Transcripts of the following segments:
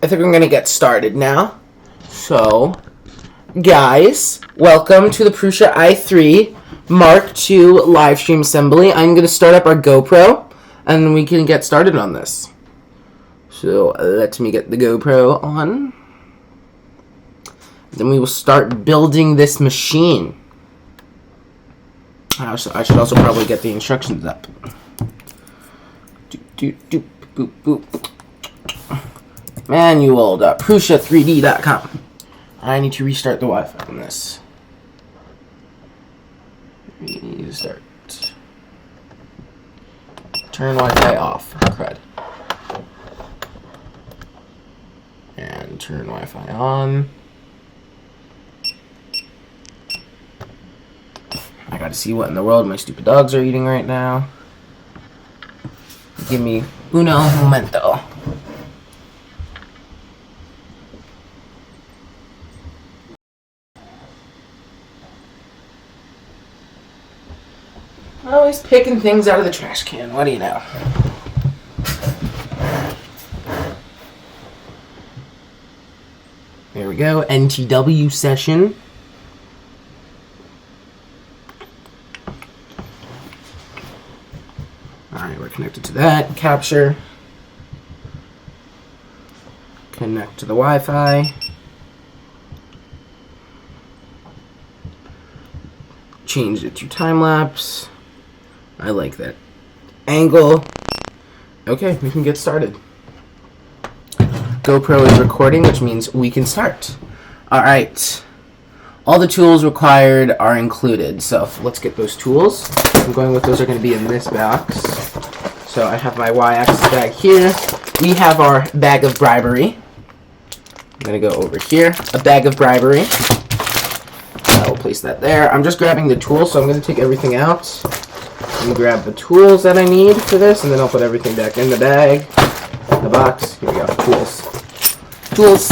I think I'm going to get started now. So, guys, welcome to the Prusa i3 Mark II live stream assembly. I'm going to start up our GoPro, and we can get started on this. So, let me get the GoPro on. Then we will start building this machine. I should also probably get the instructions up. Boop, boop. Manual.prusa3d.com. I need to restart the Wi-Fi on this. Restart. Turn Wi-Fi off. Crud. And turn Wi-Fi on. I gotta see what in the world my stupid dogs are eating right now. Give me uno momento. Always picking things out of the trash can. What do you know? There we go. NTW session. Alright, we're connected to that. Capture. Connect to the Wi-Fi. Change it to time-lapse. I like that angle. Okay, we can get started. GoPro is recording, which means we can start. Alright. All the tools required are included. So let's get those tools. I'm going with those are going to be in this box. So I have my Y-axis bag here. We have our bag of bribery. I'm going to go over here. A bag of bribery. I will place that there. I'm just grabbing the tools, so I'm going to take everything out. And grab the tools that I need for this, and then I'll put everything back in the bag, the box. Here we go. Tools. Tools.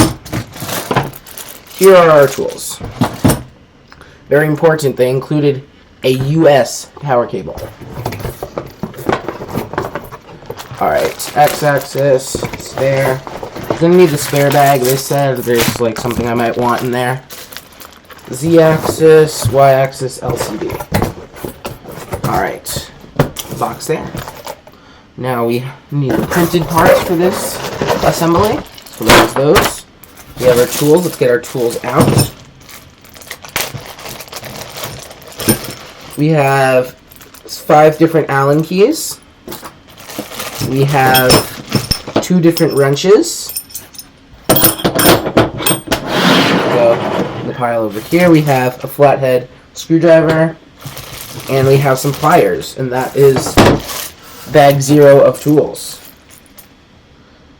Here are our tools. Very important, they included a US power cable. Alright, X-axis, it's there. I'm gonna need the spare bag. They said there's like something I might want in there. Z-axis, Y-axis, LCD. Alright, box there. Now we need the printed parts for this assembly. So there's those. We have our tools. Let's get our tools out. We have 5 different Allen keys. We have 2 different wrenches. The pile over here. We have a flathead screwdriver. And we have some pliers, and that is bag 0 of tools.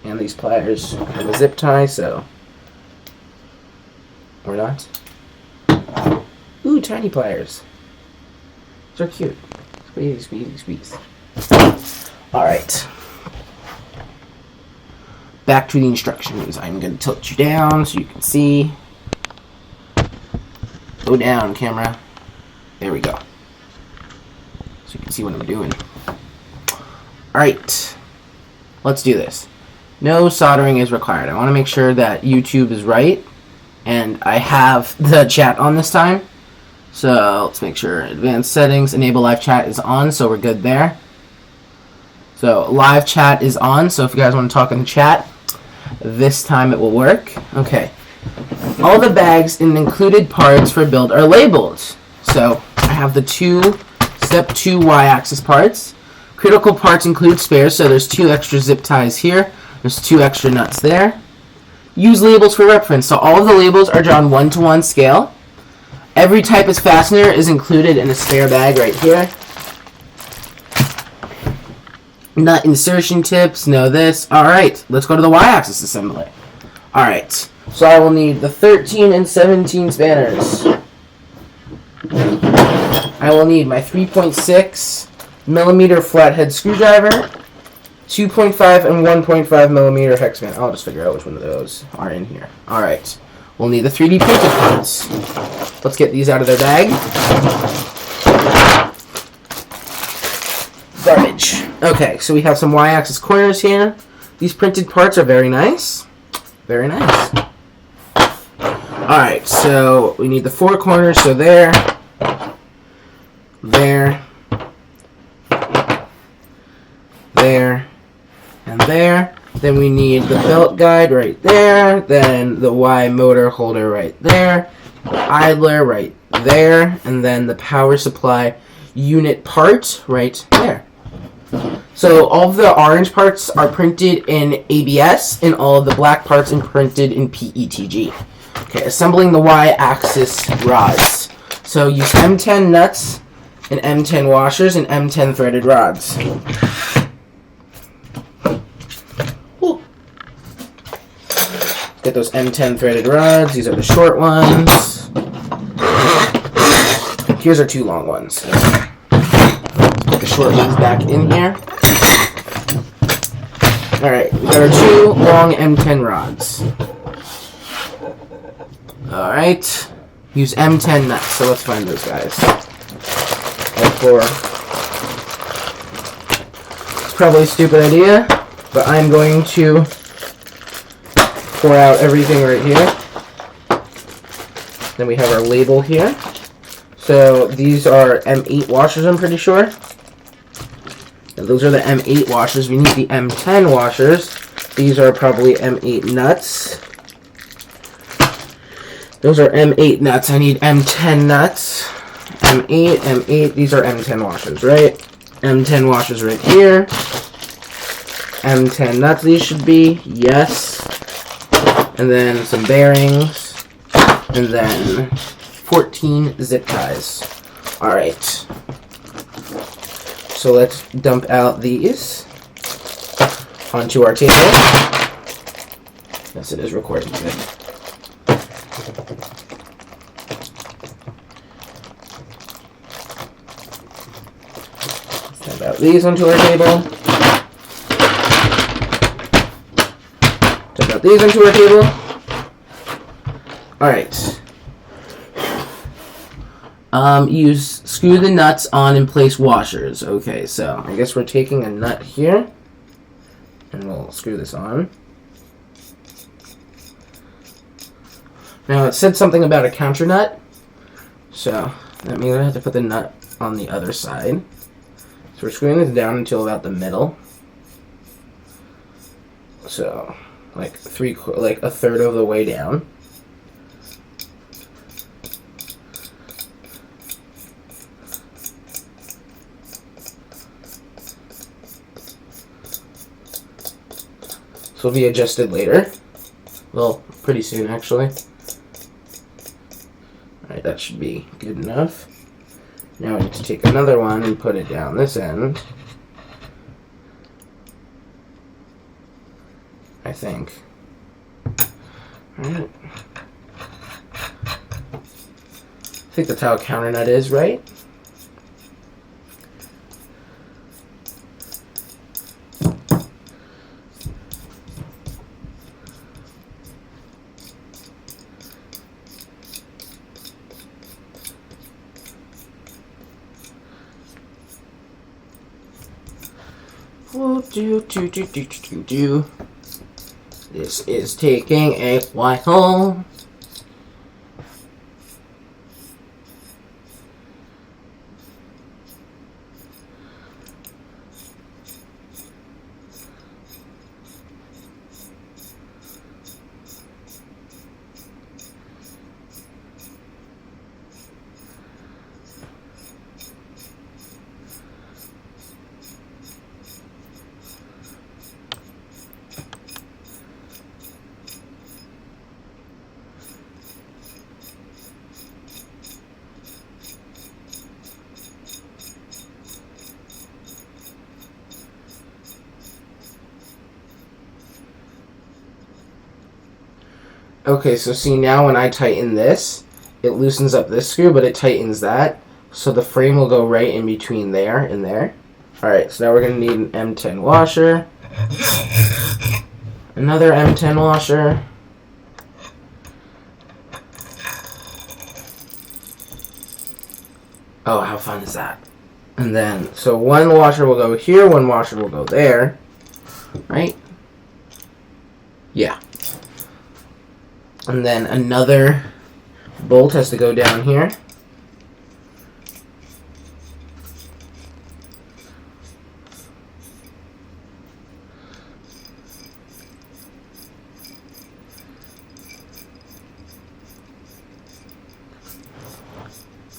And these pliers have a zip tie, so or not. Ooh, tiny pliers. They're cute. Squeeze, squeeze, squeeze. Alright. Back to the instructions. I'm going to tilt you down so you can see. Go down, camera. There we go. So you can see what I'm doing. Alright, let's do this. No soldering is required. I want to make sure that YouTube is right, and I have the chat on this time. So let's make sure advanced settings, enable live chat is on, so we're good there. So live chat is on, so if you guys want to talk in the chat, this time it will work. Okay. All the bags and included parts for build are labeled. So I have the Step 2 Y-axis parts. Critical parts include spares, so there's 2 extra zip ties here. There's 2 extra nuts there. Use labels for reference. So all of the labels are drawn 1-to-1 scale. Every type of fastener is included in a spare bag right here. Nut insertion tips, know this. Alright, let's go to the Y-axis assembly. Alright, so I will need the 13 and 17 spanners. I will need my 3.6 millimeter flathead screwdriver, 2.5 and 1.5 millimeter hex band. I'll just figure out which one of those are in here. Alright, we'll need the 3D printed parts. Let's get these out of their bag. Garbage. Okay, so we have some Y-axis corners here. These printed parts are very nice. Very nice. Alright, so we need the 4 corners, so there, there, there, and there. Then we need the belt guide right there, then the Y motor holder right there, the idler right there, and then the power supply unit part right there. So all of the orange parts are printed in ABS, and all of the black parts are printed in PETG. Okay, assembling the Y-axis rods. So use M10 nuts and M10 washers and M10 threaded rods. Ooh. Get those M10 threaded rods. These are the short ones. Here's our 2 long ones. Put the short ones back in here. Alright, we got our 2 long M10 rods. Alright, use M10 nuts, so let's find those guys. It's probably a stupid idea, but I'm going to pour out everything right here. Then we have our label here. So these are M8 washers, I'm pretty sure. And those are the M8 washers. We need the M10 washers. These are probably M8 nuts. Those are M8 nuts. I need M10 nuts. M8, M8. These are M10 washers, right? M10 washers right here. M10 nuts these should be. Yes. And then some bearings. And then 14 zip ties. Alright. So let's dump out these onto our table. Yes, it is recording. Good. Dump out these onto our table. Dump out these onto our table. Alright. Screw the nuts on and place washers. Okay, so I guess we're taking a nut here. And we'll screw this on. Now it said something about a counter nut. So that means I have to put the nut on the other side. So we're screwing this down until about the middle. So like a third of the way down. This will be adjusted later. Well, pretty soon actually. Alright, that should be good enough. Now we need to take another one and put it down this end. I think. Alright. I think that's how a counter nut is, right? This is taking a while. Okay, so see now when I tighten this, it loosens up this screw, but it tightens that. So the frame will go right in between there and there. Alright, so now we're going to need an M10 washer. Another M10 washer. Oh, how fun is that? And then, so one washer will go here, one washer will go there. Right? Yeah. And then another bolt has to go down here.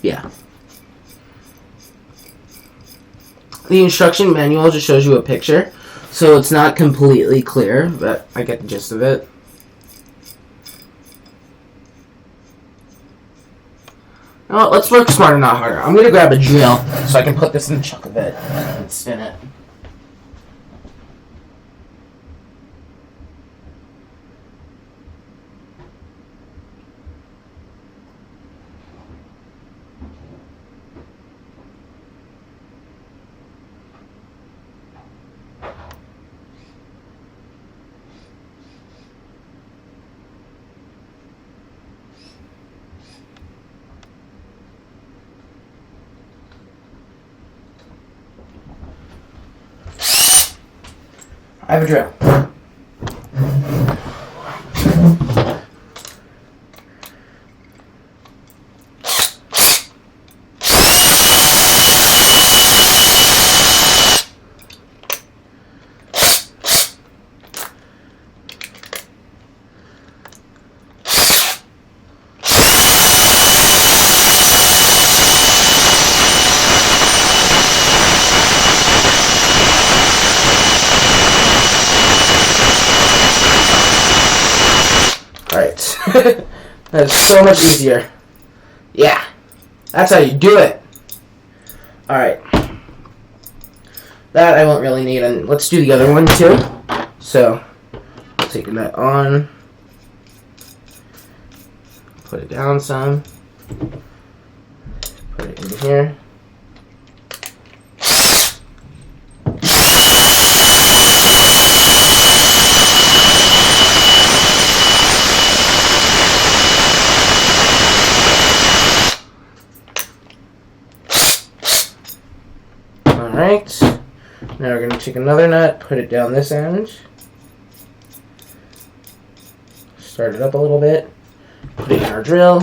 Yeah. The instruction manual just shows you a picture, so it's not completely clear, but I get the gist of it. Well, let's work smarter, not harder. I'm going to grab a drill so I can put this in the chuck of it and spin it. I have a drill. Alright. That's so much easier. Yeah. That's how you do it. Alright. That I won't really need. And let's do the other one too. So, taking that on. Put it down some. Put it in here. Alright, now we're going to take another nut, put it down this end, start it up a little bit, put it in our drill,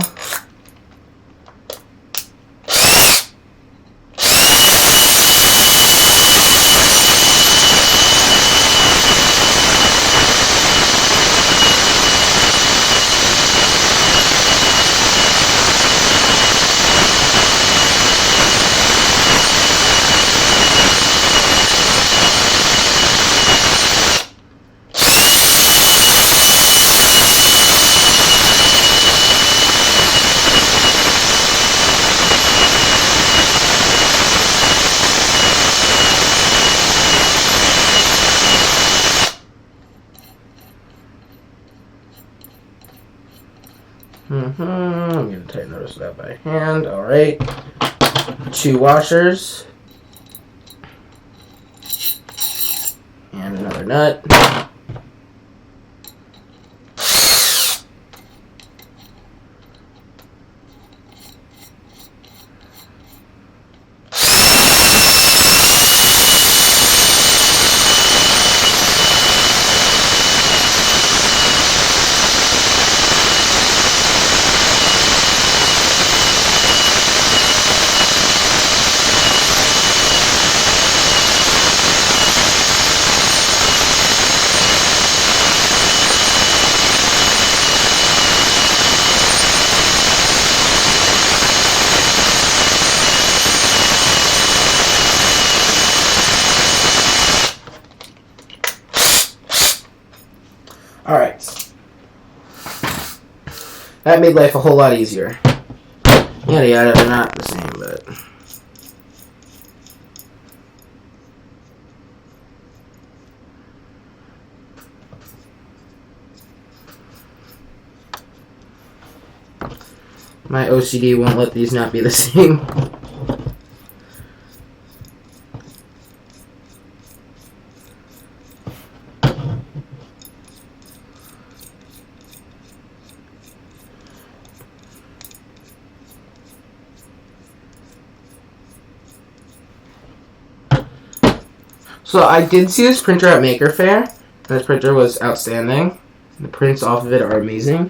I'm going to tighten those that by hand. Alright. 2 washers. And another nut. Alright. That made life a whole lot easier. Yada yada, they're not the same, but... My OCD won't let these not be the same. So I did see this printer at Maker Faire. This printer was outstanding. The prints off of it are amazing.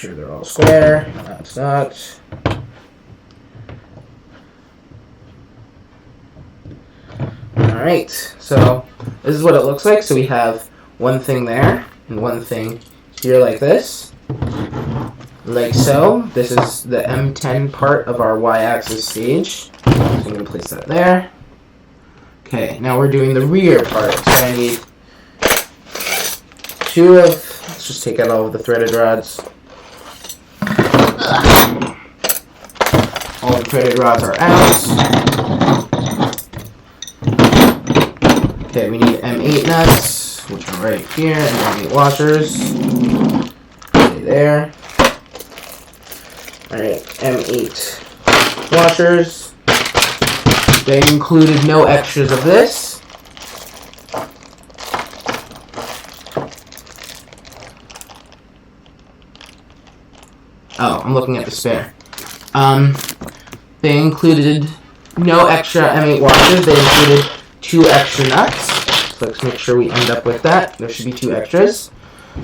sure they're all square. That's not. Alright, so this is what it looks like. So we have one thing there and one thing here like this. Like so. This is the M10 part of our y-axis stage. So I'm going to place that there. Okay, now we're doing the rear part. So I need two of, let's just take out all of the threaded rods. All the threaded rods are out. Okay, we need M8 nuts, which are right here, and M8 washers. Okay, there. Alright, M8 washers. They included no extras of this. Oh, I'm looking at the spare. They included no extra M8 washers. They included 2 extra nuts. So let's make sure we end up with that. There should be 2 extras.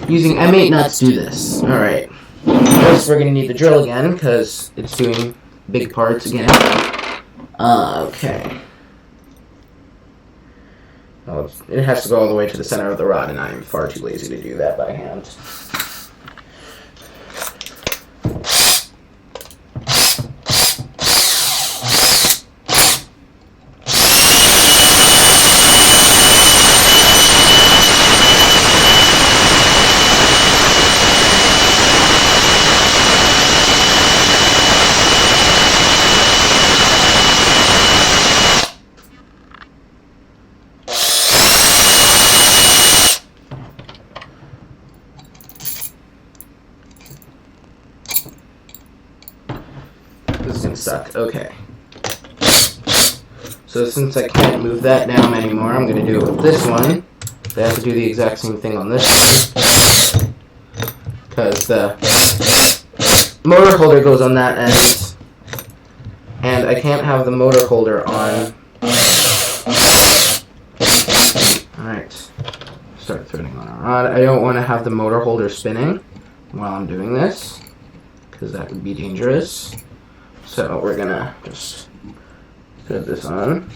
Using M8 nuts, do this. Alright. First, we're going to need the drill again, because it's doing big parts again. Okay. Oh, it has to go all the way to the center of the rod, and I'm far too lazy to do that by hand. This is gonna suck. Okay. So since I can't move that down anymore, I'm gonna do it with this one. I have to do the exact same thing on this one, because the motor holder goes on that end, and I can't have the motor holder on. Alright. Start threading on our rod. I don't want to have the motor holder spinning while I'm doing this, because that would be dangerous. So we're gonna just thread this on.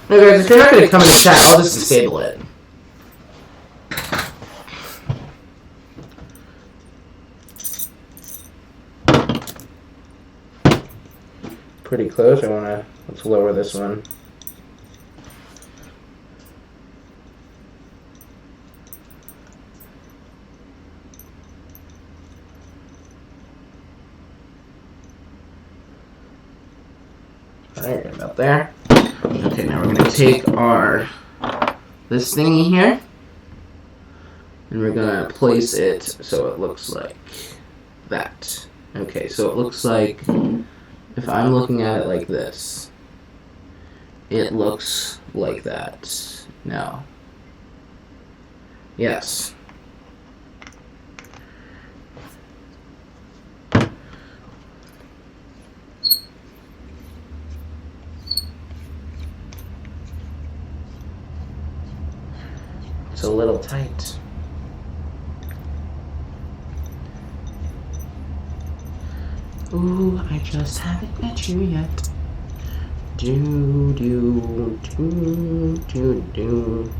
Now guys, if you're not going to come in the chat, I'll just disable it. Pretty close. Let's lower this one. Alright, about there. Okay, now we're going to take this thingy here, and we're going to place it so it looks like that. Okay, so it looks like, if I'm looking at it like this, it looks like that. No. Yes. It's a little tight. Ooh, I just haven't met you yet. Do, do, do, do, do.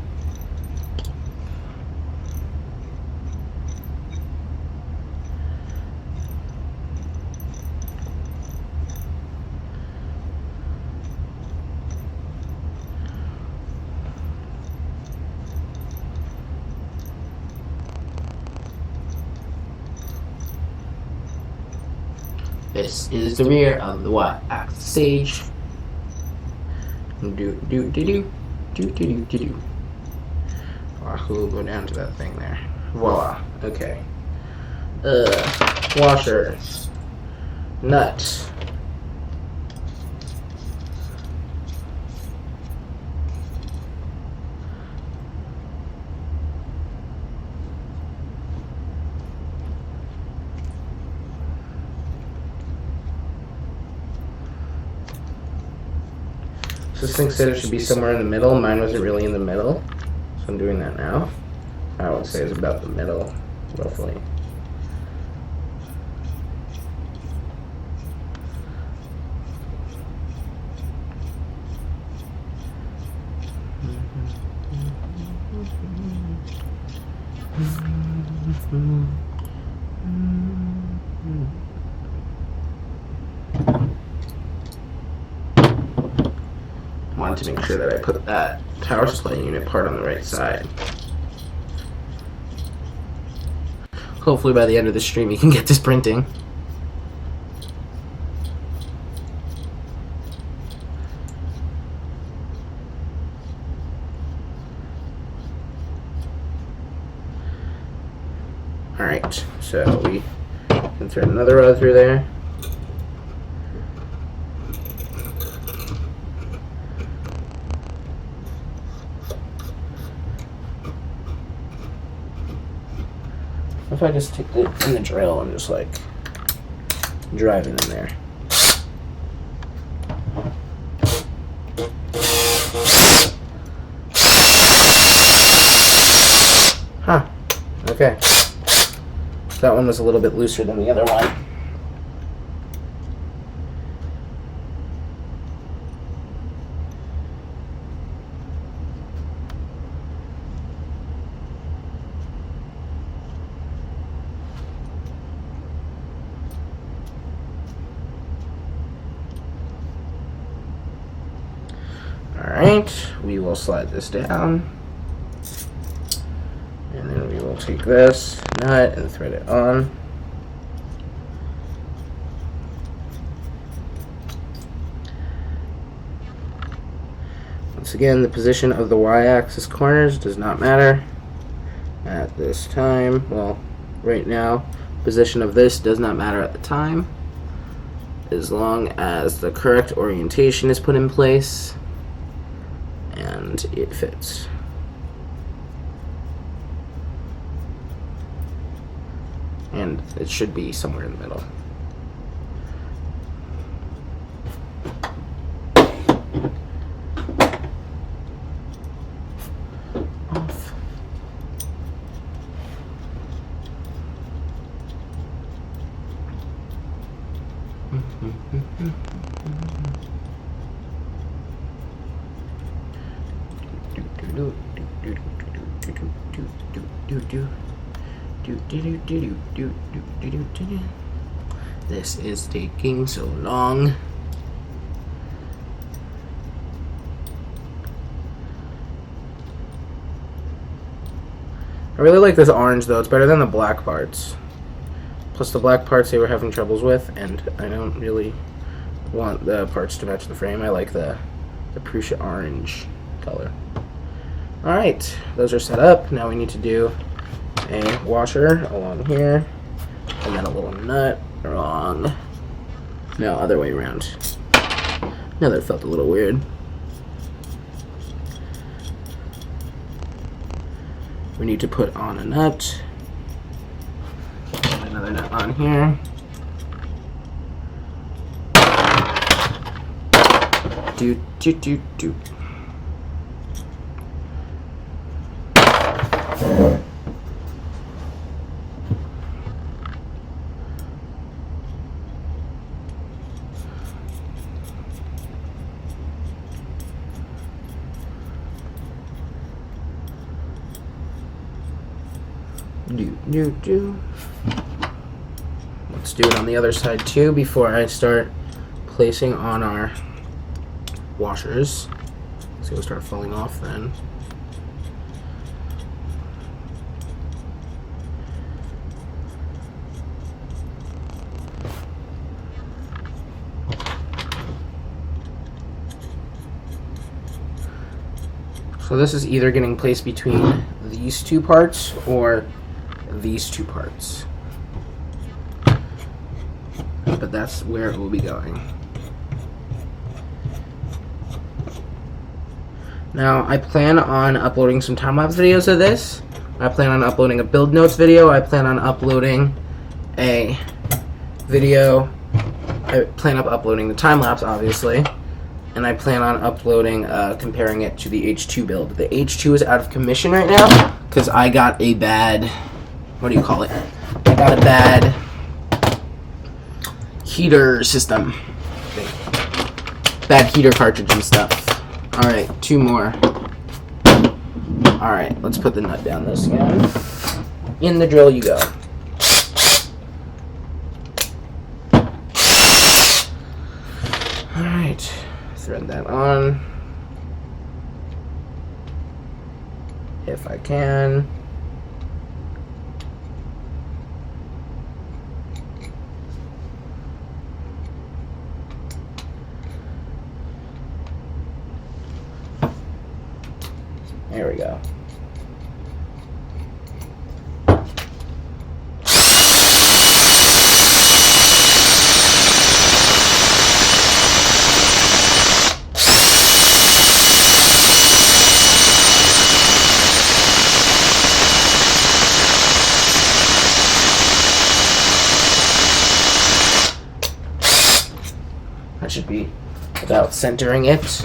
This is the rear of the y-axis stage. Do do do do do do do do. We'll go down to that thing there. Voila. Okay. Washer. Nut. This thing said it should be somewhere in the middle. Mine wasn't really in the middle, so I'm doing that now. I would say it's about the middle, roughly. Wanted to make sure that I put that power supply unit part on the right side. Hopefully by the end of the stream you can get this printing. Alright, so we insert another rod through there. If I just take it in the drill and just like drive it in there. Huh. Okay. That one was a little bit looser than the other one. Alright, we will slide this down. And then we will take this nut and thread it on. Once again, the position of the y-axis corners does not matter at this time. Well, right now, position of this does not matter at the time, as long as the correct orientation is put in place and it fits. And it should be somewhere in the middle. Off. This is taking so long. I really like this orange though, it's better than the black parts. Plus the black parts they were having troubles with, and I don't really want the parts to match the frame. I like the Prusa orange color. Alright, those are set up. Now we need to do a washer along here, and then a little nut along, no, other way around. Now that felt a little weird. We need to put on a nut, and another nut on here. Do do do do. Do. Let's do it on the other side too before I start placing on our washers. So it'll start falling off then. So this is either getting placed between these two parts or these two parts. But that's where it will be going. Now, I plan on uploading some time-lapse videos of this. I plan on uploading a build notes video. I plan on uploading a video. I plan on uploading the time-lapse, obviously. and I plan on uploading, comparing it to the H2 build. The H2 is out of commission right now because I got a bad, what do you call it? I got a bad heater system. Bad heater cartridge and stuff. Alright, 2 more. Alright, let's put the nut down this again. In the drill you go. Alright, thread that on. If I can. There we go. That should be about centering it.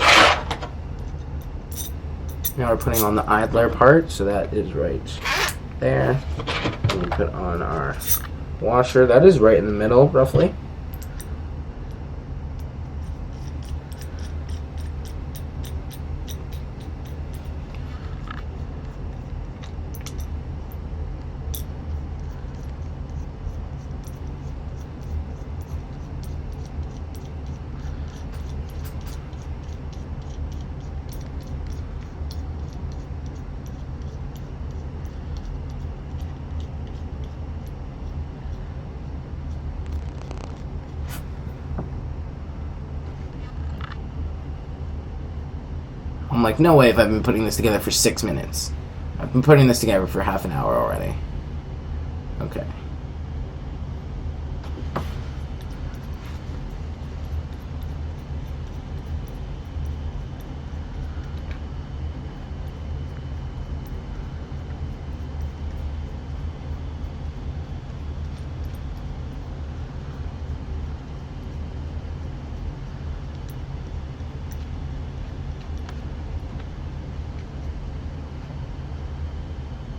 Now we're putting on the idler part, so that is right there. And we put on our washer. That is right in the middle, roughly. I'm like, no way if I've been putting this together for 6 minutes. I've been putting this together for half an hour already. Okay.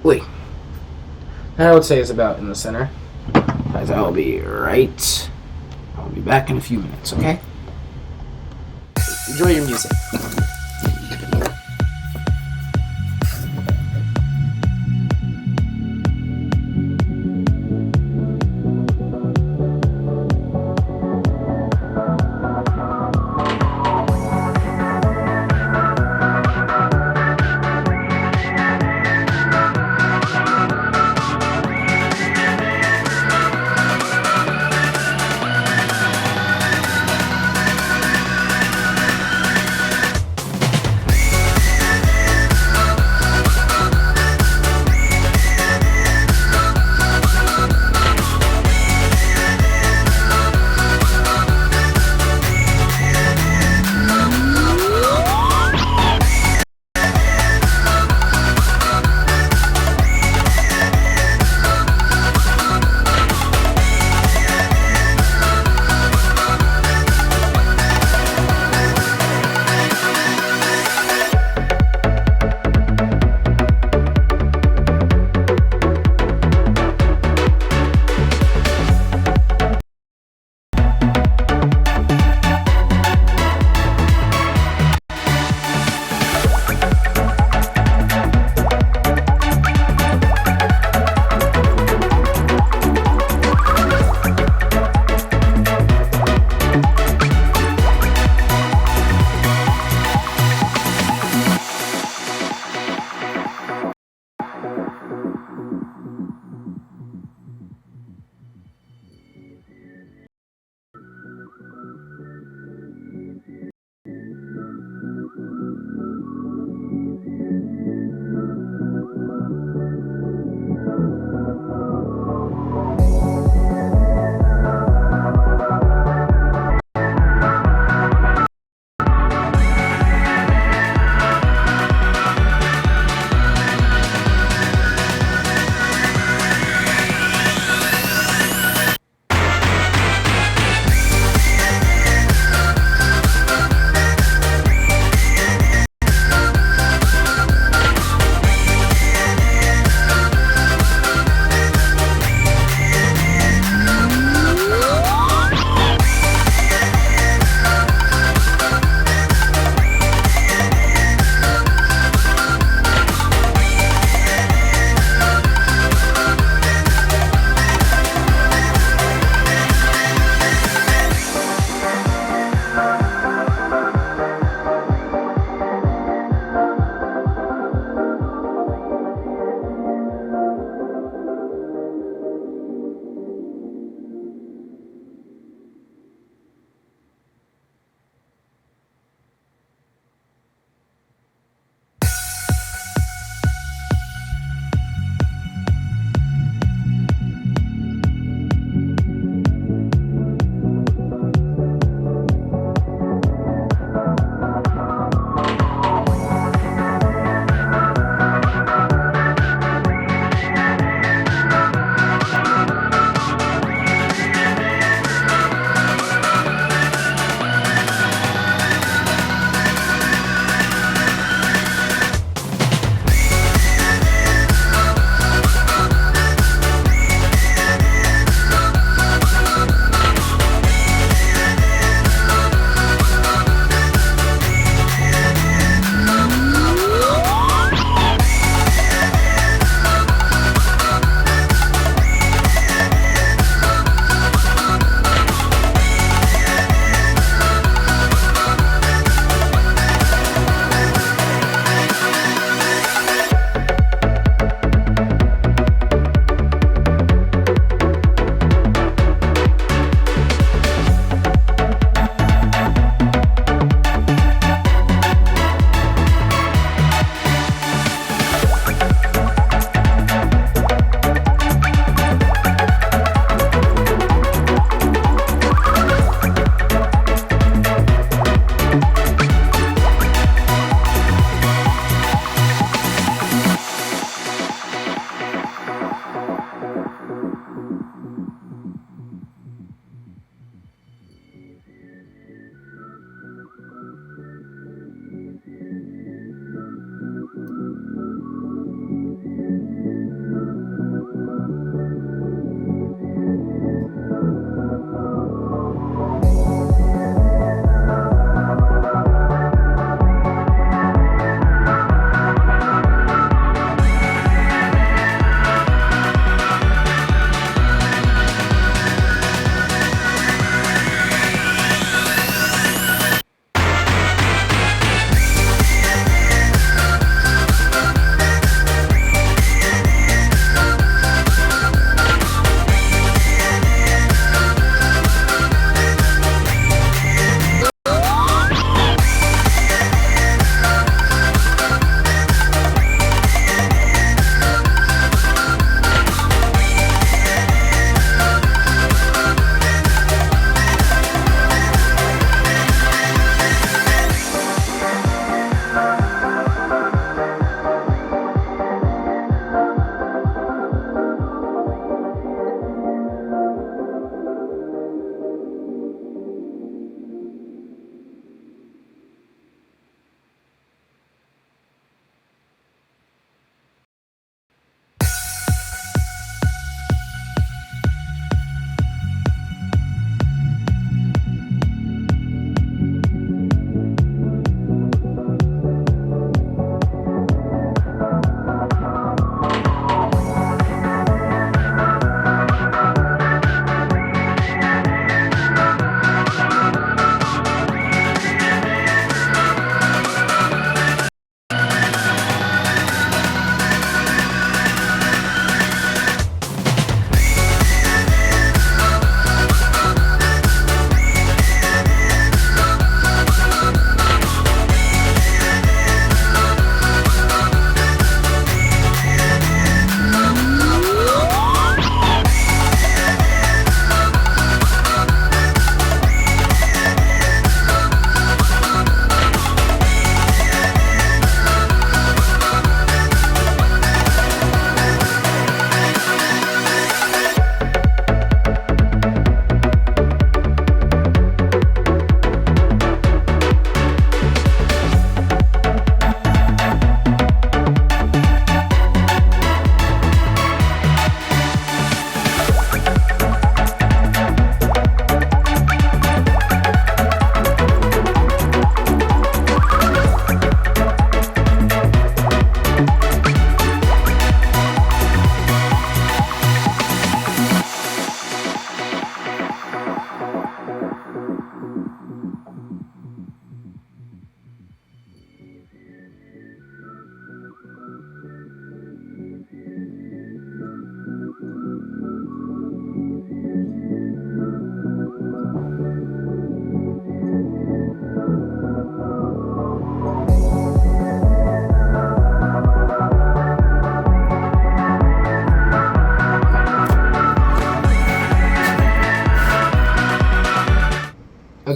Wait. That I would say is about in the center. Guys, I will be right. I'll be back in a few minutes, okay? Enjoy your music.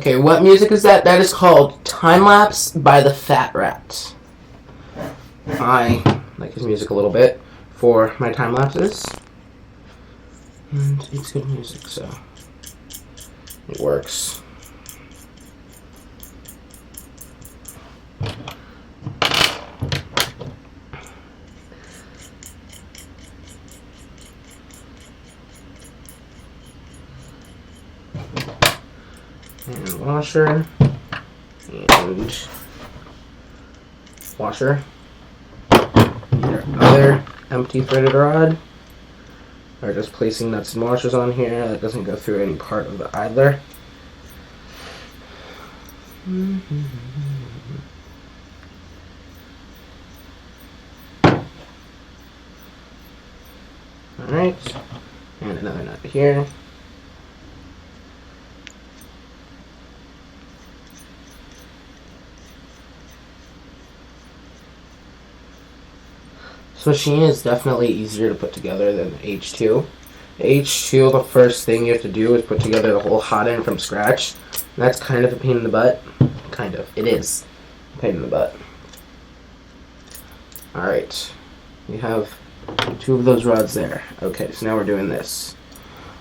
Okay, what music is that? That is called Time Lapse by the Fat Rat. I like his music a little bit for my time lapses. And it's good music, so it works. And washer. And washer. Your other empty threaded rod. Or just placing nuts and washers on here. That doesn't go through any part of the idler. Alright. And another nut here. This machine is definitely easier to put together than H2. H2, the first thing you have to do is put together the whole hot end from scratch. And that's kind of a pain in the butt. Kind of. It is a pain in the butt. Alright. We have 2 of those rods there. Okay, so now we're doing this.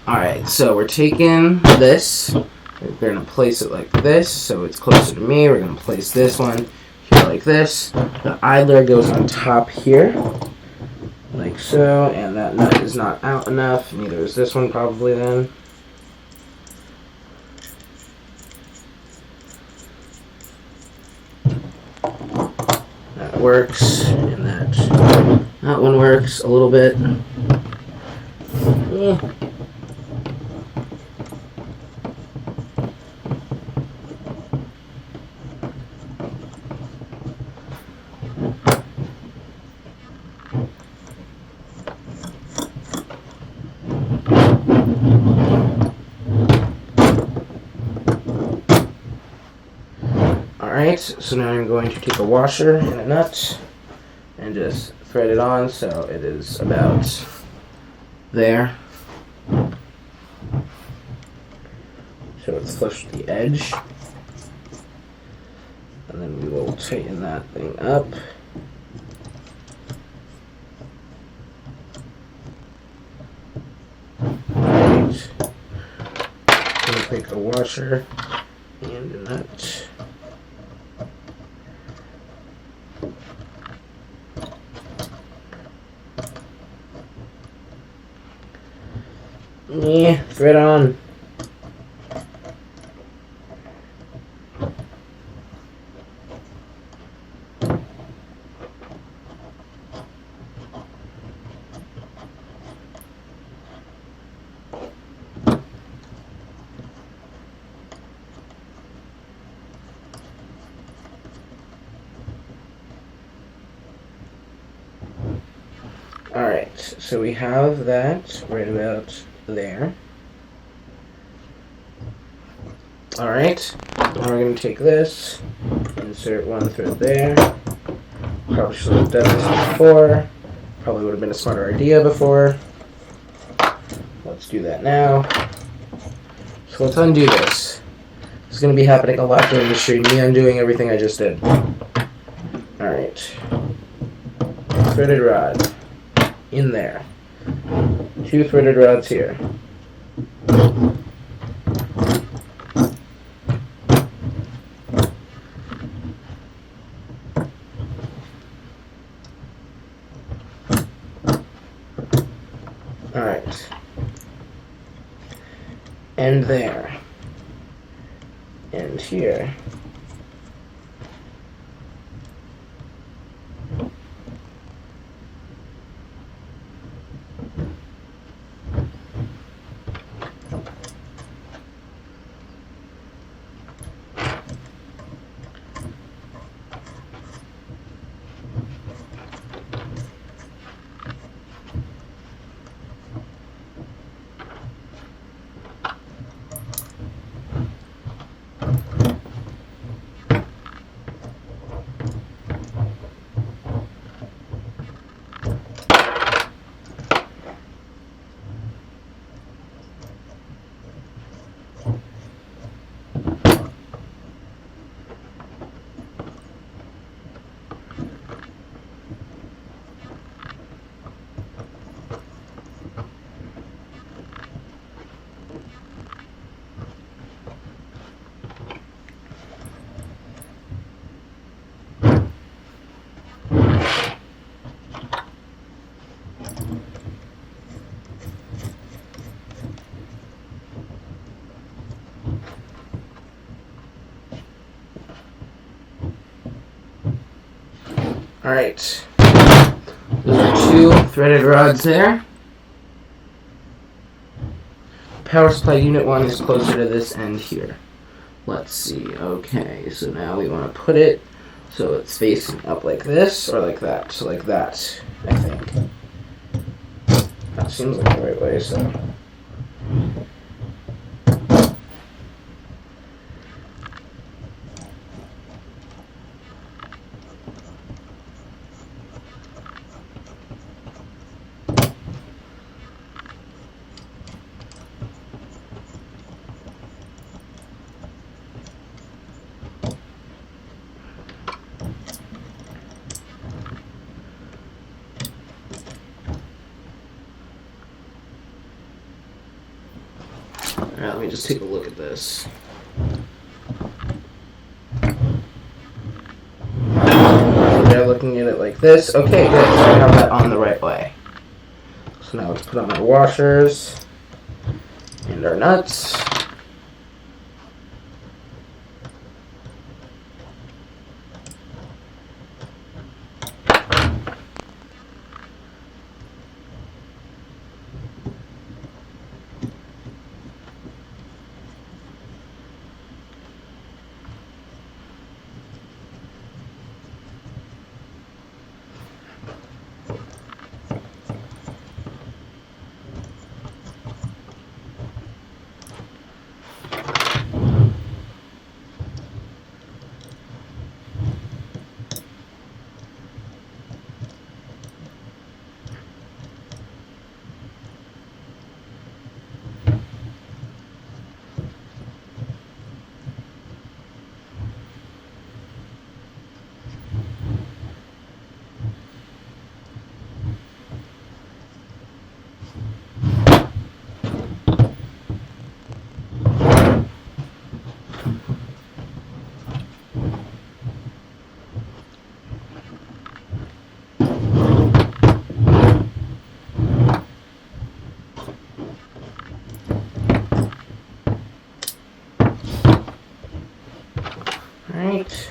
Alright, so we're taking this. We're going to place it like this so it's closer to me. We're going to place this one here like this. The idler goes on top here. Like so, and that nut is not out enough. Neither is this one probably then. That works, and that one works a little bit. Yeah. Alright, so now I'm going to take a washer and a nut and just thread it on so it is about there. So it's flush with the edge. And then we will tighten that thing up. Alright. I'm going to take a washer and a nut. Yeah, thread on. Alright, so we have that right about there. Alright, now we're going to take this, insert one thread there. Probably should have done this before. Probably would have been a smarter idea before. Let's do that now. So let's undo this. This is going to be happening a lot during the stream, me undoing everything I just did. Alright. Threaded rod. In there. 2 threaded rods here. Alright. And there. And here. Alright. Those are 2 threaded rods there. Power supply unit 1 is closer to this end here. Let's see. Okay, so now we want to put it so it's facing up like this or like that. So like that, I think. That seems like the right way, so. Alright, let me just take a look at this. They're looking at it like this. Okay, good. So I have that on the right way. So now let's put on our washers and our nuts. Alright,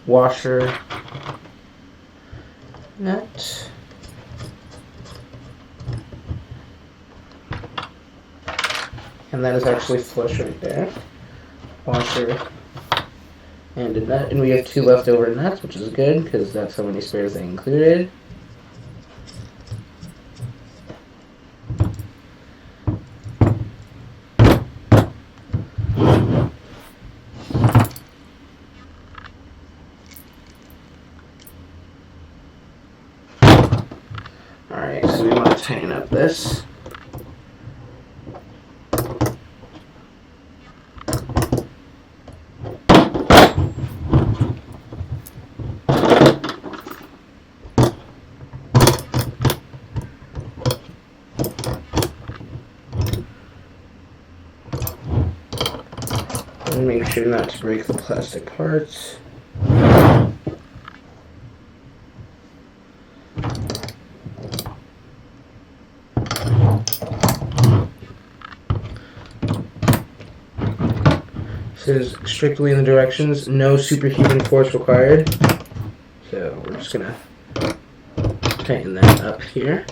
washer, nut, and that is actually flush right there. Washer and a nut, and we have 2 leftover nuts, which is good because that's how many spares they included. Alright, so we want to tighten up this. And make sure not to break the plastic parts. Says strictly in the directions, no superhuman force required. So we're just gonna tighten that up here.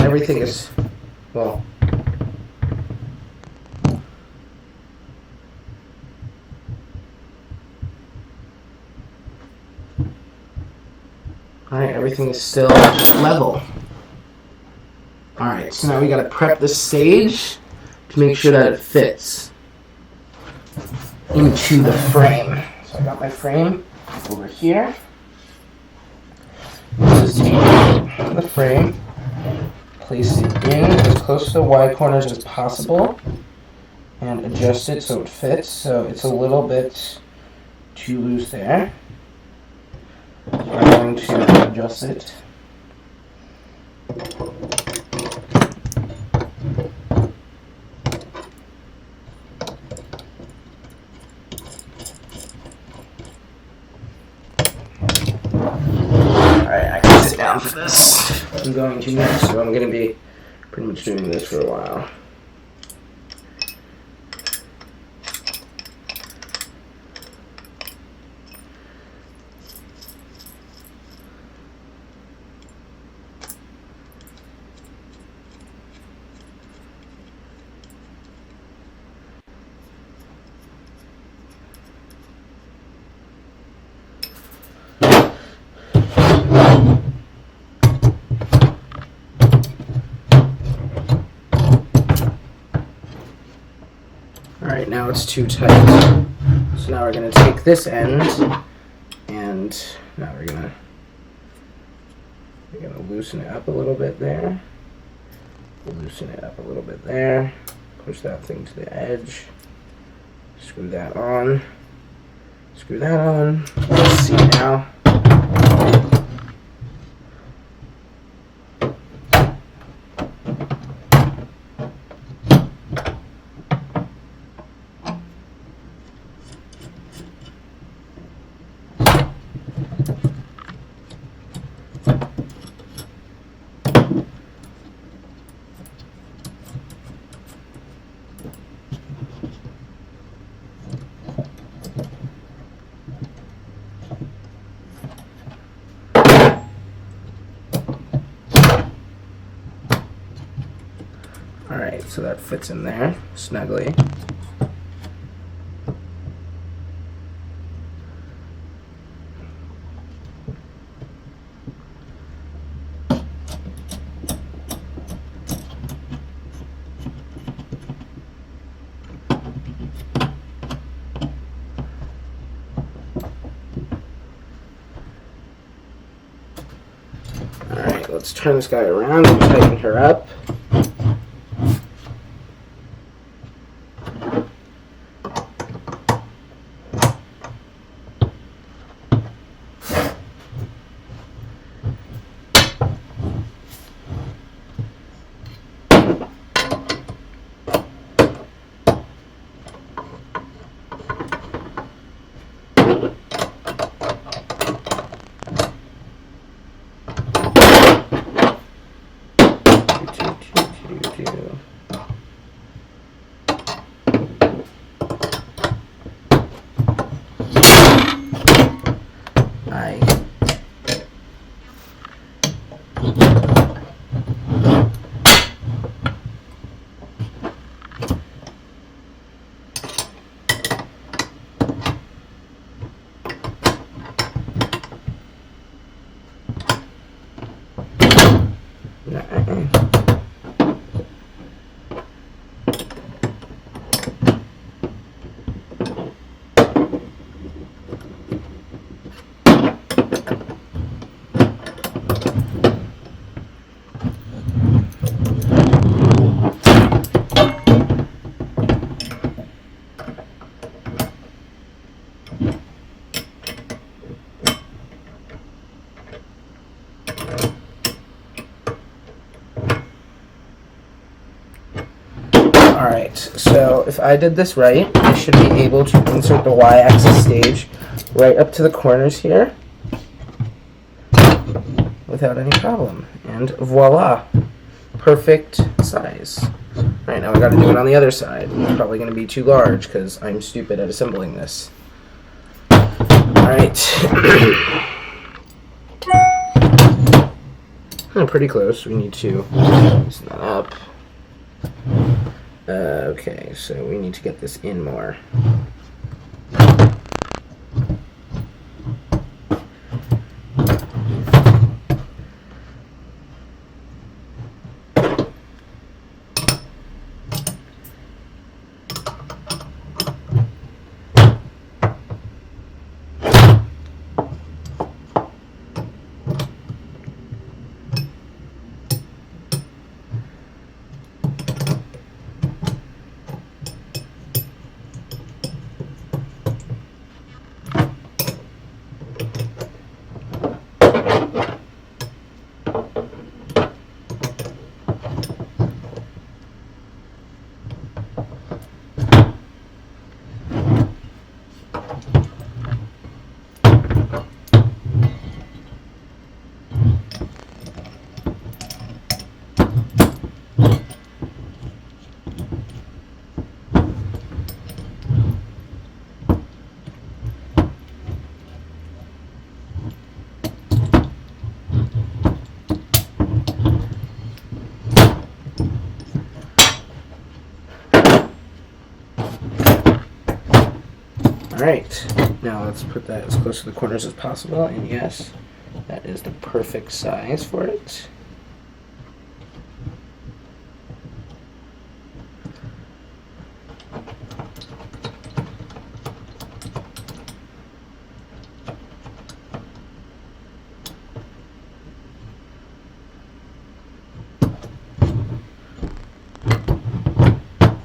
everything is, well, alright, everything is still level. Alright, so now we gotta prep the stage to make sure that it fits into the frame. So I got my frame over here. Just take the frame, place it in as close to the Y corners as possible, and adjust it so it fits. So it's a little bit too loose there. I'm going to adjust it. Alright, I can sit down for this. I'm going to next, so I'm going to be pretty much doing this for a while. Alright, now it's too tight. So now we're going to take this end, and now we're going to loosen it up a little bit there. Loosen it up a little bit there. Push that thing to the edge. Screw that on. Screw that on. Let's see now. Alright, so that fits in there snugly. Alright, let's turn this guy around and tighten her up. Alright, so if I did this right, I should be able to insert the Y-axis stage right up to the corners here without any problem. And voila, perfect size. Alright, now I gotta do it on the other side. It's probably gonna be too large because I'm stupid at assembling this. Alright. Oh, pretty close. We need to loosen that up. Okay, so we need to get this in more. Alright, now let's put that as close to the corners as possible, and yes, that is the perfect size for it.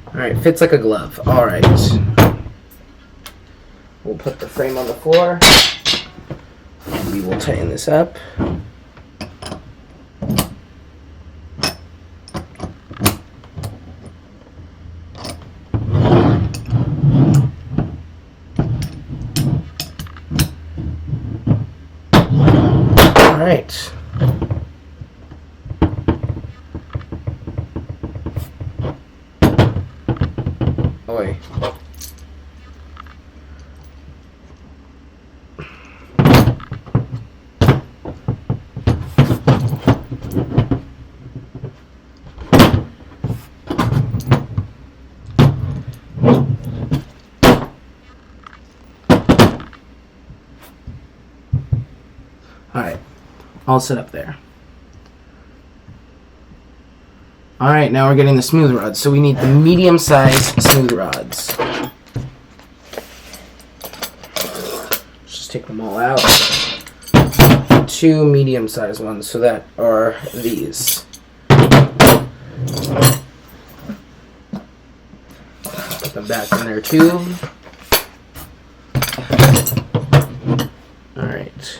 Alright, fits like a glove. Alright. We'll put the frame on the floor, and we will tighten this up. All right. Oi. Alright, all set up there. Alright, now we're getting the smooth rods. So we need the medium-sized smooth rods. Just take them all out. 2 medium-sized ones, so that are these. Put them back in their tube. Alright.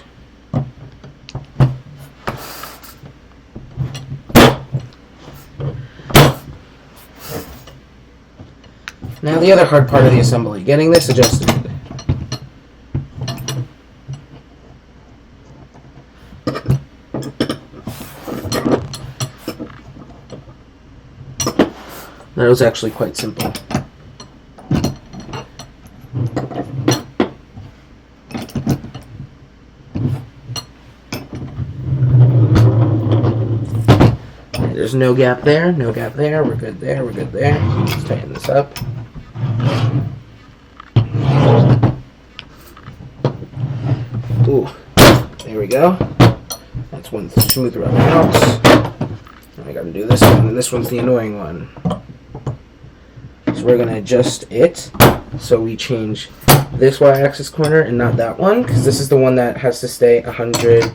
Now the other hard part of the assembly, getting this adjusted. That was actually quite simple. There's no gap there, no gap there, we're good there, we're good there. Let's tighten this up. Ooh, there we go. That's one smooth rub out. Now I gotta do this one, and this one's the annoying one. So we're gonna adjust it so we change this y-axis corner and not that one, because this is the one that has to stay 100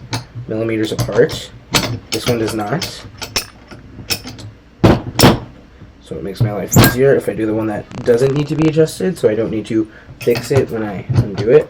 millimeters apart. This one does not. So it makes my life easier if I do the one that doesn't need to be adjusted, so I don't need to fix it when I undo it.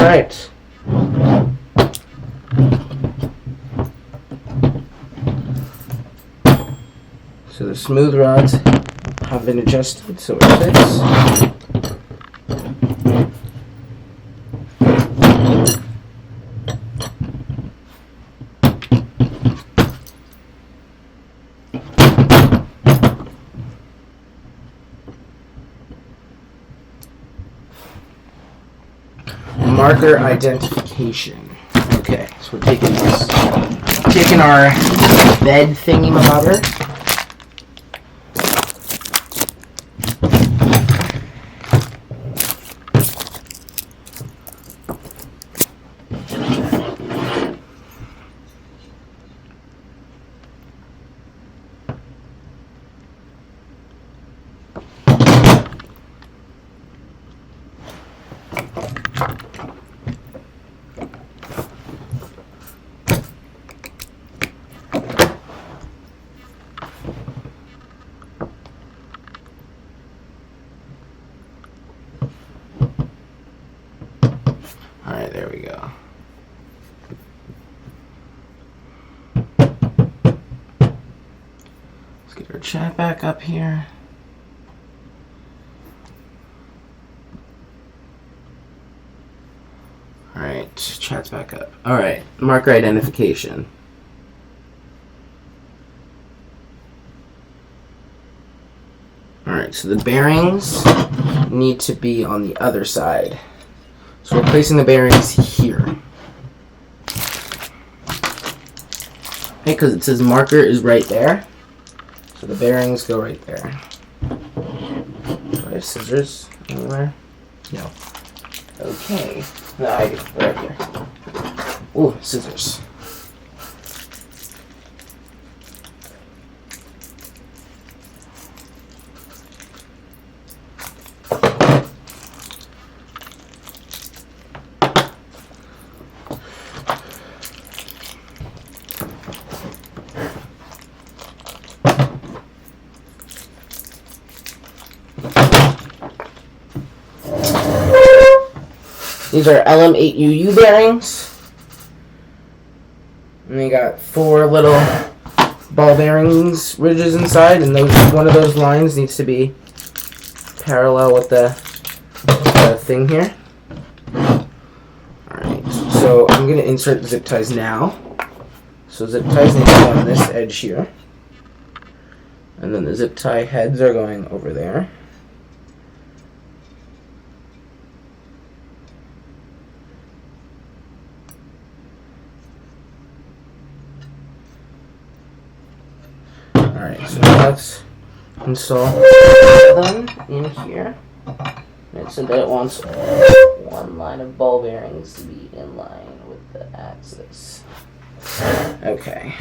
Alright. So the smooth rods have been adjusted so it fits. Marker identification. Okay, so we're taking our bed thingy-mabobber. Alright, there we go. Let's get our chat back up here. Alright, chat's back up. Alright, marker identification. Alright, so the bearings need to be on the other side. So we're placing the bearings here. Okay, because it says marker is right there. So the bearings go right there. Do I have scissors anywhere? No. Okay. No, I get right here. Ooh, scissors. These are LM8UU bearings. And they got 4 little ball bearings ridges inside, and one of those lines needs to be parallel with the thing here. Alright, so I'm going to insert the zip ties now. So zip ties need to go on this edge here. And then the zip tie heads are going over there. Alright, so let's install them in here. And so that it wants one line of ball bearings to be in line with the axis. Okay.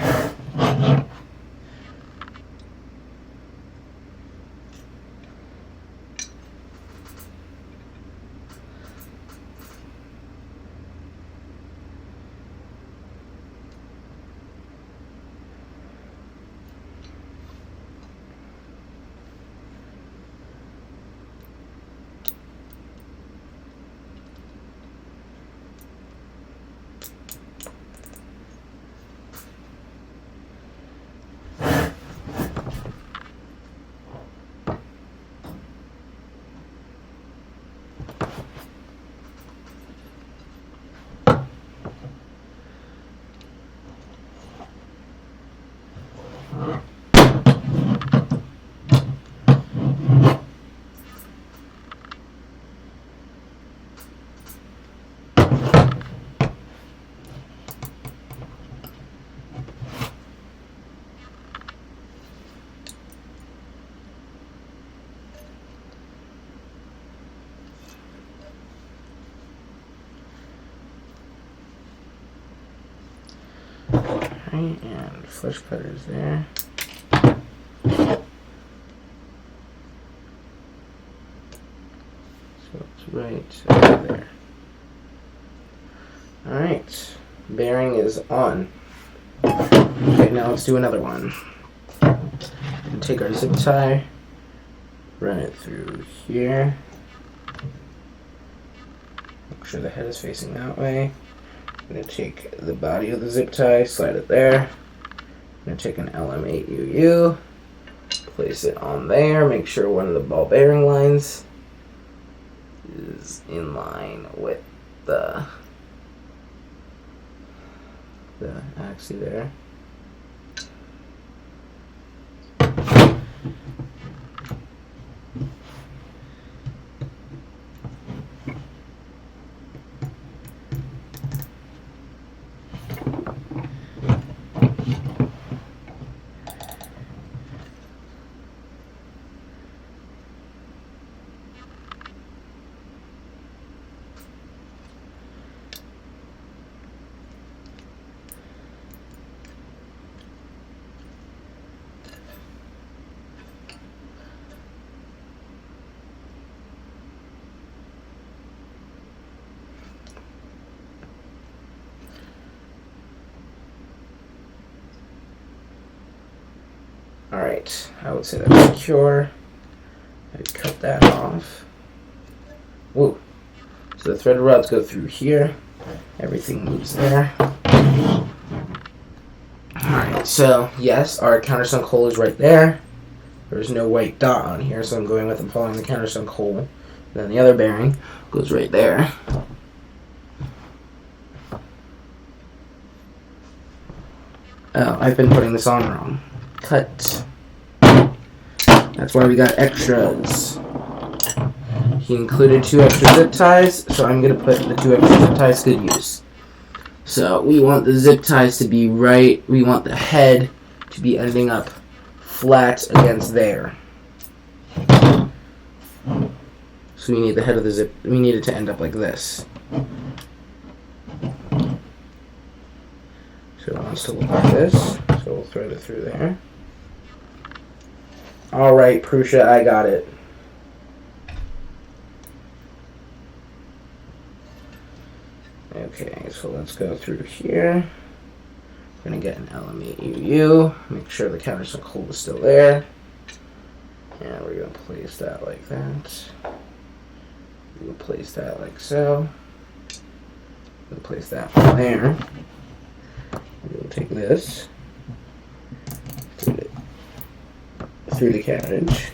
And flush cutters there. So it's right over there. Alright, bearing is on. Okay, now let's do another one. And take our zip tie, run it through here, Make sure the head is facing that way. I'm going to take the body of the zip tie, slide it there. I'm going to take an LM8UU, place it on there, make sure one of the ball bearing lines is in line with the axis there. Alright, I would say that's secure. I'd cut that off. Whoa. So the threaded rods go through here. Everything moves there. Alright, so yes, our countersunk hole is right there. There's no white dot on here, so I'm going with and following the countersunk hole. Then the other bearing goes right there. Oh, I've been putting this on wrong. Cut. That's why we got extras. He included 2 extra zip ties, so I'm going to put the 2 extra zip ties to good use. So we want the zip ties to be right. We want the head to be ending up flat against there. So we need the head of the zip. We need it to end up like this. So it wants to look like this. So we'll thread it through there. Alright, Prusa, I got it. Okay, so let's go through here. We're going to get an LM8UU. Make sure the countersunk hole is still there. And we're going to place that like that. We're going to place that like so. We're going to place that from there. We're going to take this. Through the carriage.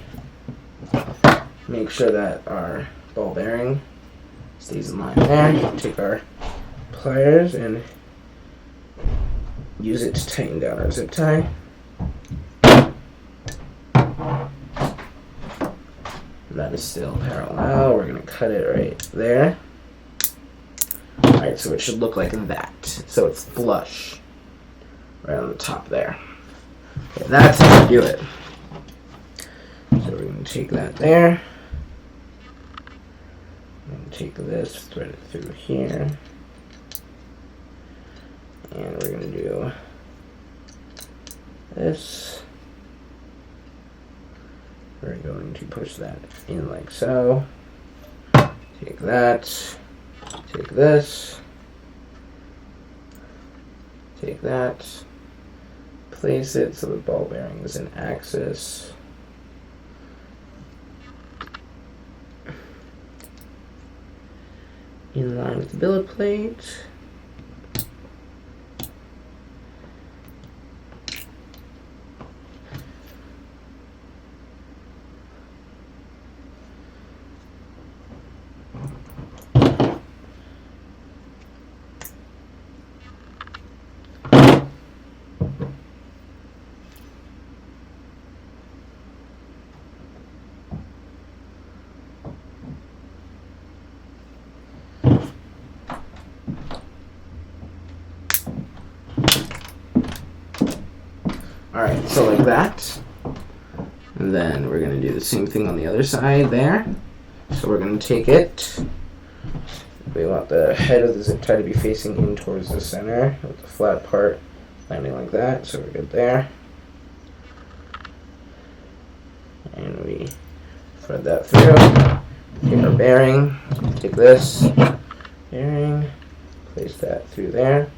Make sure that our ball bearing stays in line there. Take our pliers and use it to tighten down our zip tie. That is still parallel. We're going to cut it right there. Alright, so it should look like that. So it's flush right on the top there. Okay, that's how you do it. So we're going to take that there. And take this, thread it through here. And we're going to do this. We're going to push that in like so. Take that. Take this. Take that. Place it so the ball bearing is in axis. In line with the billet plate. Alright, so like that. And then we're going to do the same thing on the other side there. So we're going to take it. We want the head of the zip tie to be facing in towards the center with the flat part landing like that. So we're good there. And we thread that through. Take our bearing. Take this bearing. Place that through there.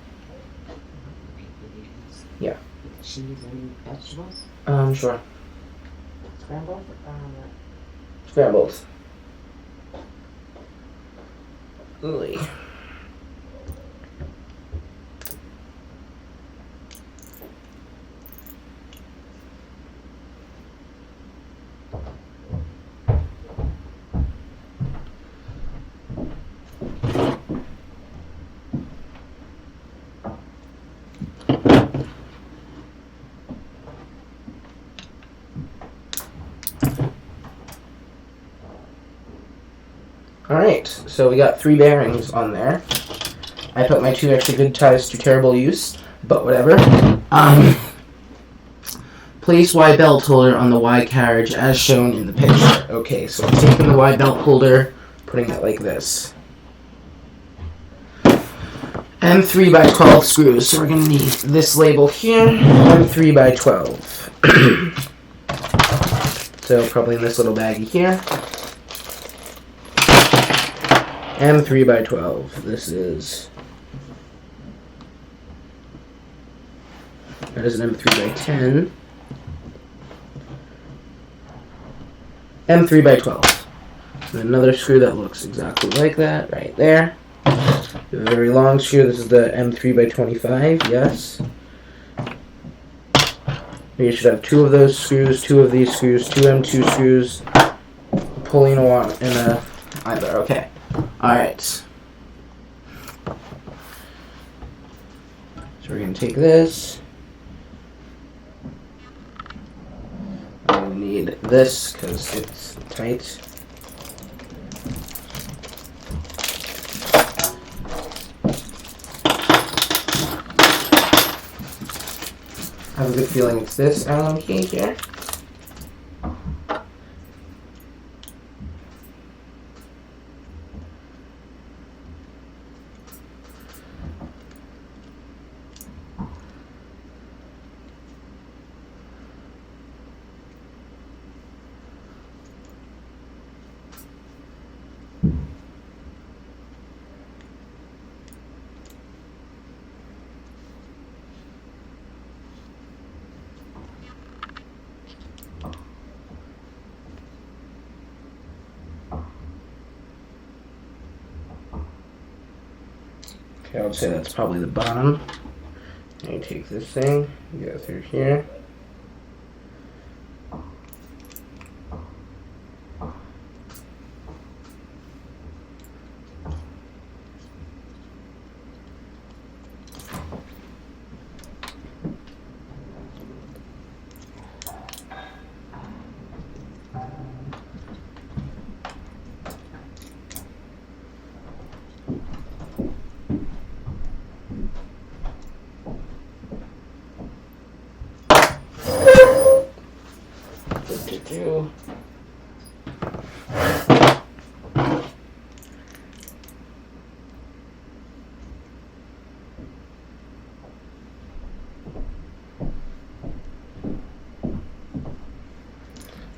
Yeah. Cheese and vegetables? Sure. Scrambled? Scrambled. Ooh. Alright, so we got 3 bearings on there. I put my 2 extra good ties to terrible use, but whatever. Place Y belt holder on the Y carriage as shown in the picture. Okay, so I'm taking the Y belt holder, putting it like this. M3 by 12 screws, so we're going to need this label here, M3 by 12. So probably in this little baggie here. M3 by 12. This is... That is an M3 by 10. M3 by 12. And another screw that looks exactly like that, right there. A very long screw. This is the M3 by 25, yes. You should have 2 of those screws, 2 of these screws, 2 M2 screws, pulling along in a either. Okay. Alright. So we're going to take this. I'm going to need this because it's tight. I have a good feeling it's this Allen key here. Okay, I would say that's probably the bottom. Now you take this thing, you go through here.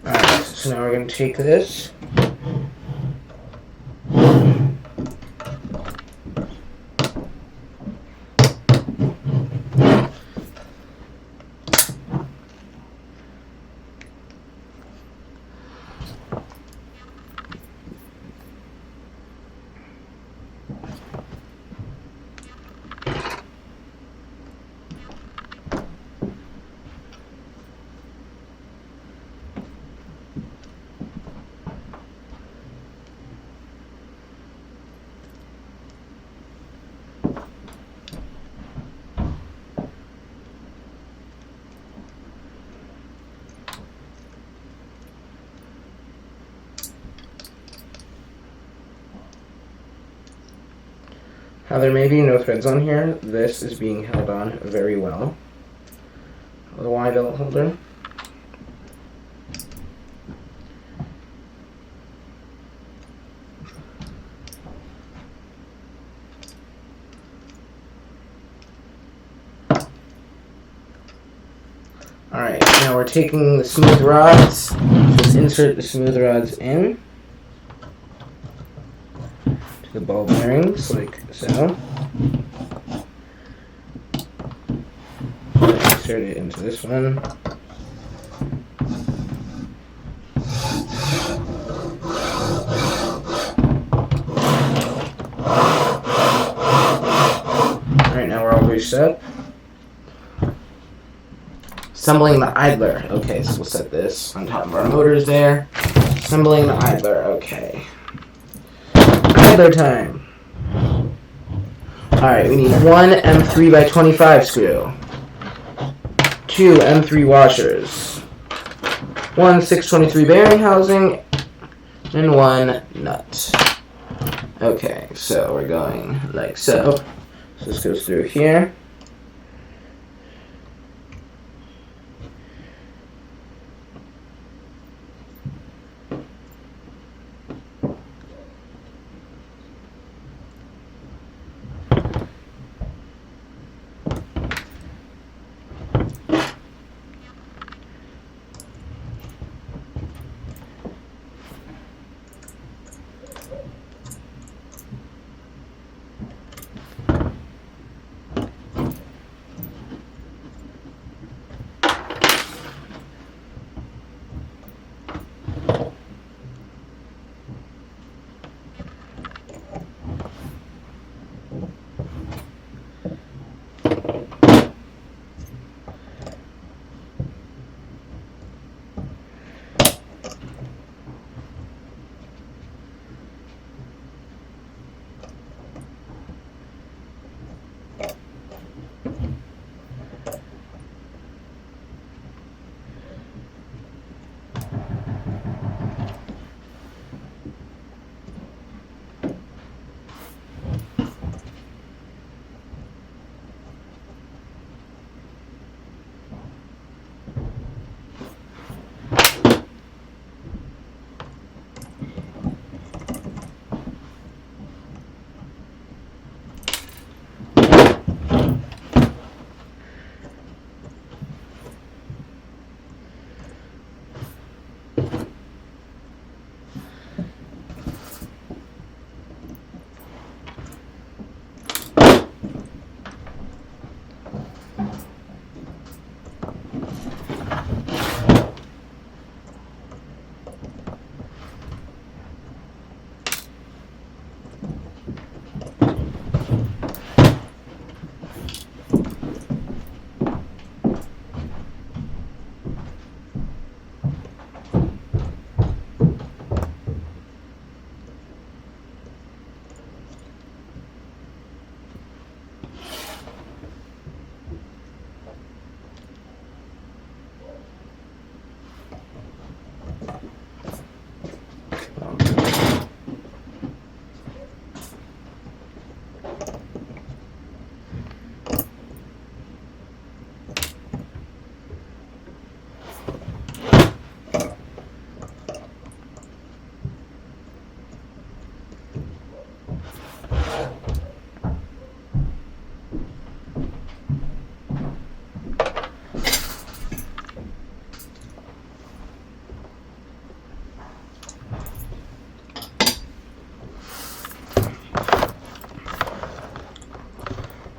Alright, so now we're going to take this. Now there may be no threads on here. This is being held on very well. The Y belt holder. Alright, now we're taking the smooth rods. Just insert the smooth rods in to the ball bearings, like so. Insert it into this one. step. Assembling the idler. Okay, so we'll set this on top of our motors there. Assembling the idler. Okay. Idler time. Alright, we need one M3 by 25 screw. Two M3 washers. One 623 bearing housing. And one nut. Okay, so we're going like so. So this goes through here.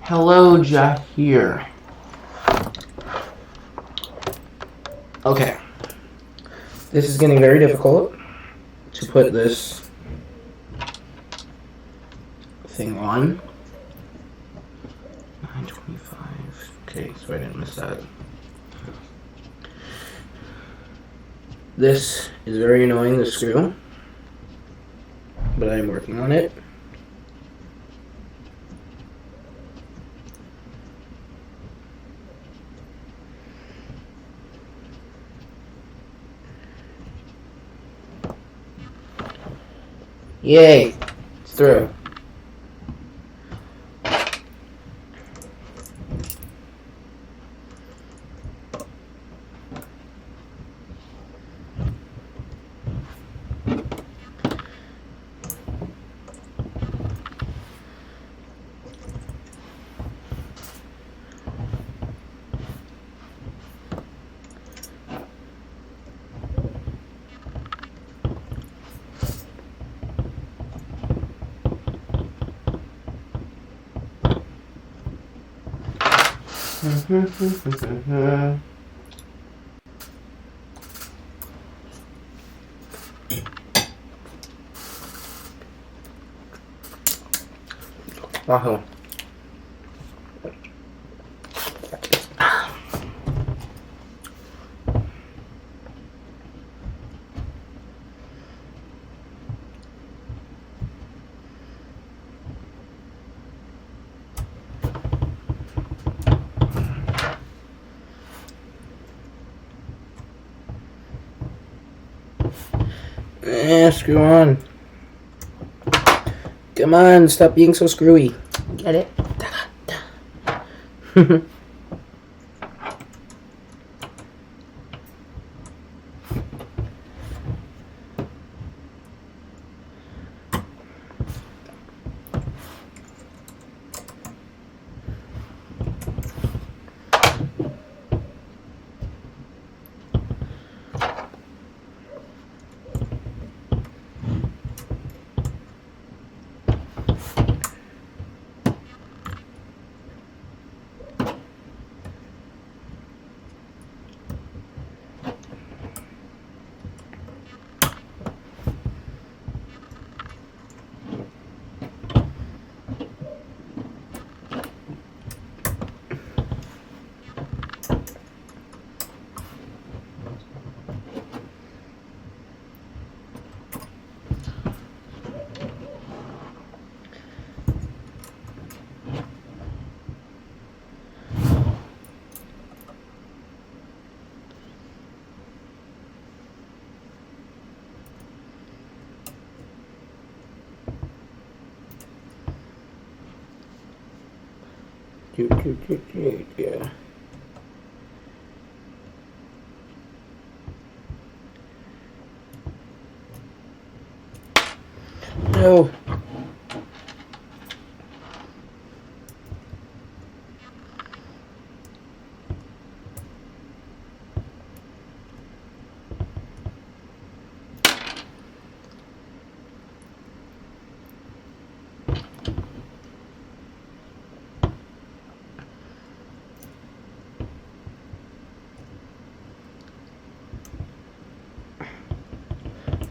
Hello, Jahir. Okay. This is getting very difficult to put this thing on. 925. Okay, so I didn't miss that. This is very annoying, the screw, but I am working on it. Yay! It's through. Wahoo. Screw on. Come on, stop being so screwy. Get it? Yeah. No.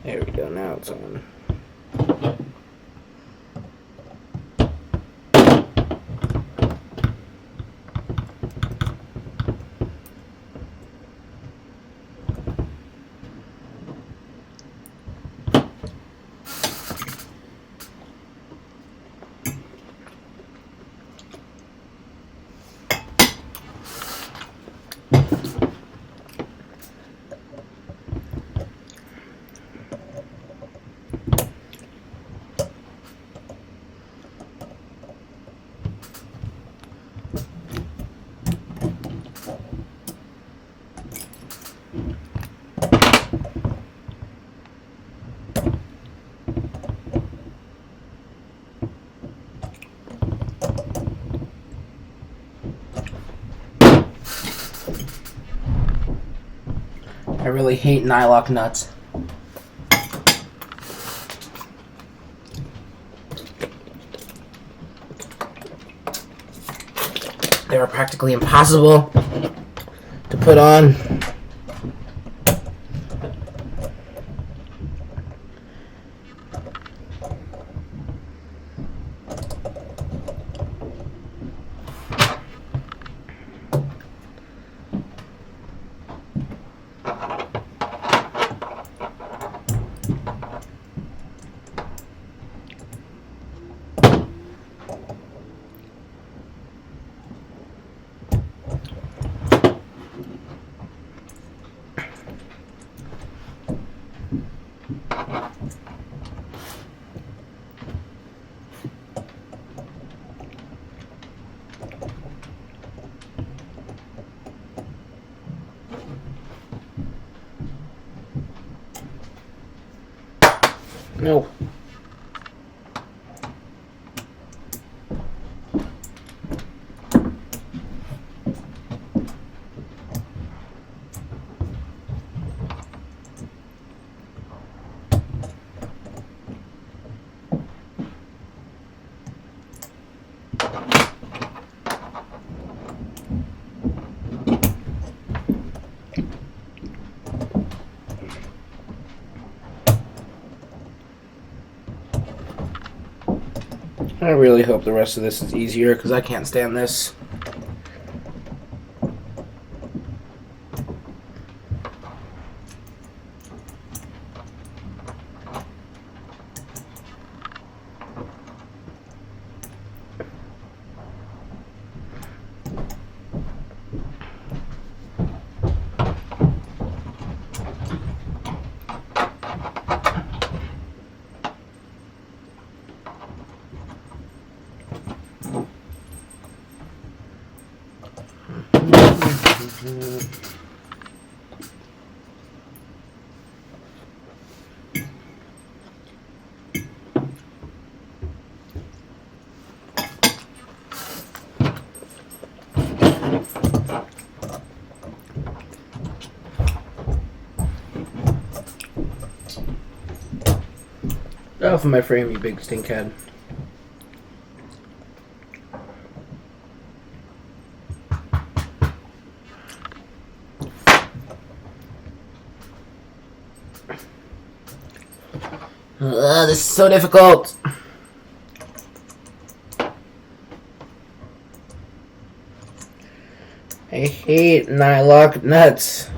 There we go, now it's on. I really hate nylock nuts. They are practically impossible to put on. No. I really hope the rest of this is easier because I can't stand this. Get off of my frame, you big stinkhead. This is so difficult. I hate nylock nuts.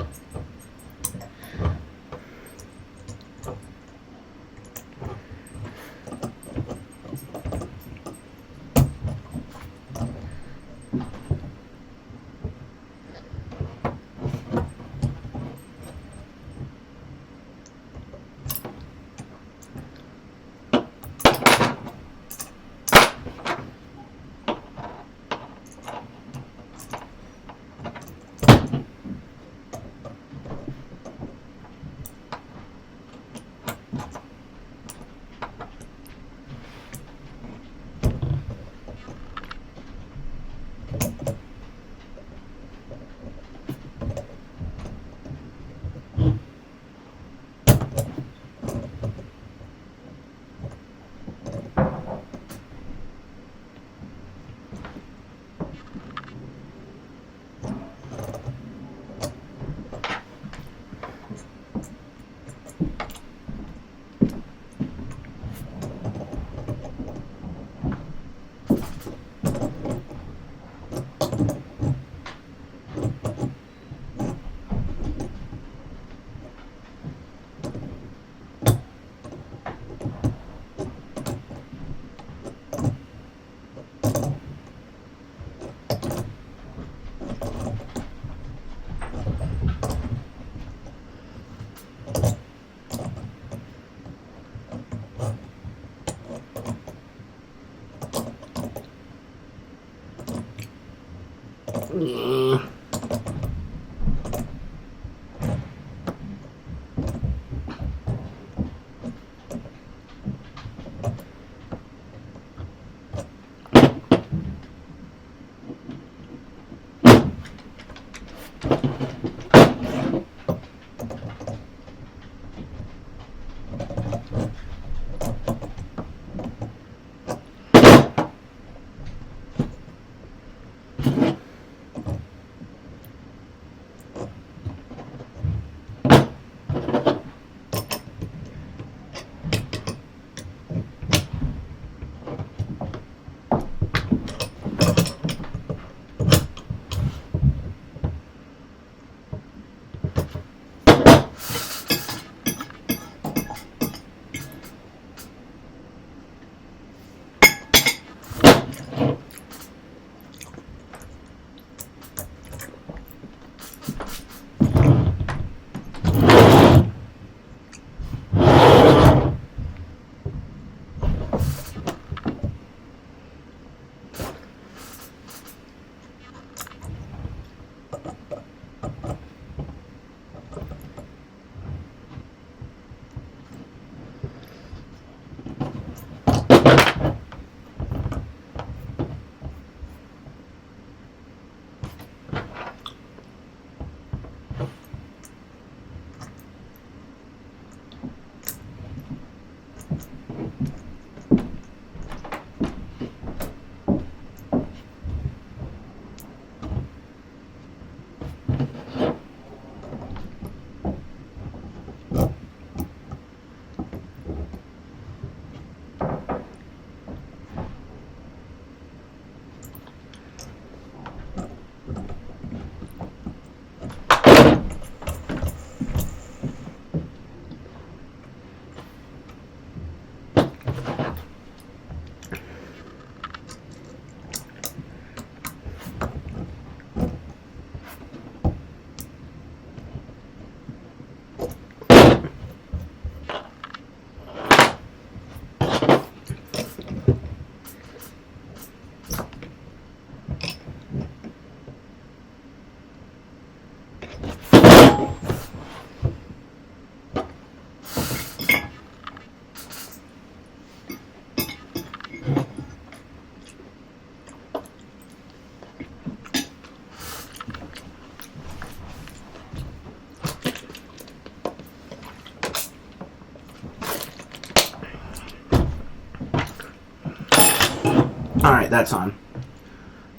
Alright, that's on.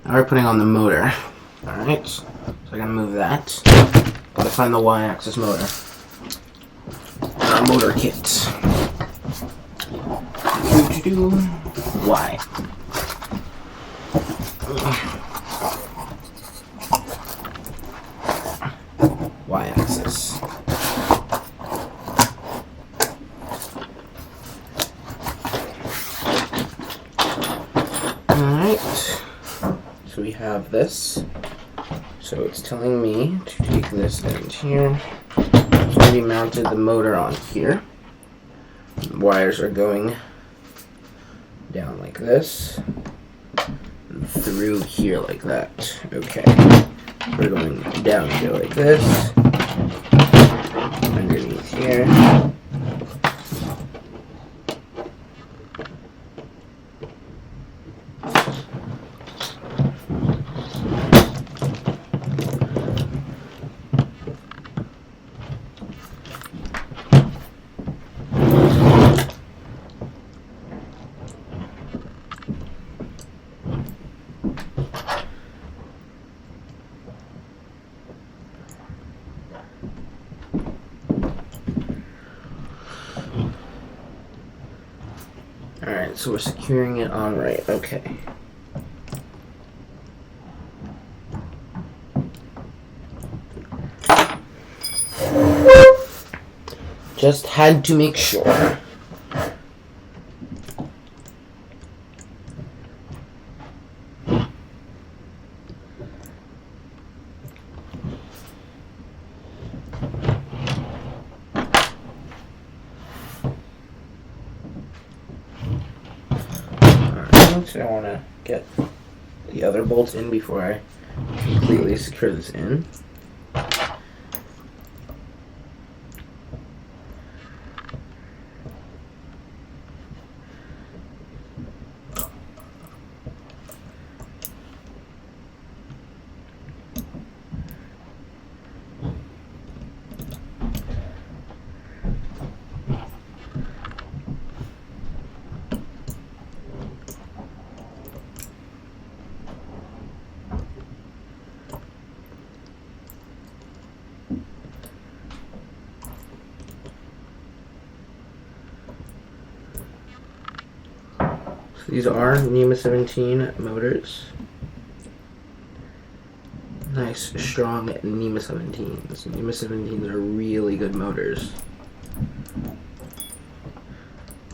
Now we're putting on the motor. Alright, so I gotta move that. Gotta find the Y-axis motor. Our motor kit. Y. Y-axis. Alright, so we have this. So it's telling me to take this end here. It's already mounted the motor on here. The wires are going down like this. And through here like that. Okay. We're going down here like this. Underneath here. Alright, so we're securing it on right. Okay. Just had to make sure. So I want to get the other bolts in before I completely secure this in. These are NEMA 17 motors. Nice, strong NEMA 17s. NEMA 17s are really good motors.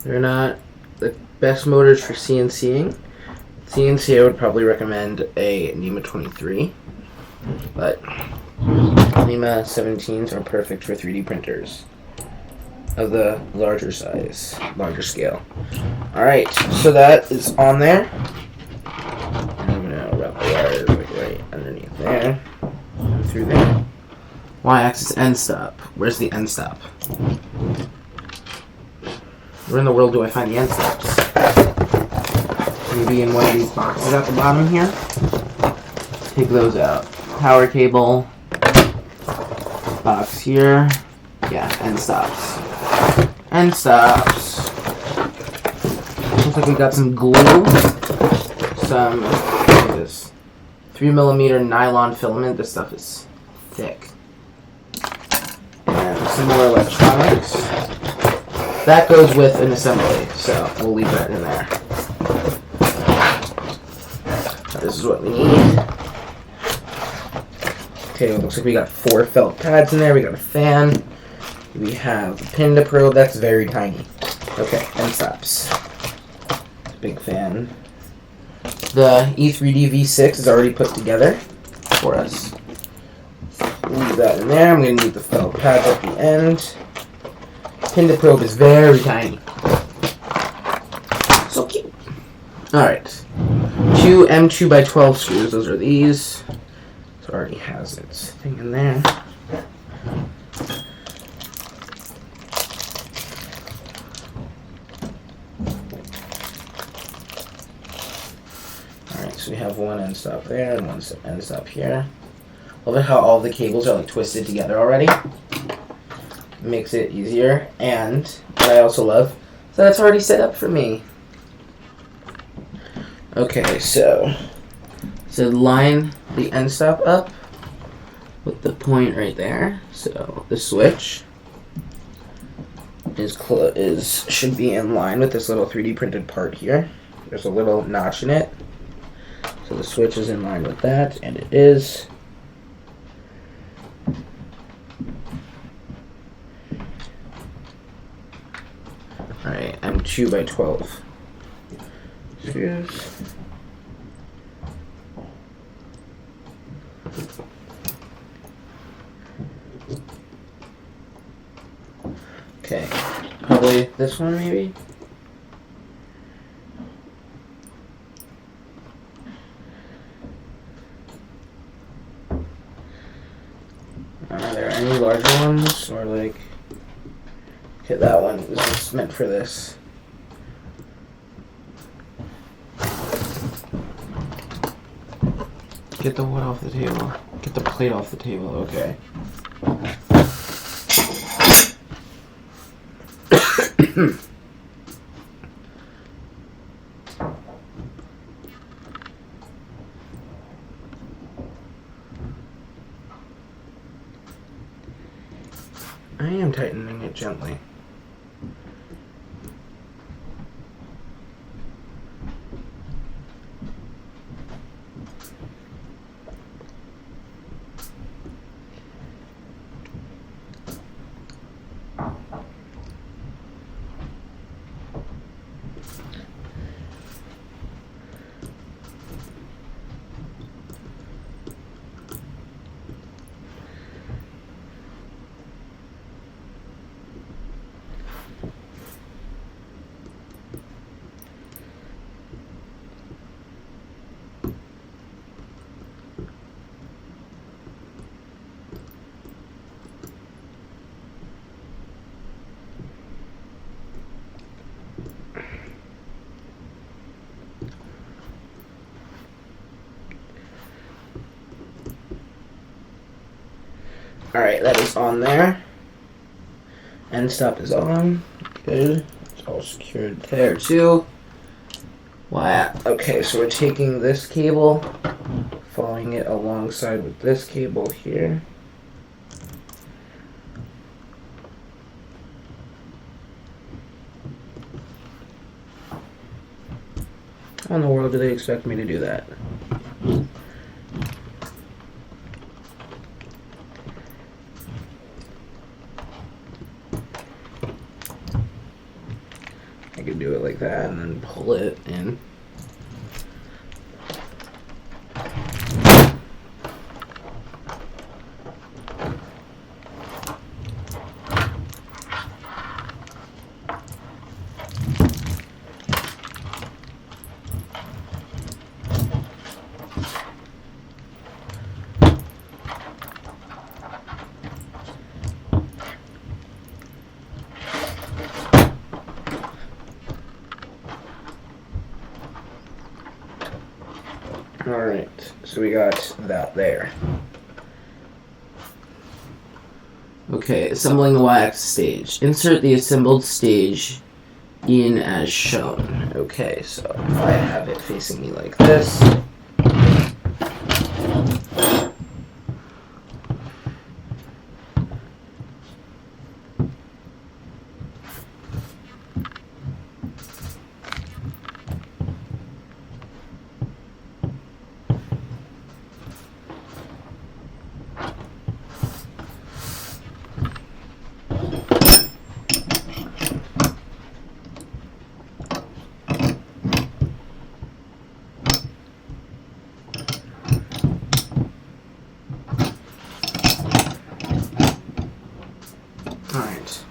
They're not the best motors for CNCing. CNC, I would probably recommend a NEMA 23, but NEMA 17s are perfect for 3D printers of the larger size, larger scale. Alright, so that is on there. I'm gonna wrap the wires right underneath there. And through there. Y-axis end stop. Where's the end stop? Where in the world do I find the end stops? Maybe in one of these boxes at the bottom here? Take those out. Power cable. Box here. Yeah, end stops. End stops. Looks like we got some glue. Some, look at this. 3mm nylon filament. This stuff is thick. And some more electronics. That goes with an assembly, so we'll leave that in there. This is what we need. Okay, it looks like we got 4 felt pads in there. We got a fan. We have a pin to probe. That's very tiny. Okay, end stops. Big fan. The E3D V6 is already put together for us. Leave that in there. I'm going to need the felt pads at the end. Pin to probe is very tiny. So cute. Alright. 2 M2x12 screws. Those are these. It already has its thing in there. Alright, so we have one end stop there and one end stop here. Love it how all the cables are like twisted together already. Makes it easier, and what I also love is that it's already set up for me. Okay, so line the end stop up with the point right there. So the switch should be in line with this little 3D printed part here. There's a little notch in it. So the switch is in line with that, and it is. Alright, I'm 2 by 12 screws. Okay, probably this one maybe? Are there any larger ones, or like, okay, that one is just meant for this. Get the wood off the table. Get the plate off the table, okay. I am tightening it gently. Alright, that is on there. End stop is on. Good. It's all secured there too. Wow. Okay, so we're taking this cable, following it alongside with this cable here. How in the world do they expect me to do that? I could do it like that and then pull it in. Alright, so we got that there. Okay, assembling the Y-axis stage. Insert the assembled stage in as shown. Okay, so if I have it facing me like this. Alright.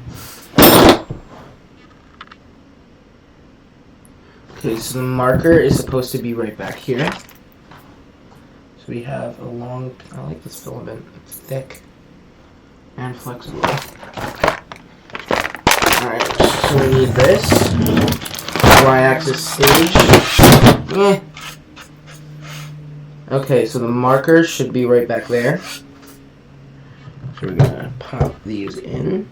Okay, so the marker is supposed to be right back here. So we have a long, I like this filament, it's thick and flexible. Alright, so we need this. Y-axis stage. Okay, so the markers should be right back there. So we're gonna pop these in.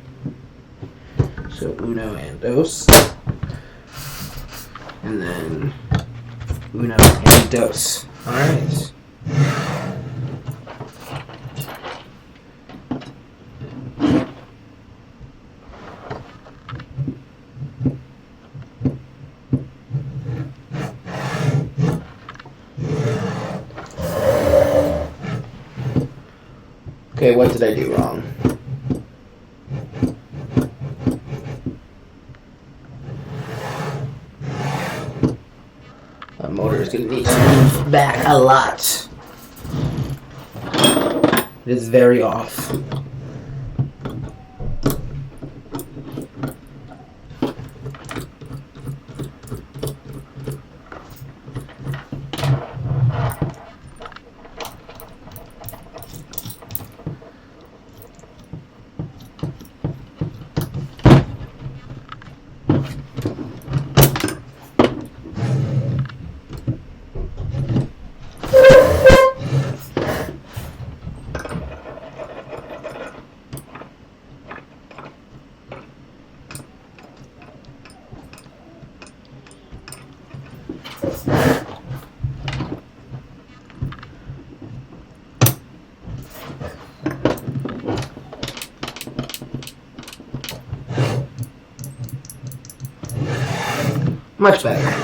So uno and dos. And then Uno and dos. Alright. Okay, what did I do wrong? My motor is going to need to move back a lot. It is very off. Much better.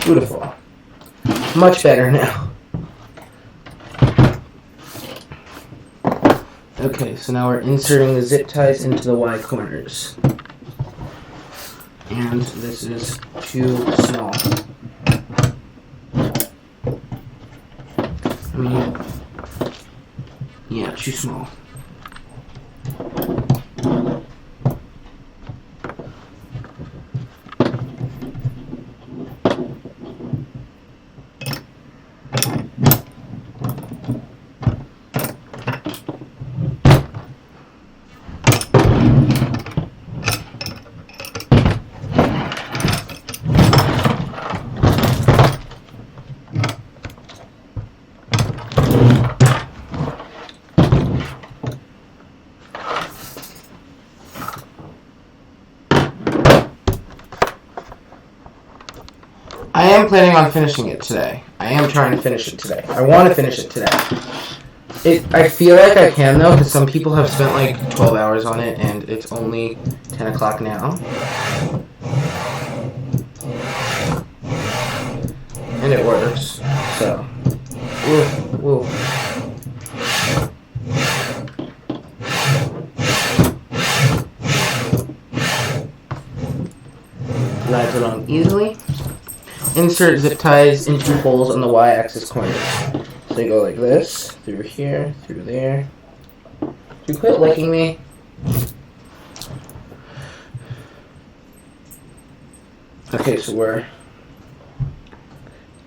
Beautiful. Much better now. Okay, so now we're inserting the zip ties into the Y corners. And this is too small. Yeah, too small. I am planning on finishing it today. I am trying to finish it today. I want to finish it today. I feel like I can, though, because some people have spent like 12 hours on it, and it's only 10 o'clock now. And it works, so. Woo. Glides along easily. Insert zip ties into holes on the y-axis corners. So you go like this, through here, through there. Do you quit licking me? Okay, so we're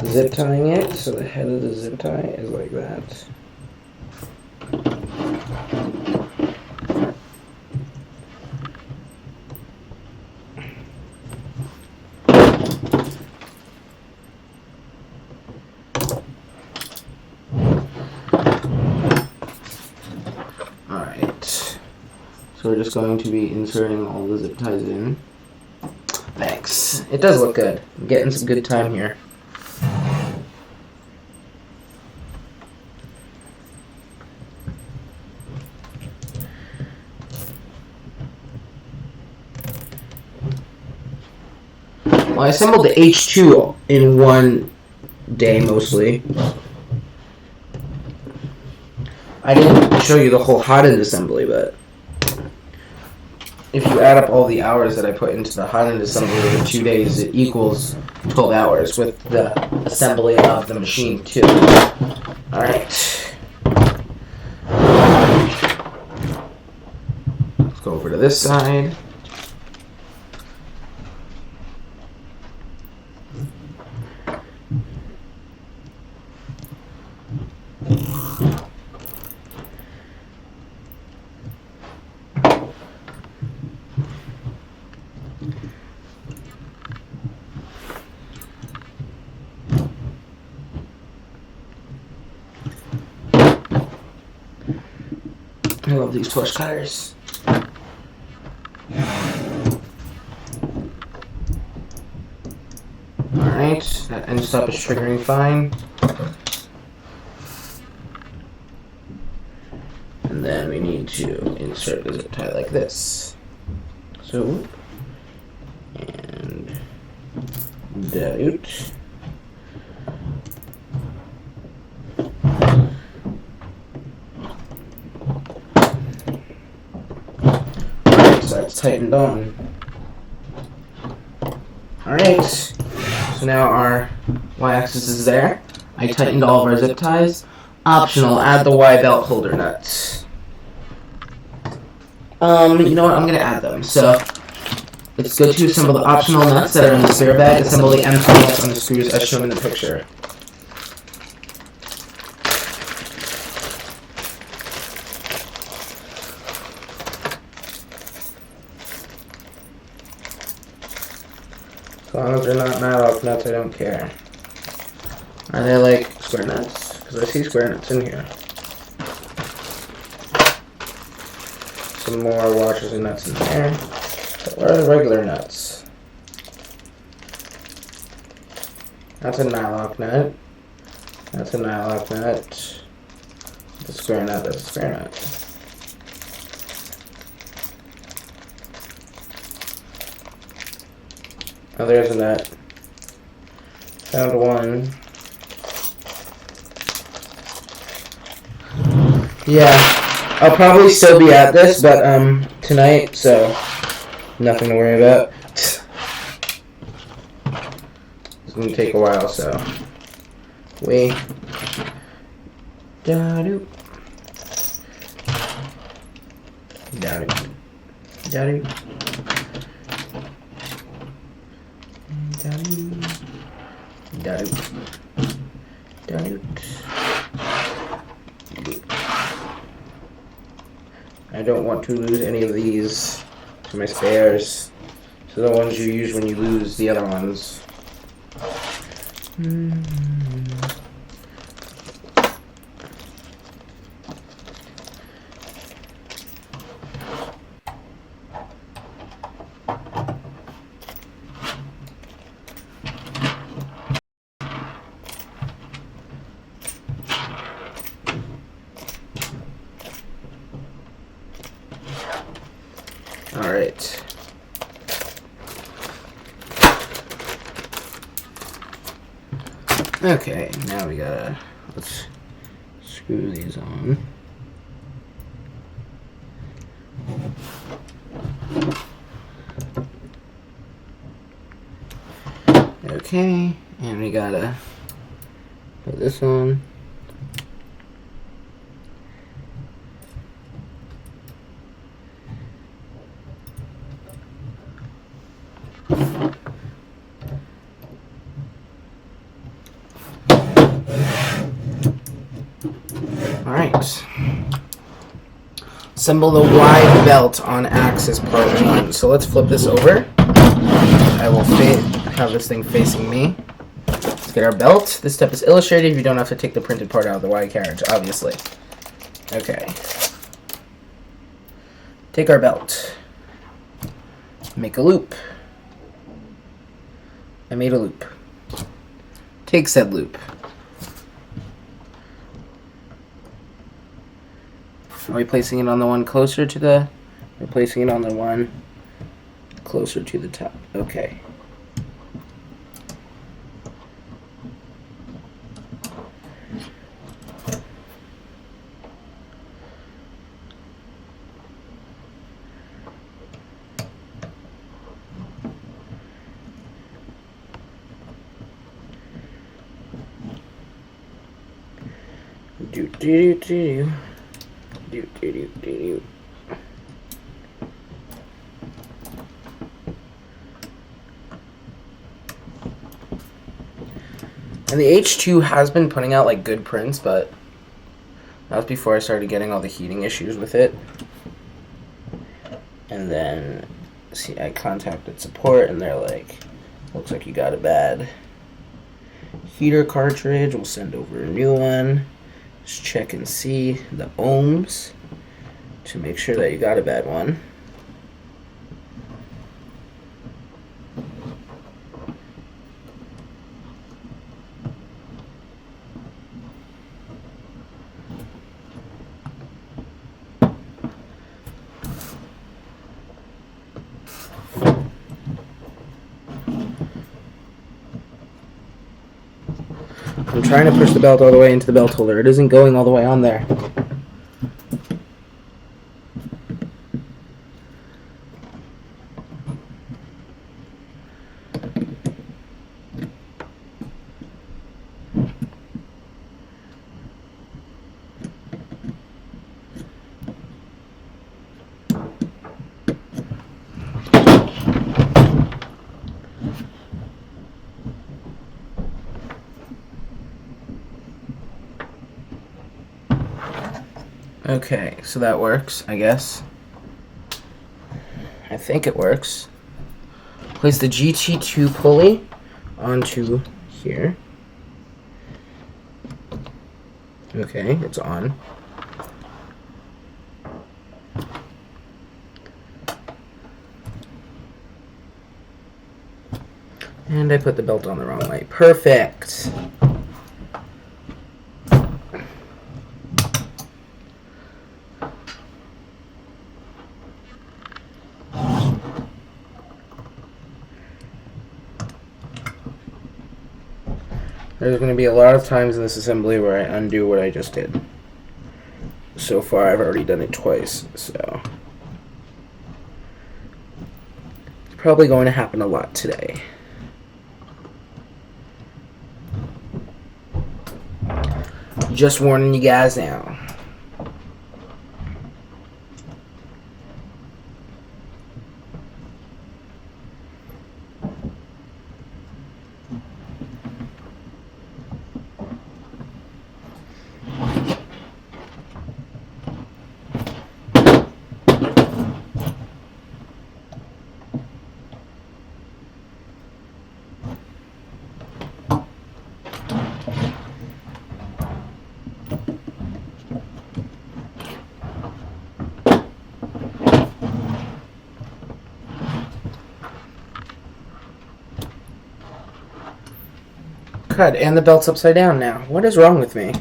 zip tying it, so the head of the zip tie is like that. So we're just going to be inserting all the zip ties in. Thanks. It does look good. I'm getting some good time here. Well, I assembled the H2 in one day mostly. I didn't show you the whole hot end assembly, but if you add up all the hours that I put into the hot end assembly in 2 days, it equals 12 hours with the assembly of the machine too. Alright. Let's go over to this side. I love these torch cutters. Alright, that end stop is triggering fine. And then we need to insert the zip tie like this. So, and dilute. So that's tightened on. Alright, so now our y-axis is there. I tightened all of our zip ties. Optional, add the Y belt holder nuts. You know what, I'm gonna add them. So, it's good to assemble the optional nuts that are in the spare bag. Assemble the empty nuts on the screws as shown in the picture. As long as they're not malloc nuts, I don't care. Are they like square nuts? Because I see square nuts in here. Some more washers and nuts in there. But where are the regular nuts? That's a malloc nut. That's a malloc nut. That's a square nut, that's a square nut. Oh, there's a nut. Found one. Yeah, I'll probably still be at this, but tonight, so nothing to worry about. It's gonna take a while, so we da-do da-do da-do da-do da-do. I don't want to lose any of these to my spares. So the ones you use when you lose the other ones. Alright. Okay, now we gotta, let's screw these on. Okay, and we gotta put this on. Alright. Assemble the Y belt on axis part 1. So let's flip this over. I will have this thing facing me. Let's get our belt. This step is illustrated. You don't have to take the printed part out of the Y carriage, obviously. Okay. Take our belt. Make a loop. I made a loop. Take said loop. Are we placing it on the one closer to the... We're placing it on the one closer to the top. Okay. Do do do do do do do do. And the H2 has been putting out like good prints, but that was before I started getting all the heating issues with it. And then, see, I contacted support, and they're like, looks like you got a bad heater cartridge. We'll send over a new one. Just check and see the ohms to make sure that you got a bad one. I'm trying to push the belt all the way into the belt holder. It isn't going all the way on there. Okay, so that works, I guess. I think it works. Place the GT2 pulley onto here. Okay, it's on. And I put the belt on the wrong way. Perfect. There's going to be a lot of times in this assembly where I undo what I just did. So far, I've already done it twice, so it's probably going to happen a lot today. Just warning you guys now. God, and the belt's upside down now. What is wrong with me?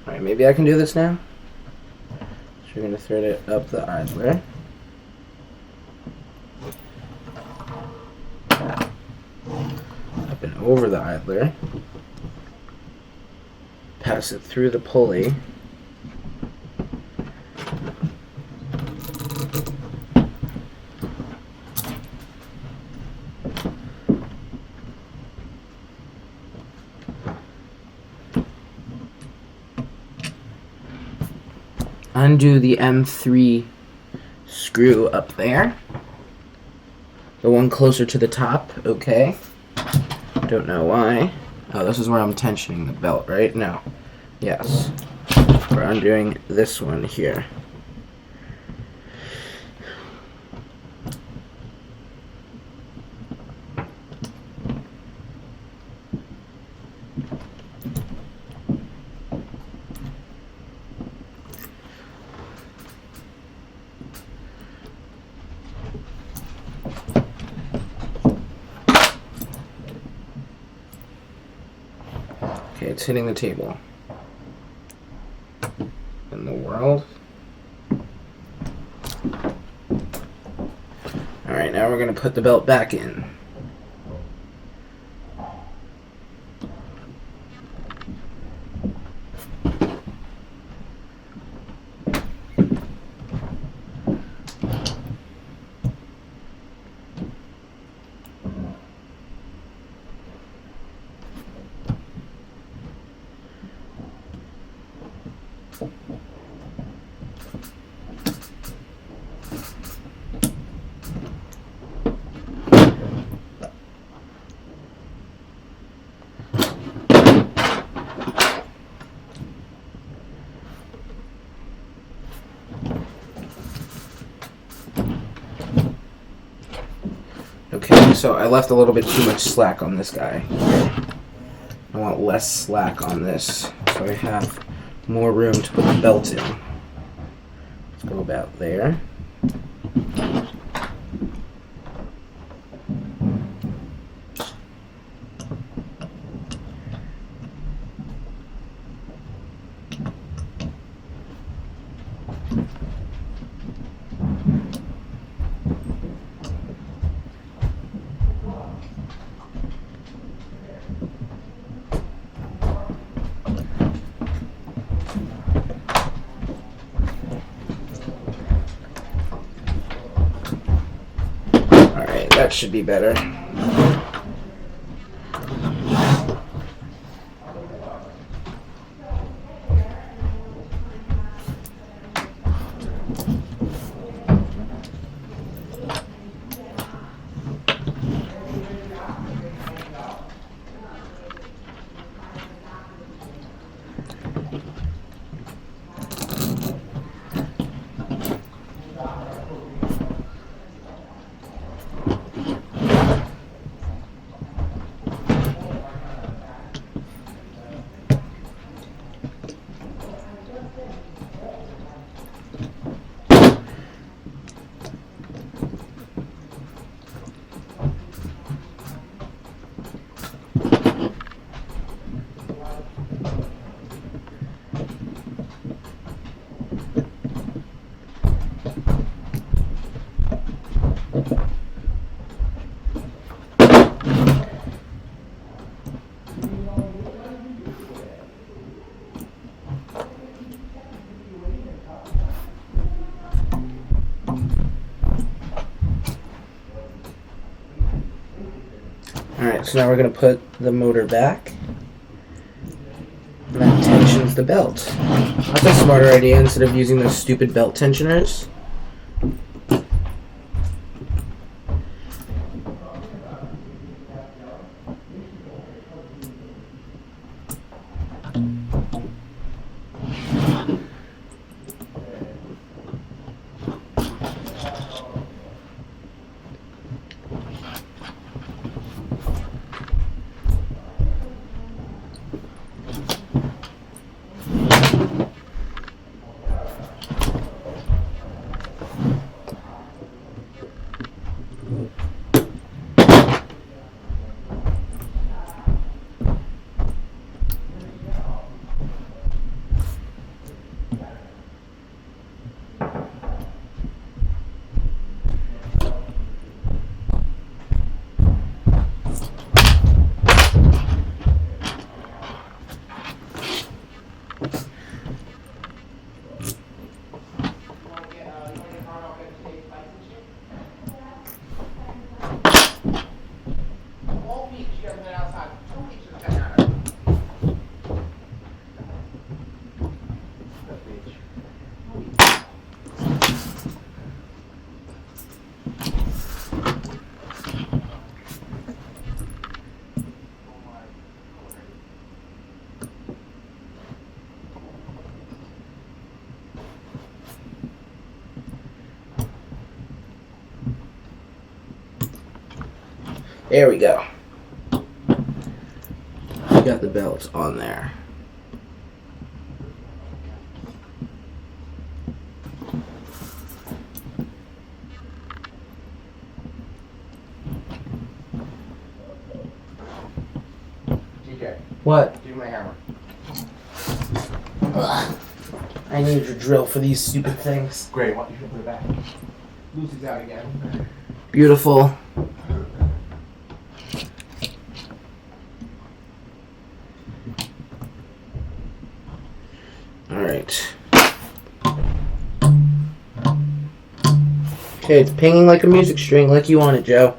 Alright, maybe I can do this now. So we're going to thread it up the idler. Up and over the idler. Pass it through the pulley. Undo the M3 screw up there. The one closer to the top, okay. Don't know why. Oh, this is where I'm tensioning the belt, right? No. Yes. We're undoing this one here. Okay, it's hitting the table. In the world. Alright, now we're going to put the belt back in. Okay, so I left a little bit too much slack on this guy. I want less slack on this, so I have more room to put the belt in. Let's go about there. Alright, that should be better. Alright, so now we're going to put the motor back. And that tensions the belt. That's a smarter idea instead of using those stupid belt tensioners. There we go. We got the belt on there. TJ, What? do my hair. camera. Ugh. I need your drill for these stupid things. Great, you can put it back. Lucy's out again. Beautiful. Alright. Okay, it's pinging like a music string, like you want it, Joe.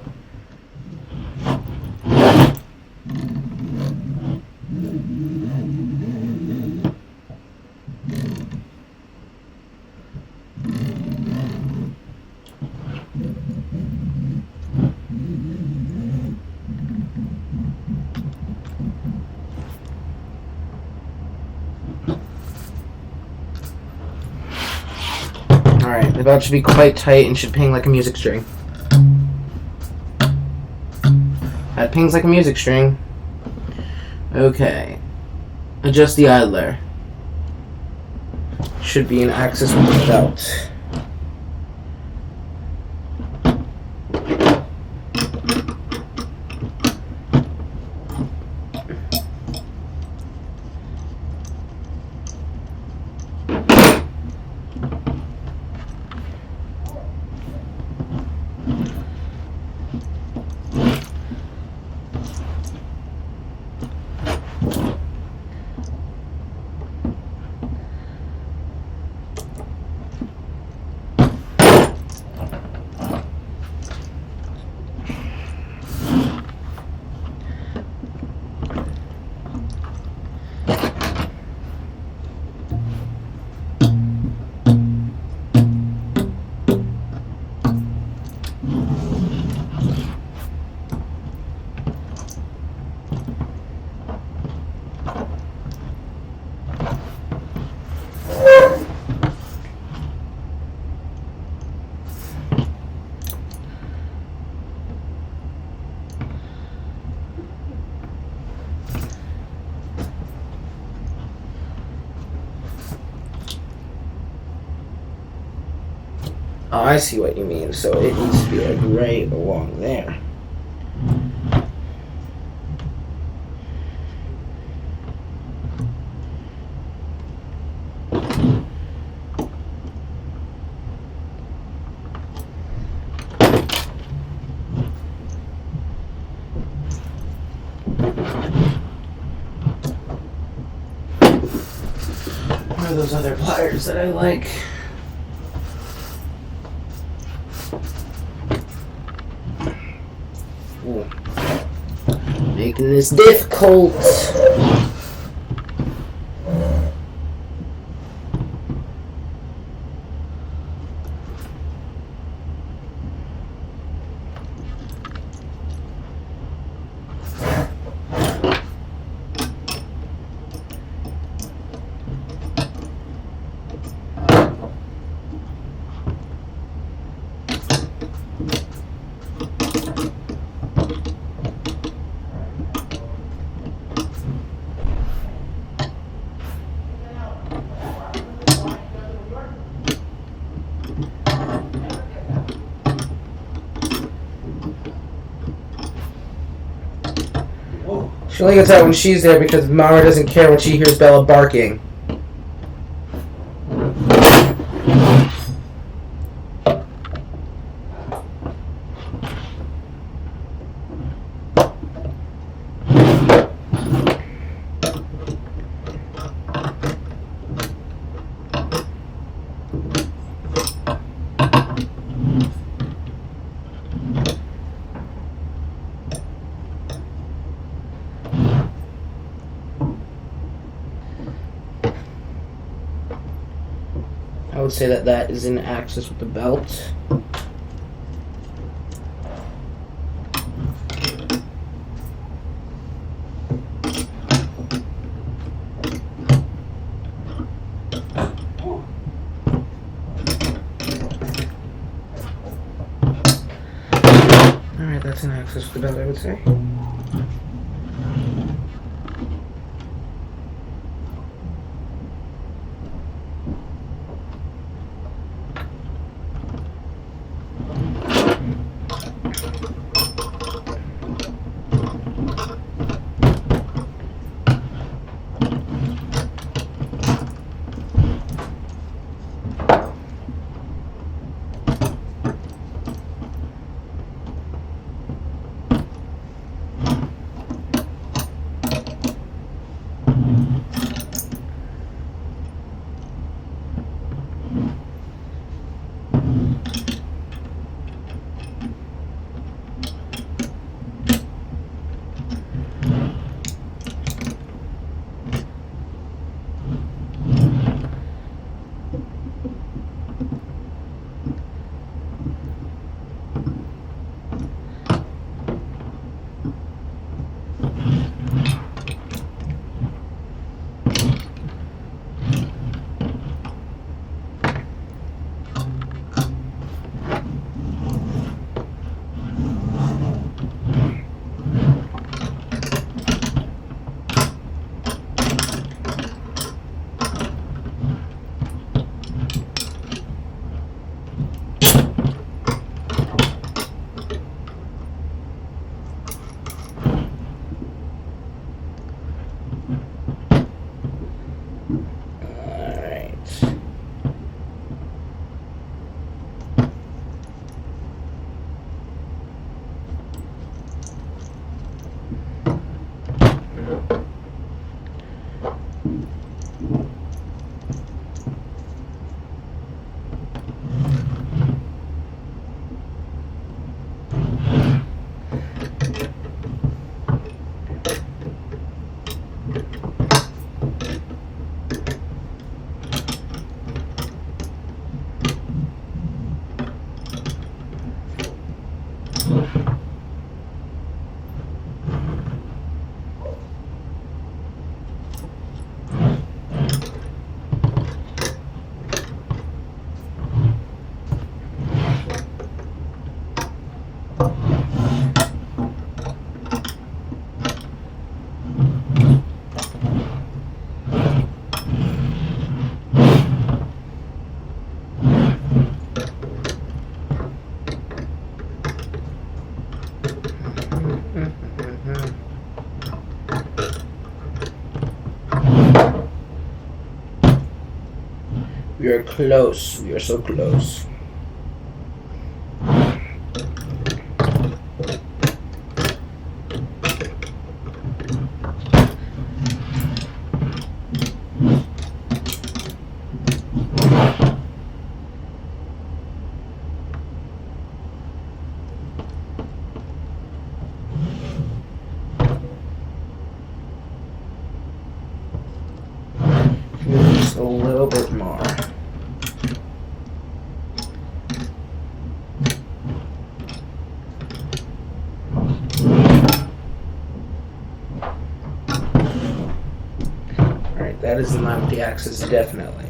Alright, the belt should be quite tight and should ping like a music string. That pings like a music string. Okay. Adjust the idler. Should be in axis with the belt. Oh, I see what you mean. So it needs to be like right along there. What are those other pliers that I like? Ooh. Making this difficult. She only gets out when she's there because Mara doesn't care when she hears Bella barking. I would say that that is in axis with the belt. Alright, that's in axis with the belt, I would say. We are close. We are so close. Just a little bit more. Alright, that is in line with the axis, definitely.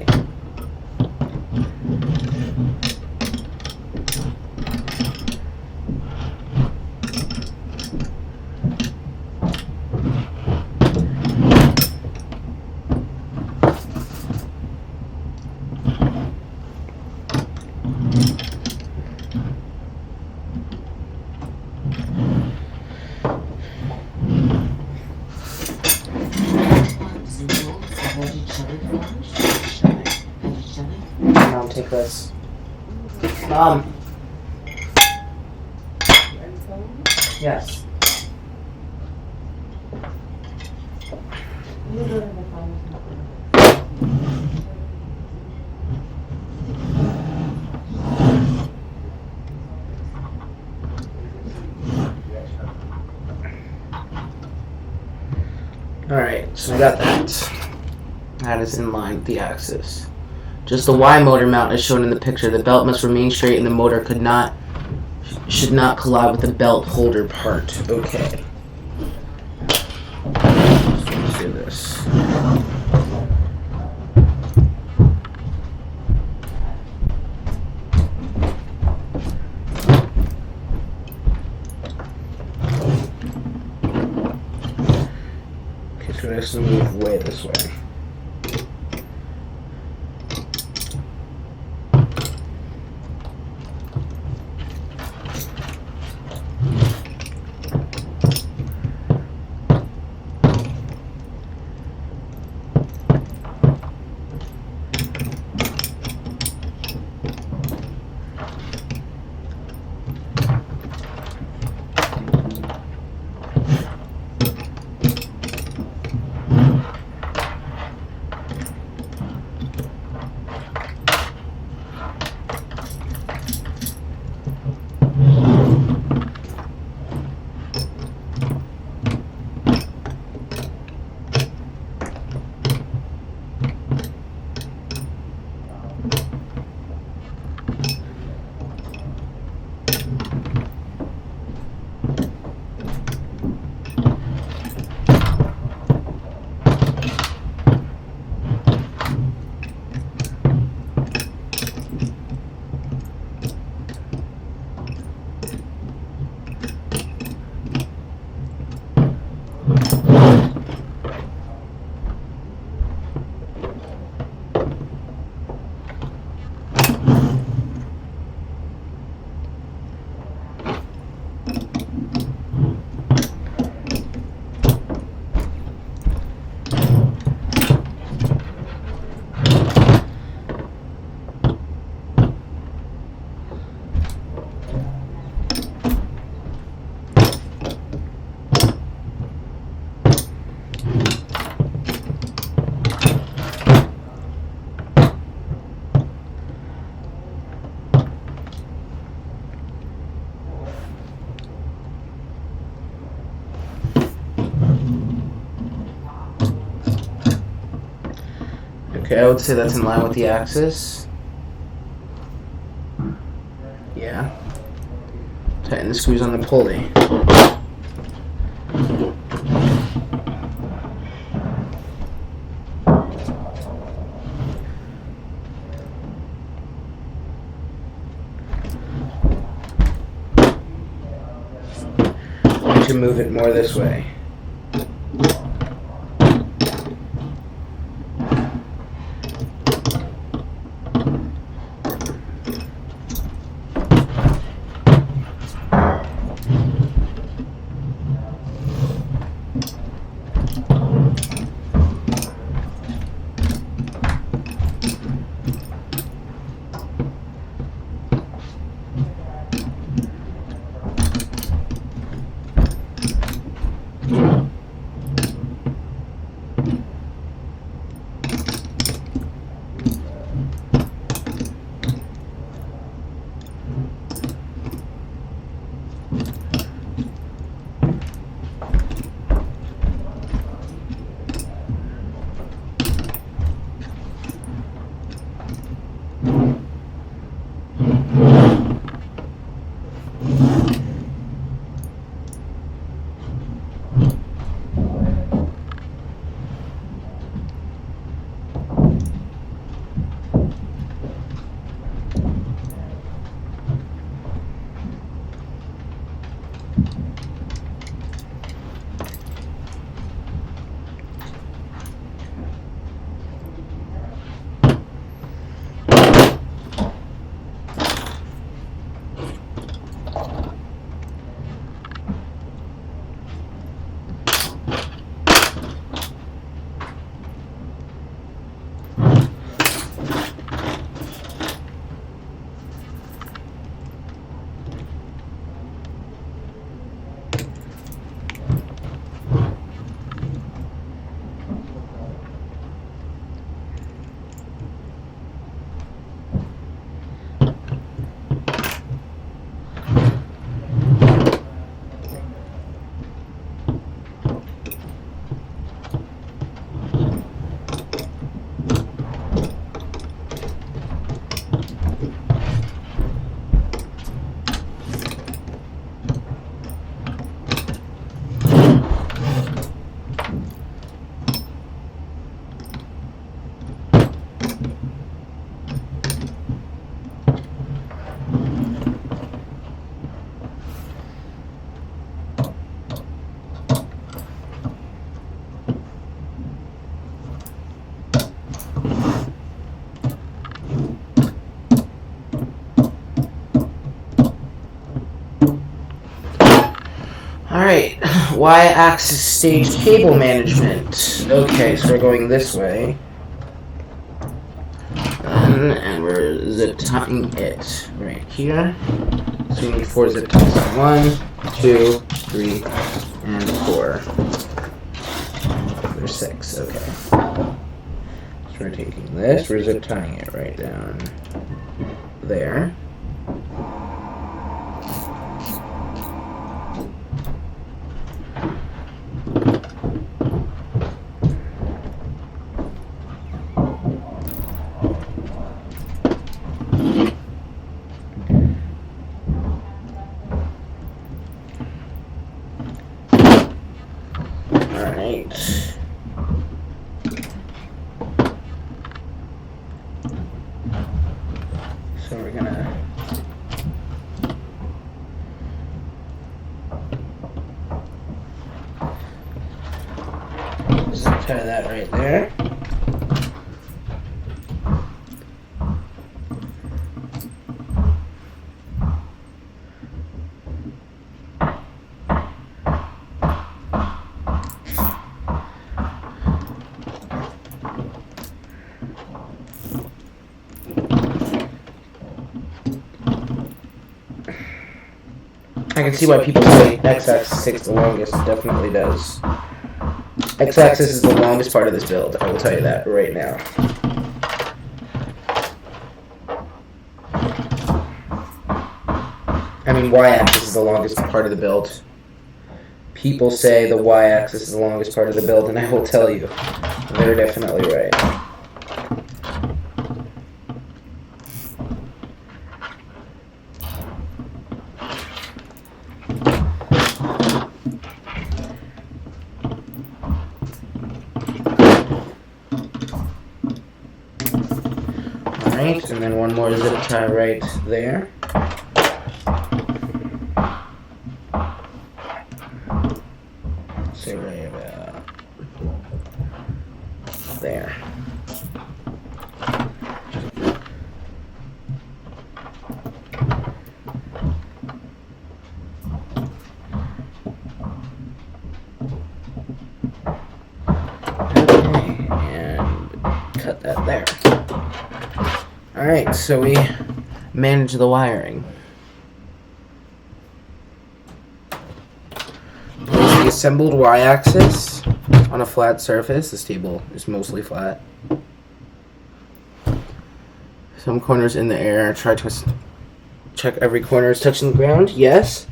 Mom, take this. Mom. Yes. Alright, so we got that. That is in line with the axis. Just the Y motor mount as shown in the picture. The belt must remain straight and the motor should not collide with the belt holder part. Okay. So let's do this. Okay, so let's move way this way. Okay, I would say that's in line with the axis. Yeah. Tighten the screws on the pulley. I need to move it more this way. Alright, y-axis stage cable management. Okay, so we're going this way. And we're zip tying it right here. So we need 4 zip ties. 1, 2, 3, and 4. There's 6, okay. So we're taking this, we're zip tying it right down there. Alright. So we're gonna just tie that right there. I can see why people say x-axis takes the longest. It definitely does. X-axis is the longest part of this build. I will tell you that right now. I mean, y-axis is the longest part of the build. People say the y-axis is the longest part of the build, and I will tell you, they're definitely right. Alright, and then one more zip tie right there. So right about there. Okay, and cut that there. Alright, so we manage the wiring. Place the assembled y-axis on a flat surface. This table is mostly flat. Some corners in the air. Try to check every corner is touching the ground. Yes.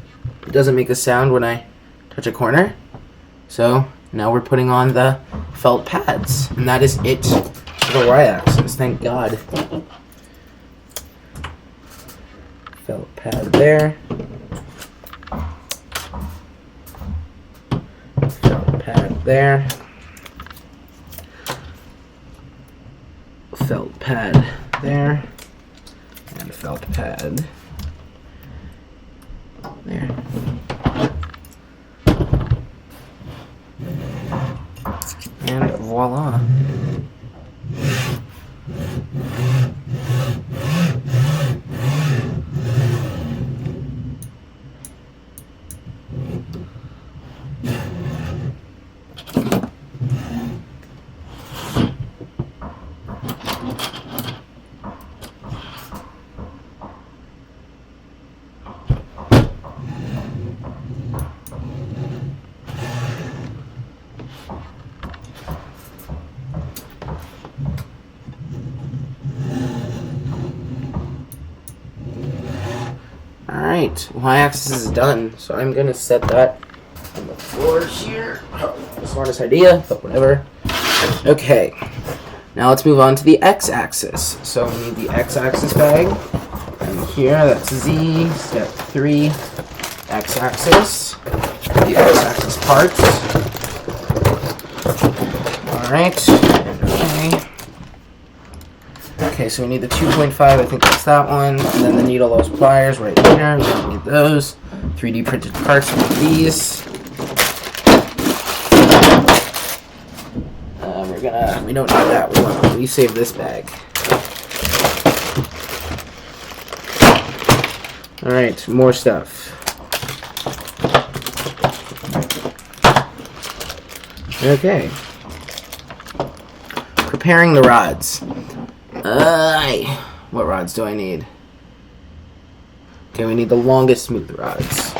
It doesn't make a sound when I touch a corner. So now we're putting on the felt pads. And that is it for the y-axis. Thank God. Felt pad there. Felt pad there. Felt pad there. And felt pad there. And voila. Alright, y-axis is done, so I'm gonna set that on the floor here. The smartest idea, but whatever. Okay, now let's move on to the x-axis. So we need the x-axis bag, and here that's Z, step 3, x-axis, the x-axis parts. Alright, okay. Okay, so we need the 2.5, I think that's that one, and then the needle those pliers right here, we don't need those. 3D printed parts like these. We don't need that, we save this bag. Alright, more stuff. Okay. Preparing the rods. What rods do I need? Okay, we need the longest smooth rods.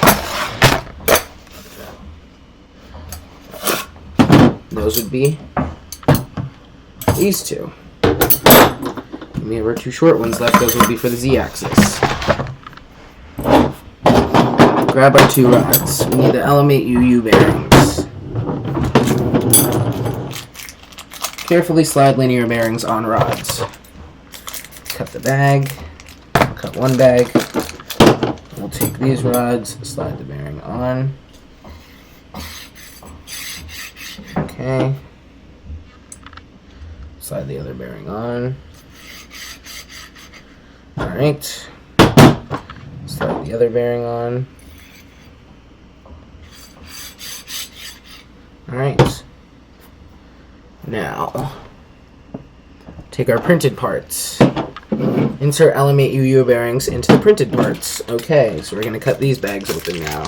Those would be these two. And we have our two short ones left. Those would be for the z-axis. Grab our two rods. We need the LM8UU bearings. Carefully slide linear bearings on rods. Cut the bag. Cut one bag. We'll take these rods, slide the bearing on. Okay. Slide the other bearing on. Alright. Slide the other bearing on. Alright. Now, take our printed parts. Insert LM8UU bearings into the printed parts. Okay, so we're going to cut these bags open now.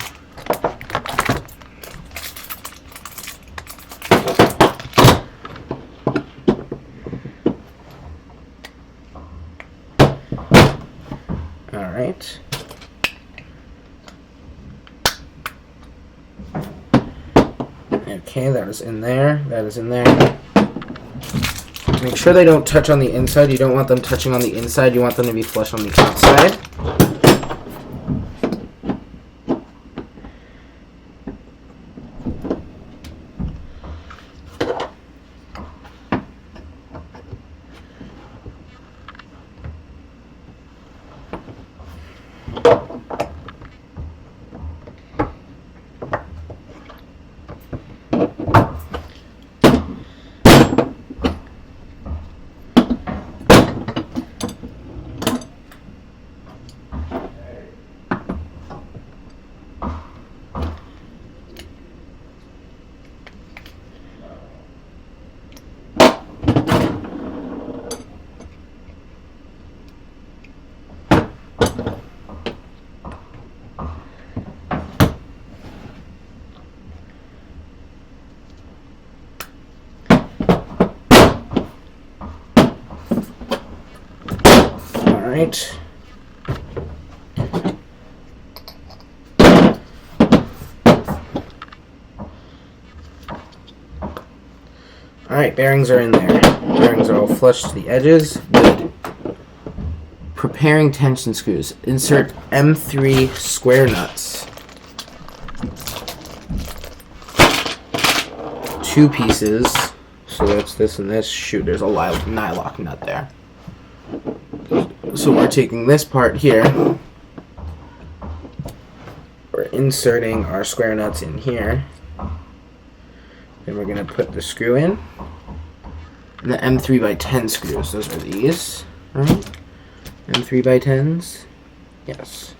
Alright. Okay, that is in there. That is in there. Make sure they don't touch on the inside. You don't want them touching on the inside. You want them to be flush on the outside. Alright. Alright, bearings are in there. Bearings are all flush to the edges. Good. Preparing tension screws. Insert M3 square nuts. 2 pieces. So that's this and this. Shoot, there's a nylock nut there. So we're taking this part here. We're inserting our square nuts in here. Then we're going to put the screw in. And the M3x10 screws. Those are these. Right? M3x10s. Yes.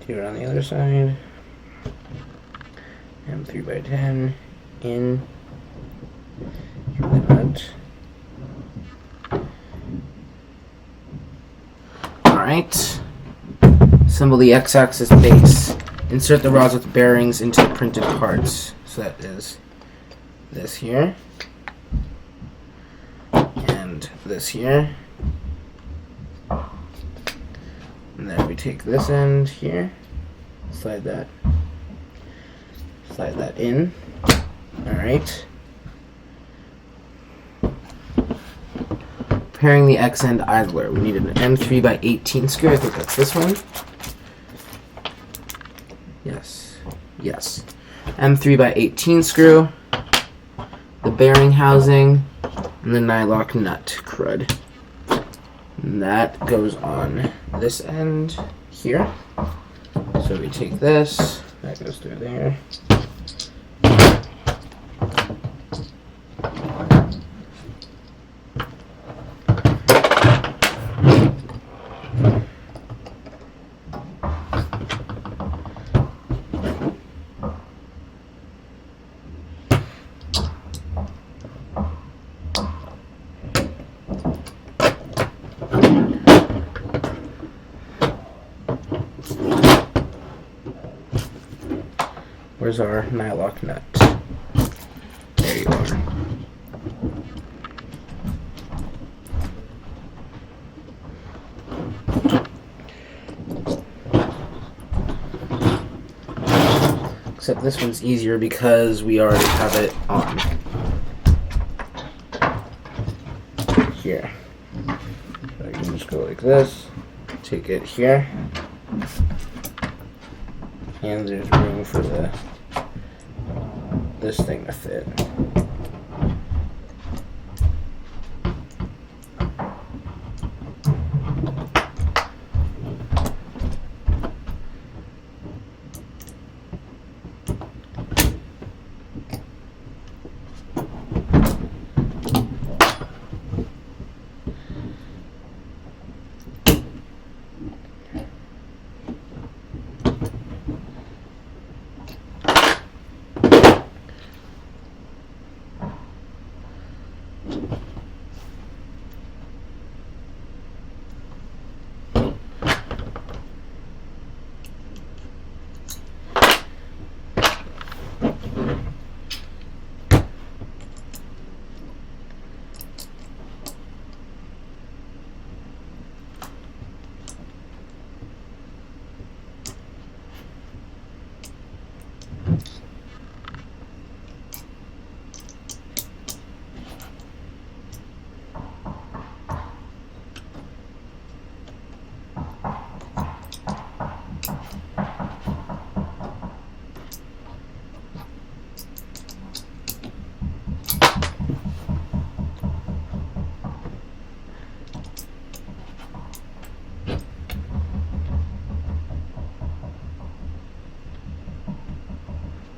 Do it on the other side. M3x10 in the nut. Alright. Assemble the x-axis base. Insert the rods with bearings into the printed parts. So that is this here. And this here. And then we take this end here. Slide that in. Alright. Preparing the X-end idler. We need an M3x18 screw. I think that's this one. Yes. Yes. M3x18 screw. The bearing housing. And the nylock nut. Crud. And that goes on this end here. So we take this. That goes through there. Where's our nylock nut? There you are. Except this one's easier because we already have it on here. So I can just go like this, take it here, and there's room for this thing to fit.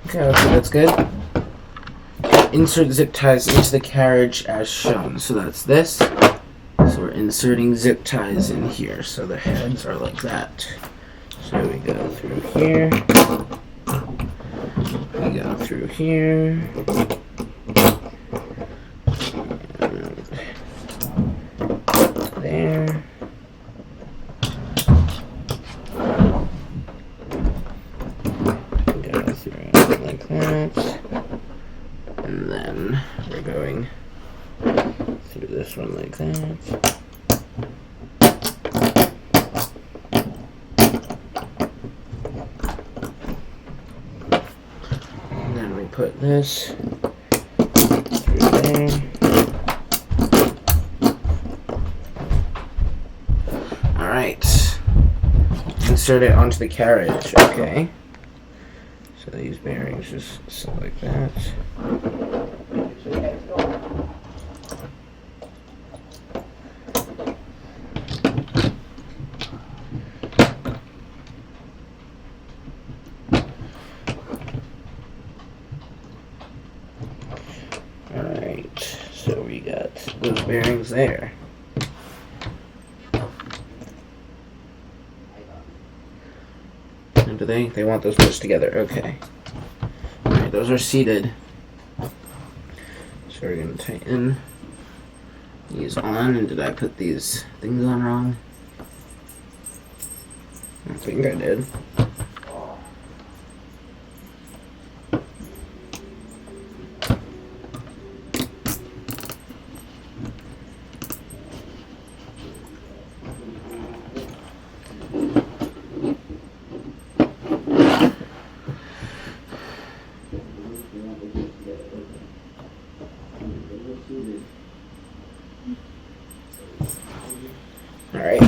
Okay, that's good. Insert zip ties into the carriage as shown. So that's this. So we're inserting zip ties in here. So the heads are like that. So we go through here. We go through here. And there. And then we're going through this one like that. And then we put this through there. Alright. Insert it onto the carriage. Okay. So these bearings just sit like that. Alright, so we got those bearings there. And do they want those pushed together? Okay. Alright, those are seated. So we're going to tighten these on. And did I put these things on wrong? I think I did. All right.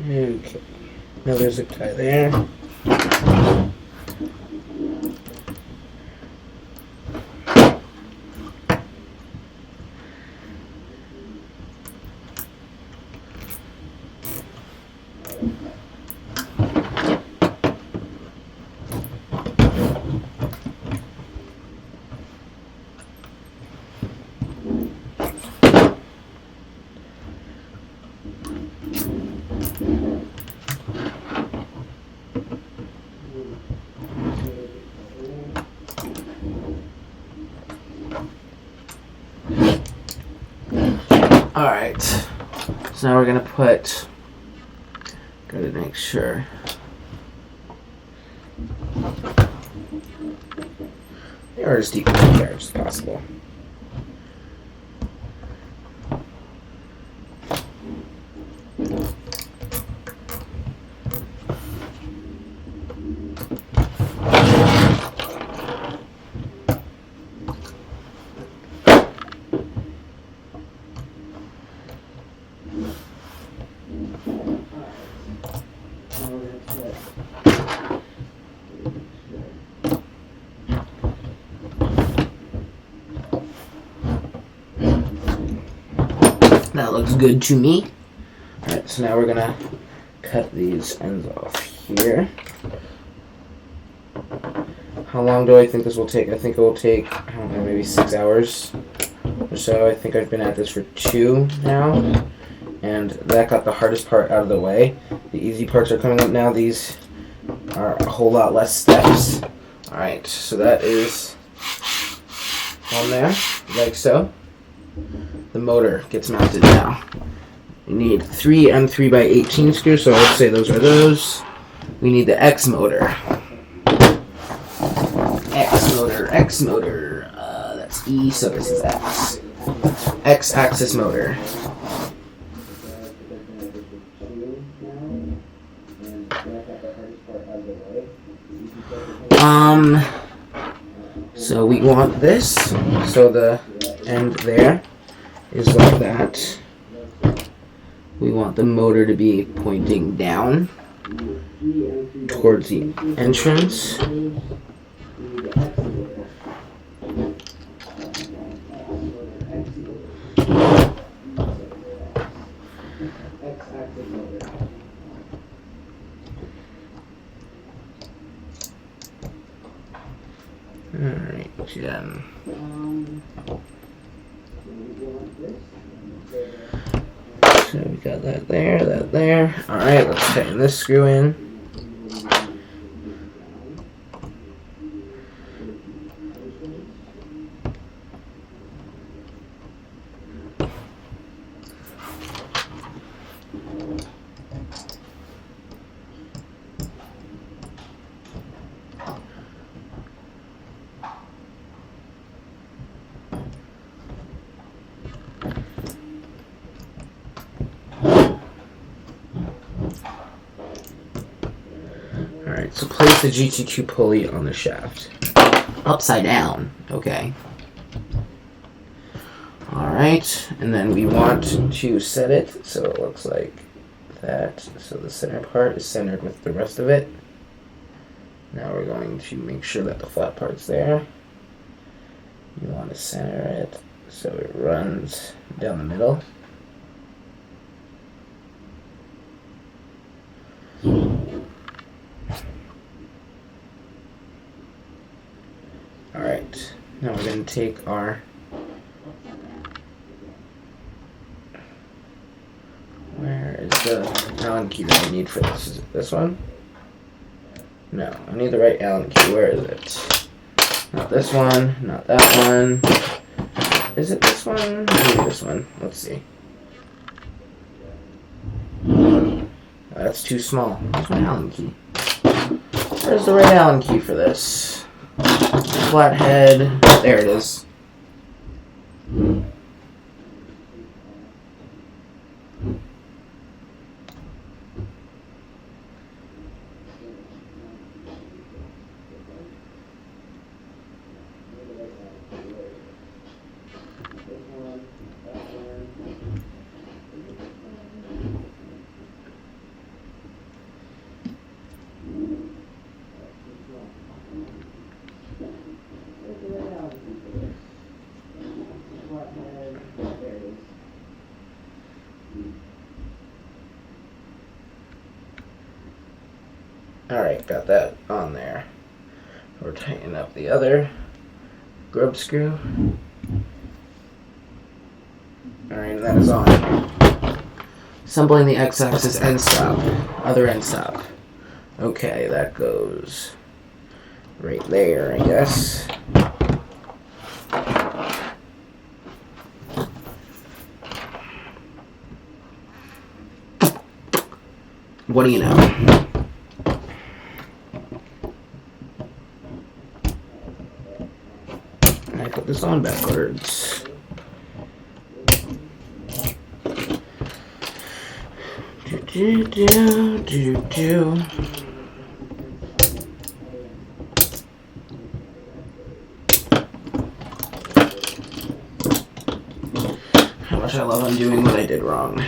Okay. Another zip tie there. Alright, so now we're gonna put, gotta make sure. They are as deep in the carriage as possible. That looks good to me. Alright, so now we're gonna cut these ends off here. How long do I think this will take? I think it will take, I don't know, maybe 6 hours or so. I think I've been at this for 2 now. And that got the hardest part out of the way. The easy parts are coming up now. These are a whole lot less steps. Alright, so that is on there, like so. The motor gets mounted now. We need 3 M3x18 screws, so let's say those are those. We need the X motor. X motor. That's E, so this is X. X-axis motor. So we want this, so the end there is like that. We want the motor to be pointing down towards the entrance. Alright, Jen. So we got that there, that there. Alright, let's tighten this screw in. Alright, so place the GTQ pulley on the shaft. Upside down, okay. Alright, and then we want to set it so it looks like that. So the center part is centered with the rest of it. Now we're going to make sure that the flat part's there. You want to center it so it runs down the middle. Alright, now we're going to take our where is the Allen key that I need for this? Is it this one? No, I need the right Allen key. Where is it? Not this one, not that one. Is it this one? Maybe this one. Let's see. That's too small. Where's my Allen key? Where's the right Allen key for this? Flathead. There it is. Alright, got that on there. We're tightening up the other grub screw. Alright, that is on. Assembling the X-axis end stop. Other end stop. Okay, that goes right there, I guess. what do you know? I put this on backwards. How much I love undoing what I did wrong.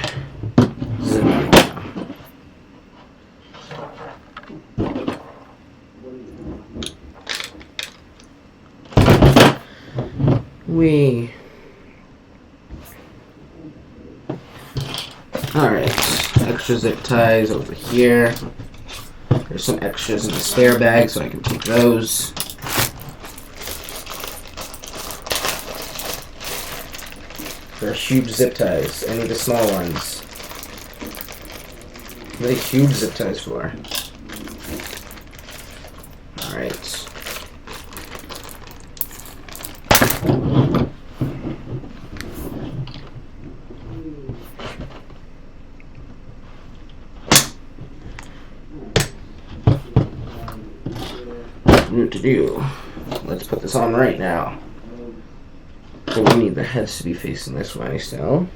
Alright, extra zip ties over here. There's some extras in the spare bag, so I can take those. They're huge zip ties. I need the small ones. What are huge zip ties for? Alright. What to do? Let's put this on right now. So we need the heads to be facing this way still.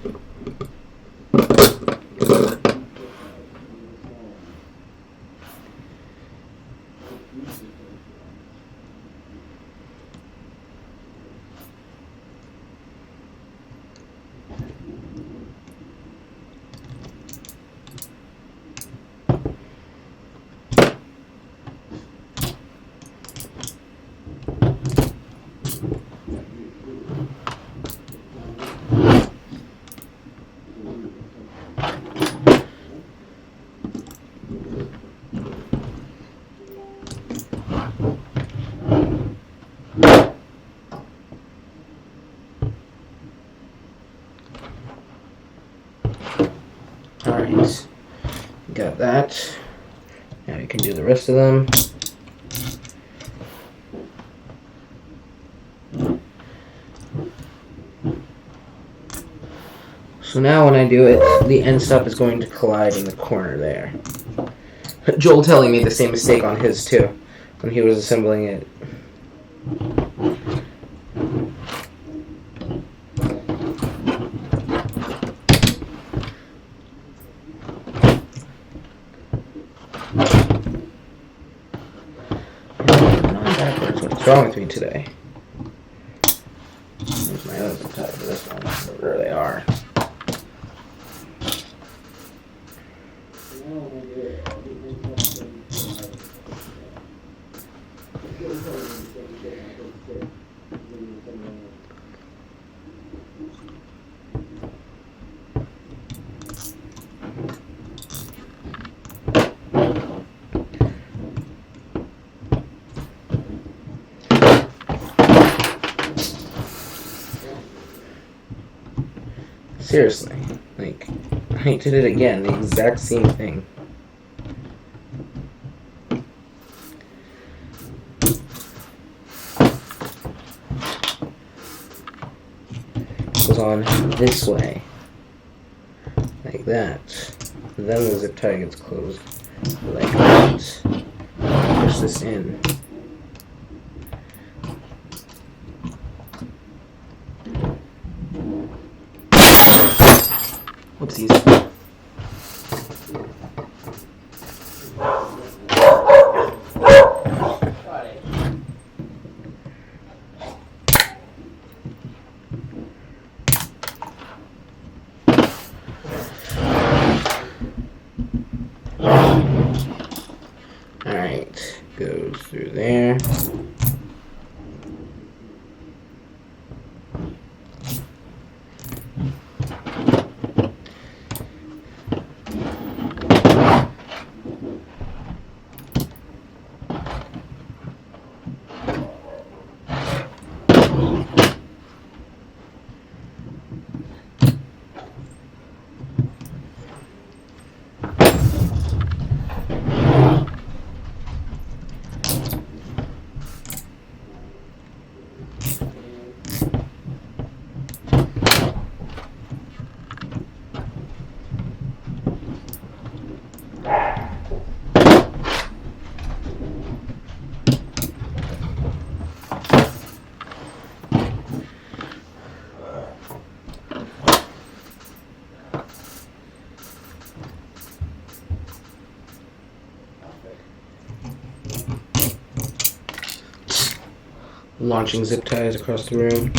Alright, got that. Now we can do the rest of them. So now when I do it, the end stop is going to collide in the corner there. Joel telling me the same mistake on his too, when he was assembling it. What's wrong with me today? Where's my other zip tie for this one? Where they are. Seriously, like, I did it again, the exact same thing. It goes on this way, like that. And then the zip tie gets closed, like that. Push this in. Whoopsies. Alright, goes through there. Launching zip ties across the room.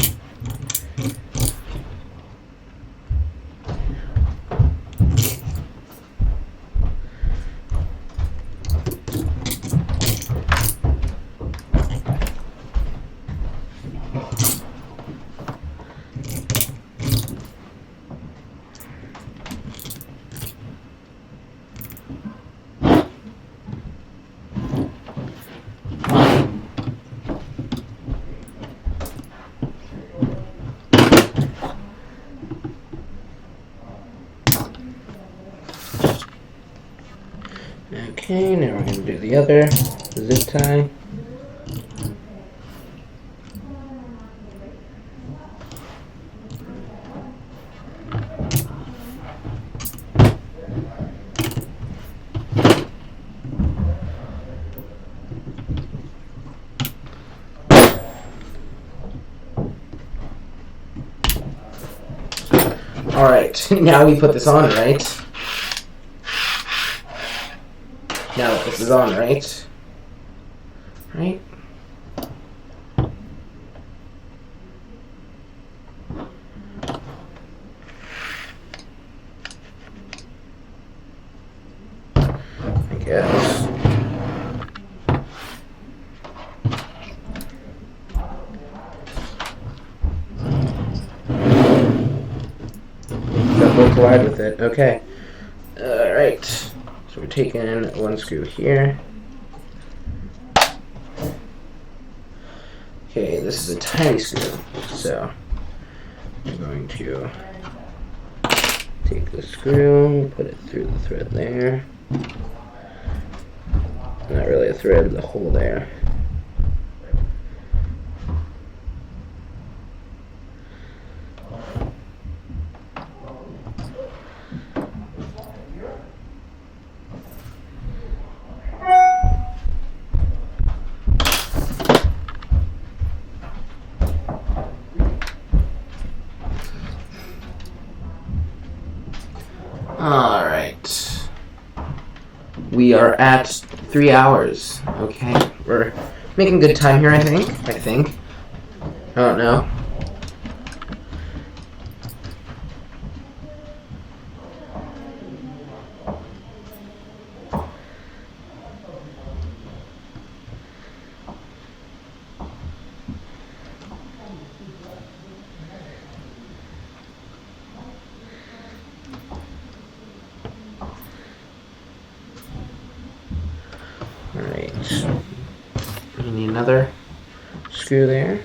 Okay, now we're going to do the other zip tie. Alright, now we put this on, right? Now that this is on, right? Right? I guess. That will collide with it. Okay. Alright. So we're taking one screw here. Okay, this is a tiny screw. So I'm going to take the screw, put it through the thread there. Not really a thread, the hole there. Alright. We are at 3 hours. Okay. We're making good time here, I think. I don't know. Alright. We need another screw there.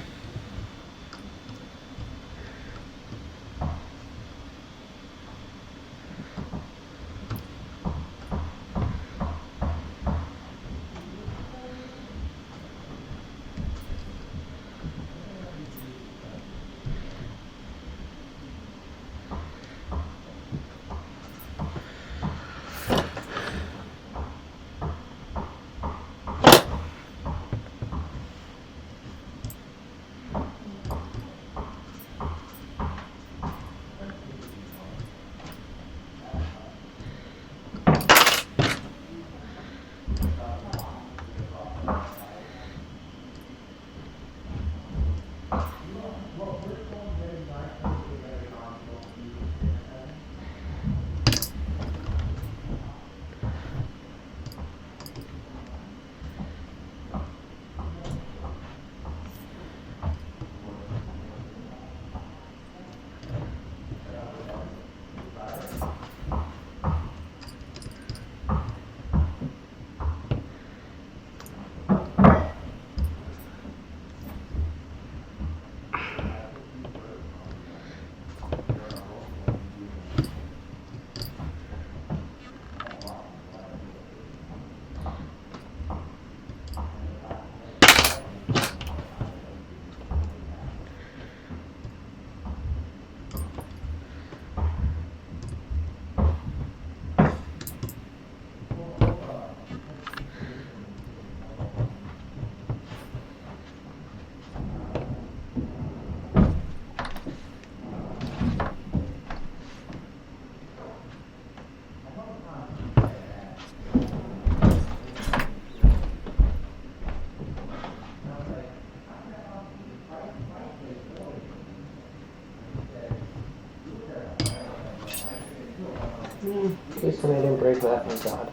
my god.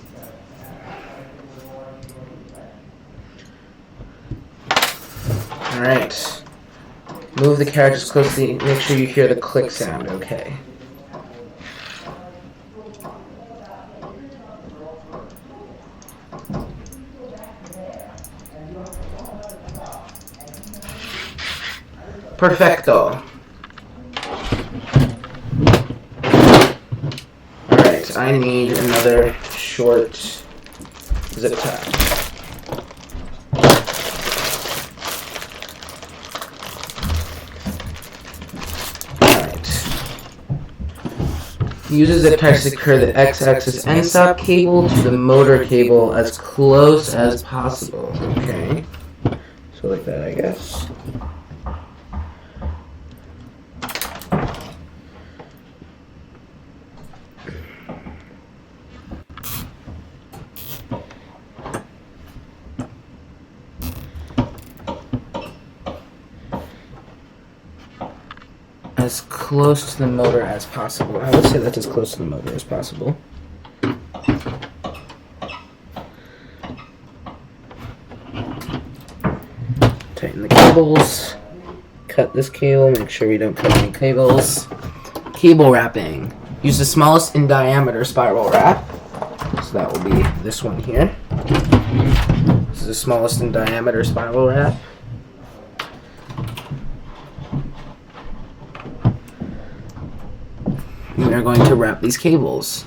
Alright. Move the characters closely. Make sure you hear the click sound, okay? Perfecto. Alright, I need another short zip tie. Use a zip tie to secure the x-axis end stop cable to the motor cable as close as possible. Okay. So like that, I guess. As close to the motor as possible. I would say that's as close to the motor as possible. Tighten the cables. Cut this cable. Make sure we don't cut any cables. Cable wrapping. Use the smallest in diameter spiral wrap. So that will be this one here. This is the smallest in diameter spiral wrap. We are going to wrap these cables.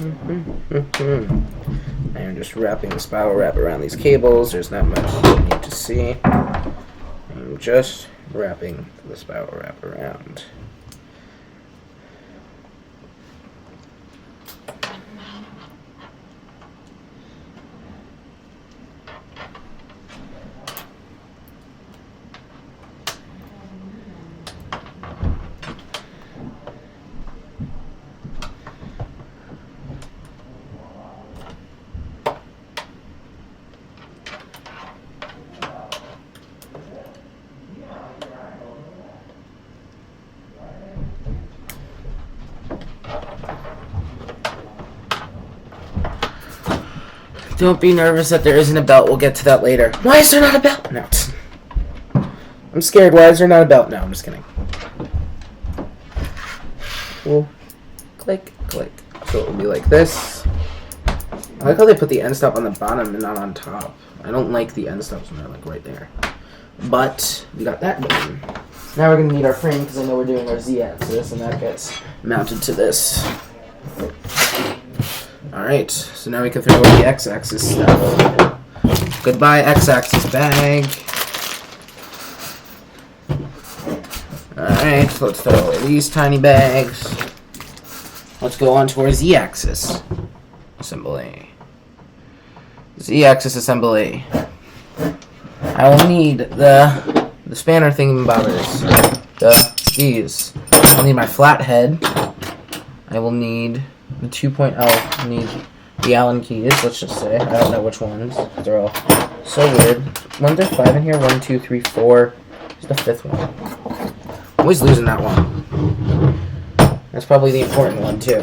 I am just wrapping the spiral wrap around these cables. There's not much you need to see. I'm just wrapping the spiral wrap around. Don't be nervous that there isn't a belt. We'll get to that later. Why is there not a belt? No. I'm scared. Why is there not a belt? No, I'm just kidding. Cool. Click, click. So it will be like this. I like how they put the end stop on the bottom and not on top. I don't like the end stops when they're like right there. But we got that done. Now we're going to need our frame because I know we're doing our z-axis and that gets mounted to this. Alright, so now we can throw away the x-axis stuff. Goodbye x-axis bag. Alright, so let's throw away these tiny bags. Let's go on to our z-axis assembly. Z-axis assembly. I will need the spanner thingambobbers. These. I'll need my flat head. I will need the 2.0. I need the Allen keys, let's just say. I don't know which ones. They're all so weird. One's there 5 in here. 1, 2, 3, 4. There's the 5th one. I'm always losing that one. That's probably the important one, too.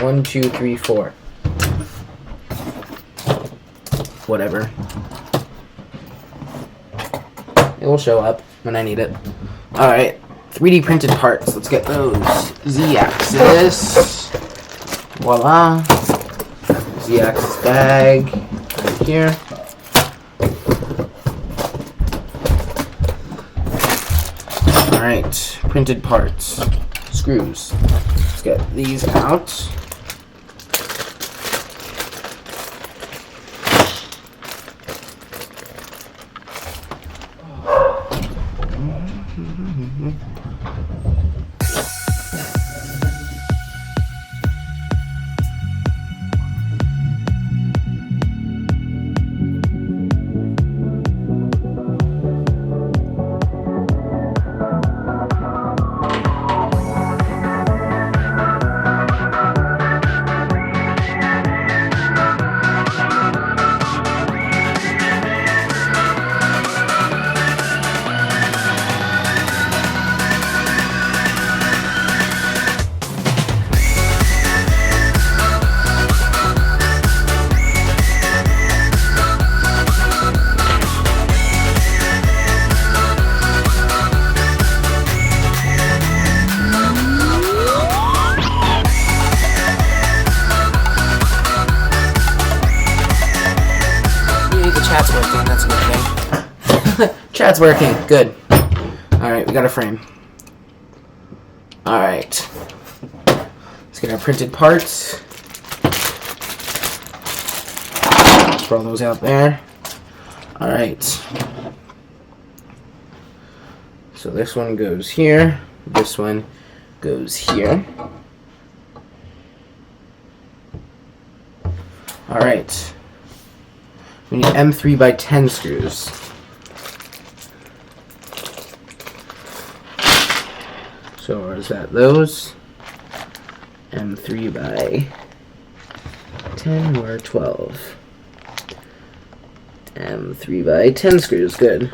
1, 2, 3, 4. Whatever. It will show up when I need it. Alright. 3D printed parts. Let's get those. Z-axis. Voila. Z-axis bag right here. Alright, printed parts. Screws. Let's get these out. Chat's working, that's a good thing. Chat's working, good. Alright, we got a frame. Alright. Let's get our printed parts. Throw those out there. Alright. So this one goes here. This one goes here. Alright. We need M3 by 10 screws. So is that those? M3 by 10 or 12? M3 by 10 screws, good.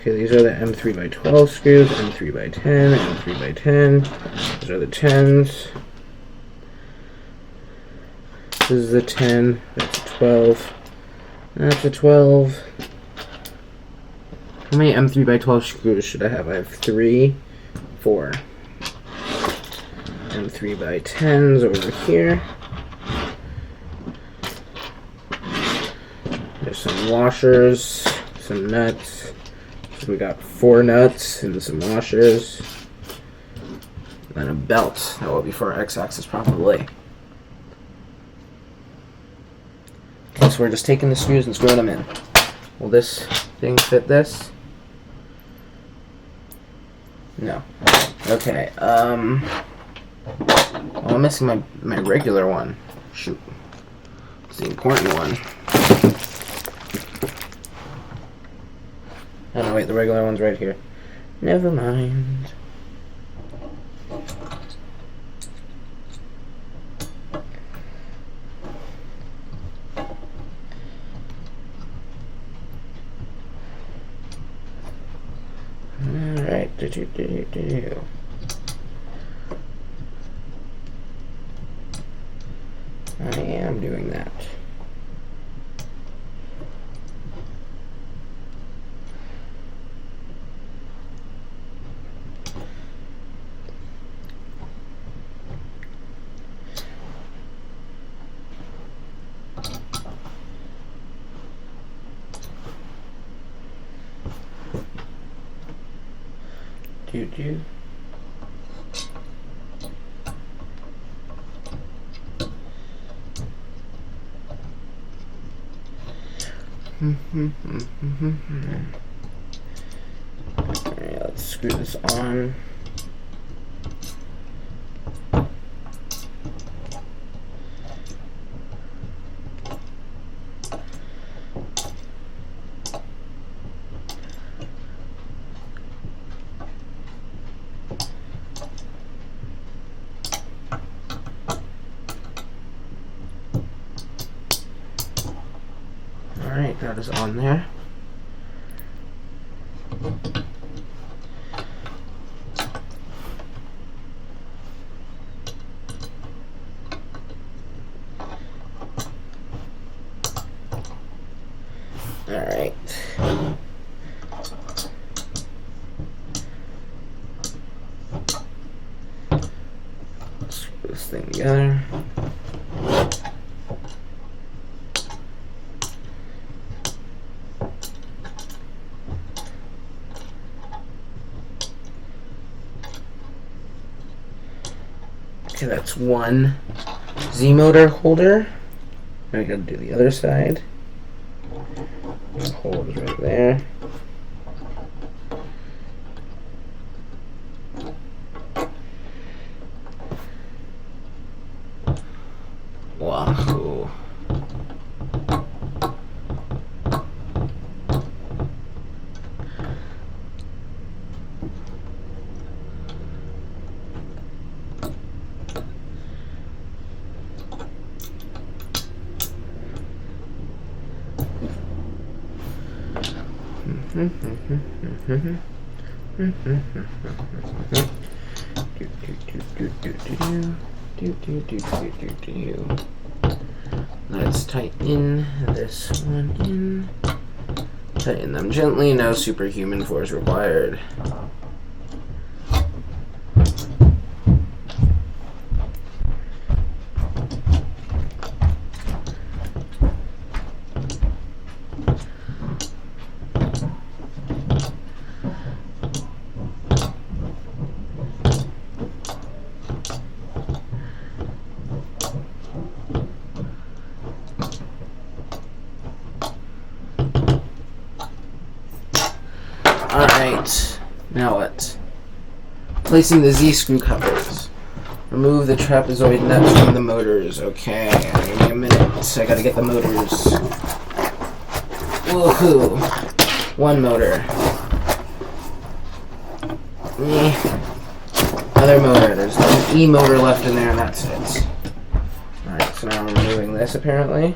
Okay, these are the M3 by 12 screws, M3 by 10, M3 by 10. These are the 10s. This is the 10, that's a 12. That's a 12. How many M3 by 12 screws should I have? I have 3, 4. M3 by 10s over here. There's some washers, some nuts. So we got 4 nuts and some washers. And then a belt. That will be for our x-axis probably. Okay, so we're just taking the screws and screwing them in. Will this thing fit this? No. Okay, well, I'm missing my regular one. Shoot. It's the important one. Oh no, wait, the regular one's right here. Never mind. Alright, I am doing that. Do. Alright, let's screw this on. Alright, that is on there. Alright. Let's put this thing together. Okay, that's one Z motor holder. Now we gotta do the other side. Hold it right there. Wahoo. Let's tighten this one in. Tighten them gently, no superhuman force required. Alright, now what? Placing the Z screw covers. Remove the trapezoid nuts from the motors. Okay, give me a minute. I gotta get the motors. Woohoo! One motor. Other motor. There's an E motor left in there, and that's it. Alright, so now I'm removing this apparently.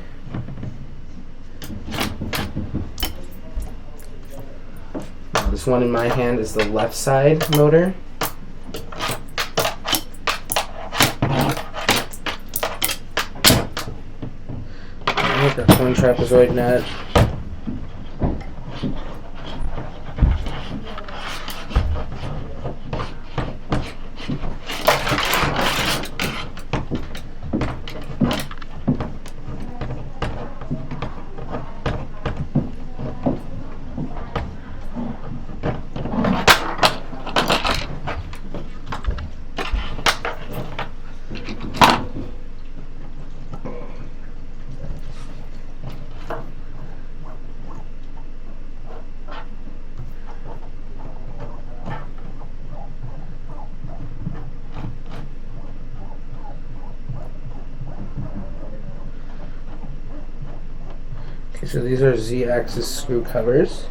This one in my hand is the left side motor. Alright, that's one trapezoid nut. Okay, so these are Z-axis screw covers.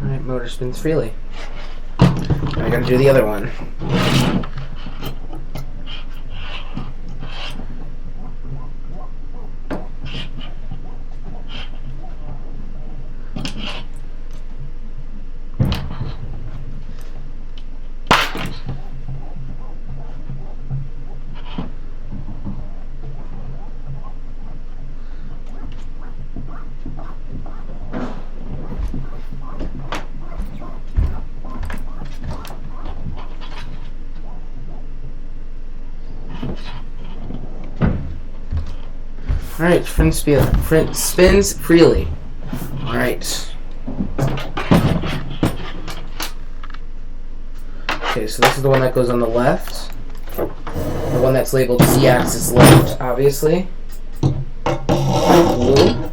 Alright, motor spins freely. Now I gotta do the other one. Alright, spins freely. Alright. Okay, so this is the one that goes on the left. The one that's labeled Z-axis left, obviously. Blue.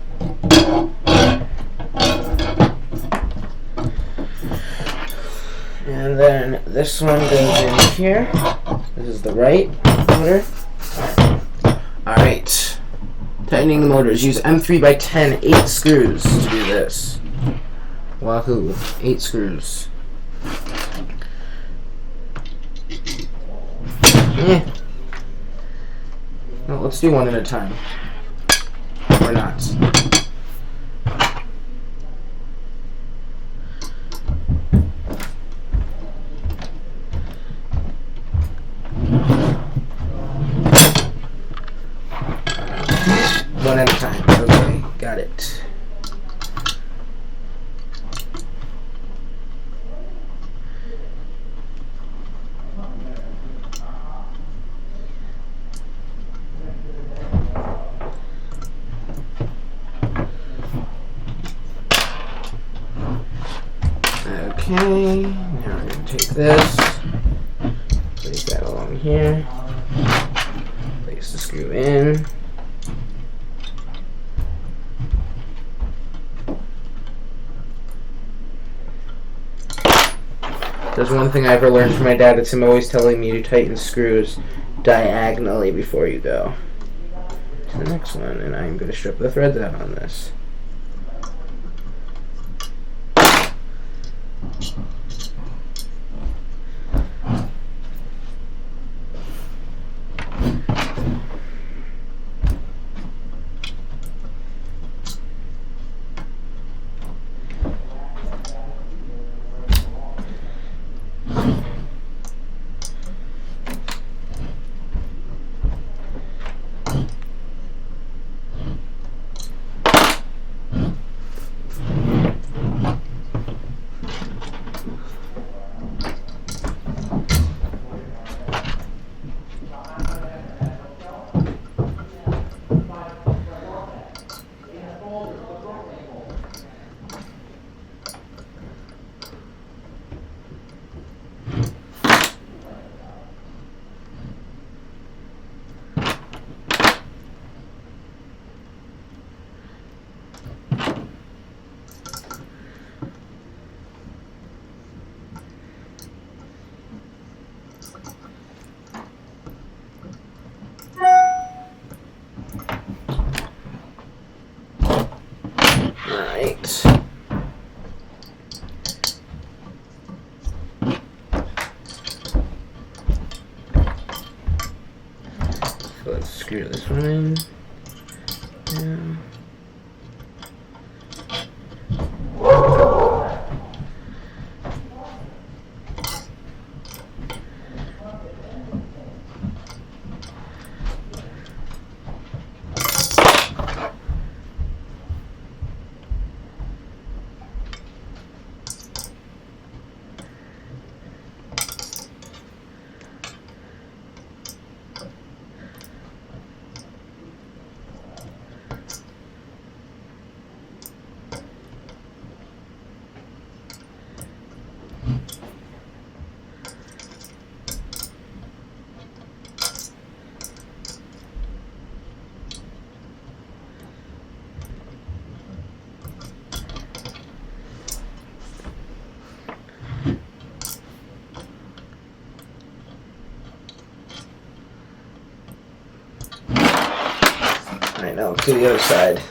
And then this one goes in here. This is the right motor. Alright. Tightening the motors. Use M3x10 8 screws to do this. Wahoo. 8 screws. Well, let's do one at a time. Or not. got it. Okay, now we're going to take this, place that along here, place the screw in. There's one thing I ever learned from my dad, it's him always telling me to tighten screws diagonally before you go to the next one, and I'm going to strip the threads out on this. Alright. So let's screw this one in. Yeah. Alright, now let's do the other side.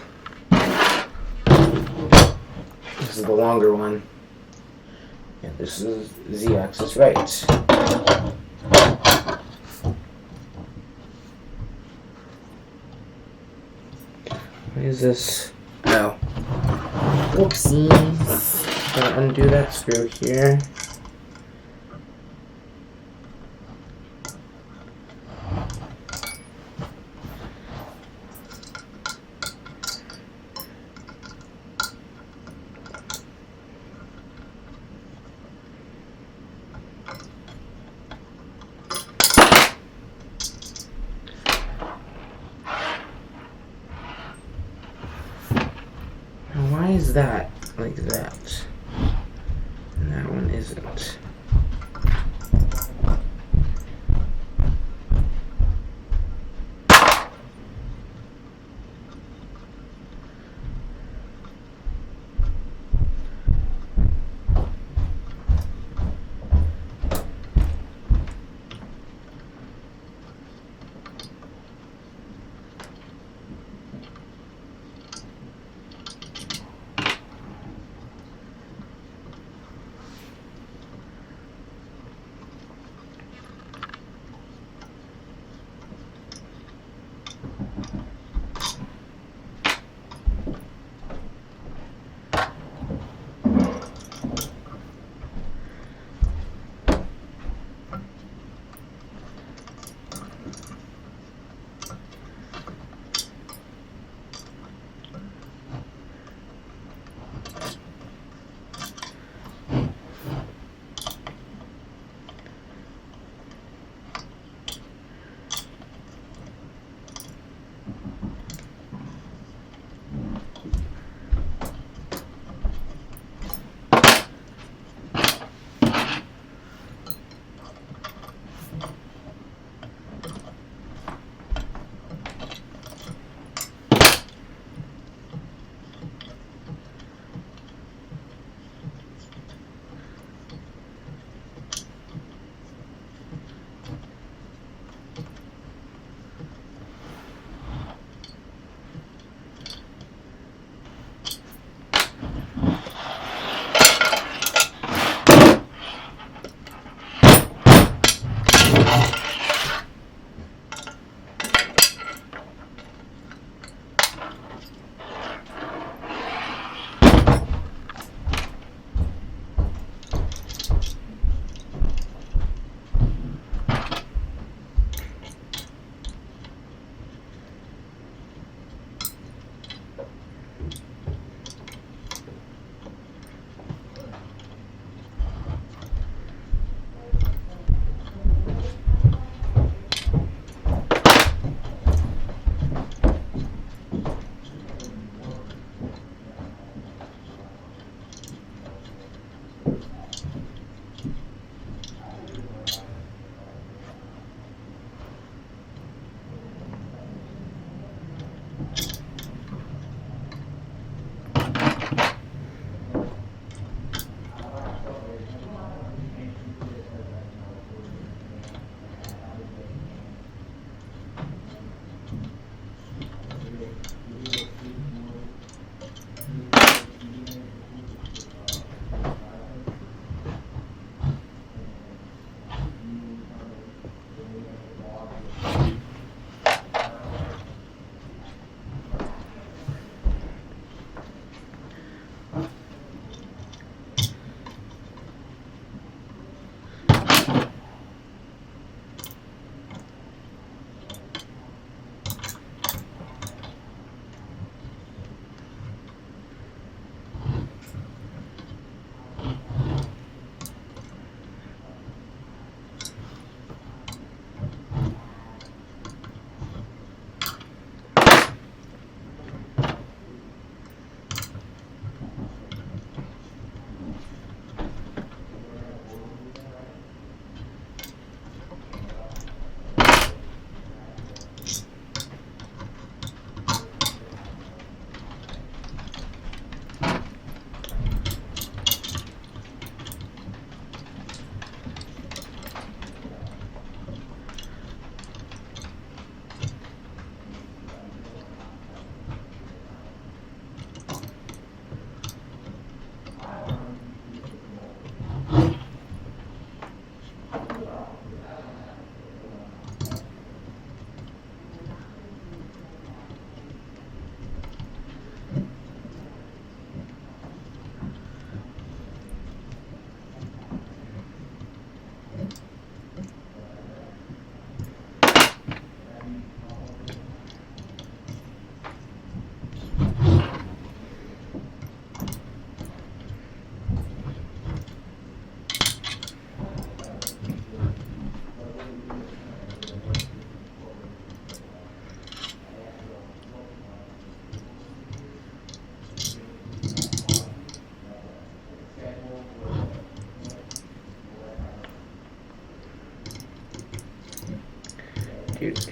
This is the longer one. And this is Z-axis right. What is this? Oh. Whoopsies. Gotta undo that screw here. Why is that like that? And that one isn't.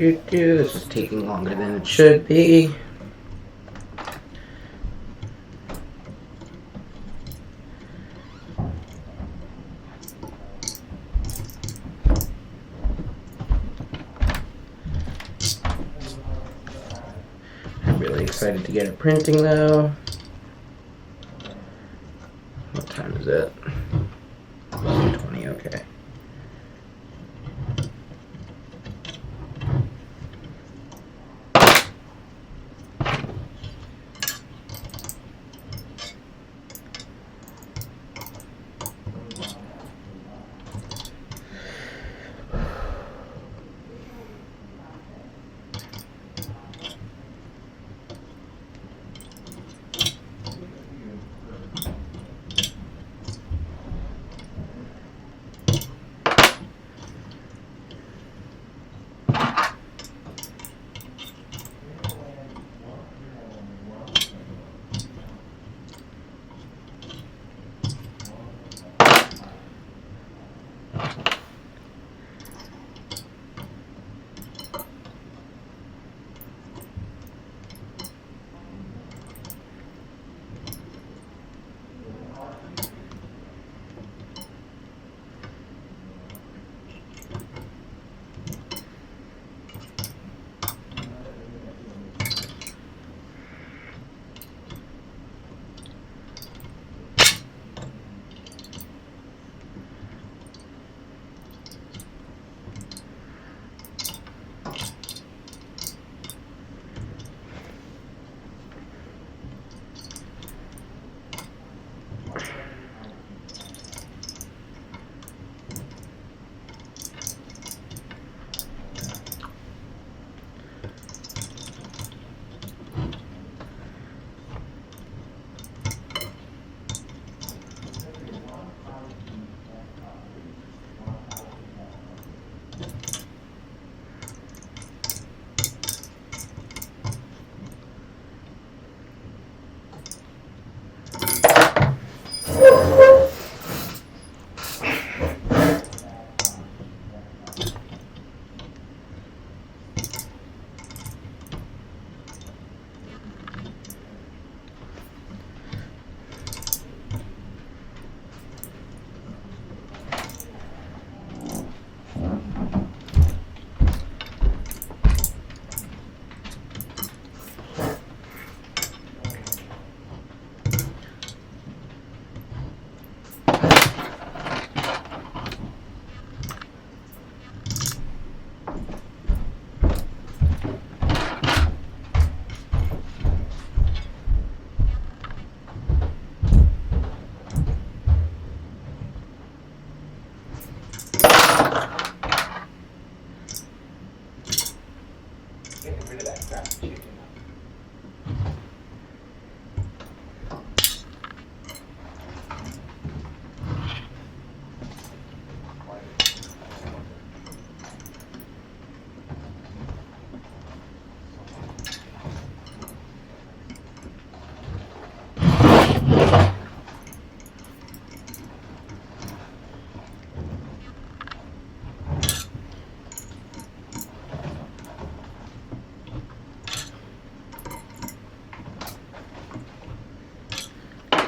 This is taking longer than it should be. I'm really excited to get it printing though. What time is it? 11:20, okay.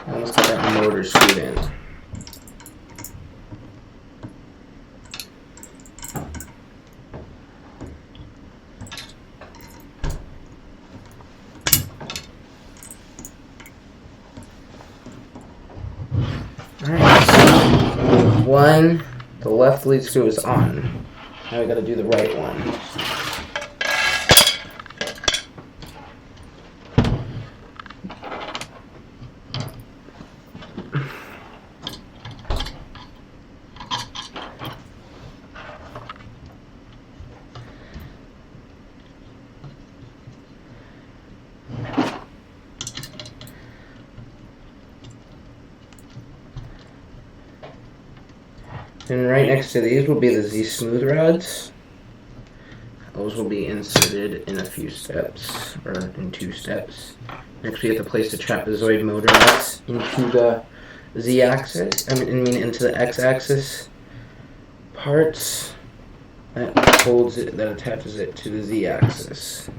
Almost got that motor screwed in. Alright, so one, the left lead screw is on. Now we gotta do the right one. And right next to these will be the Z smooth rods. Those will be inserted in a few steps, or in 2 steps. Next we have to place the trapezoid motor nuts into the Z-axis, into the X-axis parts. that holds it, that attaches it to the Z-axis.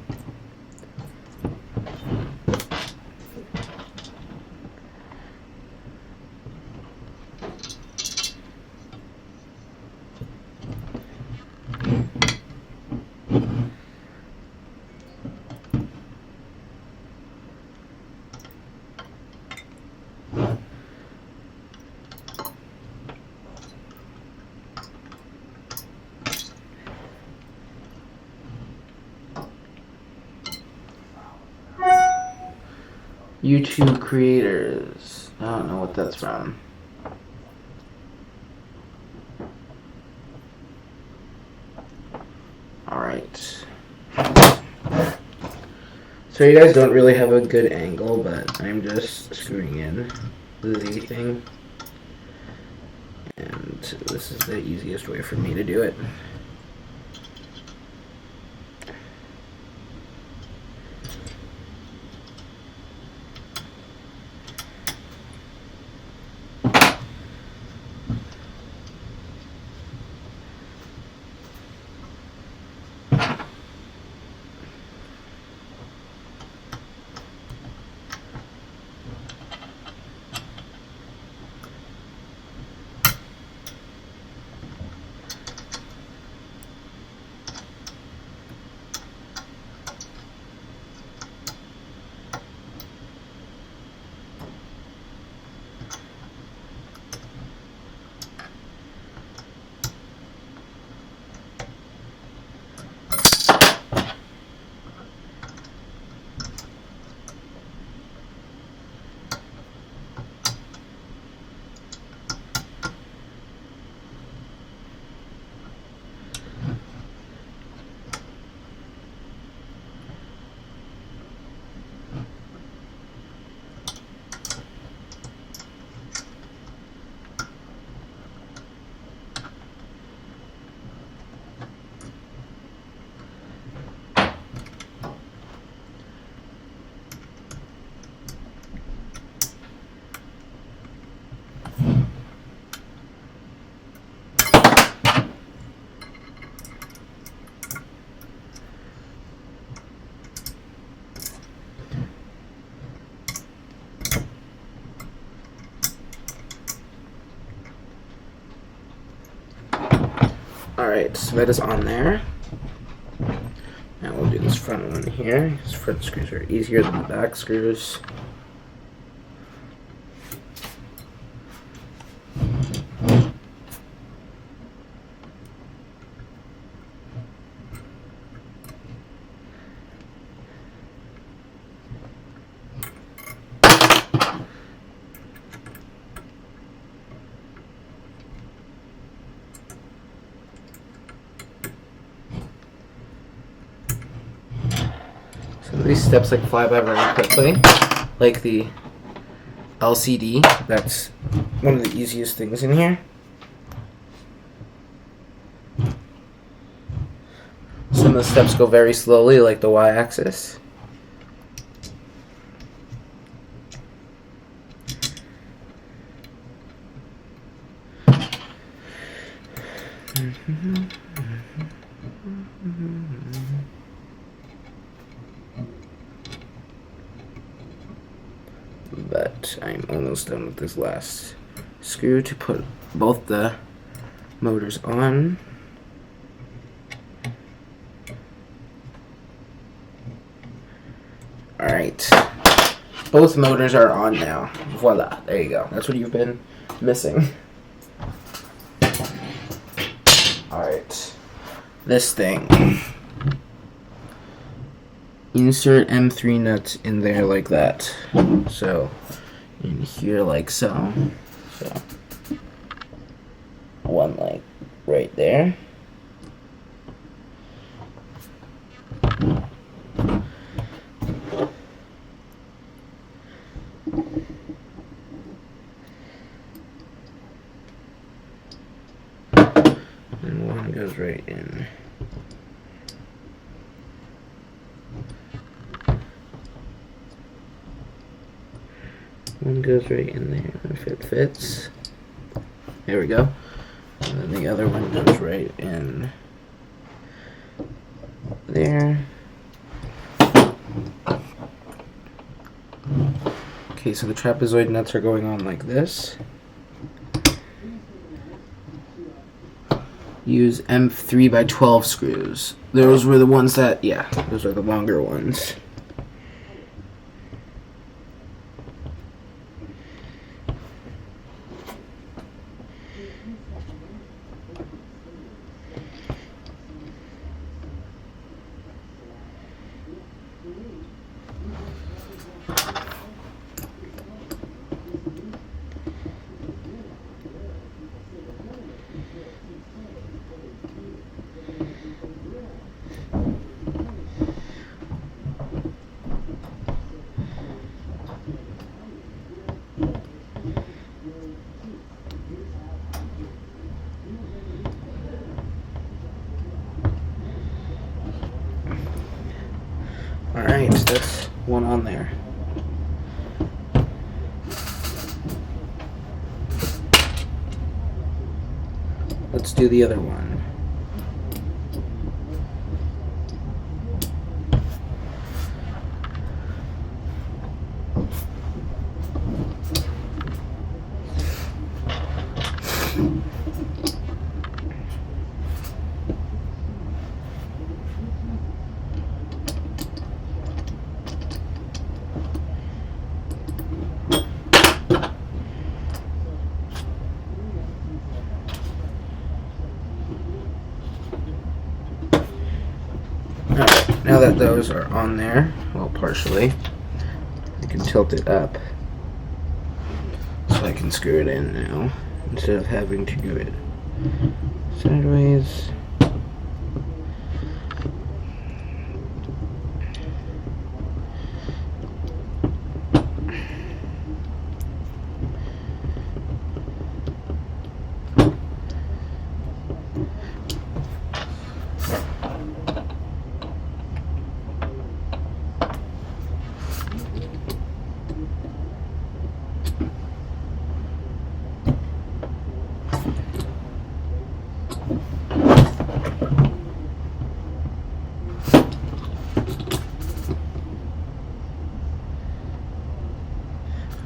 YouTube creators. I don't know what that's from. Alright. So you guys don't really have a good angle, but I'm just screwing in the Z thing. And this is the easiest way for me to do it. Alright, so that is on there. Now we'll do this front one here, because front screws are easier than the back screws. These steps like fly by very quickly, like the LCD. That's one of the easiest things in here. Some of the steps go very slowly, like the Y-axis. But I'm almost done with this last screw to put both the motors on. Alright, both motors are on now. Voila, there you go. That's what you've been missing. Alright, this thing. Insert M3 nuts in there like that. So, in here like so. So, one like right there. And one goes right in. One goes right in there if it fits. There we go. And then the other one goes right in there. Okay, so the trapezoid nuts are going on like this. Use M3x12 screws. Those were the ones that, yeah, those are the longer ones. Alright, that's one on there. Let's do the other one. Alright, now that those are on there, well, partially, I can tilt it up so I can screw it in now instead of having to do it sideways.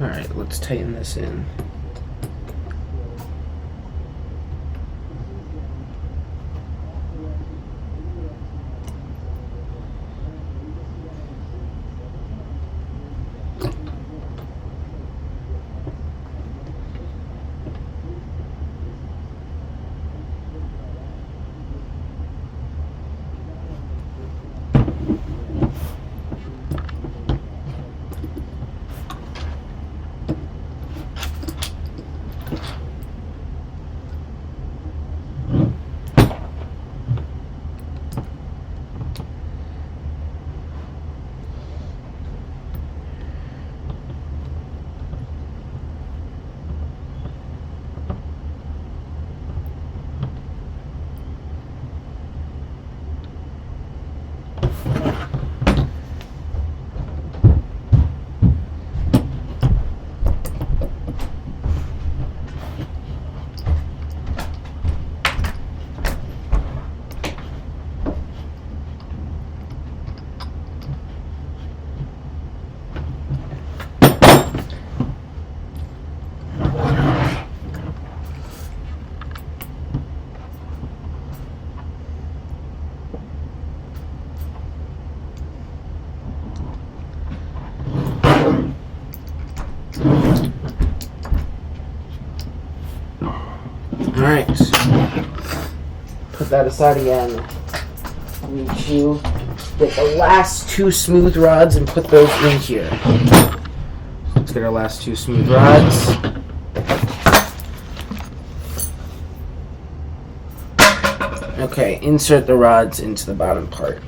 Alright, let's tighten this in. Alright, put that aside again. We need to get the last two smooth rods and put those in here. Let's get our last two smooth rods. Okay, insert the rods into the bottom part.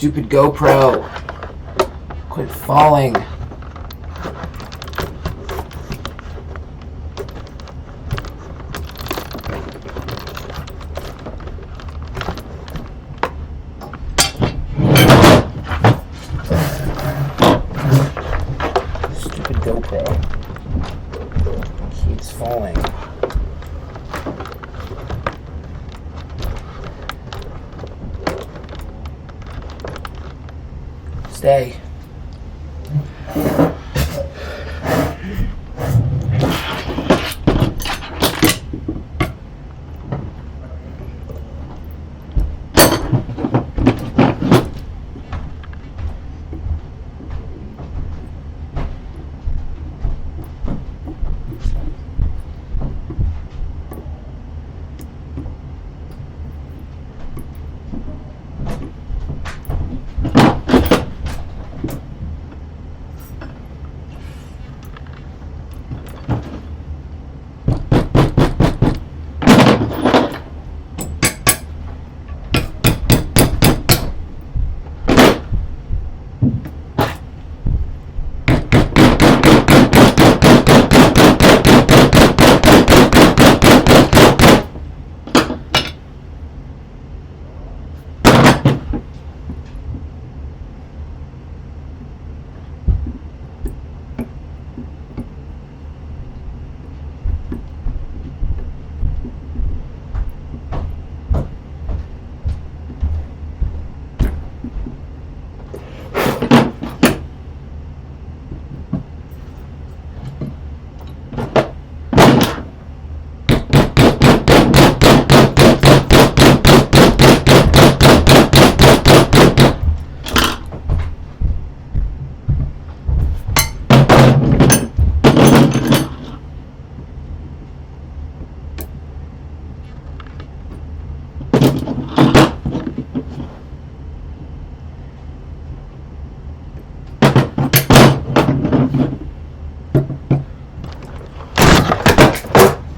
Stupid GoPro. Quit falling. Stupid GoPro. Keeps falling. Stay.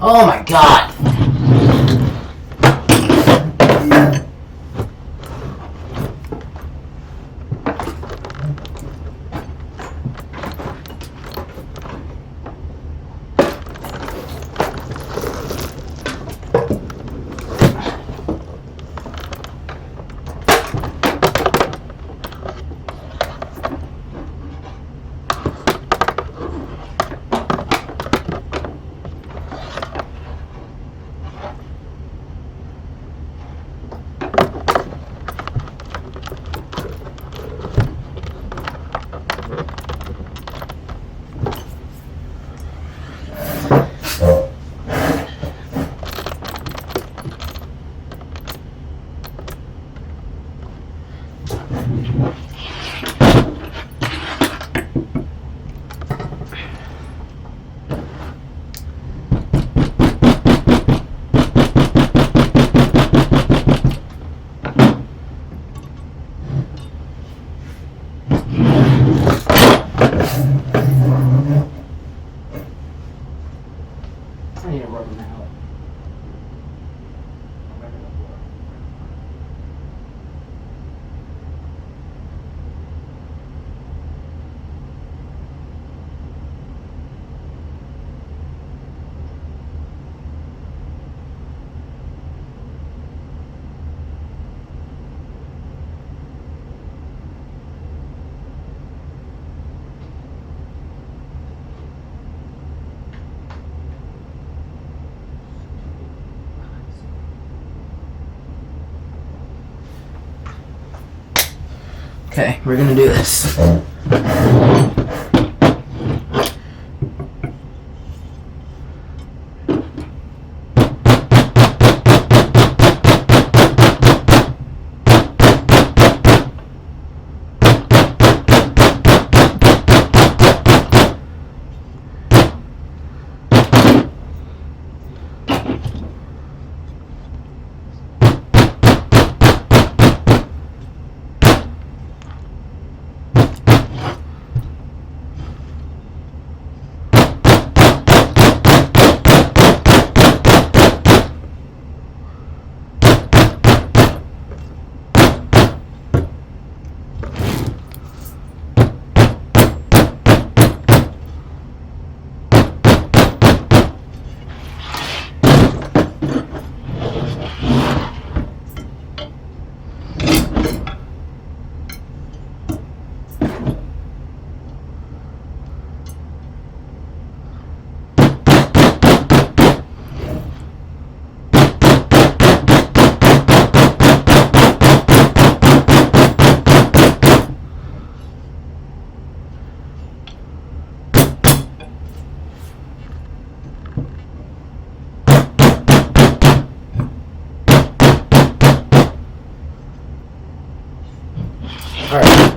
Oh my god! I need to rub them out. Okay, we're gonna do this.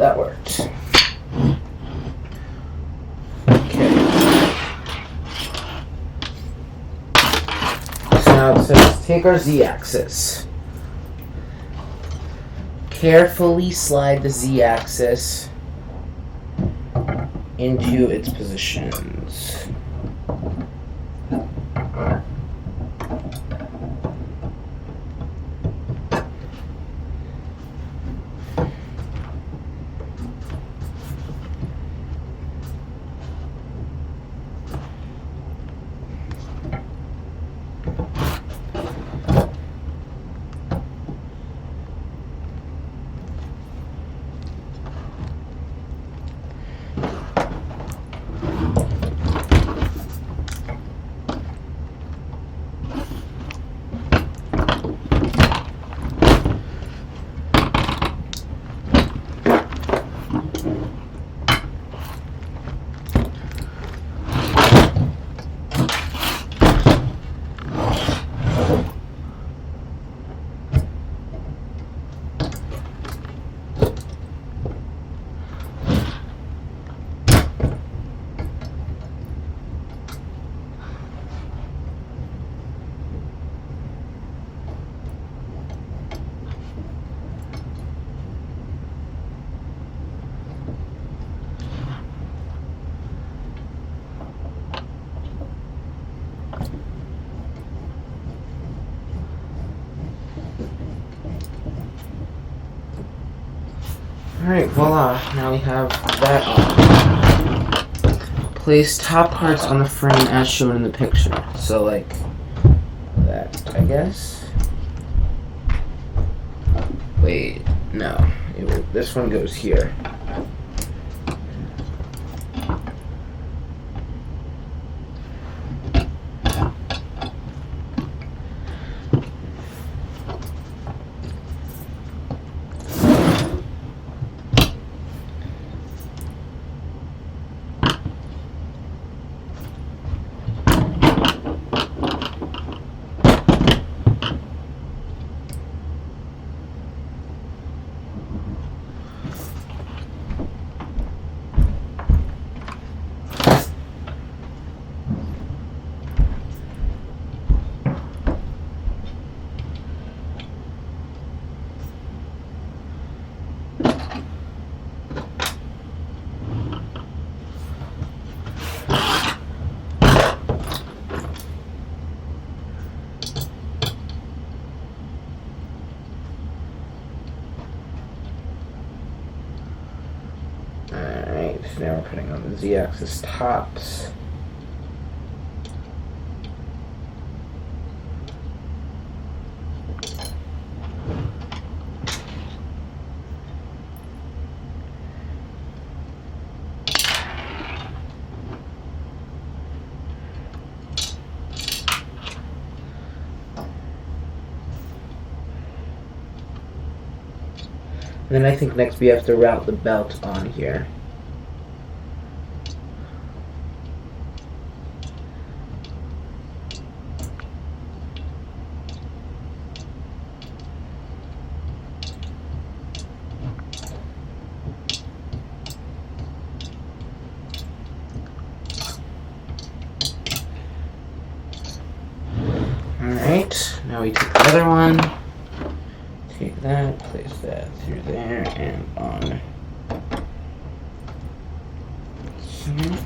that worked. Okay. So now it says take our z-axis. Carefully slide the z-axis into its positions. Alright, voila. Now we have that on. Place top parts on the frame as shown in the picture. So, like, that, I guess. Wait, no. This one goes here. Alright, so now we're putting on the z-axis tops. And then I think next we have to route the belt on here. Alright, now we take the other one. Take that, place that through there and on here.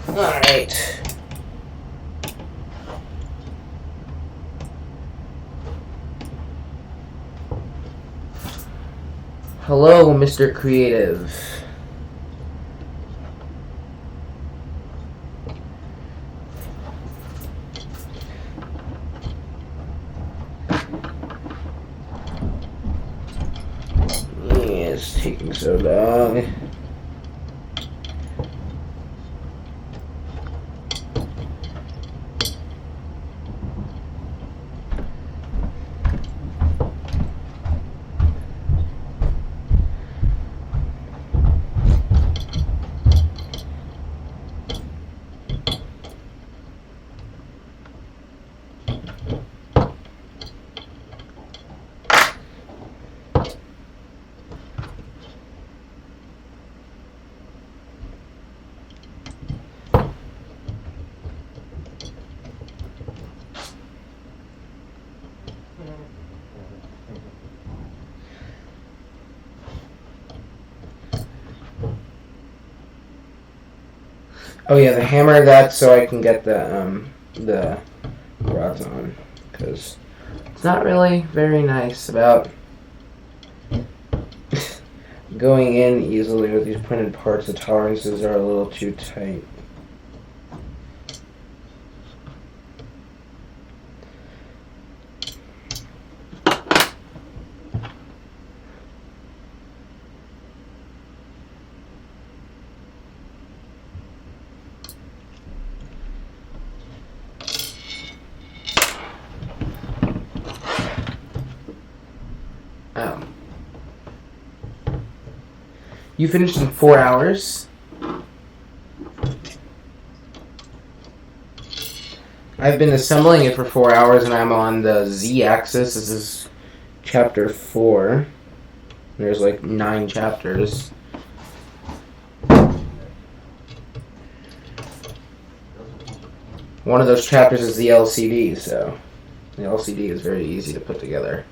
Alright. Hello, Mr. Creative. this taking so long? Oh yeah, the hammer. That's so I can get the rods on, because it's not really very nice about going in easily with these printed parts. The tolerances are a little too tight. You finished in 4 hours? I've been assembling it for 4 hours and I'm on the Z-axis. This is chapter 4. There's like 9 chapters. One of those chapters is the LCD, so the LCD is very easy to put together.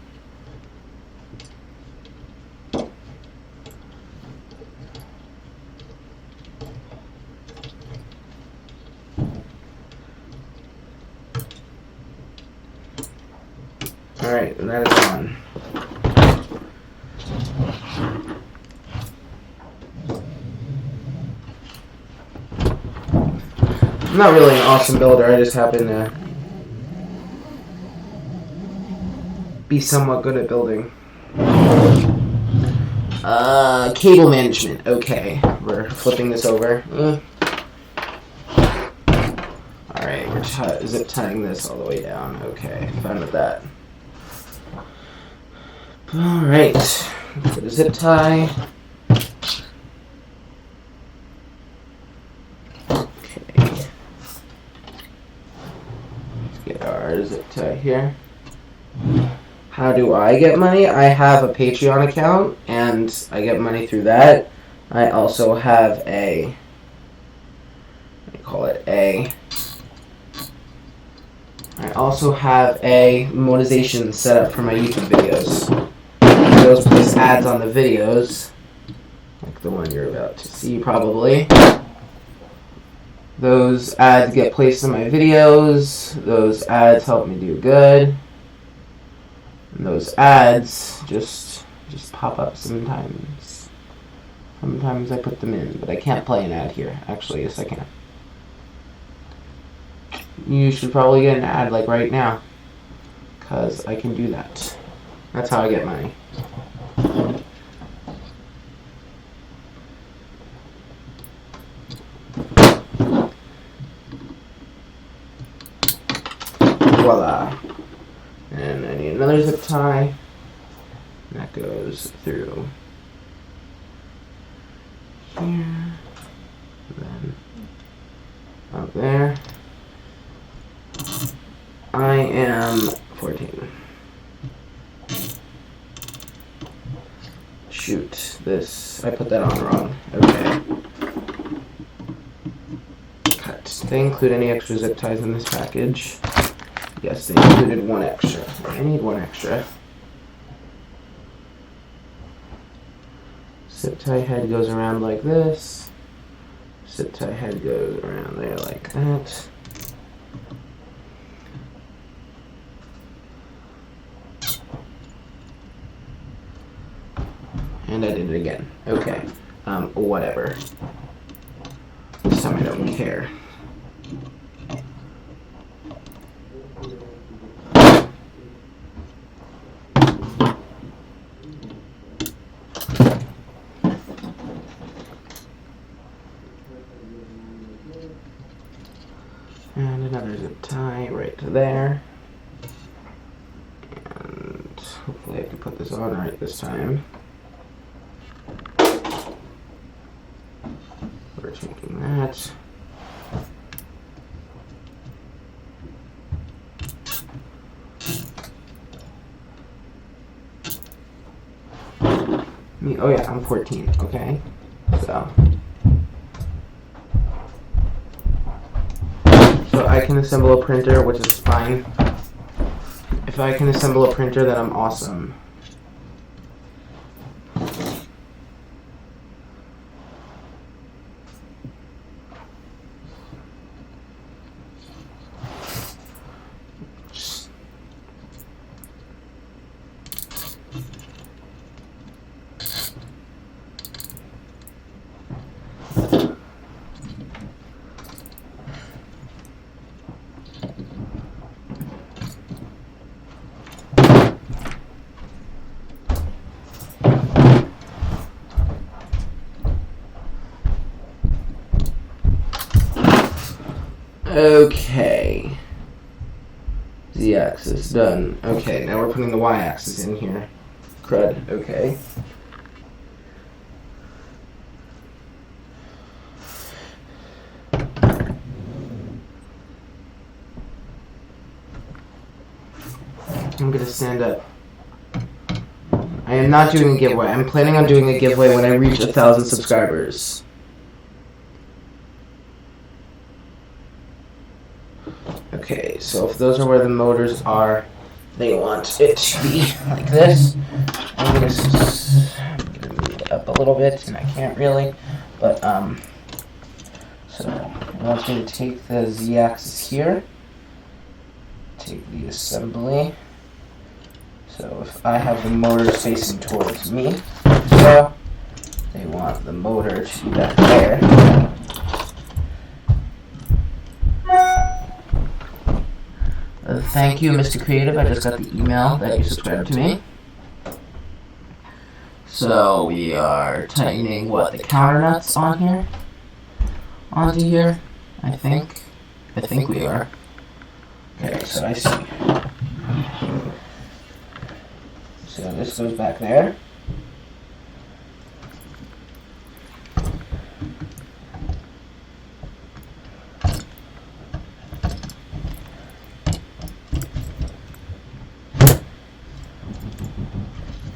Alright, and that is on. I'm not really an awesome builder, I just happen to be somewhat good at building. Cable management. Okay, we're flipping this over. Alright, we're zip tying this all the way down. Okay, fine with that. Alright, put a zip tie. Okay. Let's get our zip tie here. How do I get money? I have a Patreon account, and I get money through that. I also have a, I also have a monetization set up for my YouTube videos. Those place ads on the videos, like the one you're about to see probably. Those ads get placed in my videos. Those ads help me do good. And those ads just pop up sometimes. Sometimes I put them in, but I can't play an ad here. Actually, yes I can. You should probably get an ad like right now, because I can do that. That's how I get money. Voila. And I need another zip tie. And that goes through here. And then up there. I am 14. Shoot, this, I put that on wrong. Okay. Cut. Did they include any extra zip ties in this package? Yes, they included one extra. I need one extra. Zip tie head goes around like this. Zip tie head goes around there like that. And I did it again. Okay. Whatever. This time I don't care. to there. And hopefully I can put this on right this time. We're taking that. Oh yeah, I'm 14, okay. So I can assemble a printer, which is fine. If I can assemble a printer, then I'm awesome. Okay. Z-axis done. Okay, now we're putting the y-axis in here. Crud. Okay. I'm gonna stand up. I am not doing a giveaway. I'm planning on doing a giveaway when I reach 1,000 subscribers. Okay, so if those are where the motors are, they want it to be like this. I'm gonna move it up a little bit, and I can't really, but so I want you to take the z-axis here, take the assembly. So if I have the motors facing towards me, so they want the motor to be back there. Thank you, Mr. Creative. I just got the email that you subscribed to me. So we are tightening what, the counter nuts on here? Onto here, I think. I think we are. Okay, so I see. So this goes back there.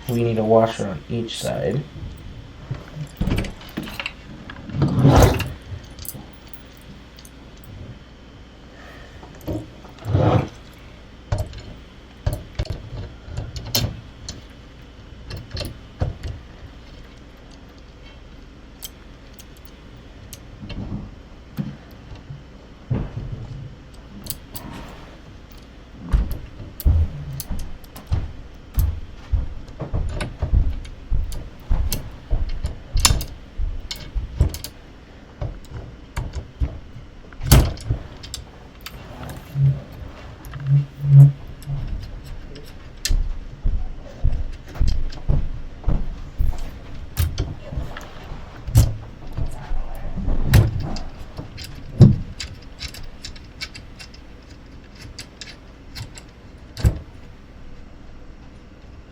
We need a washer on each side.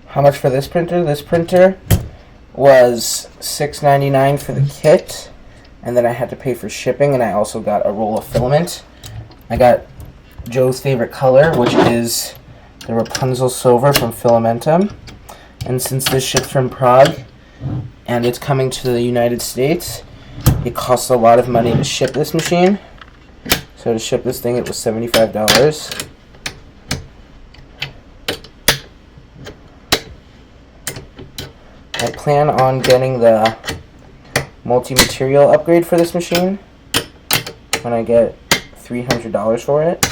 How much for this printer? This printer was $6.99 for the kit, and then I had to pay for shipping, and I also got a roll of filament. I got Joe's favorite color, which is the Rapunzel Silver from Filamentum. And since this ships from Prague, and it's coming to the United States, it costs a lot of money to ship this machine. So to ship this thing, it was $75. I plan on getting the multi-material upgrade for this machine when I get $300 for it.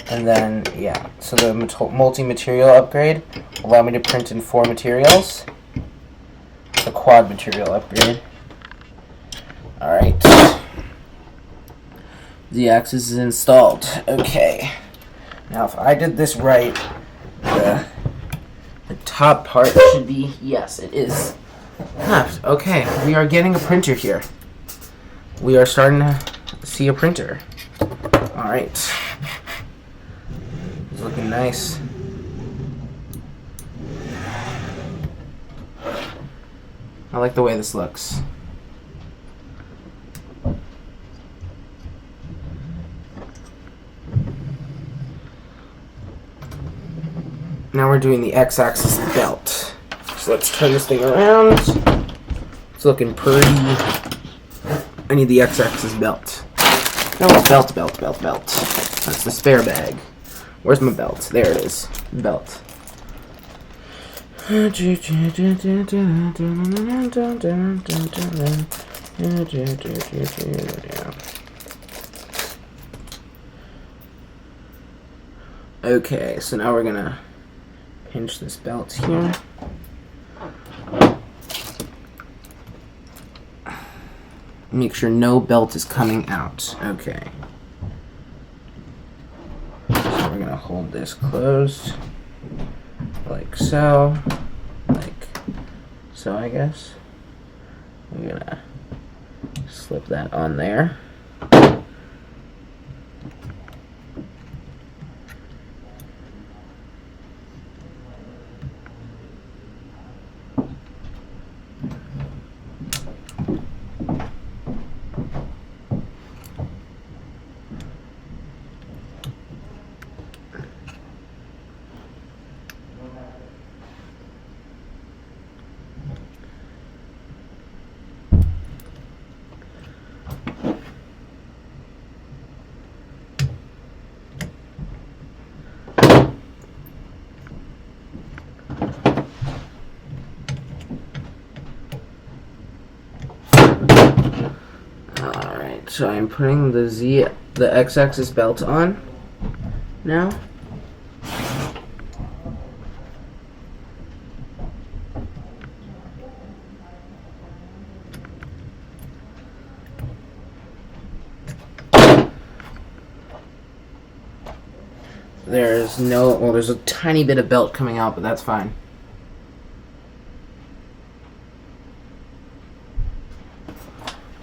And then, yeah, so the multi-material upgrade will allow me to print in 4 materials. The quad material upgrade. Alright. The axis is installed. Okay. Now, if I did this right, the top part should be, yes, it is. Okay, we are getting a printer here. We are starting to see a printer. Alright. It's looking nice. I like the way this looks. Now we're doing the x-axis belt. So let's turn this thing around. It's looking pretty. I need the x-axis belt. No, belt. That's the spare bag. Where's my belt? There it is. Belt. Okay, so now we're gonna pinch this belt here. Make sure no belt is coming out. Okay. So we're gonna hold this closed, like so. Like so, I guess. I'm gonna slip that on there. So I'm putting the x-axis belt on now. There's a tiny bit of belt coming out, but that's fine.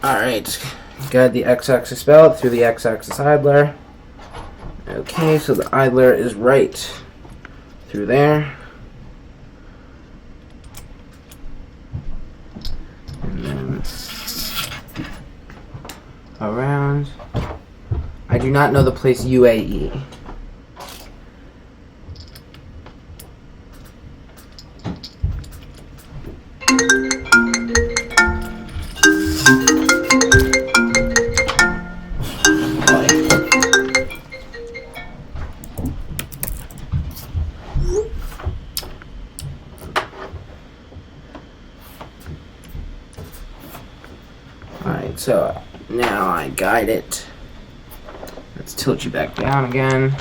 Alright. Guide the x-axis belt through the x-axis idler. Okay, so the idler is right through there. And then around. I do not know the place UAE. Alright, so now I guide it. Let's tilt you back down again.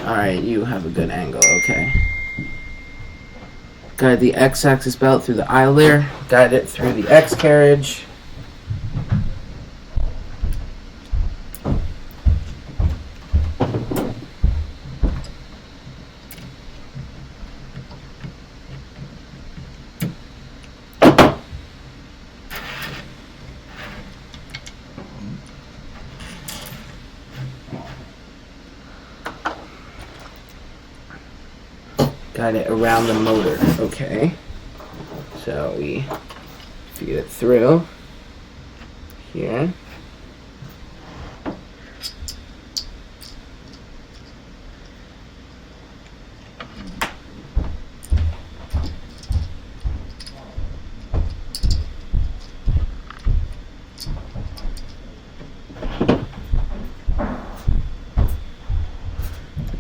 Alright, you have a good angle, okay. Guide the x-axis belt through the idler. Guide it through the x-carriage. Got it around the motor. Okay. So we feed it through here.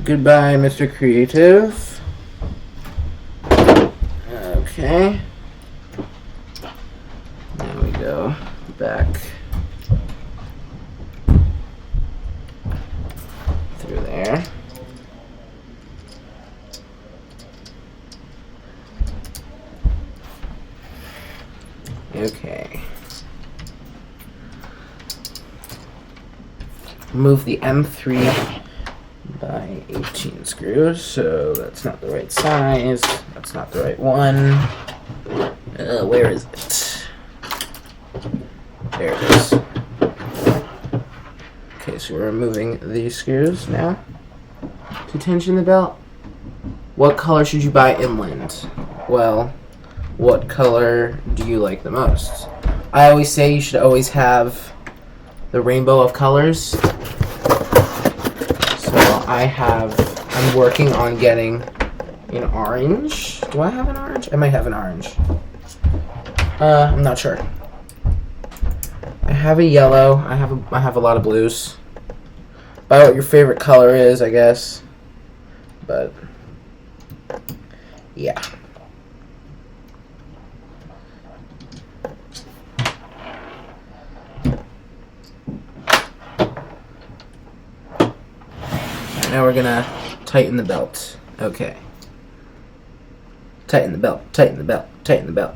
Goodbye, Mr. Creative. Okay. Now we go back through there. Okay. Move the M3 by 18 screws, so that's not the right size. That's not the right one. Where is it? There it is. Okay, so we're removing these screws now to tension the belt. What color should you buy inland? Well, what color do you like the most? I always say you should always have the rainbow of colors. So I'm working on getting an orange. Do I have an orange? I might have an orange. I'm not sure. I have a yellow. I have a lot of blues. Buy what your favorite color is, I guess. But yeah. Now we're gonna tighten the belt. Okay. Tighten the belt, tighten the belt, tighten the belt.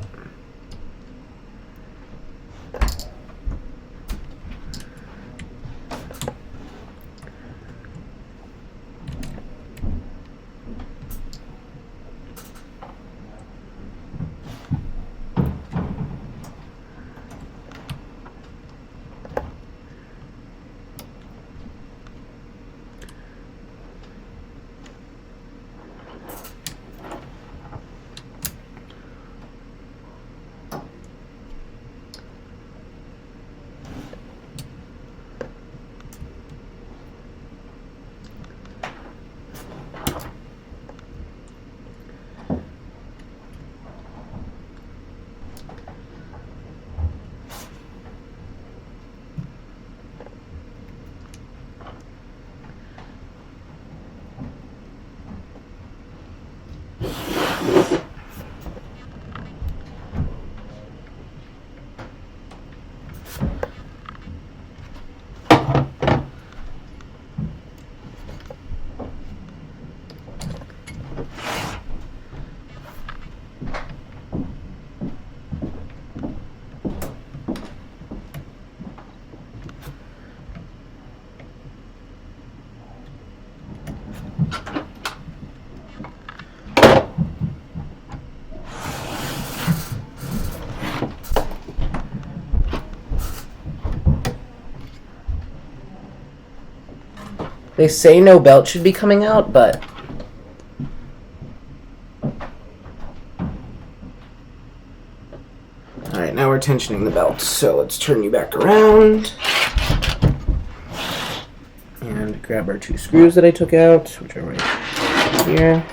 They say no belt should be coming out, but alright, now we're tensioning the belt. So let's turn you back around and grab our 2 screws that I took out, which are right here.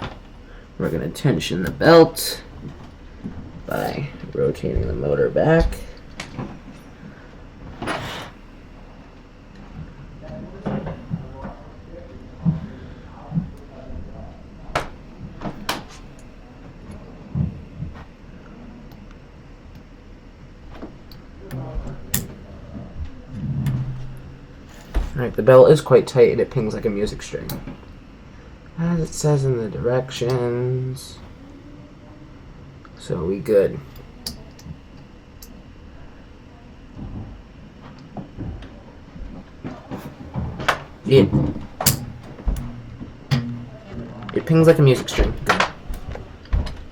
We're going to tension the belt by rotating the motor back. Alright, the belt is quite tight and it pings like a music string, as it says in the directions. So we good. It pings like a music string.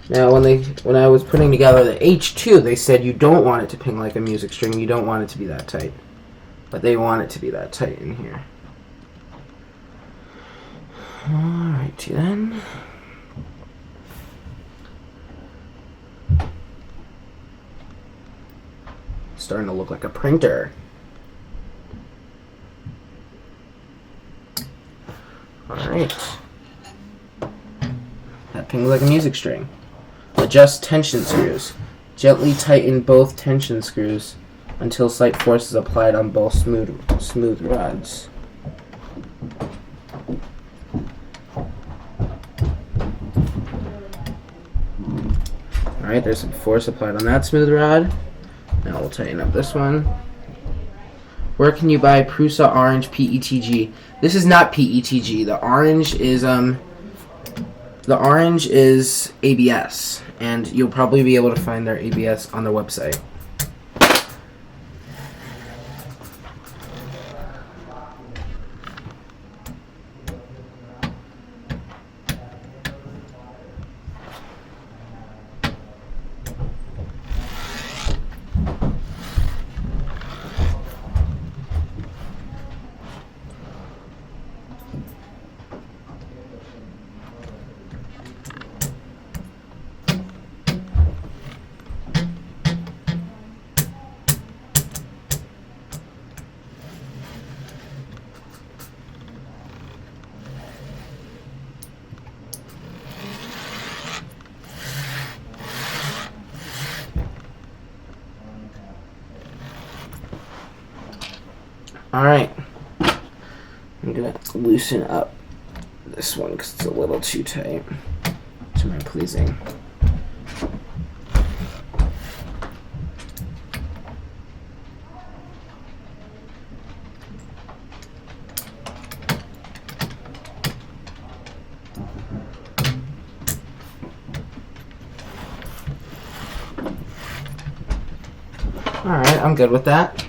Now, when I was putting together the H2, they said you don't want it to ping like a music string. You don't want it to be that tight. But they want it to be that tight in here. Alrighty then. Starting to look like a printer. Alright. That pings like a music string. Adjust tension screws. Gently tighten both tension screws until slight force is applied on both smooth rods. Alright, there's some force applied on that smooth rod. Now we'll tighten up this one. Where can you buy Prusa Orange PETG? This is not PETG. The orange is ABS, and you'll probably be able to find their ABS on their website. Alright. I'm gonna loosen up this one because it's a little too tight to my pleasing. Alright, I'm good with that.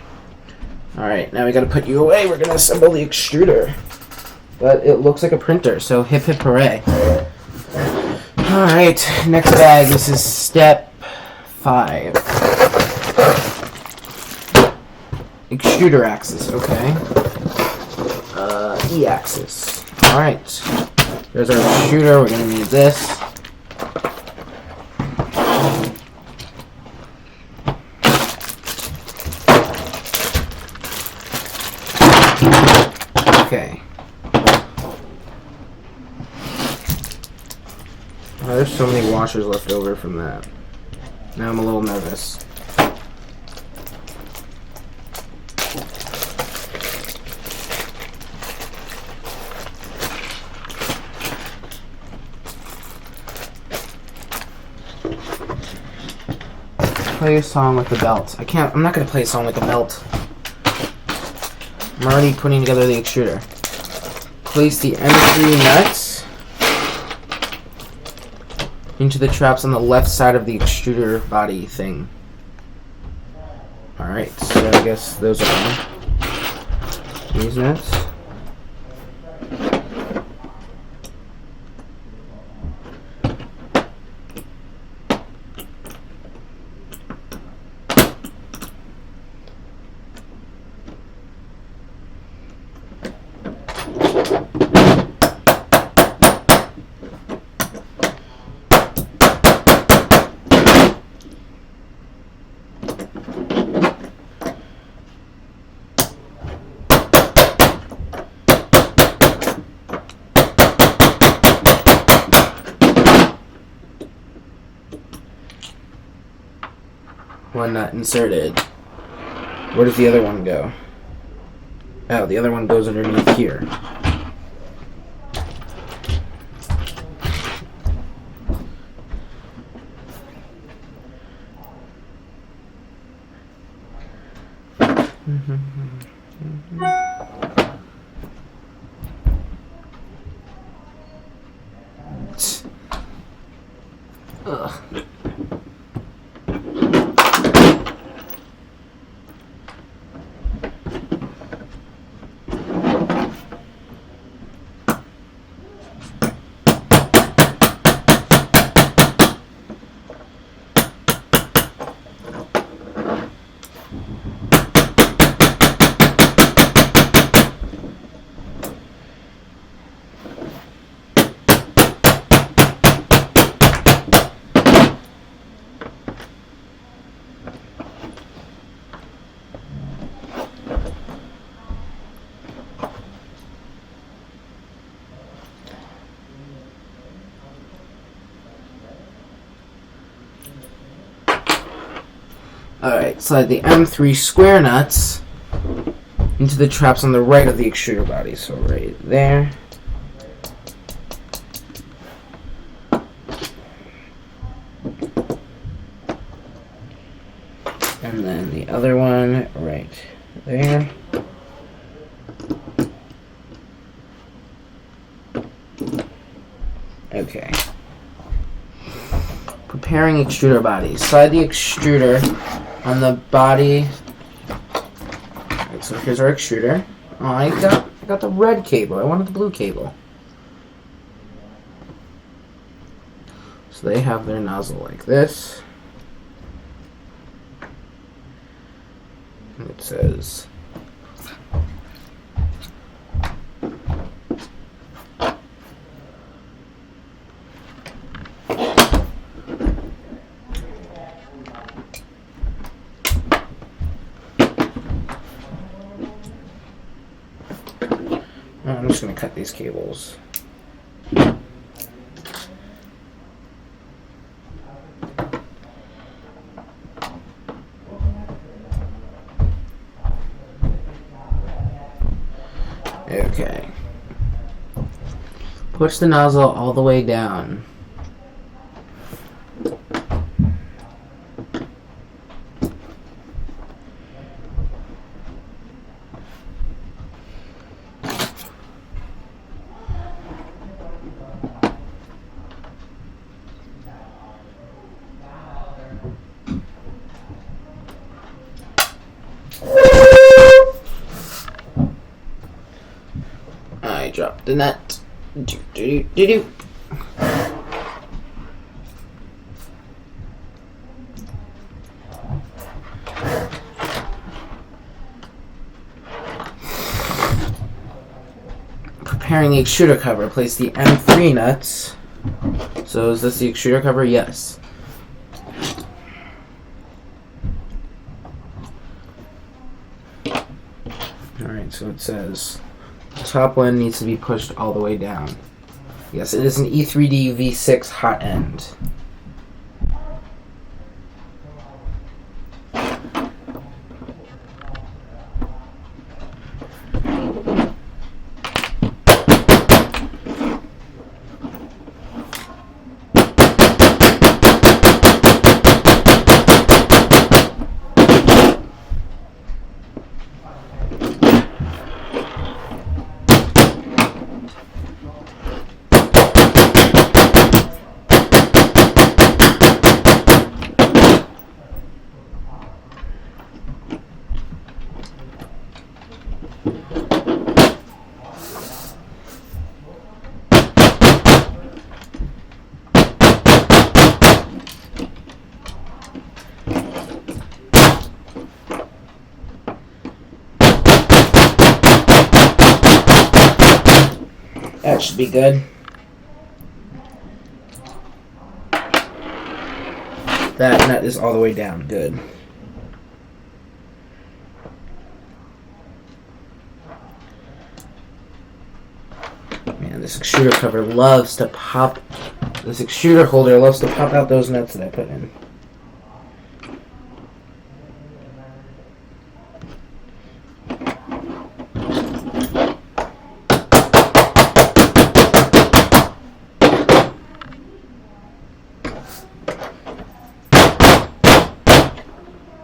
Alright, now we gotta put you away. We're gonna assemble the extruder. But it looks like a printer, so hip hip hooray. Alright, next bag. This is step 5. Extruder axis, okay. E-axis. Alright. There's our extruder. We're gonna need this. Okay. Oh, there's so many washers left over from that. Now I'm a little nervous. Play a song with the belt. I'm not gonna play a song with the belt. I'm already putting together the extruder. Place the M3 nuts into the traps on the left side of the extruder body thing. Alright, so I guess those are these nuts. One nut inserted. Where does the other one go? Oh, the other one goes underneath here. Ugh. Alright, slide the M3 square nuts into the traps on the right of the extruder body. So right there. And then the other one right there. Okay. Preparing extruder body. Slide the extruder on the body. Alright, so here's our extruder. Oh, I got the red cable. I wanted the blue cable. So they have their nozzle like this. And it says I'm just going to cut these cables. Okay. Push the nozzle all the way down. I dropped the net. Do, do, do, do, do. Preparing the extruder cover. Place the M3 nuts. So is this the extruder cover? Yes. Alright, so it says the top one needs to be pushed all the way down. Yes, it is an E3D V6 hot end. That should be good. That nut is all the way down. Good. Man, this extruder cover loves to pop. This extruder holder loves to pop out those nuts that I put in.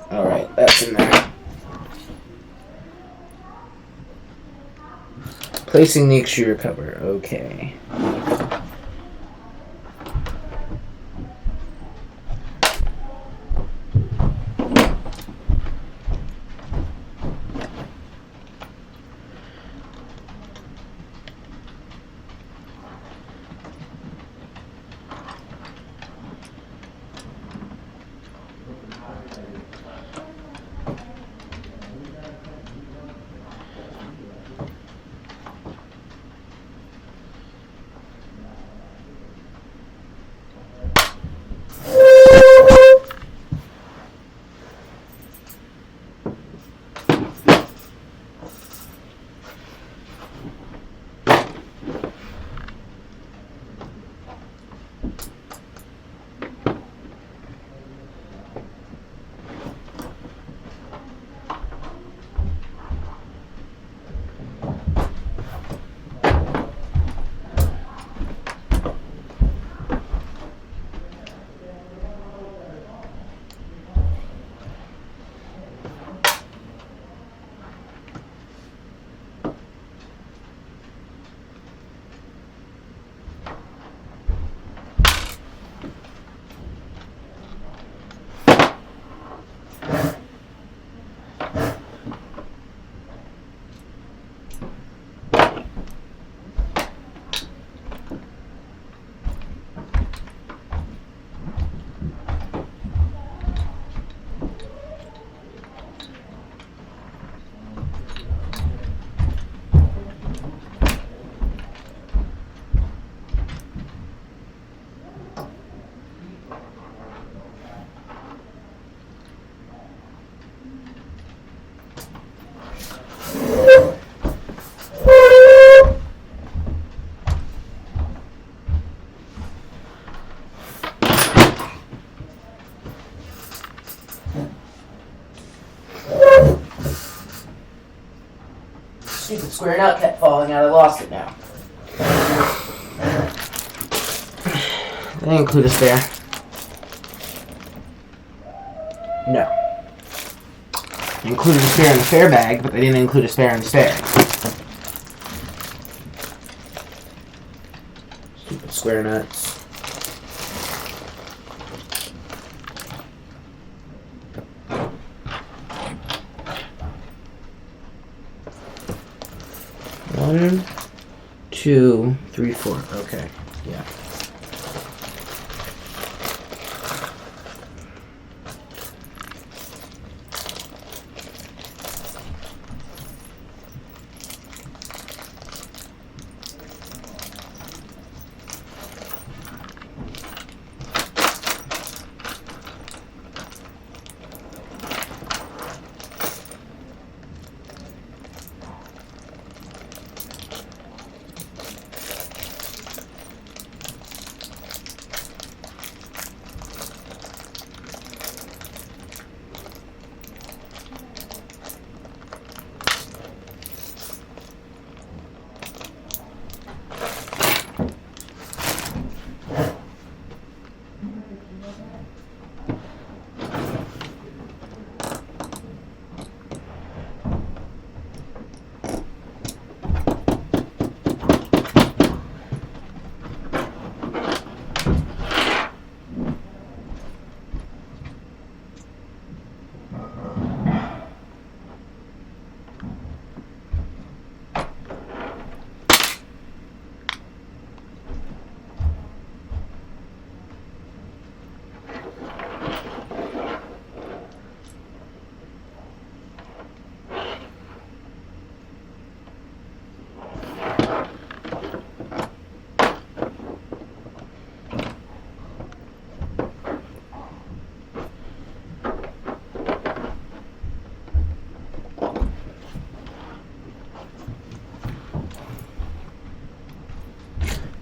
Alright, that's in there. Placing the extruder cover. Okay. Stupid square nut kept falling out. I lost it now. They didn't include a spare. No. They included a spare in the spare bag, but they didn't include a spare in the spare. Stupid square nuts. One, two, three, four. Okay, yeah.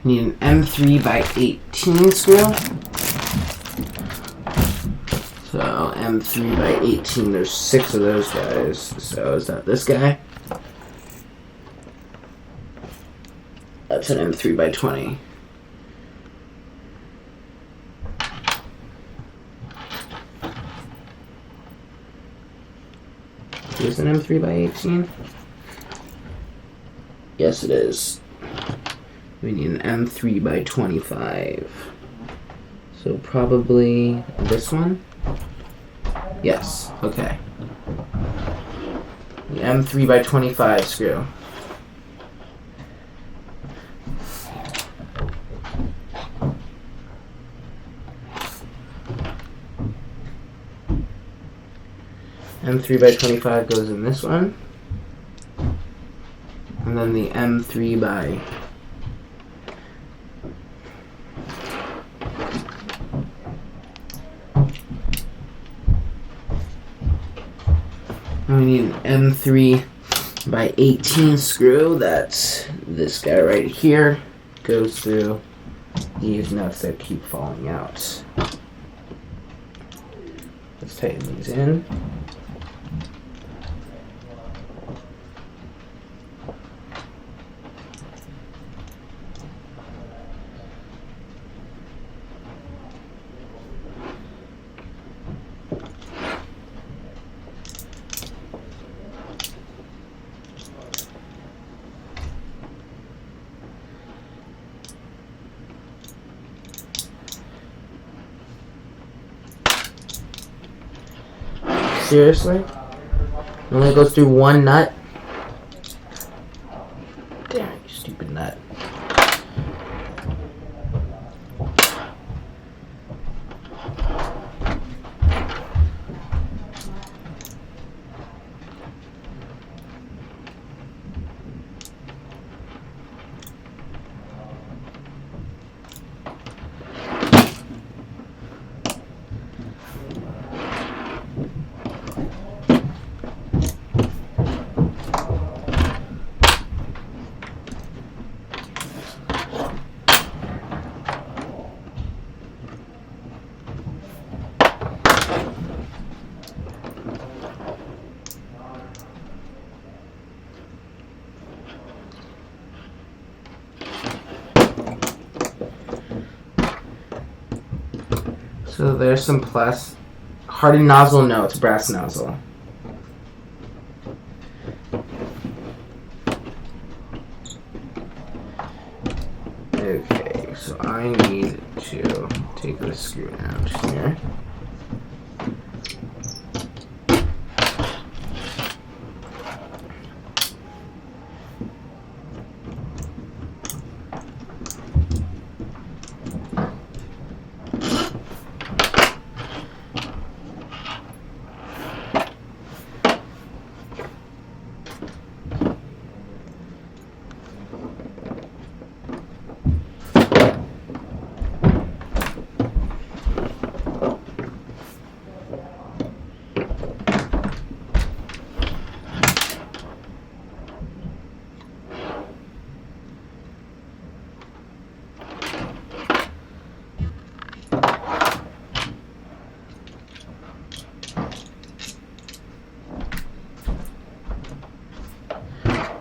Need an M3 by 18 screw. So M3 by 18, there's 6 of those guys. So is that this guy? That's an M3 by 20. Is an M3 by 18? Yes, it is. We need an M3 by 25. So probably this one? Yes, okay. The M3 by 25 screw. M3 by 25 goes in this one. And then the M3 by we need an M3 by 18 screw. That's this guy right here. Goes through these nuts that keep falling out. Let's tighten these in. Seriously? It only goes through one nut? Damn it, you stupid nut. So there's some hardened nozzle. No, it's brass nozzle. Okay, so I need to take this screw out here.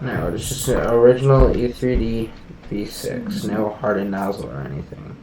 No, it's just an original E3D V6. No hardened nozzle or anything.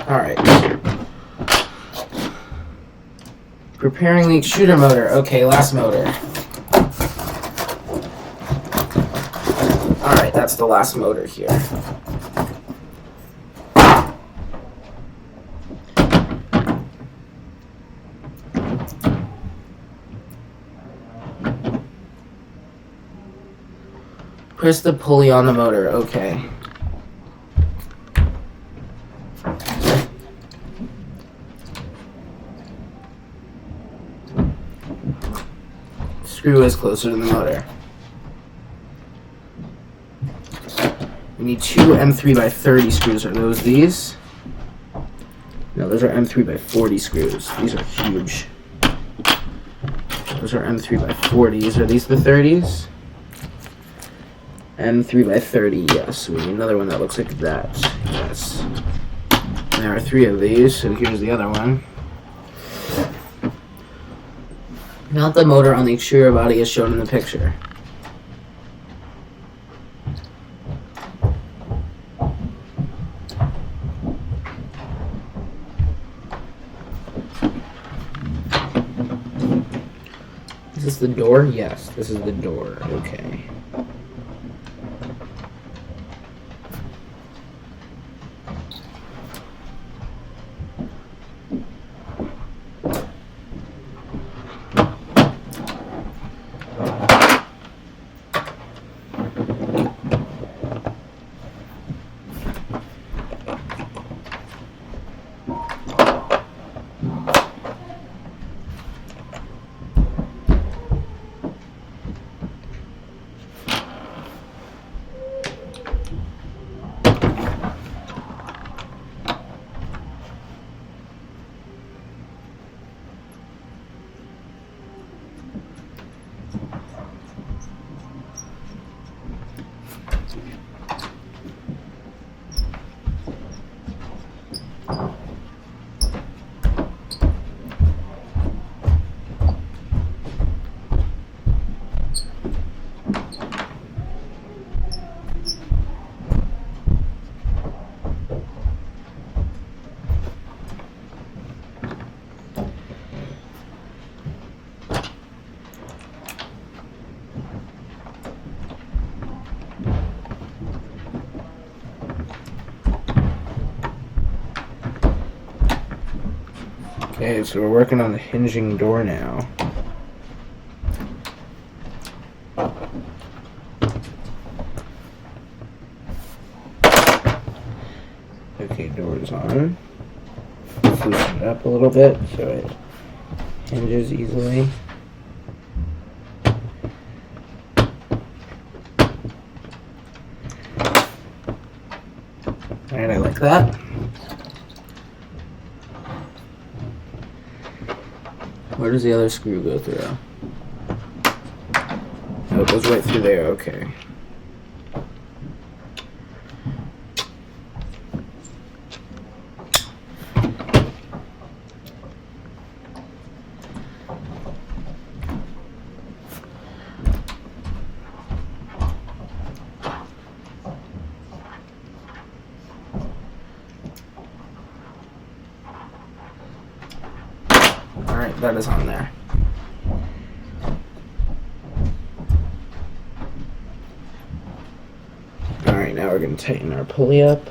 Alright. Preparing the extruder motor. Okay, last motor. Alright, that's the last motor here. Press the pulley on the motor. Okay. Screw is closer to the motor. We need two M3x30 screws. Are those these? No, those are M3x40 screws. These are huge. Those are M3x40s. Are these the 30s? M3x30, yes. We need another one that looks like that. Yes. There are three of these, so here's the other one. Mount the motor on the extruder body as shown in the picture. Is this the door? Yes, this is the door. Okay. Okay, so we're working on the hinging door now. Okay, door's on. Let's loosen it up a little bit so it hinges easily. Alright, I like that. Where does the other screw go through? Oh, it goes right through there, okay. Alright, that is on there. Alright, now we're going to tighten our pulley up.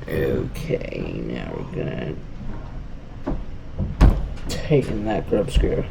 Okay, now we're gonna tighten that grub screw.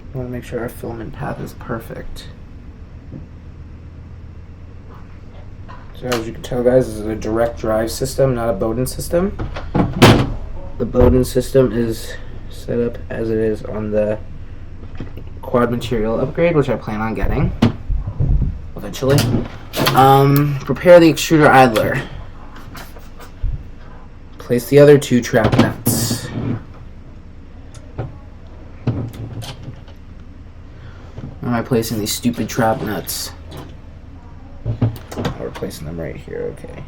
I want to make sure our filament path is perfect. So as you can tell, guys, this is a direct drive system, not a Bowden system. The Bowden system is set up as it is on the quad material upgrade, which I plan on getting eventually. Prepare the extruder idler. Place the other two trap nuts. Why am I placing these stupid trap nuts? Oh, we're placing them right here, okay.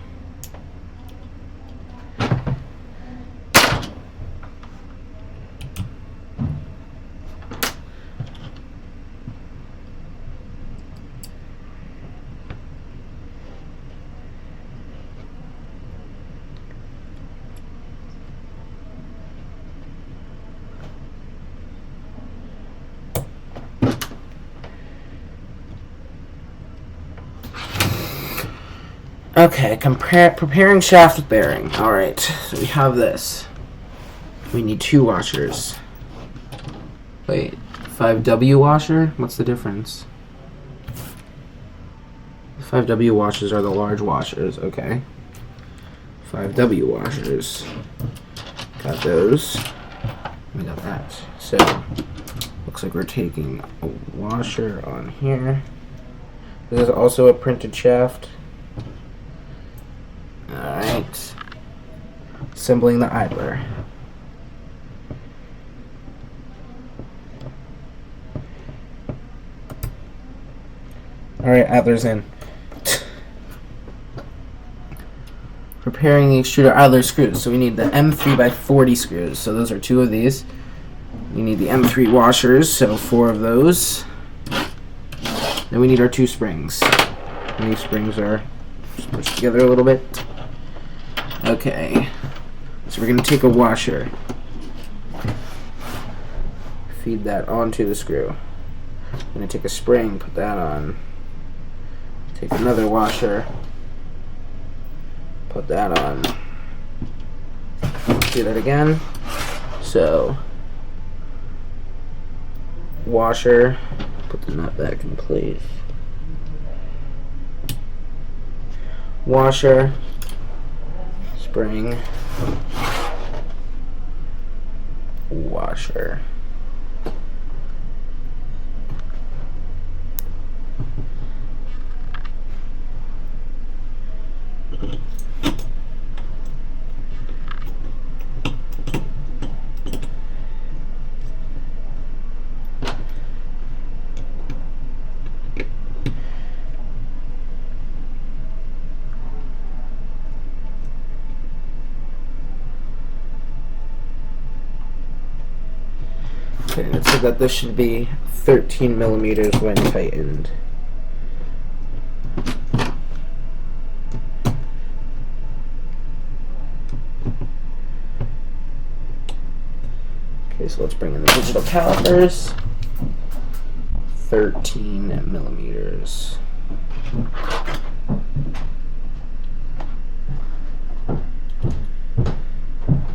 Okay, preparing shaft bearing. Alright, so we have this. We need two washers. Wait, 5W washer? What's the difference? The 5W washers are the large washers, okay. 5W washers. Got those. We got that. So, looks like we're taking a washer on here. This is also a printed shaft. Alright. Assembling the idler. Alright, idler's in. Preparing the extruder idler screws. So we need the M3x40 screws. So those are two of these. You need the M3 washers, so 4 of those. Then we need our 2 springs. And these springs are just pushed together a little bit. Okay, so we're going to take a washer, feed that onto the screw. I'm going to take a spring, put that on, take another washer, put that on, do that again. So, washer, put the nut back in place, washer, spring, washer. Okay, it said that this should be 13 millimeters when tightened. Okay, so let's bring in the digital calipers. 13 millimeters.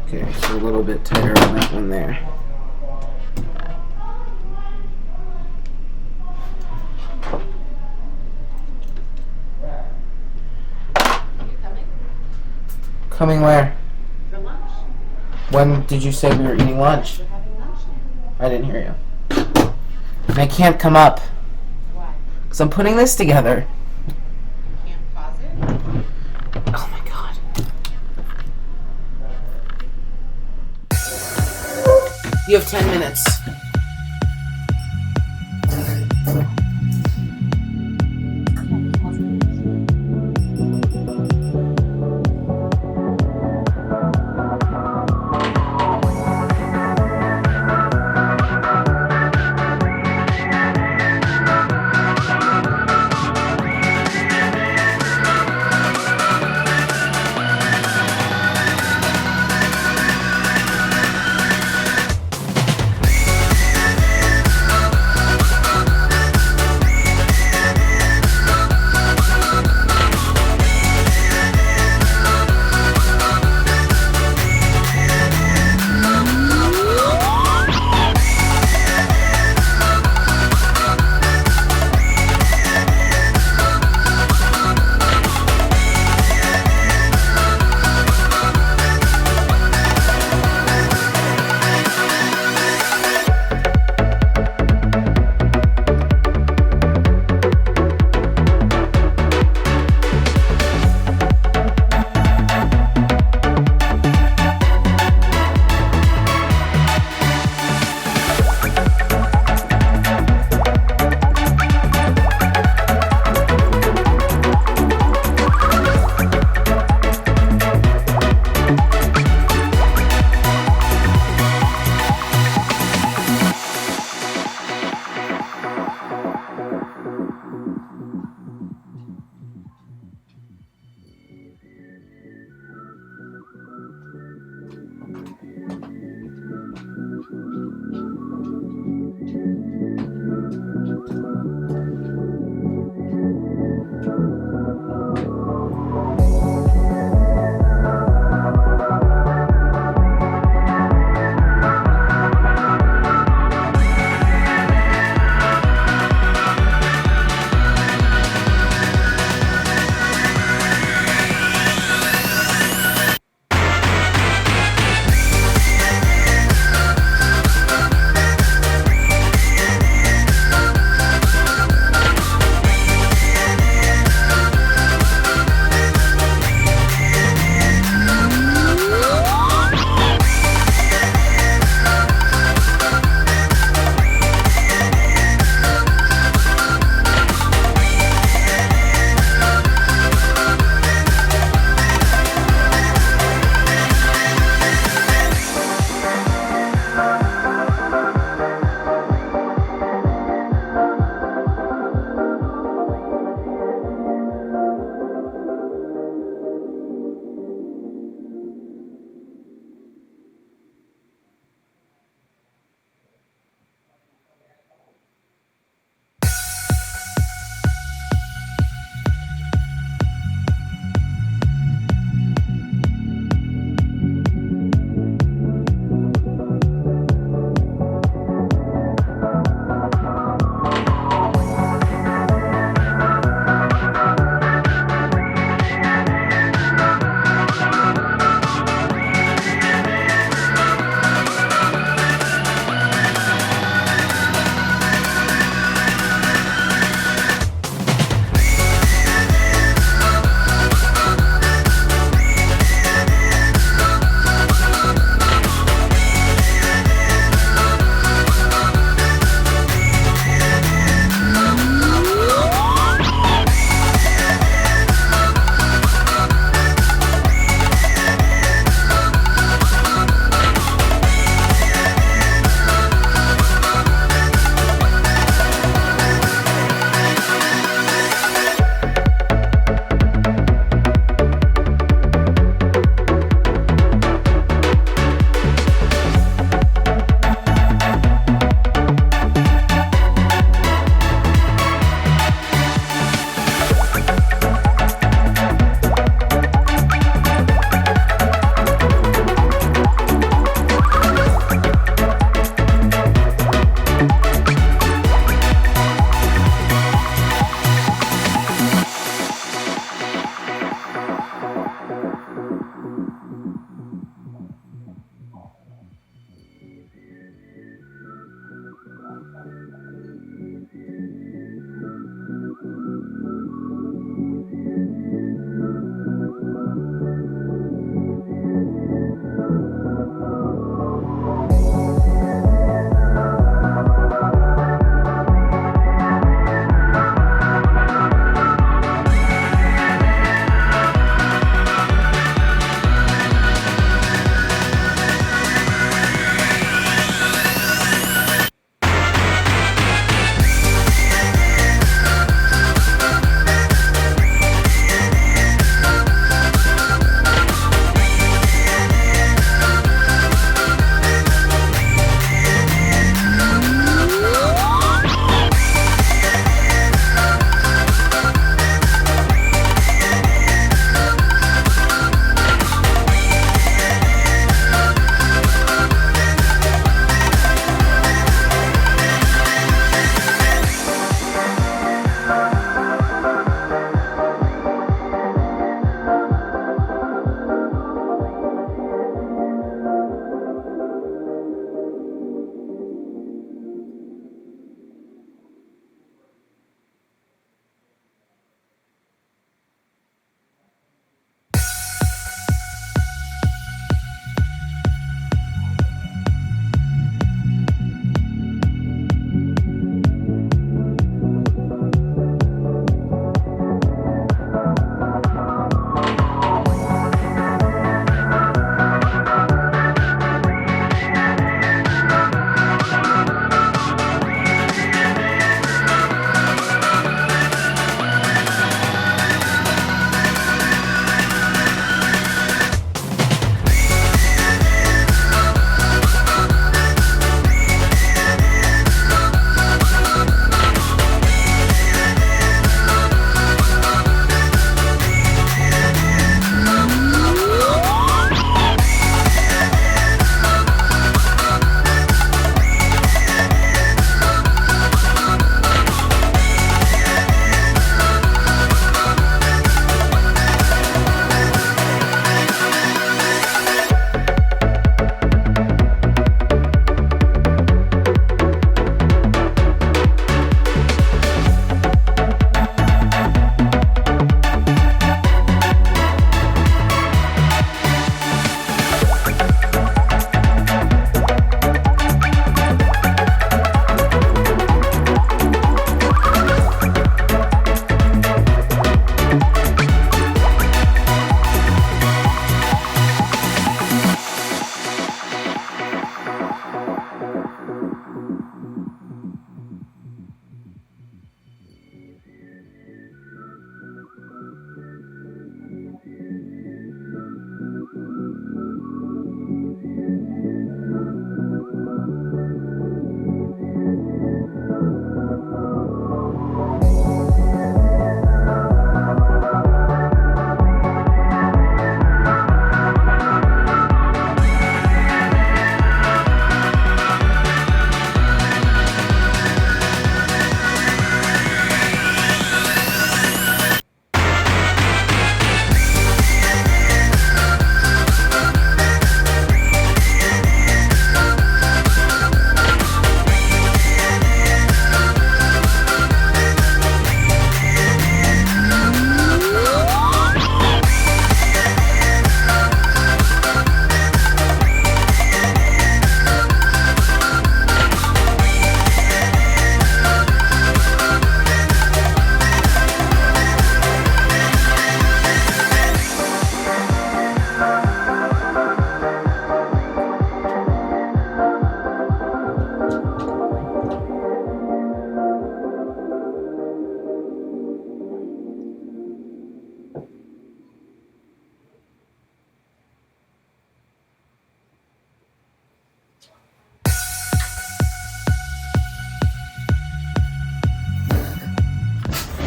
Okay, so a little bit tighter on that one there. Coming where? For lunch. When did you say we were eating lunch? We're having lunch now. I didn't hear you. And I can't come up Why? because I'm putting this together. You can't pause it? Oh my god. You have 10 minutes.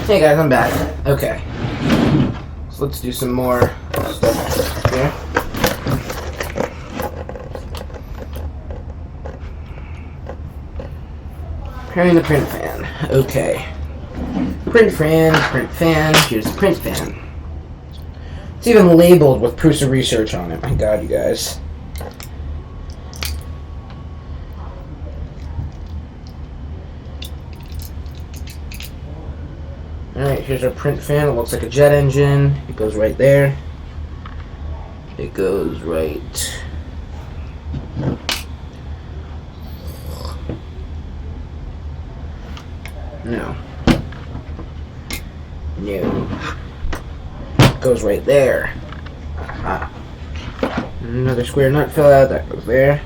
Hey guys, I'm back. Okay. So let's do some more stuff here. Preparing the print fan. Okay. Print fan. Here's the print fan. It's even labeled with Prusa research on it. My God, you guys. Alright, here's our print fan. It looks like a jet engine. It goes right there. It goes right. No. No. It goes right there. Aha. Another square nut fell out. That goes there.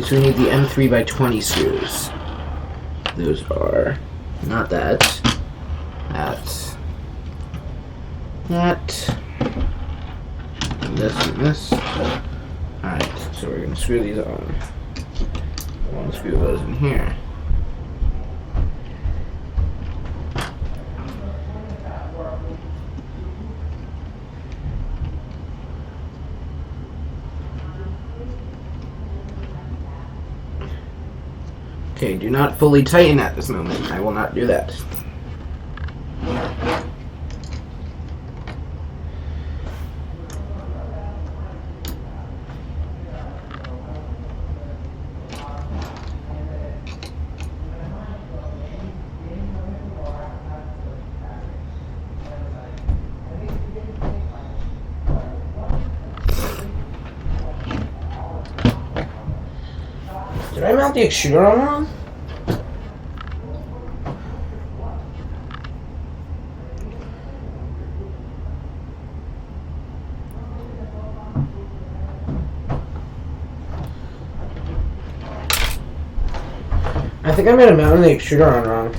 So we need the M3 by 20 screws. Those are not that. And this and this. Alright, so we're gonna screw these on. One screw goes in here. Okay, do not fully tighten at this moment. I will not do that. Did I mount the extruder on wrong? I think I might have mounted the extruder on wrong.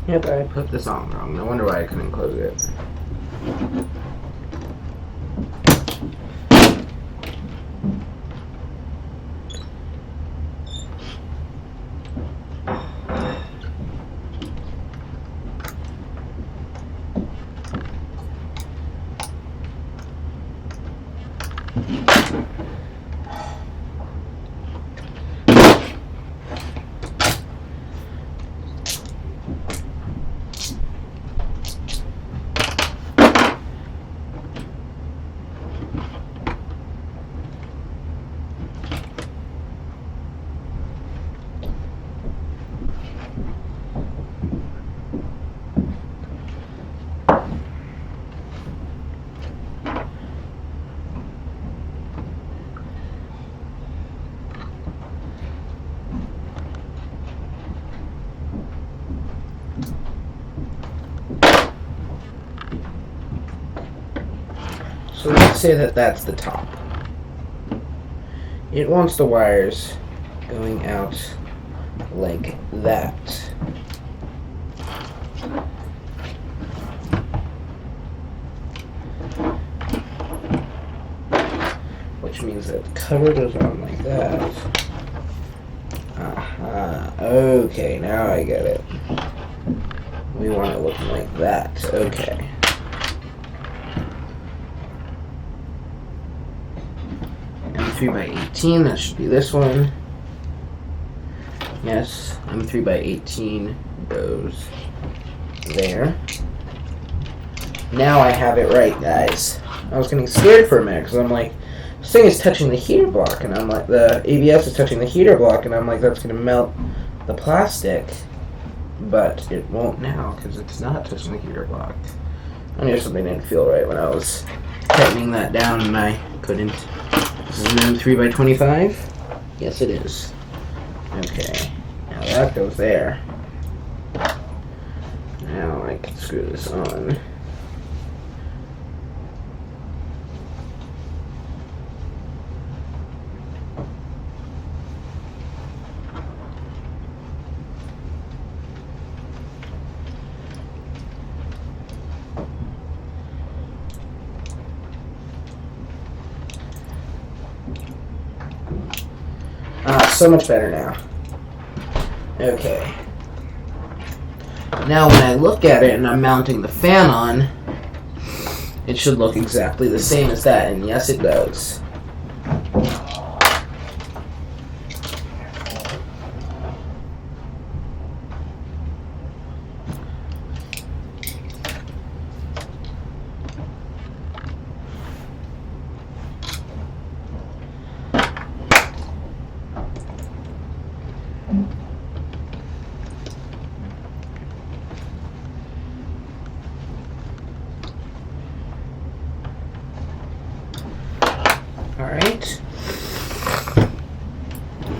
Yep, I put this on wrong. No wonder why I couldn't close it. say that that's the top. It wants the wires going out like that. Which means that the cover goes on like that. Aha. Okay, now I get it. We want it looking like that. Okay. M3x18, that should be this one. Yes, M3x18 goes there. Now I have it right, guys. I was getting scared for a minute because I'm like, this thing is touching the heater block, and I'm like, the ABS is touching the heater block, and I'm like, that's going to melt the plastic. But it won't now because it's not touching the heater block. I knew something didn't feel right when I was tightening that down and I couldn't. This is an M3x25? Yes, it is. Okay, now that goes there. Now I can screw this on. So much better now. Okay. Now when I look at it and I'm mounting the fan on, it should look exactly the same as that, and yes it does. Alright.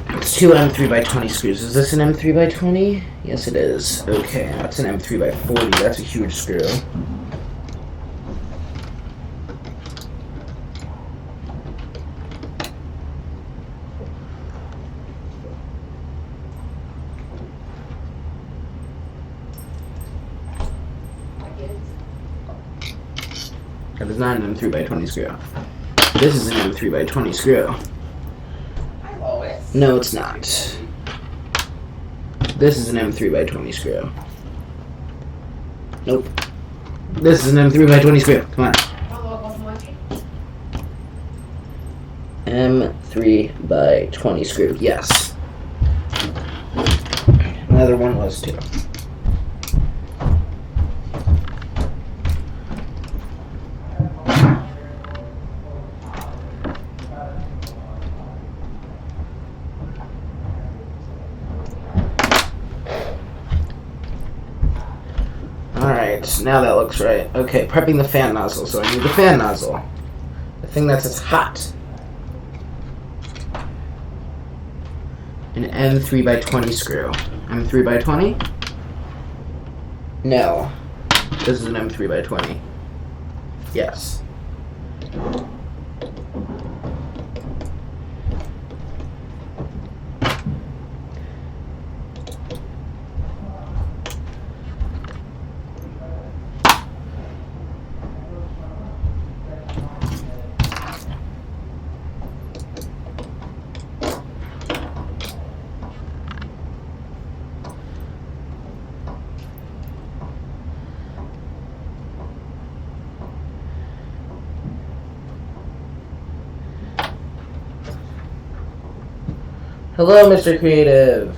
It's two M3x20 screws. Is this an M3x20? Yes, it is. Okay, that's an M3x40. That's a huge screw. That is not an M3x20 screw. This is an M3x20 screw. Hi, Lois. No, it's not. This is an M3x20 screw. Nope. This is an M3x20 screw. Come on. M3x20 screw. Yes. Another one was too. Alright, now that looks right. Okay, prepping the fan nozzle. So I need the fan nozzle. The thing that's hot. An M3x20 screw. M3x20? No. This is an M3x20. Yes. Hello, Mr. Creative.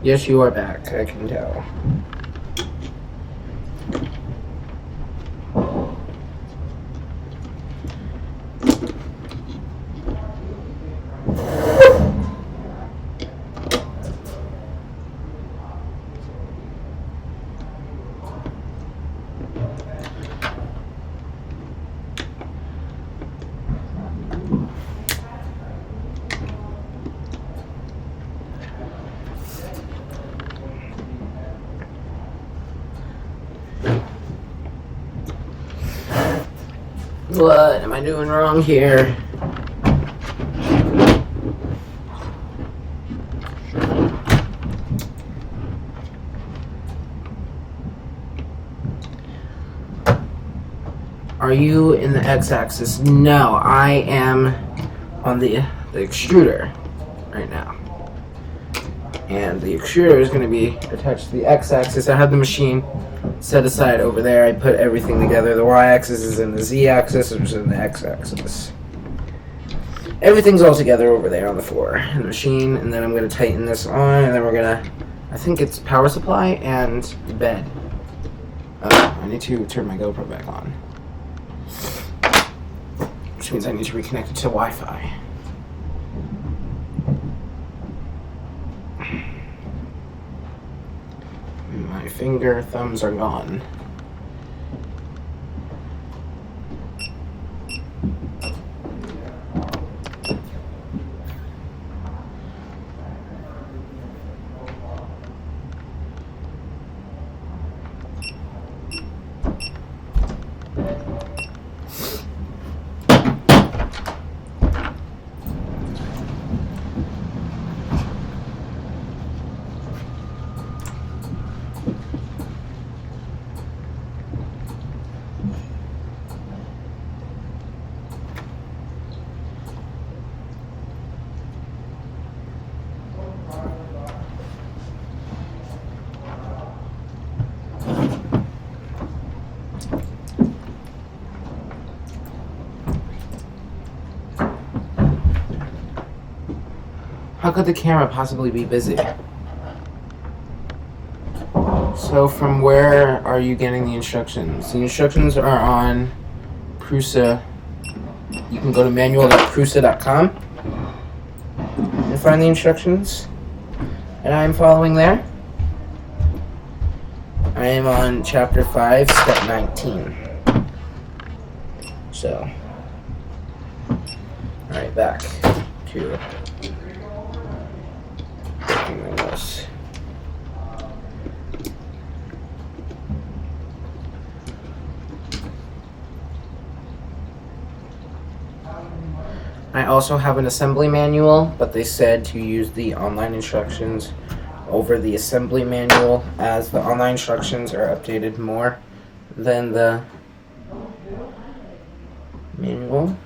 Yes, you are back. I can tell. What am I doing wrong here? Are you in the x-axis? No, I am on the extruder right now. And the extruder is going to be attached to the x-axis. I have the machine set aside over there. I put everything together. The y-axis is in the z-axis, which is in the x-axis. Everything's all together over there on the floor in the machine. And then I'm going to tighten this on, and then we're going to, I think it's power supply and bed. I need to turn my GoPro back on. Which means I need to reconnect it to Wi-Fi. My thumbs are gone. How could the camera possibly be busy? So from where are you getting the instructions? The instructions are on Prusa. You can go to manual.prusa.com and find the instructions. And I'm following there. I am on chapter 5, step 19. So, alright, back to this. I also have an assembly manual, but they said to use the online instructions over the assembly manual, as the online instructions are updated more than the manual.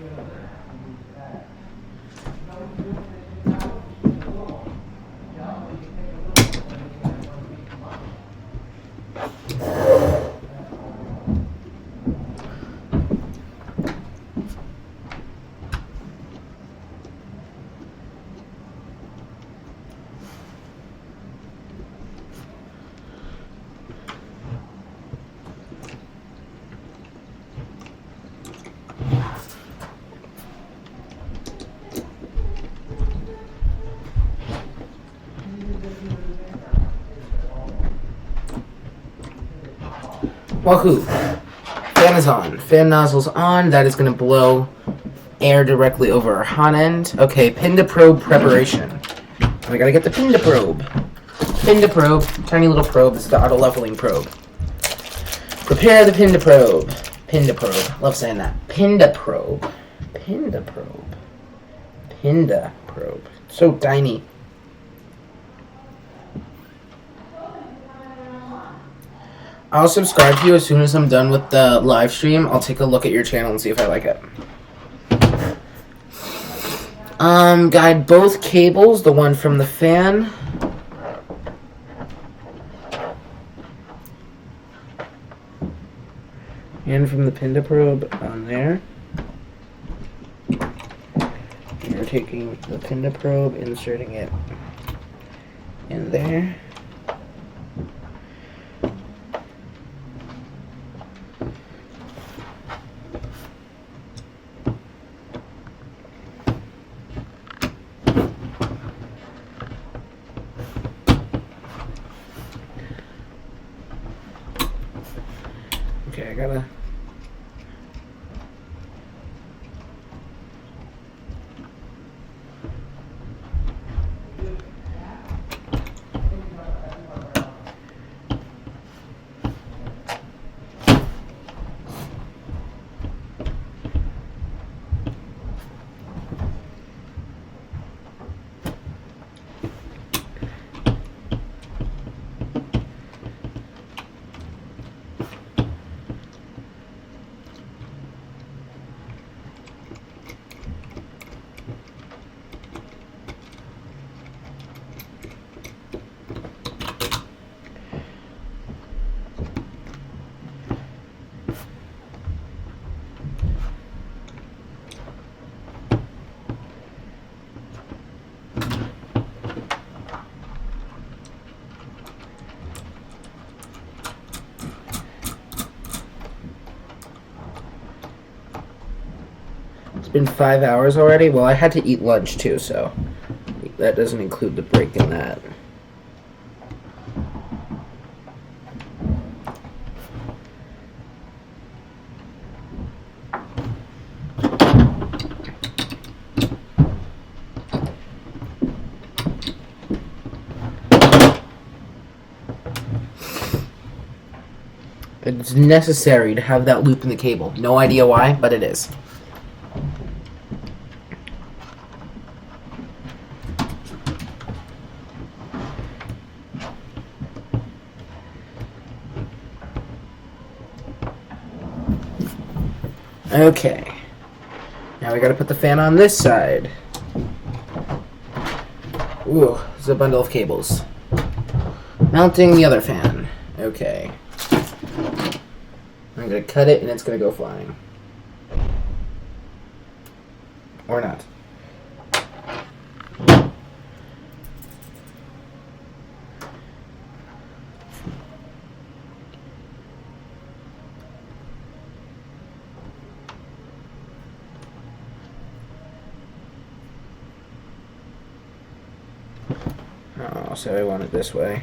Wahoo! Fan is on. Fan nozzle's on. That is going to blow air directly over our hot end. Okay, pin to probe preparation. I gotta get the pin to probe. Pin to probe. Tiny little probe. This is the auto leveling probe. Prepare the pin to probe. Pin to probe. Love saying that. Pin to probe. Pin to probe. Pin to probe. So tiny. I'll subscribe to you as soon as I'm done with the live stream. I'll take a look at your channel and see if I like it. Guide both cables, the one from the fan. And from the pin to probe on there. You're taking the pin to probe, inserting it in there. Okay, I gotta... It's been 5 hours already. Well, I had to eat lunch too, so that doesn't include the break in that. It's necessary to have that loop in the cable. No idea why, but it is. Okay. Now we gotta put the fan on this side. Ooh, there's a bundle of cables. Mounting the other fan. Okay. I'm gonna cut it and it's gonna go flying. Or not. Oh, so I want it this way.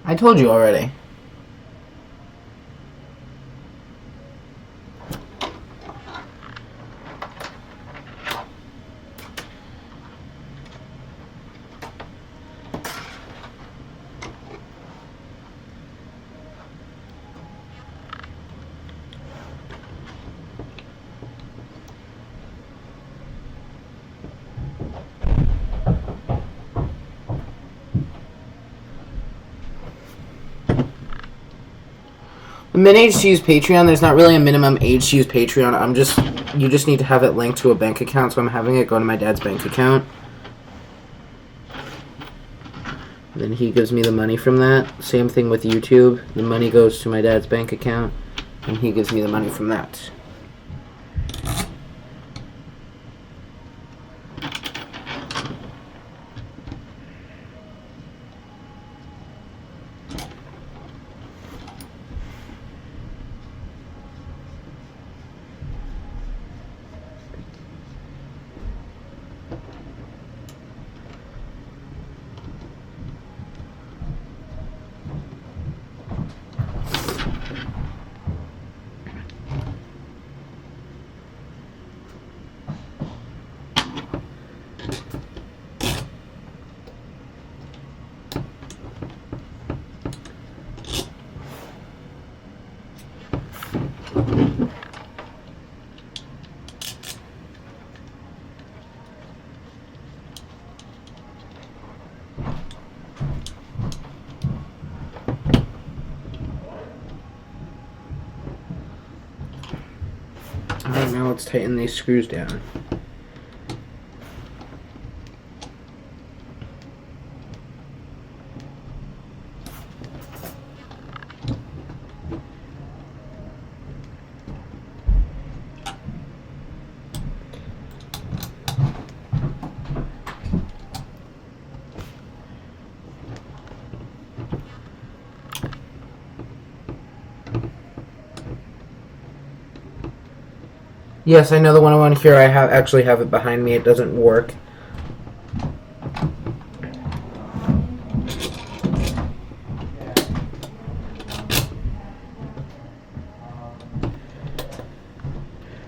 I told you already. The min age to use Patreon, there's not really a minimum age to use Patreon. You just need to have it linked to a bank account, so I'm having it go to my dad's bank account. Then he gives me the money from that. Same thing with YouTube. The money goes to my dad's bank account, and he gives me the money from that. Alright, now let's tighten these screws down. Yes, I know the one I want here. I actually have it behind me. It doesn't work.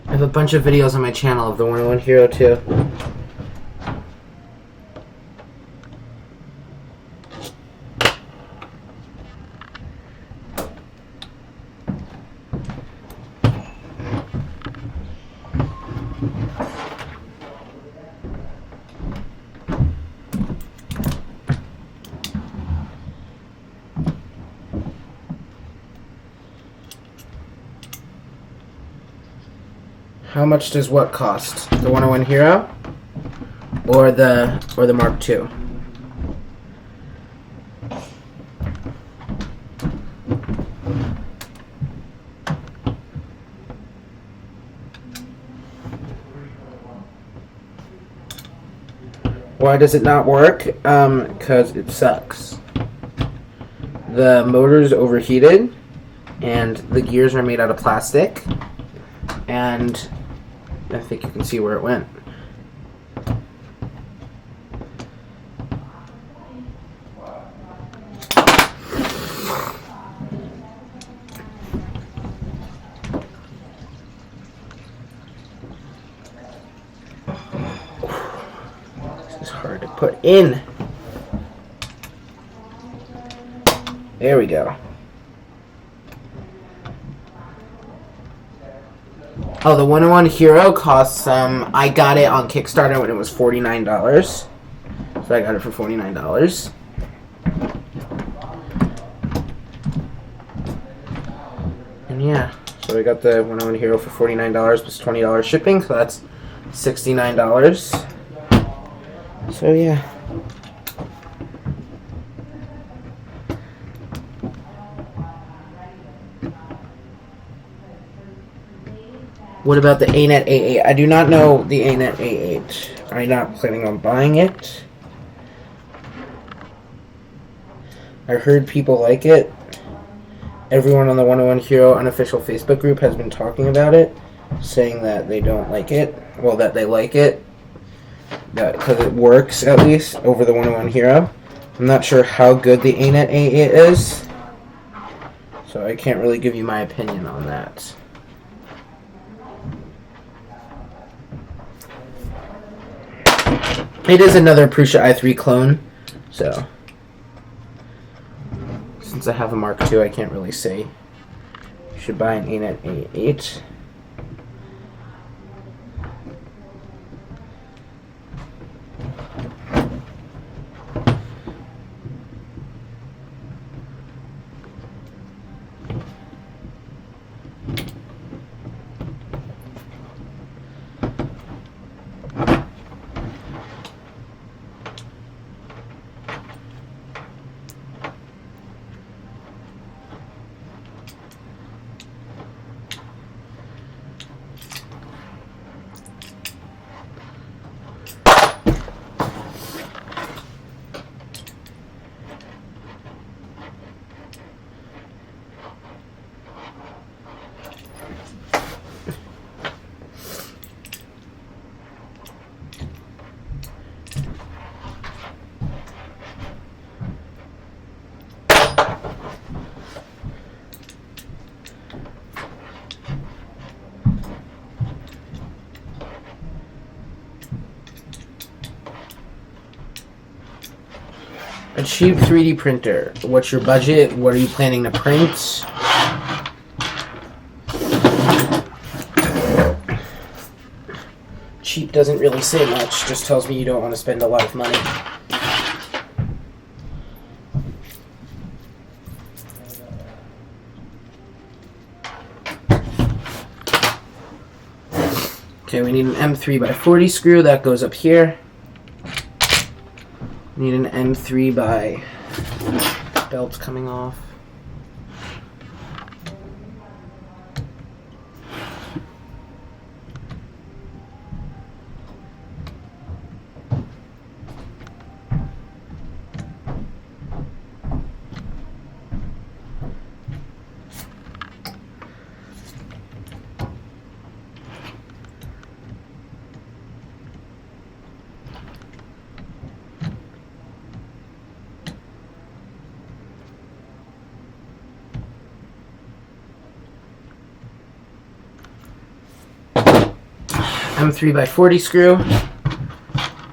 I have a bunch of videos on my channel of the 101 Hero too. How much does what cost? The 101 Hero or the Mark II? Why does it not work? Because it sucks. The motor's overheated and the gears are made out of plastic, and I think you can see where it went. This is hard to put in. There we go. Oh, the 101 Hero costs, I got it on Kickstarter when it was $49. So I got it for $49. And yeah, so I got the 101 Hero for $49 plus $20 shipping, so that's $69. So yeah. What about the ANET A8? I do not know the ANET A8. I'm not planning on buying it. I heard people like it. Everyone on the 101 Hero unofficial Facebook group has been talking about it, saying that they don't like it. Well, that they like it. Because it works, at least, over the 101 Hero. I'm not sure how good the ANET A8 is, so I can't really give you my opinion on that. It is another Prusa i3 clone, so since I have a Mark II, I can't really say you should buy an ANET A8. A cheap 3D printer. What's your budget? What are you planning to print? Cheap doesn't really say much, just tells me you don't want to spend a lot of money. Okay, we need an M3 by 40 screw, that goes up here. Need an M3 by belts coming off. M3 by 40 screw,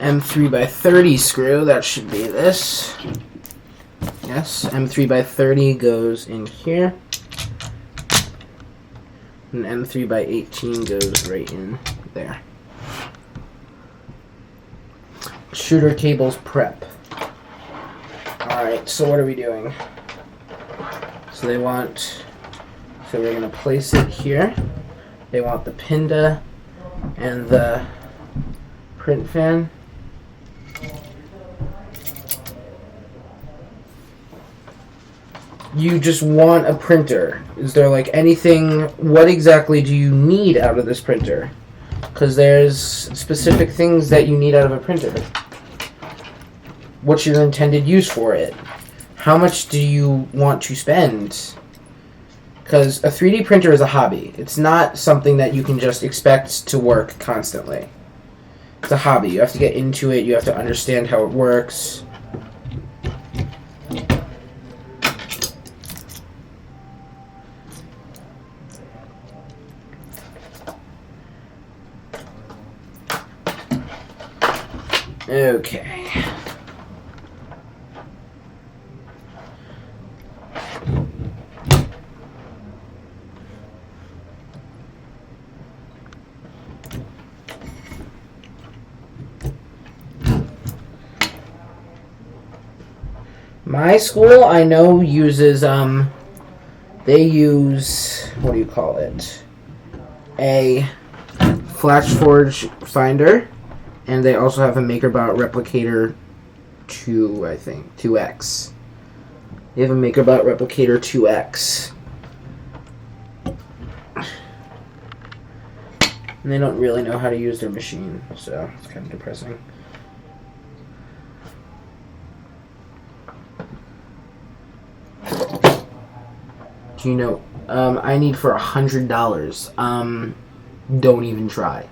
M3 by 30 screw, that should be this. Yes, M3 by 30 goes in here, and M3 by 18 goes right in there. Shooter cables prep. Alright, so what are we doing? So they want, so we're going to place it here. They want the Pinda and the print fan. You just want a printer. Is there like anything, what exactly do you need out of this printer? Because there's specific things that you need out of a printer. What's your intended use for it? How much do you want to spend? Because a 3D printer is a hobby. It's not something that you can just expect to work constantly. It's a hobby. You have to get into it. You have to understand how it works. Okay. My school, I know, uses, they use, what do you call it? A FlashForge Finder, and they also have a MakerBot Replicator 2, I think, 2X. They have a MakerBot Replicator 2X. And they don't really know how to use their machine, so it's kind of depressing. Do you know, I need for $100. Don't even try.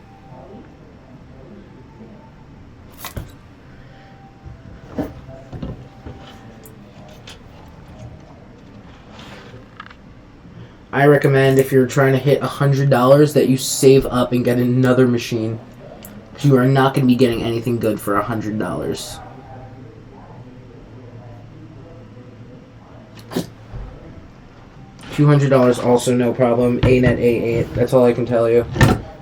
I recommend if you're trying to hit $100 that you save up and get another machine. You are not going to be getting anything good for $100. $200 also no problem. ANET A8. That's all I can tell you,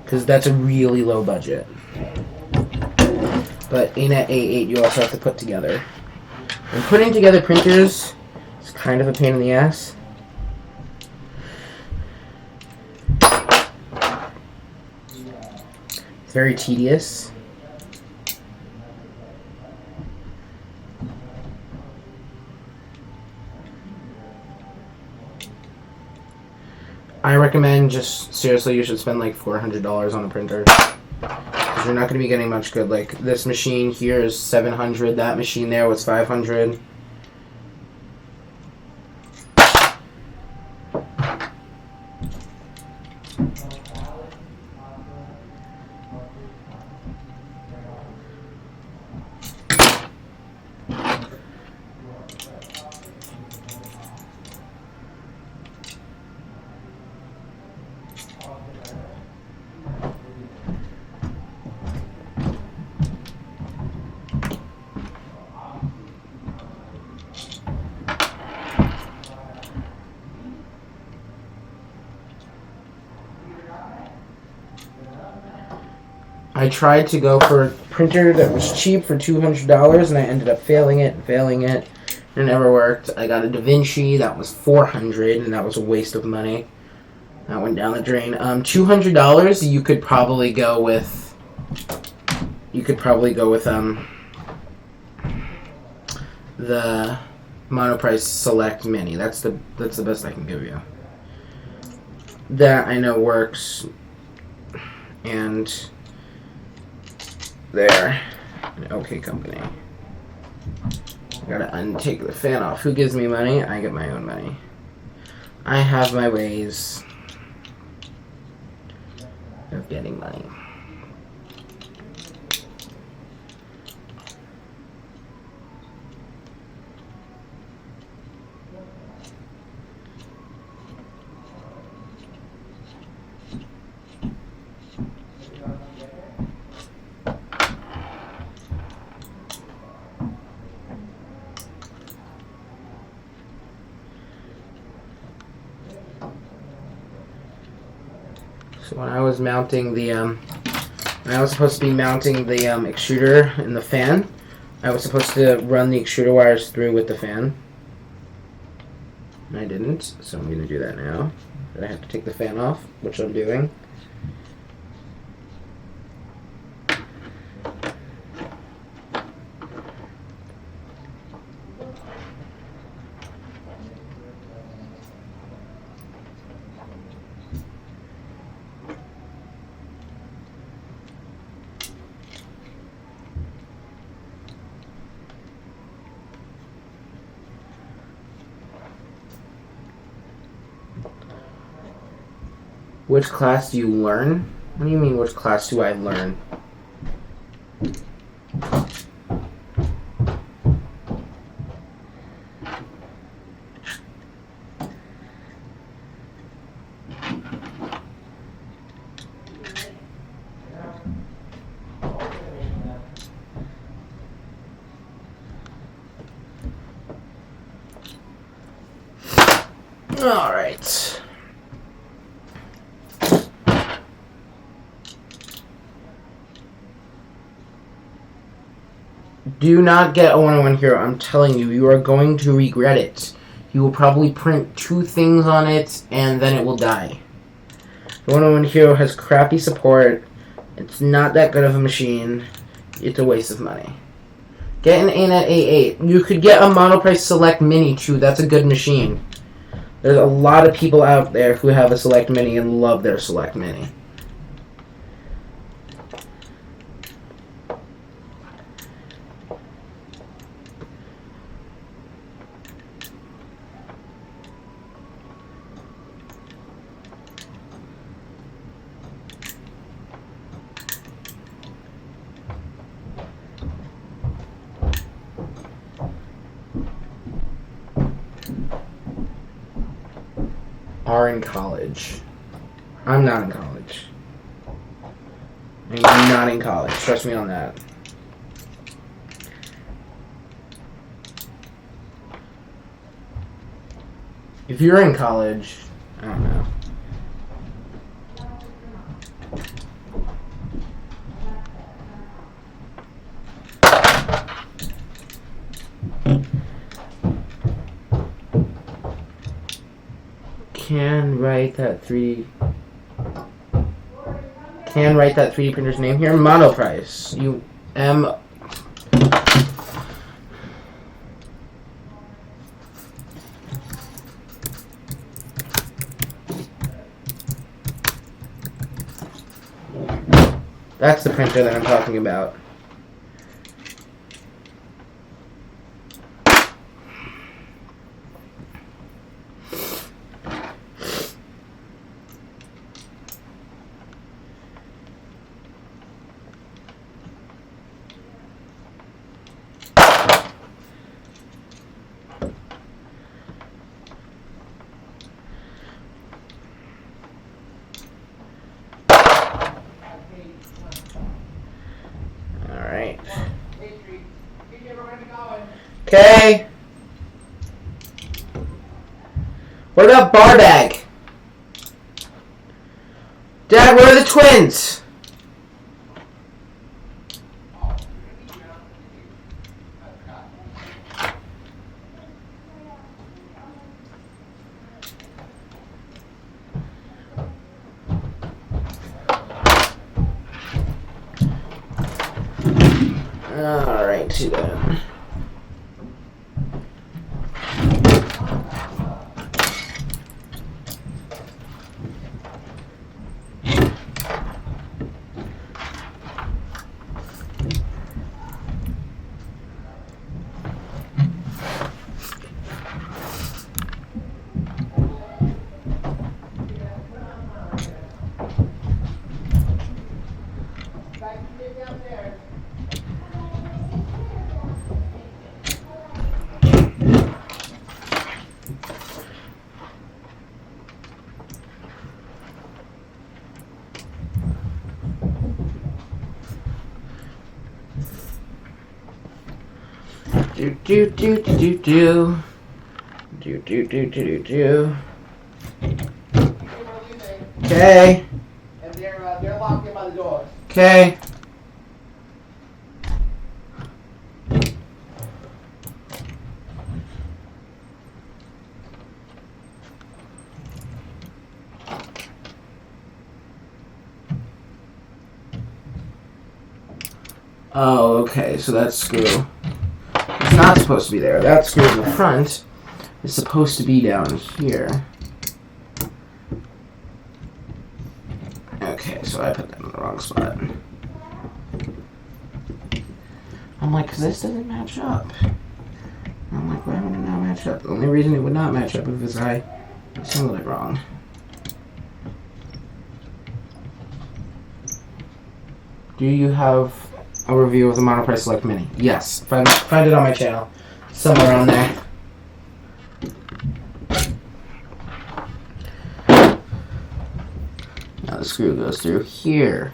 because that's a really low budget. But ANET A8 you also have to put together. And putting together printers is kind of a pain in the ass. It's very tedious. I recommend just, seriously, you should spend like $400 on a printer. Because you're not going to be getting much good. Like, this machine here is $700. That machine there was $500. I tried to go for a printer that was cheap for $200, and I ended up failing it. It never worked. I got a DaVinci that was $400, and that was a waste of money. That went down the drain. $200, you could probably go with. The Monoprice Select Mini. That's the best I can give you. That I know works, and they're an okay company. I gotta untake the fan off. Who gives me money? I get my own money. I have my ways of getting money. So when I was mounting the, when I was supposed to be mounting the extruder in the fan, I was supposed to run the extruder wires through with the fan. And I didn't, so I'm going to do that now. But I have to take the fan off, which I'm doing. Which class do you learn? What do you mean, which class do I learn? All right. Do not get a 101 hero. I'm telling you, you are going to regret it. You will probably print 2 things on it, and then it will die. The 101 hero has crappy support. It's not that good of a machine. It's a waste of money. Get an A-Net A8. You could get a Monoprice Select Mini, too. That's a good machine. There's a lot of people out there who have a Select Mini and love their Select Mini. Are in college. I'm not in college. I'm not in college. Trust me on that. If you're in college, I don't know. Can write that 3D printer's name here. Monoprice. That's the printer that I'm talking about. Okay. What about Barbag? Dad, where are the twins? Alrighty then. Okay. And they're locked in by the doors. Okay. Oh, okay, so that screw is not supposed to be there. That screw in the front is supposed to be down here. Okay, so I put that in the wrong spot. I'm like, 'cause this doesn't match up. I'm like, why would it not match up? The only reason it would not match up is because I assembled it wrong. Do you have a review of the Monoprice Select Mini? Yes. Find it on my channel. Somewhere on there. Now the screw goes through here.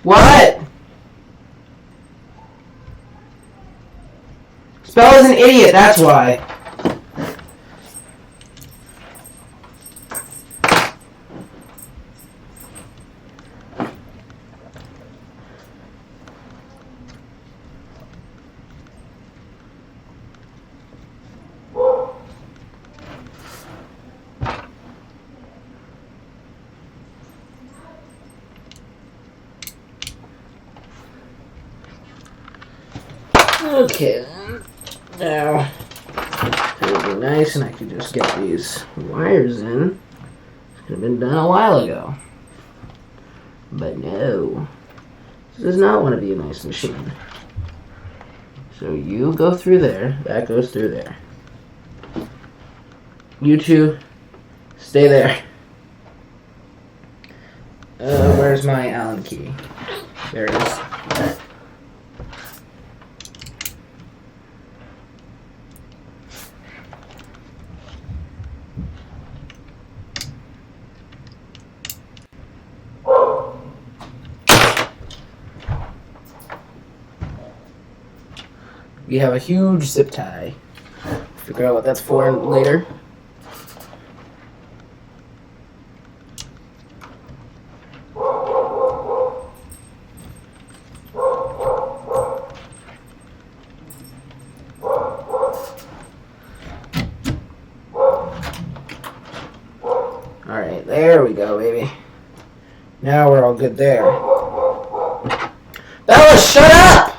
What? Spell is an idiot, that's why. Okay, now it would be nice and I could just get these wires in. Could have been done a while ago. But no, this does not want to be a nice machine. So you go through there, that goes through there. You two, stay there. Where's my Allen key? There it is. We have a huge zip tie. Figure out what that's for later. Alright, there we go, baby. Now we're all good there. Bella, shut up!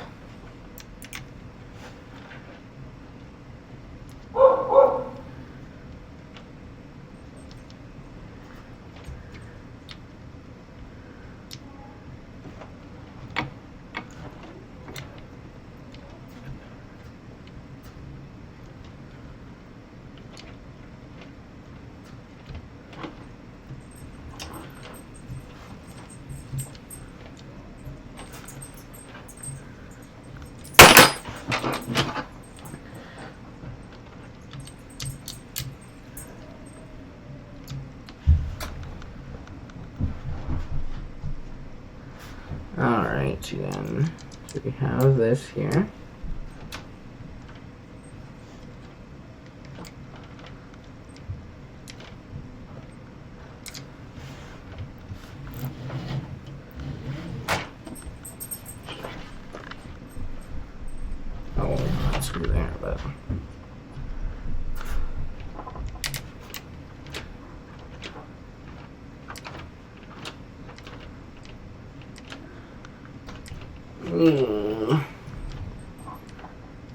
Alright, then. So we have this here. Oh, not screw there, but.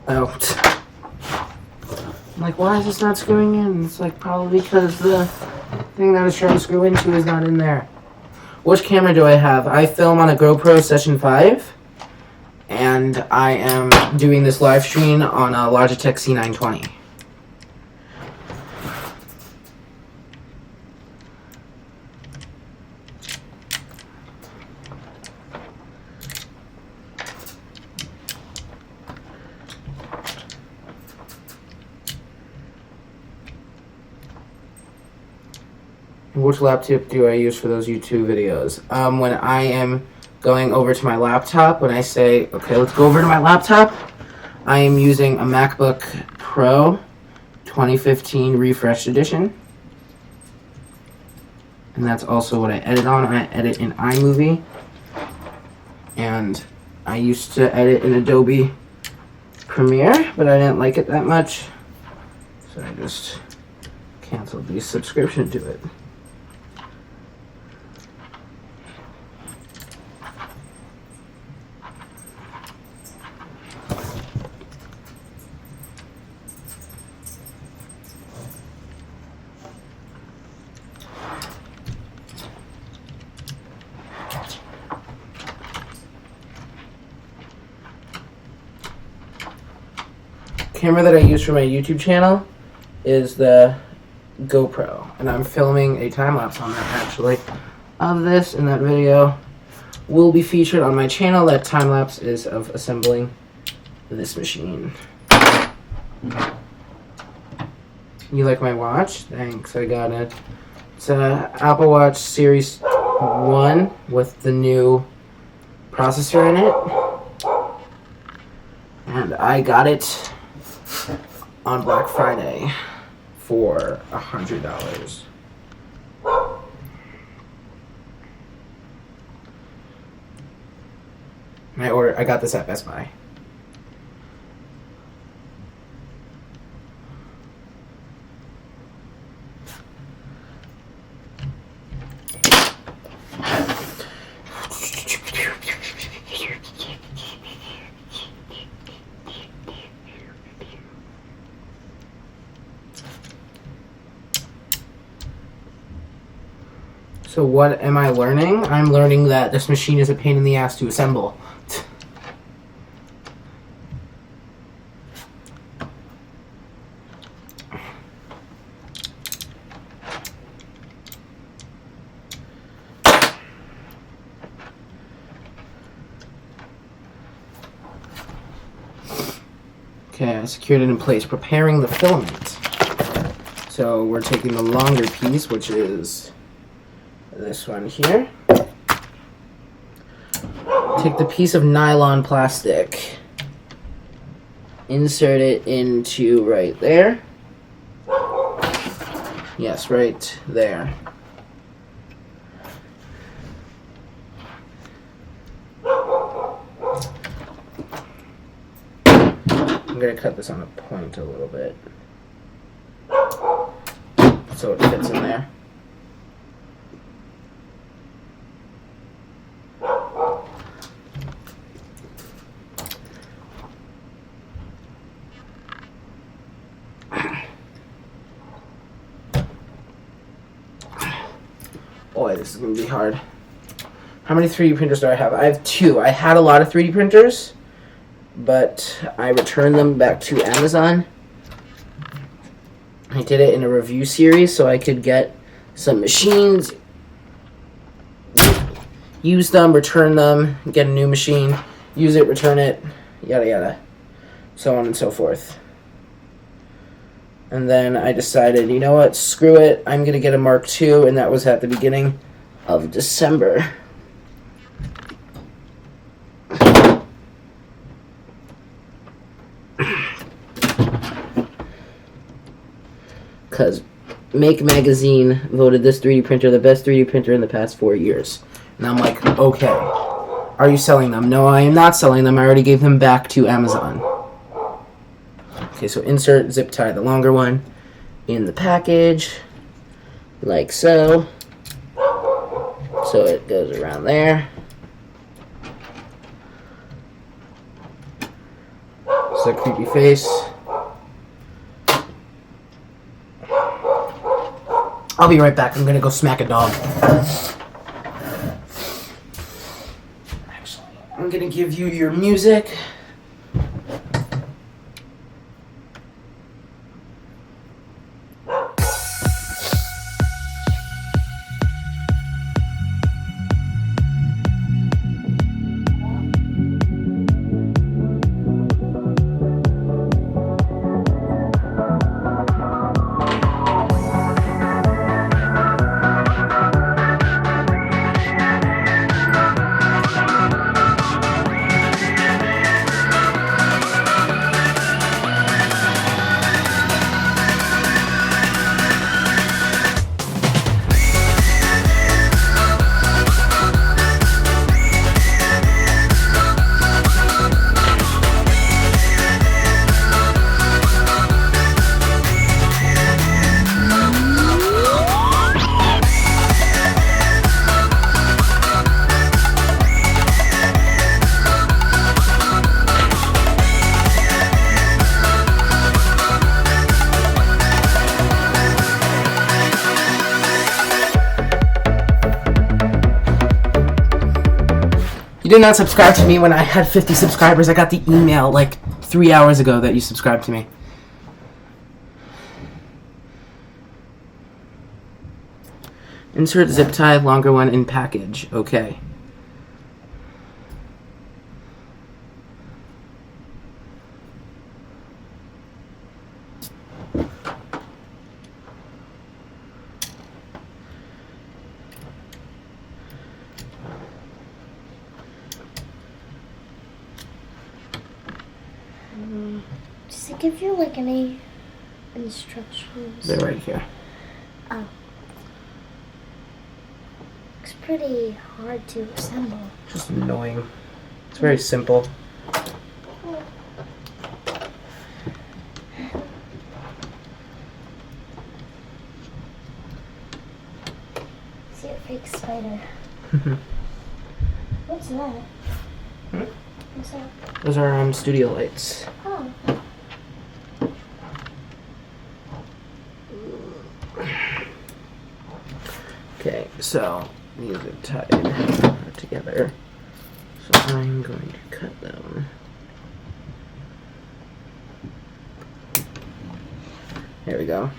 Out. I'm like, why is this not screwing in? It's like probably because the thing that I was trying to screw into is not in there. Which camera do I have? I film on a GoPro Session 5, and I am doing this live stream on a Logitech C920. Which laptop do I use for those YouTube videos? When I am going over to my laptop, when I say, okay, let's go over to my laptop, I am using a MacBook Pro 2015 Refreshed Edition. And that's also what I edit on. I edit in iMovie. And I used to edit in Adobe Premiere, but I didn't like it that much. So I just canceled the subscription to it. Camera that I use for my YouTube channel is the GoPro, and I'm filming a time lapse on that actually of this, and that video will be featured on my channel. That time lapse is of assembling this machine. You like my watch? Thanks, I got it. It's a Apple Watch Series 1 with the new processor in it, and I got it on Black Friday for $100. I got this at Best Buy. So what am I learning? I'm learning that this machine is a pain in the ass to assemble. Okay, I secured it in place, preparing the filament. So we're taking the longer piece, which is this one here. Take the piece of nylon plastic, insert it into right there. Yes, right there. I'm going to cut this on a point a little bit so it fits in there. Boy, this is going to be hard. How many 3D printers do I have? I have 2. I had a lot of 3D printers, but I returned them back to Amazon. I did it in a review series so I could get some machines, use them, return them, get a new machine, use it, return it, yada yada, so on and so forth. And then I decided, you know what, screw it, I'm going to get a Mark II, and that was at the beginning of December. Because Make Magazine voted this 3D printer the best 3D printer in the past 4 years. And I'm like, okay, are you selling them? No, I am not selling them. I already gave them back to Amazon. Okay, so insert zip tie, the longer one, in the package, like so. So it goes around there. It's a creepy face. I'll be right back. I'm gonna go smack a dog. Actually, I'm gonna give you your music. You did not subscribe to me when I had 50 subscribers. I got the email like 3 hours ago that you subscribed to me. Insert zip tie, longer one in package. Okay. Does it give you like any instructions? They're right here. Oh. It's pretty hard to assemble. Just annoying. It's very simple. See a fake spider. What's that? What's that? Those are studio lights. Oh. Okay, so these are tied together. So I'm going to cut them. There we go.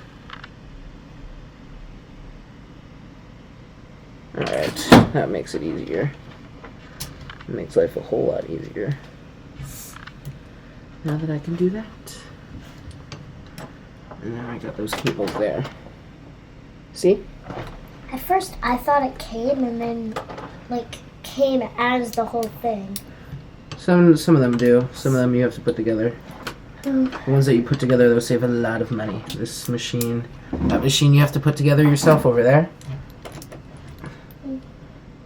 Alright, that makes it easier. It makes life a whole lot easier. Now that I can do that. And now I got those cables there. See? At first I thought it came and then like came as the whole thing. Some of them do. Some of them you have to put together. Mm. The ones that you put together, they'll save a lot of money. This machine, that machine you have to put together yourself over there.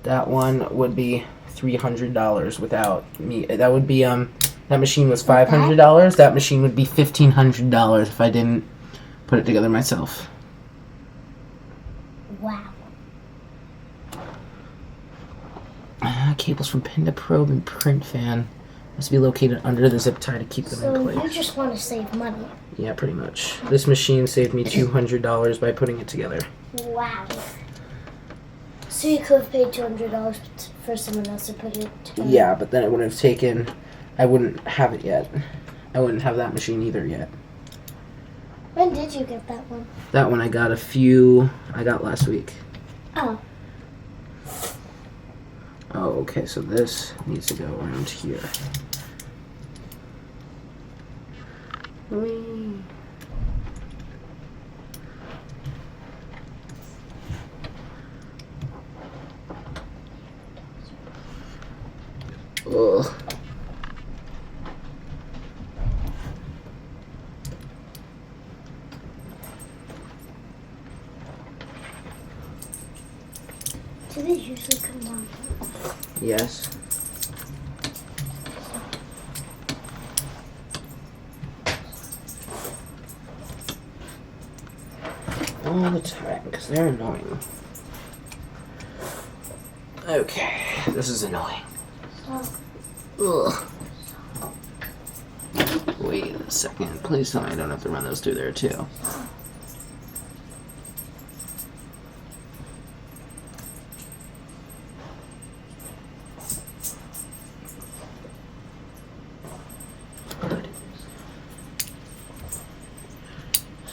That one would be $300 without me. That would be that machine was $500. That machine would be $1,500 if I didn't put it together myself. Wow. Cables from pin to probe and print fan must be located under the zip tie to keep them in So place. you just want to save money. Yeah, pretty much. This machine saved me $200 by putting it together. Wow. So you could have paid $200 for someone else to put it together. Yeah, but then it would have taken. I wouldn't have it yet. I wouldn't have that machine either yet. When did you get that one? That one I got I got last week. Oh. Oh, okay, so this needs to go around here. Whee. Ugh. Do they usually come down? Yes. All the time, because they're annoying. Okay, this is annoying. Ugh. Wait a second. Please tell me I don't have to run those through there too.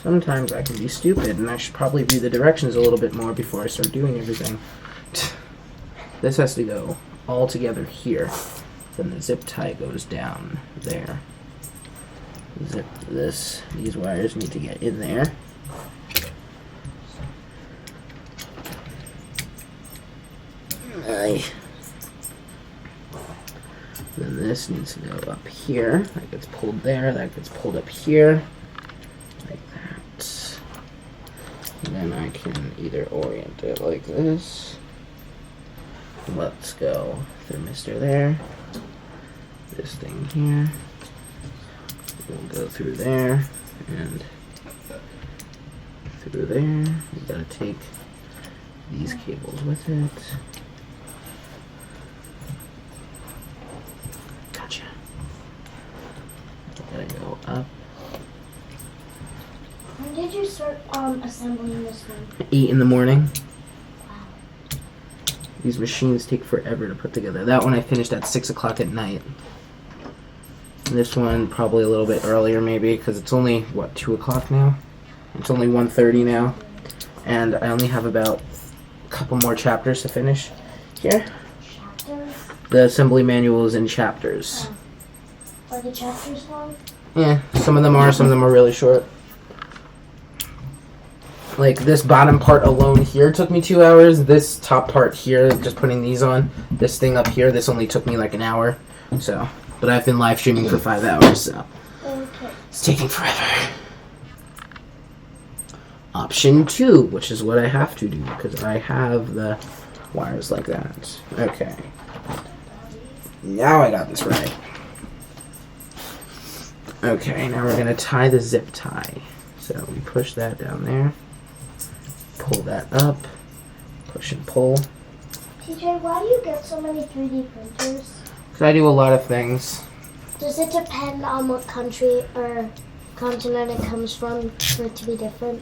Sometimes I can be stupid, and I should probably read the directions a little bit more before I start doing everything. This has to go all together here. Then the zip tie goes down there. Zip this. These wires need to get in there. Then this needs to go up here. That gets pulled there. That gets pulled up here. Like that. And then I can either orient it like this. Let's go thermistor there. This thing here. We'll go through there and through there. You gotta take these cables with it. Gotcha. Gotta go up. When did you start assembling this one? 8 in the morning. Wow. These machines take forever to put together. That one I finished at 6 o'clock at night. And this one probably a little bit earlier maybe, because it's only, what, 2 o'clock now? It's only 1:30 now. And I only have about a couple more chapters to finish here. Chapters? The assembly manual is in chapters. Are the chapters long? Yeah, some of them are really short. Like this bottom part alone here took me 2 hours. This top part here, just putting these on, this thing up here, this only took me like an hour. So, but I've been live streaming for 5 hours, so Okay. it's taking forever. Option 2, which is what I have to do because I have the wires like that. Okay. Now I got this right. Okay, now we're going to tie the zip tie. So we push that down there, pull that up, push and pull. TJ, why do you get so many 3D printers? Because I do a lot of things. Does it depend on what country or continent it comes from for it to be different?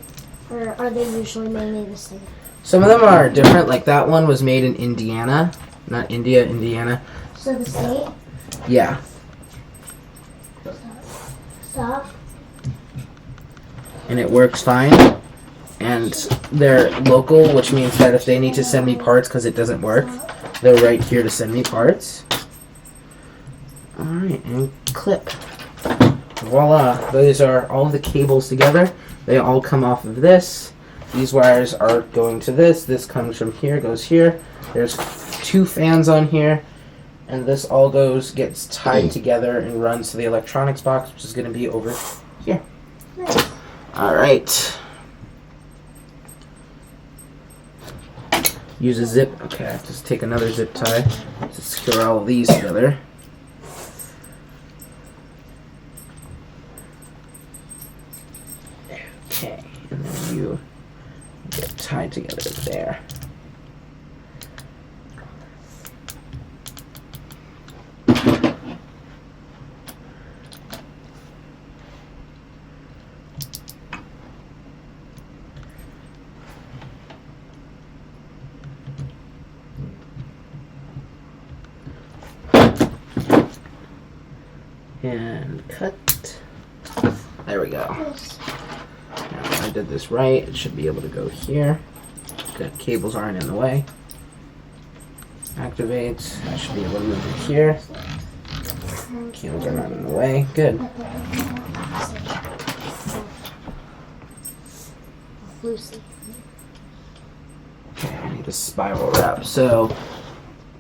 Or are they usually mainly the same? Some of them are different, like that one was made in Indiana. Not India, Indiana. So the state? Yeah. Stuff? And it works fine. And they're local, which means that if they need to send me parts because it doesn't work, they're right here to send me parts. Alright, and clip. Voila. Those are all the cables together. They all come off of this. These wires are going to this. This comes from here, goes here. There's 2 fans on here. And this all gets tied together and runs to the electronics box, which is going to be over here. Nice. Alright. Use a zip. Okay, I have to take another zip tie to secure all of these together. Okay, and then you get tied together there. And cut. There we go. Nice. Now, if I did this right, it should be able to go here. Good, cables aren't in the way. Activate. I should be able to move it here. Cables are not in the way. Good. Lucy. Okay, I need a spiral wrap. So,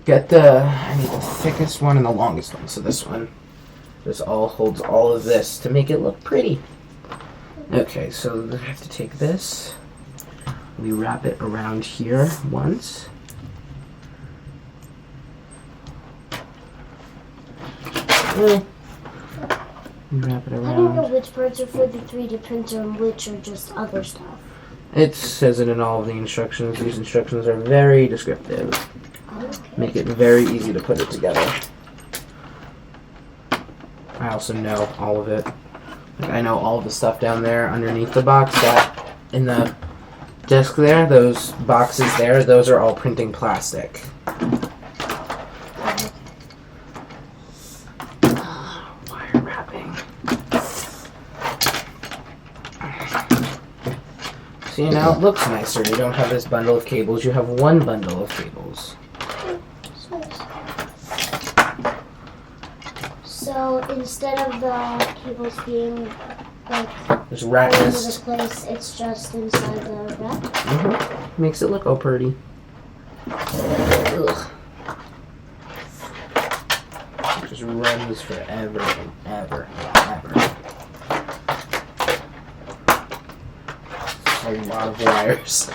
I need the thickest one and the longest one. So this one. This all holds all of this to make it look pretty. Okay, so I have to take this. We wrap it around here once. We wrap it I don't know around. which parts are for the 3D printer and which are just other stuff. It says it in all of the instructions. These instructions are very descriptive. Okay. Make it very easy to put it together. I also know all of it. Like I know all of the stuff down there underneath the box. That in the desk there, those boxes there, those are all printing plastic. Wire wrapping. See, now it looks nicer. You don't have this bundle of cables. You have one bundle of cables. So instead of the cables being like There's all over racks. the place, it's just inside the wrap. Makes it look all pretty. Ugh. It just runs forever and ever and ever. A lot of wires.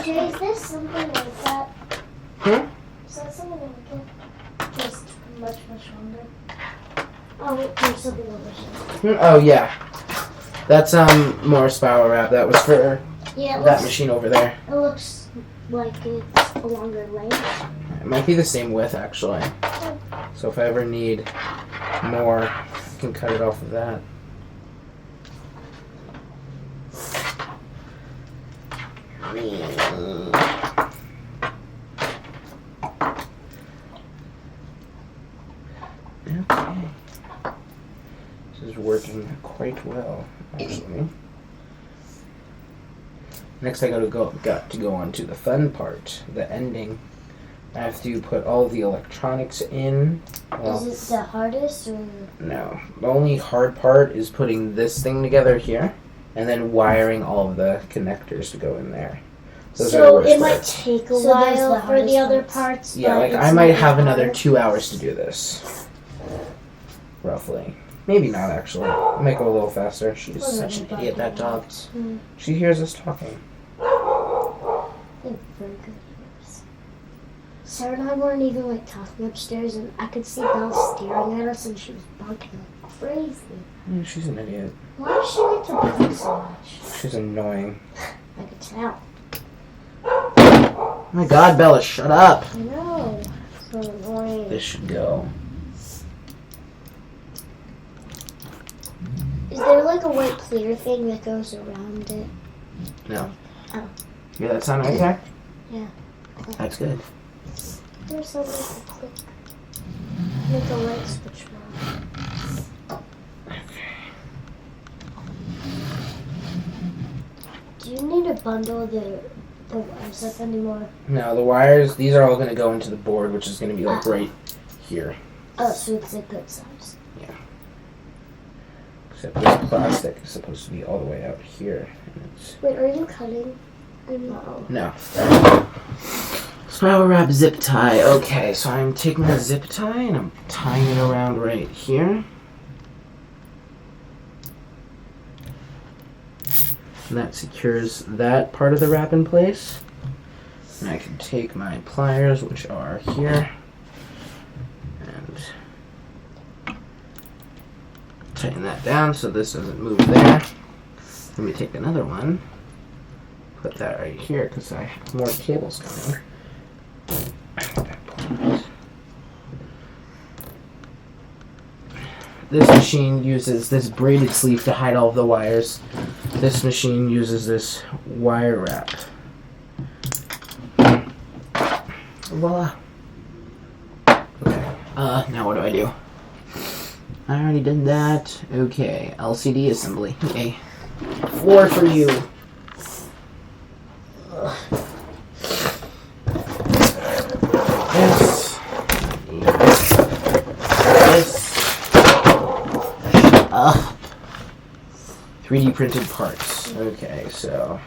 Jay, is this something like that? Hmm? Is that something like it? Just much longer. Oh, wait, there's something over here. Oh yeah. That's more spiral wrap. That was for Yeah, it that looks, machine over there. it looks like it's a longer length. It might be the same width actually. So if I ever need more, I can cut it off of that. Okay. This is working quite well, actually. Next, got to go on to the fun part, the ending. I have to put all the electronics in. Well, is it the hardest or? no. The only hard part is putting this thing together here, and then wiring all of the connectors to go in there. Those are the So worst it might parts. take a while for the other parts. Yeah, but like it's I might not have that another hard. 2 hours to do this. Roughly. Maybe not, actually. I'll make it a little faster. She's such an idiot, that dog. She hears us talking. They're very good ears. Sarah and I weren't even like talking upstairs, and I could see Belle staring at us, and she was barking like crazy. Yeah, she's an idiot. Why does she like to bark so much? She's annoying. I could tell. Oh my god, Bella, shut up! I know. So annoying. This should go. Is there like a white clear thing that goes around it? No. Oh. You hear that sound right there? Yeah. That's good. There's something to click. Make a light switch on. Do you need to bundle the wires up anymore? No, the wires, these are all going to go into the board, which is going to be like right here. Oh, so it's a good size. Yeah. Except this plastic is supposed to be all the way out here. And it's... Wait, are you cutting? No. No. Spiral wrap zip tie. Okay, so I'm taking the zip tie and I'm tying it around right here. And that secures that part of the wrap in place. And I can take my pliers, which are here, and tighten that down so this doesn't move there. Let me take another one, put that right here because I have more cables coming. This machine uses this braided sleeve to hide all of the wires. This machine uses this wire wrap. Voila. Okay. Now what do I do? I already did that. Okay. LCD assembly. Okay. Floor for you. This. This. 3D printed parts. Okay, so.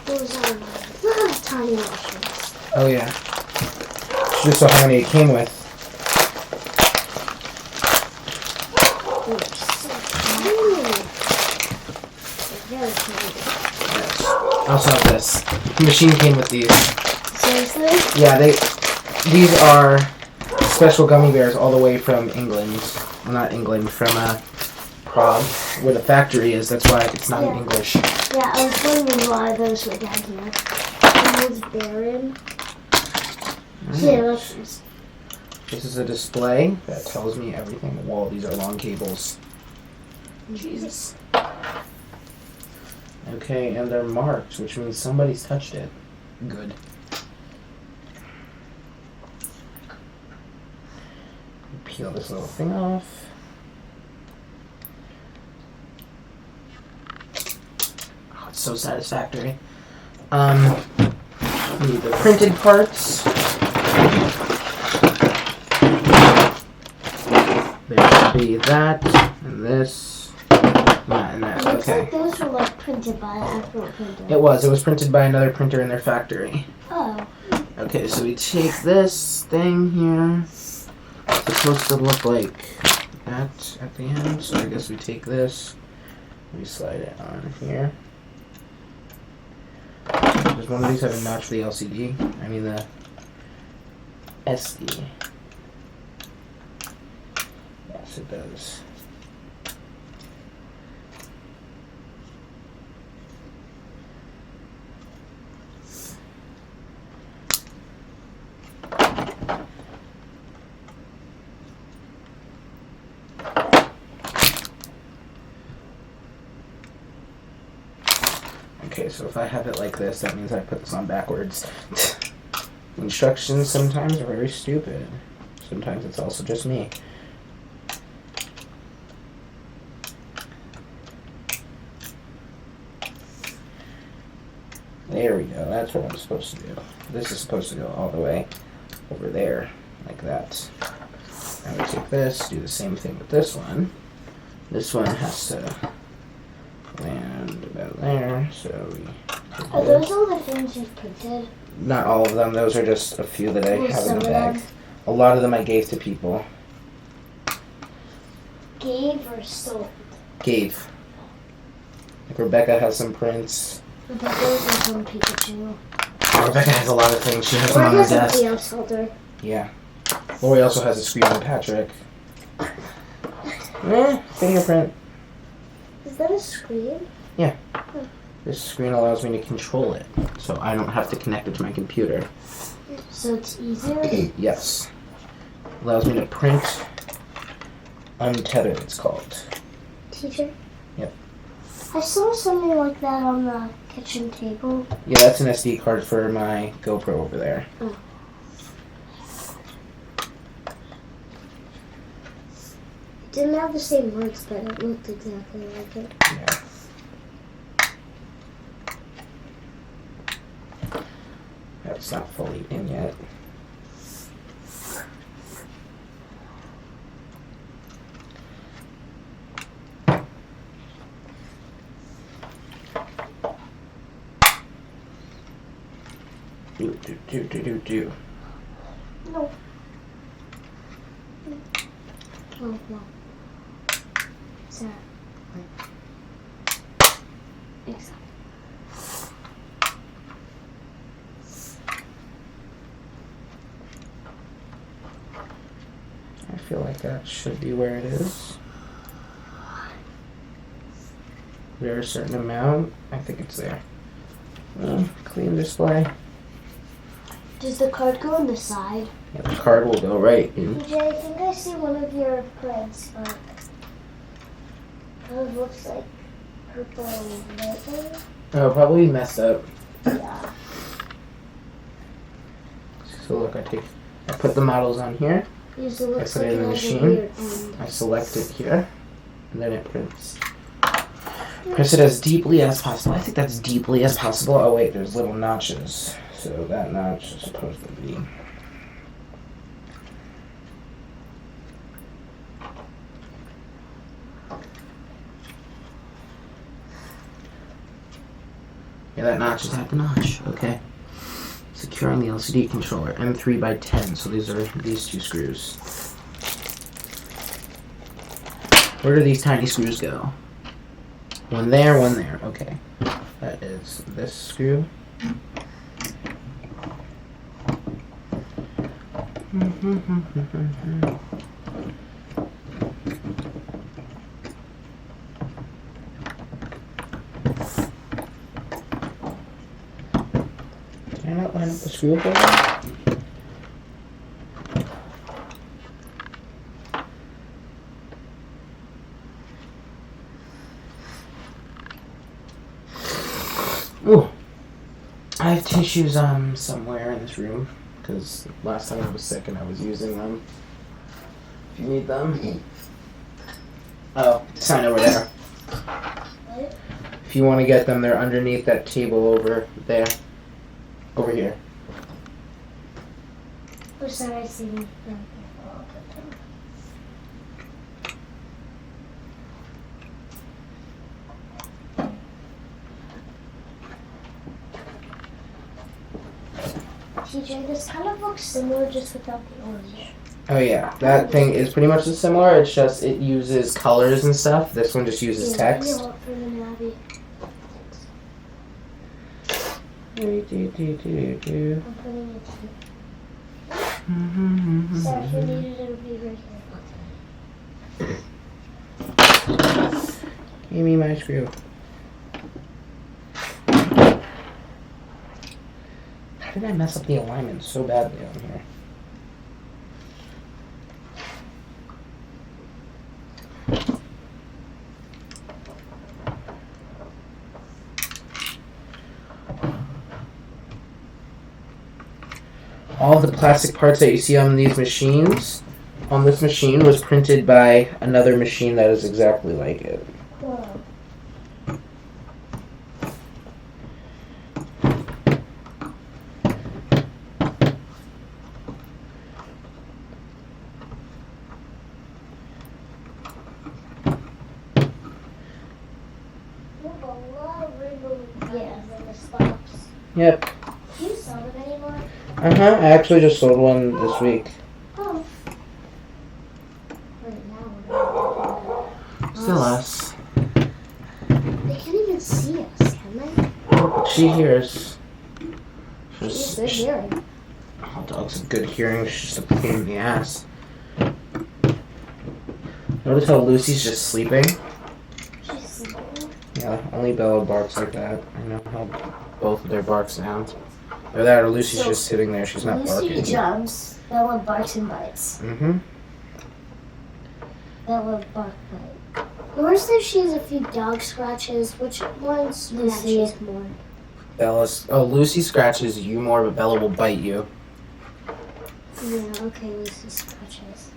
Those are little tiny washers. Oh yeah. Just saw how many it came with. They're so tiny. They're very tiny. Yes. I also have this. The machine came with these. Seriously? Yeah, these are special gummy bears all the way from England. Well, not England, from Prague, where the factory is. That's why it's not in English. Yeah, I was wondering why those were down here. And those barren. Here, let's just... This is a display that tells me everything. Whoa, these are long cables. Jesus. Okay, and they're marked, which means somebody's touched it. Good. Peel this little thing off. Oh, it's so satisfactory. We need the printed parts. There should be that, and this, and that, It looks okay. like those were like printed by an actual printer. It was printed by another printer in their factory. Oh. Okay, so we take this thing here. It's supposed to look like that at the end, so I guess we take this, we slide it on here. Does one of these have a notch for the LCD? I mean the SD. Yes, it does. Okay, so if I have it like this, that means I put this on backwards. Instructions sometimes are very stupid. Sometimes it's also just me. There we go, that's what I'm supposed to do. This is supposed to go all the way over there, like that. Now we take this, do the same thing with this one. This one has to land about there, so we... Are those all the things you've printed? Not all of them, those are just a few that I have in the bag. A lot of them I gave to people. Gave or sold? Gave. Like Rebecca has some prints. Rebecca's is from Pikachu. Rebecca has a lot of things, she has them on her desk. Else holder. Yeah. Lori also has a Screaming Patrick. Fingerprint. Is that a screen? Yeah. This screen allows me to control it, so I don't have to connect it to my computer. So it's easier? Yes. Allows me to print untethered, it's called. Teacher? Yep. I saw something like that on the kitchen table. Yeah, that's an SD card for my GoPro over there. Oh. It didn't have the same words, but it looked exactly like it. Yeah. That's not fully in yet. Do. No. Oh, no. Sorry. Exactly. I feel like that should be where it is. There a certain amount. I think it's there. Clean display. Does the card go on the side? Yeah, the card will go right in. PJ, I think I see one of your prints, but it kind of looks like purple and red. Oh, probably messed up. Yeah. So look, I put the models on here. Yes, it looks I put like it in the has a machine. weird end. I select it here, and then it prints. Press it as deeply as possible. I think that's deeply as possible. Oh wait, there's little notches. So that notch is supposed to be... Yeah, that notch is at the notch. Okay. Securing the LCD controller. M3 by 10. So these are these two screws. Where do these tiny screws go? One there, one there. Okay. That is this screw. Can I not line up the screw hole? Ooh. I have tissues somewhere in this room because last time I was sick and I was using them. If you need them. Oh, sign over there. What? If you want to get them, they're underneath that table over there. Over here. Oh, sorry, I see them. TJ, this kind of looks similar just without the orange. Oh yeah, that thing is pretty much similar. It's just it uses colors and stuff. This one just uses text. Yeah, for the Navi. Do. I'm putting it here. Sorry, if you need it, it'll be right here. Give me my screw. How did I mess up the alignment so badly on here? all the plastic parts that you see on these machines, on this machine, was printed by another machine that is exactly like it. Whoa. Yeah, then it stops. Yep. Do you sell them anymore? I actually just sold one this week. Oh. Wait, now what? Still us. They can't even see us, can they? She hears. She's good hearing. Oh, dogs have good hearing. She's just a pain in the ass. Notice how Lucy's just sleeping? She's sleeping. Yeah, only Bella barks like that. I know how both of their barks sound. Or that, or Lucy's So, just sitting there. She's not Lucy barking. jumps, Bella barks and bites. Mm-hmm. Bella bark bite. Laura says she has a few dog scratches. Which ones Lucy more? Bella's. Oh, Lucy scratches you more, but Bella will bite you. Yeah, okay, Lucy scratches.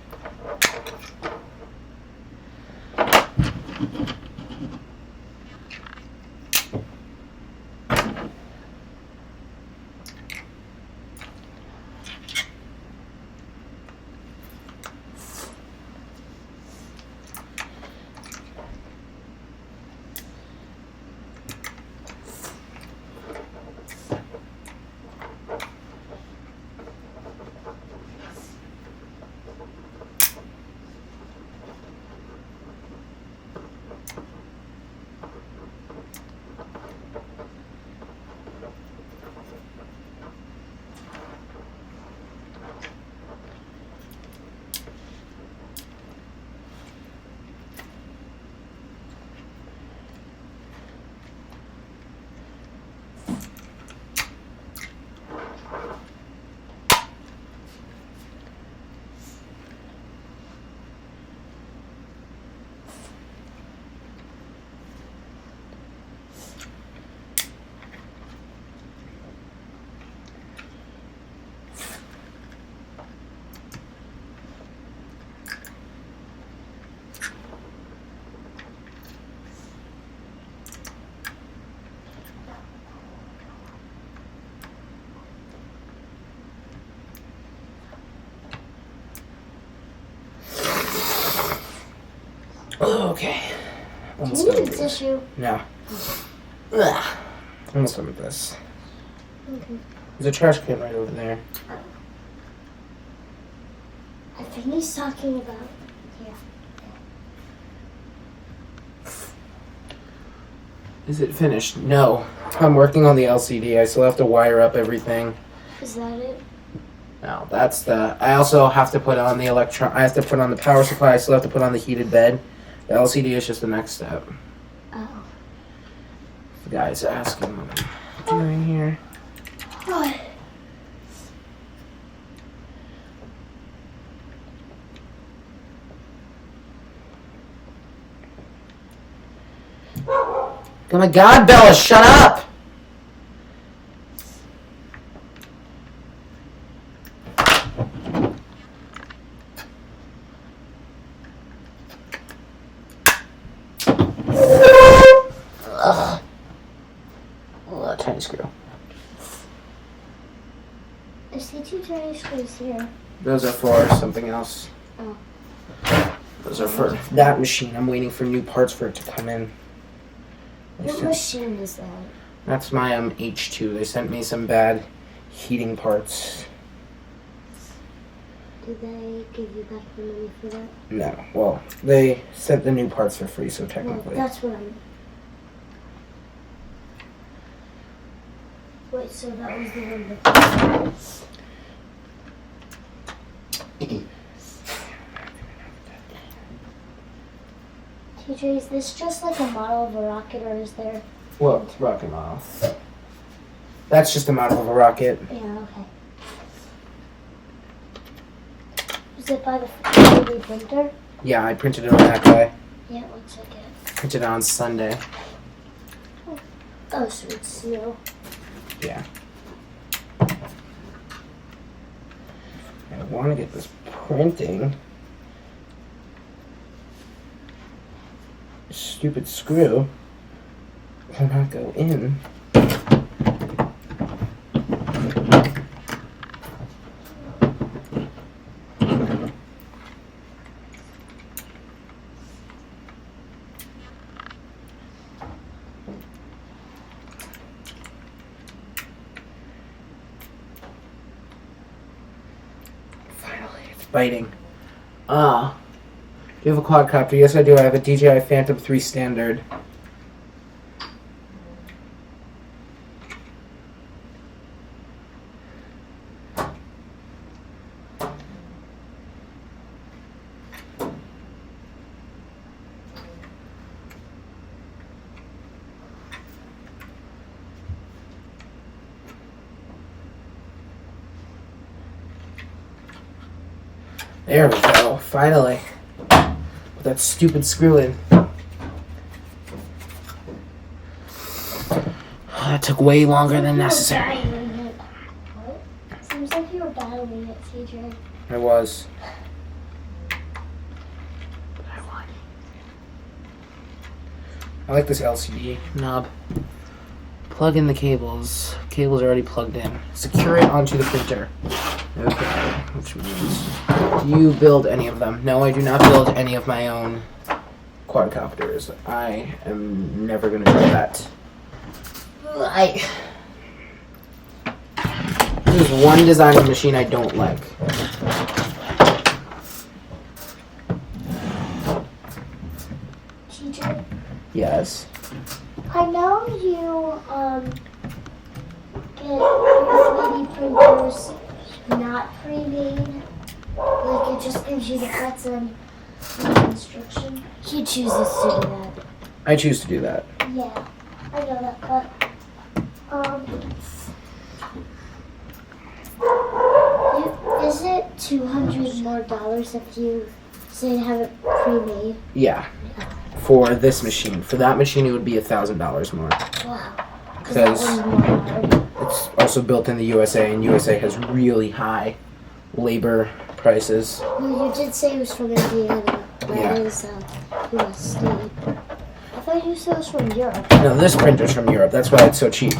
Okay. Do Almost you done need a with this. tissue? No. Ugh. Almost done with this. Okay. There's a trash can right over there. I think he's talking about here. Is it finished? No. I'm working on the LCD. I still have to wire up everything. Is that it? No, that's the. I also have to put on the I have to put on the power supply. I still have to put on the heated bed. The LCD is just the next step. Oh. The guy's asking what I'm doing here. What? Oh my God, Bella, shut up! Ugh. Oh, that tiny screw. I see two tiny screws here. Those are for something else. Oh. Those are for that machine. I'm waiting for new parts for it to come in. What machine is that? That's my H2. They sent me some bad heating parts. Did they give you back the money for that? No. Well, they sent the new parts for free, so Well, technically. that's what I'm... Wait, so that was the one that... TJ, is this just like a model of a rocket, or is there... Well, rocket model. That's just a model of a rocket. Yeah, okay. Is it by the 3D printer? Yeah, I printed it on that guy. Yeah, it looks like it. Printed it on Sunday. Oh, so it's new. Yeah. I want to get this printing. Stupid screw will not go in. Finally, it's biting. Do you have a quadcopter? Yes, I do. I have a DJI Phantom 3 Standard. There we go. Finally. With that stupid screw in. That took way longer than necessary. What? Seems like you were battling it, TJ. I was. I like this LCD knob. Plug in the cables. Cables are already plugged in. Secure it onto the printer. Okay, which means, do you build any of them? No, I do not build any of my own quadcopters. I am never going to do that. There's one design of machine I don't like. TJ, Yes. I know you get your 3D printers not pre-made. Like it just gives you the cuts and the instruction. He chooses to do that. I choose to do that. Yeah, I know that, but is it $200 more if you say have it pre-made? Yeah. For this machine. For that machine, it would be $1,000 more. Wow. Because that one's more hard. it's also built in the USA, and USA has really high labor prices. Well, you did say it was from Indiana. That is US state. I thought you said it was from Europe. No, this printer's from Europe. That's why it's so cheap.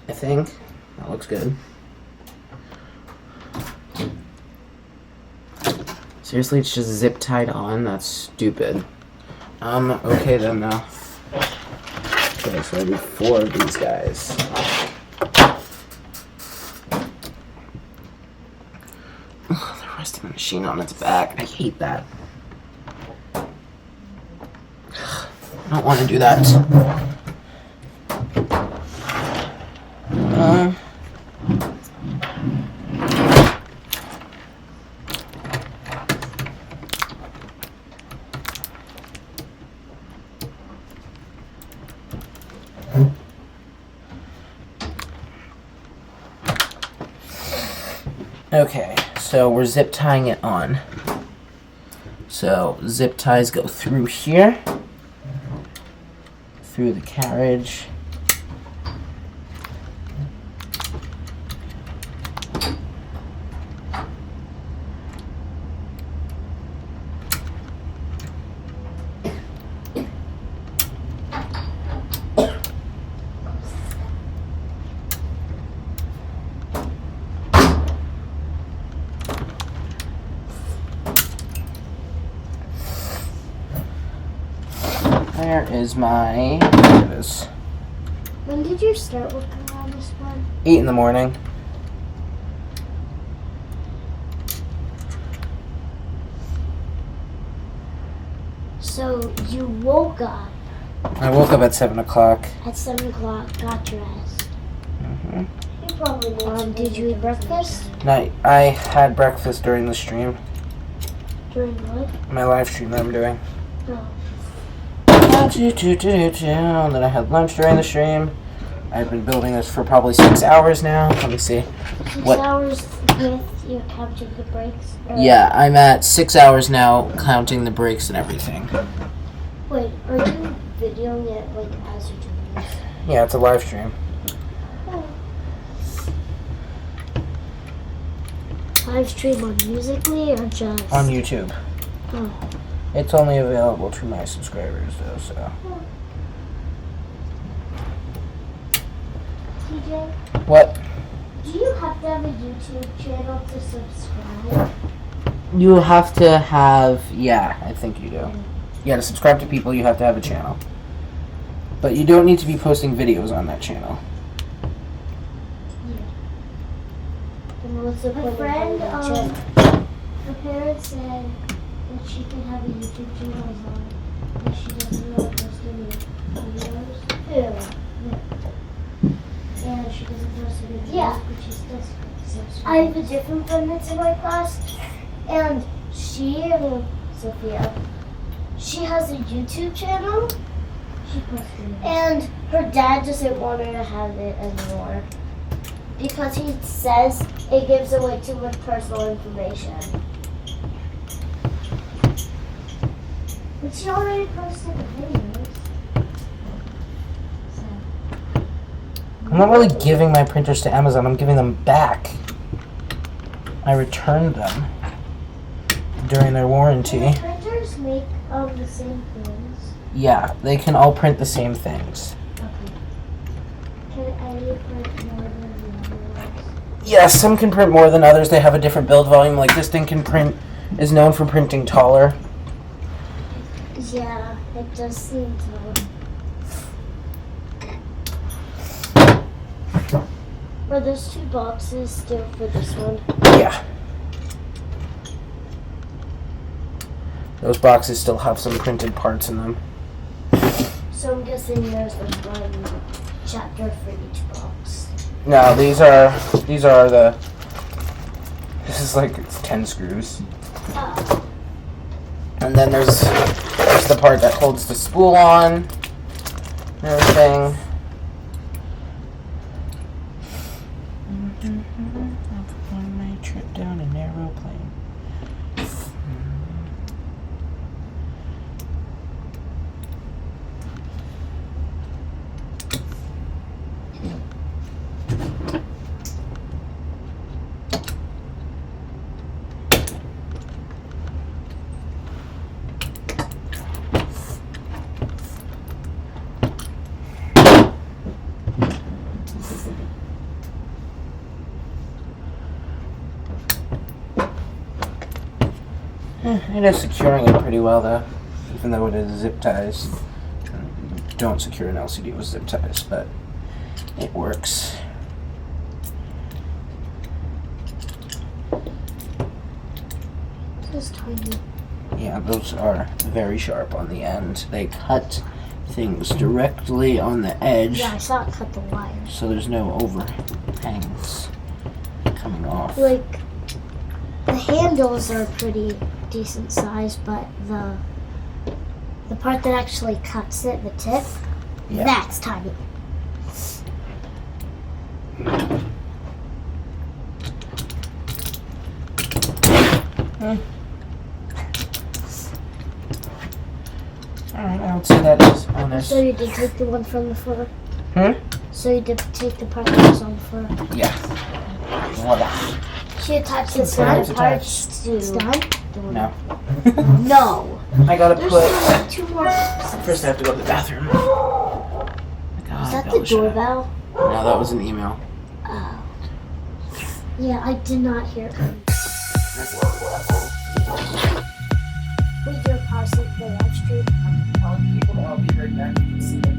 I think that looks good. Seriously, it's just zip tied on? That's stupid. Okay then now. Okay, so I do 4 of these guys. Ugh, the rest of the machine on its back. I hate that. I don't want to do that. Okay, so we're zip tying it on. So zip ties go through here, through the carriage. Where is my... There it is. When did you start working on this one? 8 in the morning. So you woke up I woke up at 7 o'clock. at 7 o'clock, got dressed. Mm-hmm. You probably did you eat breakfast? I had breakfast during the stream. During what? My live stream that I'm doing. No. And then I had lunch during the stream. I've been building this for probably 6 hours now. Let me see. 6 What? hours with you counting the breaks? Or- Yeah, I'm at 6 hours now, counting the breaks and everything. Wait, are you videoing it like as you're doing this? Yeah, it's a live stream. Oh. Live stream on Musical.ly or just On YouTube. Oh. It's only available to my subscribers though, so. TJ, What? do you have to have a YouTube channel to subscribe? You have to have, yeah, I think you do. Yeah, to subscribe to people, you have to have a channel. But you don't need to be posting videos on that channel. My friend, her parents said that she can have a YouTube channel as long as she doesn't really post any videos. Yeah. And she doesn't post any videos, but she still subscribes. I have a different friend that's in my class, and Sophia, she has a YouTube channel. She posts videos. And her dad doesn't want her to have it anymore. Because he says it gives away too much personal information. But she already posted the videos. So. I'm not really giving my printers to Amazon, I'm giving them back. I returned them during their warranty. Can the printers make the same things? Yeah, they can all print the same things. Okay. Can any print more than the other ones? Yes, some can print more than others. They have a different build volume. Like this thing is known for printing taller. Yeah, it does seem to. Are those 2 boxes still for this one? Yeah. Those boxes still have some printed parts in them. So I'm guessing there's like one chapter for each box. No, these are the. This is like it's 10 screws. Oh. And then there's the part that holds the spool on and everything. On my trip down an aeroplane. It is securing it pretty well though, even though it is zip ties. Don't secure an LCD with zip ties, but it works. This is tiny. Yeah, those are very sharp on the end. They cut things directly on the edge. Yeah, I saw it cut the wires. So there's no overhangs coming off. Like, the handles are pretty decent size, but the part that actually cuts it, the tip, Yeah. that's tiny. Alright, I would say that is honest. So you did take the one from the floor? So you did take the part that was on the floor? Yeah. Voila. She attached the It's side attached. parts to... It's done? No. No. I gotta There's put... 2 more boxes. First I have to go to the bathroom. Is that the doorbell? No, that was an email. Oh. Yeah, I did not hear it. We do pause the live stream. Telling people that I'll be right back. You can see them.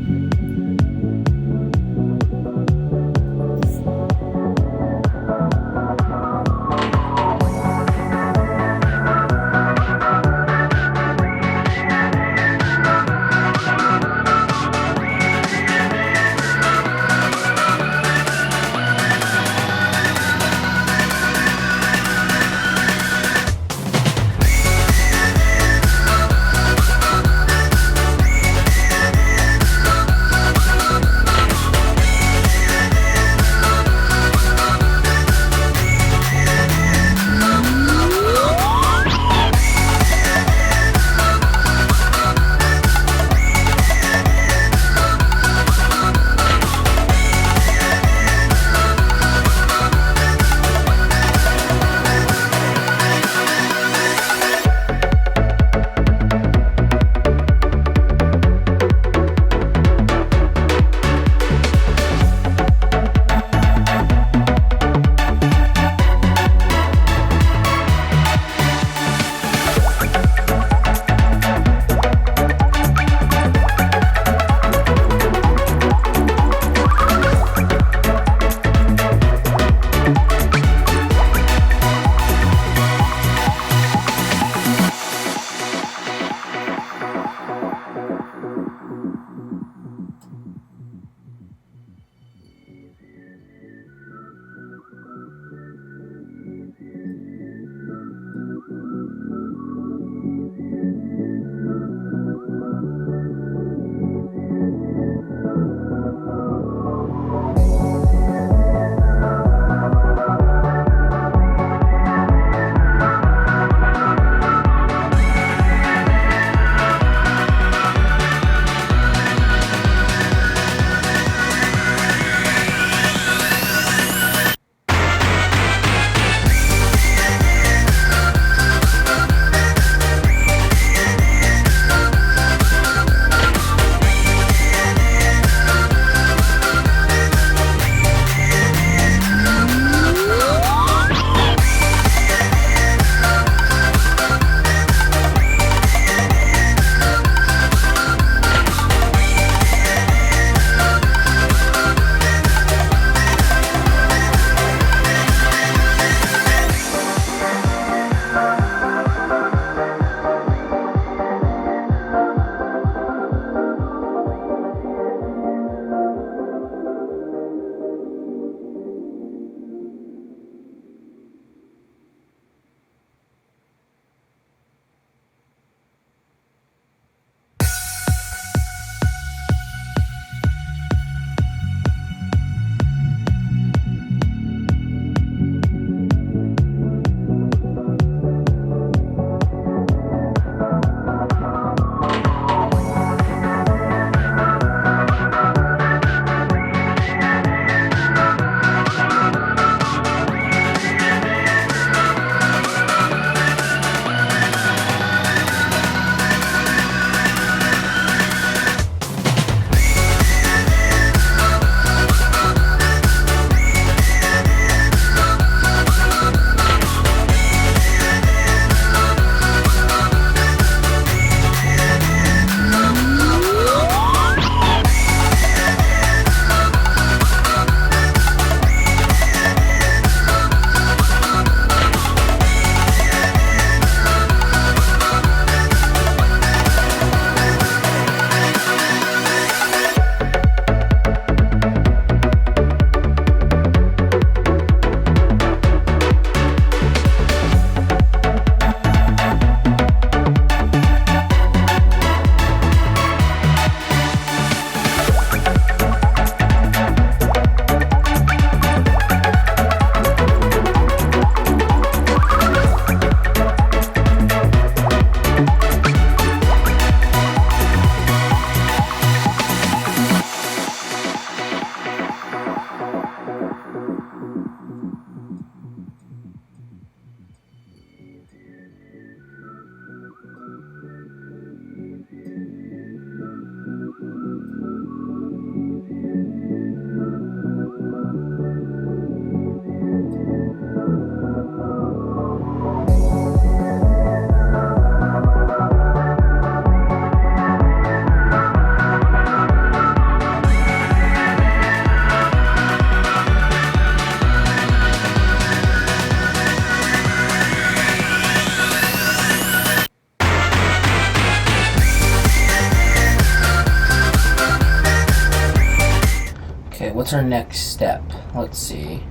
what's our next step? Let's see.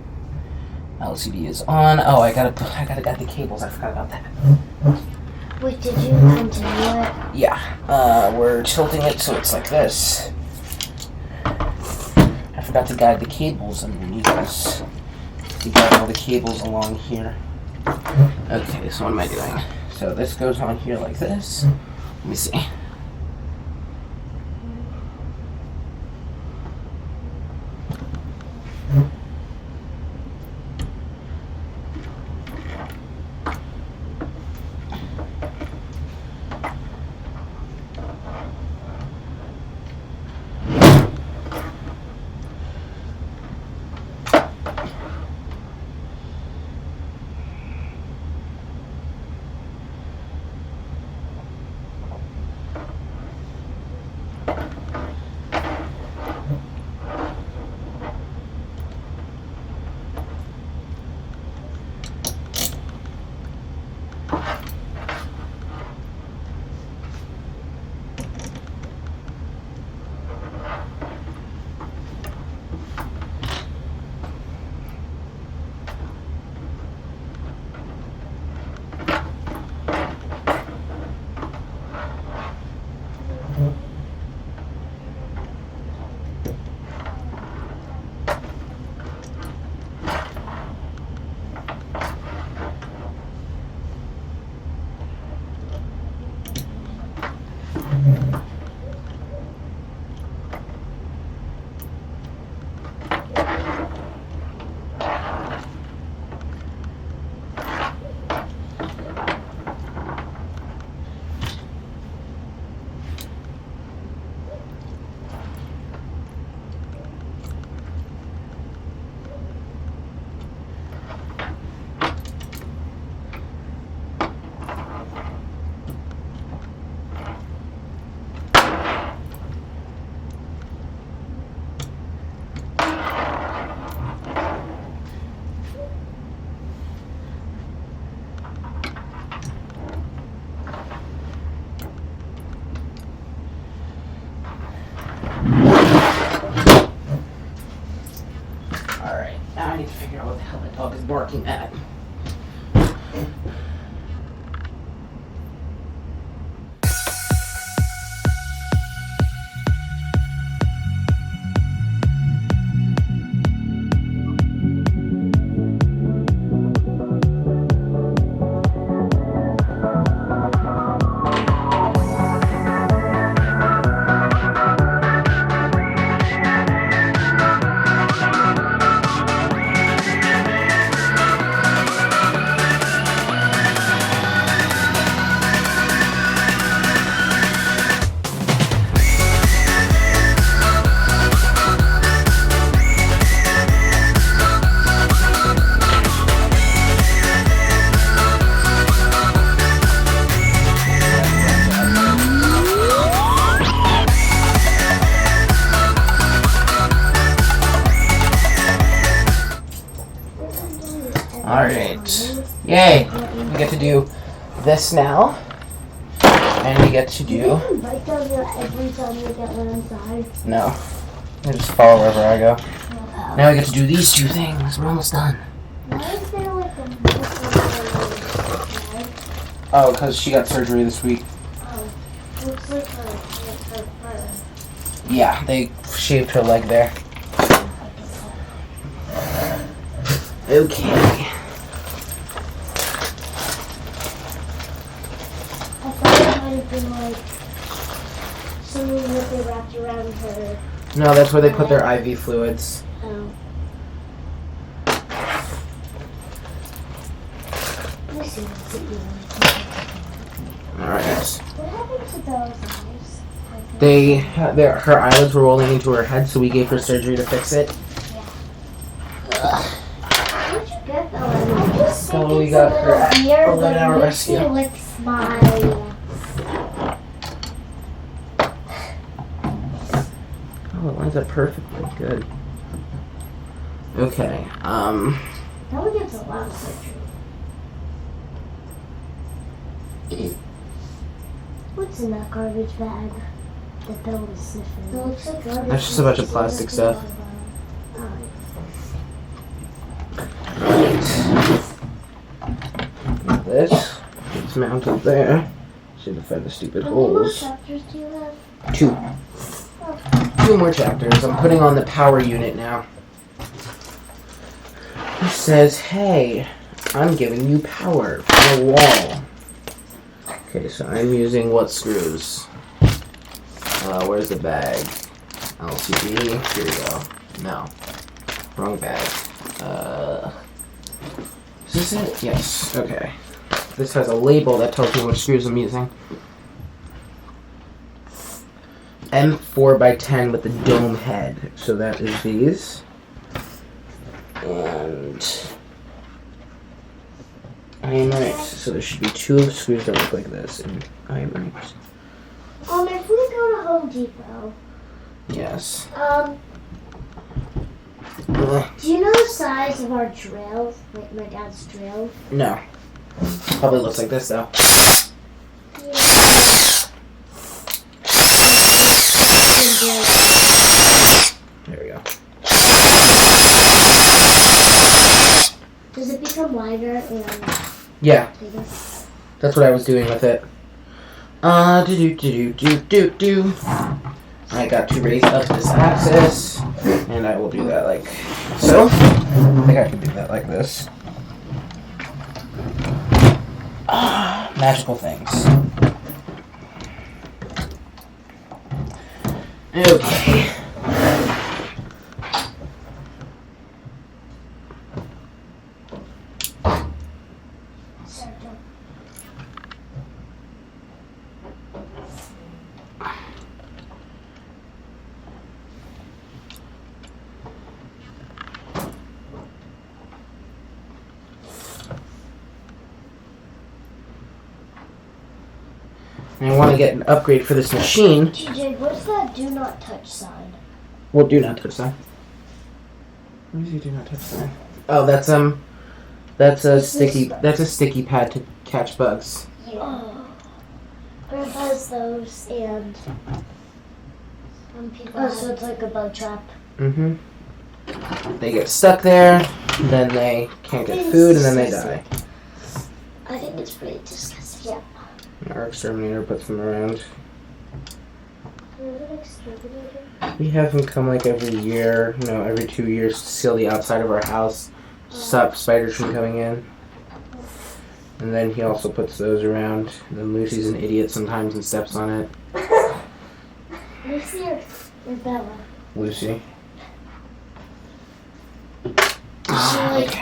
LCD is on. Oh, I gotta add the cables. I forgot about that. Wait, did you continue it? Yeah. We're tilting it so it's like this. I forgot to guide the cables underneath this. To guide all the cables along here. Okay, so what am I doing? So this goes on here like this. Let me see. Now I need to figure out what the hell that dog is barking at. Alright. Yay! We get to do this now. And we get to do... You can write down every time you get one inside. No. I just follow wherever I go. Now we get to do these two things. We're almost done. Why is there like a Oh, because she got surgery this week. Oh, looks like her fur. Yeah, they shaved her leg there. Okay. I thought it might have been like something that they wrapped around her. No, that's where they put their IV fluids. Oh. Let's see what's it doing. Alright. What happened to those eyes? Her eyelids were rolling into her head, so we gave her surgery to fix it. Where'd you get those? I just think So we it's got a her little weird, 11-hour but it makes me rescue. like smile. Oh, it lines up perfectly. Good. Okay. That one gets a lot of surgery. What's in that garbage bag that Bill was sniffing? It looks like garbage. That's just a bunch of plastic stuff. This it's mounted there. Should have found the stupid holes. How many more chapters do you have? 2. 2 more chapters. I'm putting on the power unit now. It says, hey, I'm giving you power from a wall. Okay, so I'm using what screws? Where's the bag? LCD. Here we go. No. Wrong bag. Is this it? Yes. Okay. This has a label that tells me which screws I'm using. M4x10 with the dome head. So that is these. And I am right. So there should be 2 screws that look like this. And I am right. If we go to Home Depot, Yes. do you know the size of our drill? Like my dad's drill? No. Probably looks like this though. There we go. Does it become wider and Yeah, bigger? that's what I was doing with it. Do. I got to raise up this axis, and I will do that like so. I think I can do that like this. Magical things. Okay. And I want to get an upgrade for this machine. TJ, what's that do not touch sign? Well, do not touch that. What is your do not touch sign? Oh, that's a sticky pad to catch bugs. Yeah. Grandpa has those and some people so it's like a bug trap. Mm-hmm. They get stuck there, then they can't get food, and then they die. I think it's pretty disgusting. Yeah. Our exterminator puts them around. We have them come like every year, every 2 years to seal the outside of our house, stop spiders from coming in. And then he also puts those around. And then Lucy's an idiot sometimes and steps on it. Lucy or Bella? Lucy. Okay,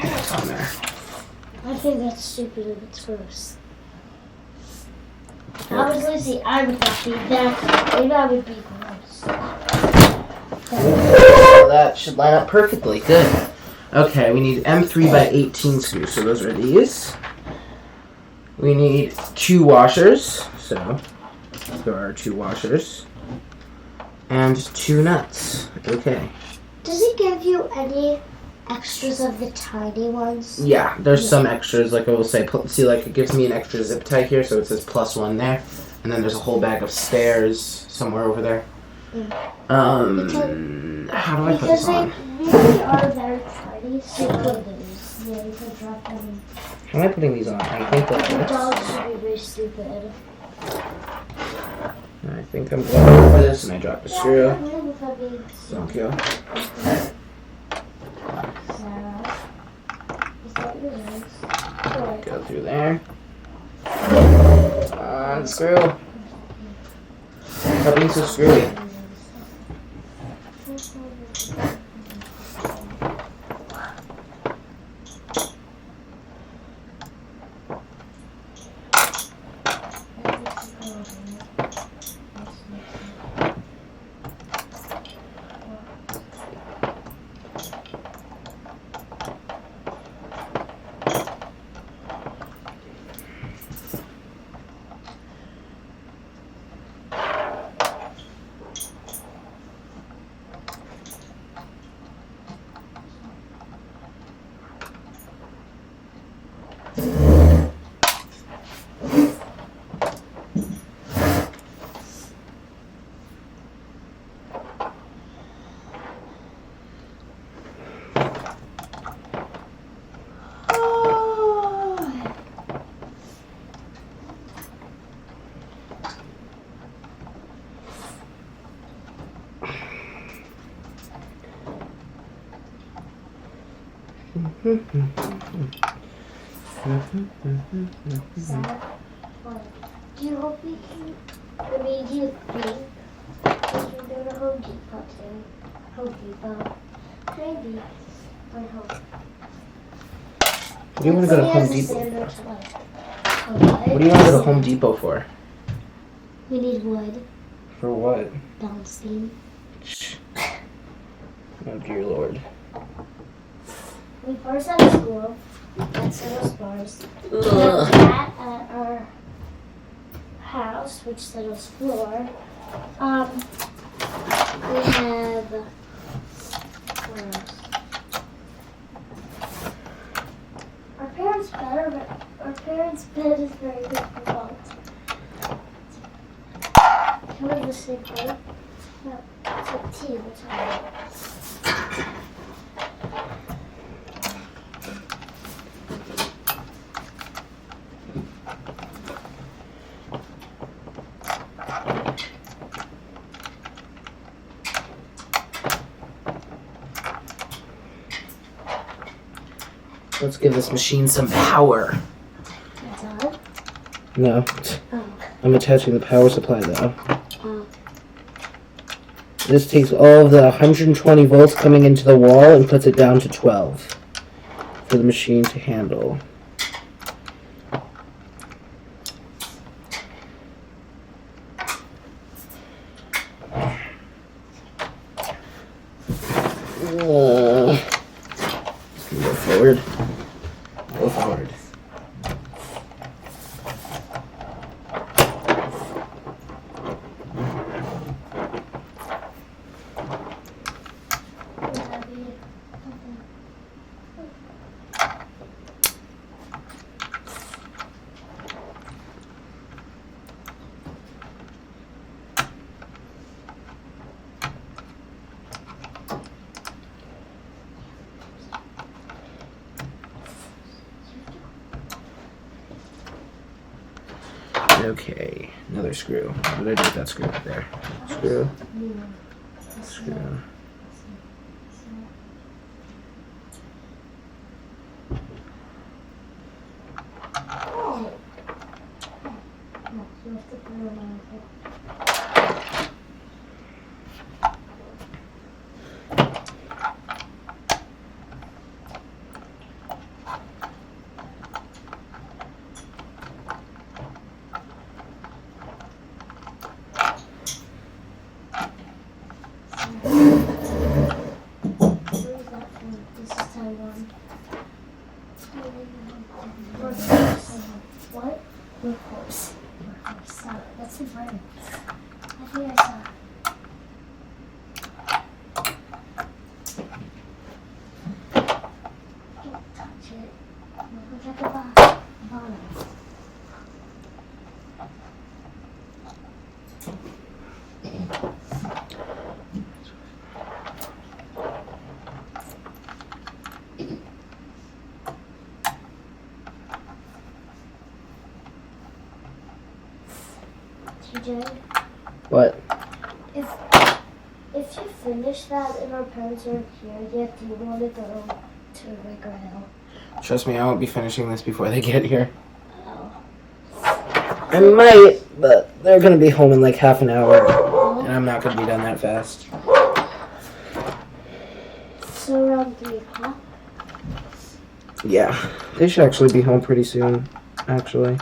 that's on there. I think that's stupid and it's gross. If I was Lucy, I would not be that. Maybe I would be gross. Well, that should line up perfectly. Good. Okay, we need M3x18 screws. So those are these. We need 2 washers. So there are 2 washers. And 2 nuts. Okay. Does it give you any extras of the tiny ones? Yeah, there's some extras. Like I will say, see, like it gives me an extra zip tie here, so it says +1 there. And then there's a whole bag of spares somewhere over there. How do I put this on? Because they really are very tiny, so these. Yeah, you can drop them. How am I putting these on? I think The that's dogs should be very stupid. I think I'm going for this, and I dropped a screw. Yeah, Thank you. Sarah, is that your legs? Go through there. Unscrew. Stop being so screwy. Do you hope we can, I mean, do you think we can go to Home Depot soon? Home Depot. Maybe. I hope. What do you want to go to Home Depot? What do you want to go to Home Depot for? We need wood. For what? Downsteam. Oh dear Lord. We first at school. That's settles bars. We have that at our house, which settles floor. We have what else? Our parents' bed is very difficult. Can we have a sleep bed? No, it's like tea, that's all. Let's give this machine some power. That's all? No. Oh. I'm attaching the power supply though. Oh. This takes all of the 120 volts coming into the wall and puts it down to 12 for the machine to handle. Go forward. Go forward. Okay, another screw. What did I do with that screw? There. Screw. Screw. What? Workhorse. Workhorse. That's the brand. I think I saw. Don't touch it. Look at the bottom. TJ, What? if you finish that and our parents are here yet, do you want to go to like our hill? Trust me, I won't be finishing this before they get here. Oh. I might, but they're gonna be home in like half an hour, and I'm not gonna be done that fast. So around 3 o'clock? Yeah, they should actually be home pretty soon, actually.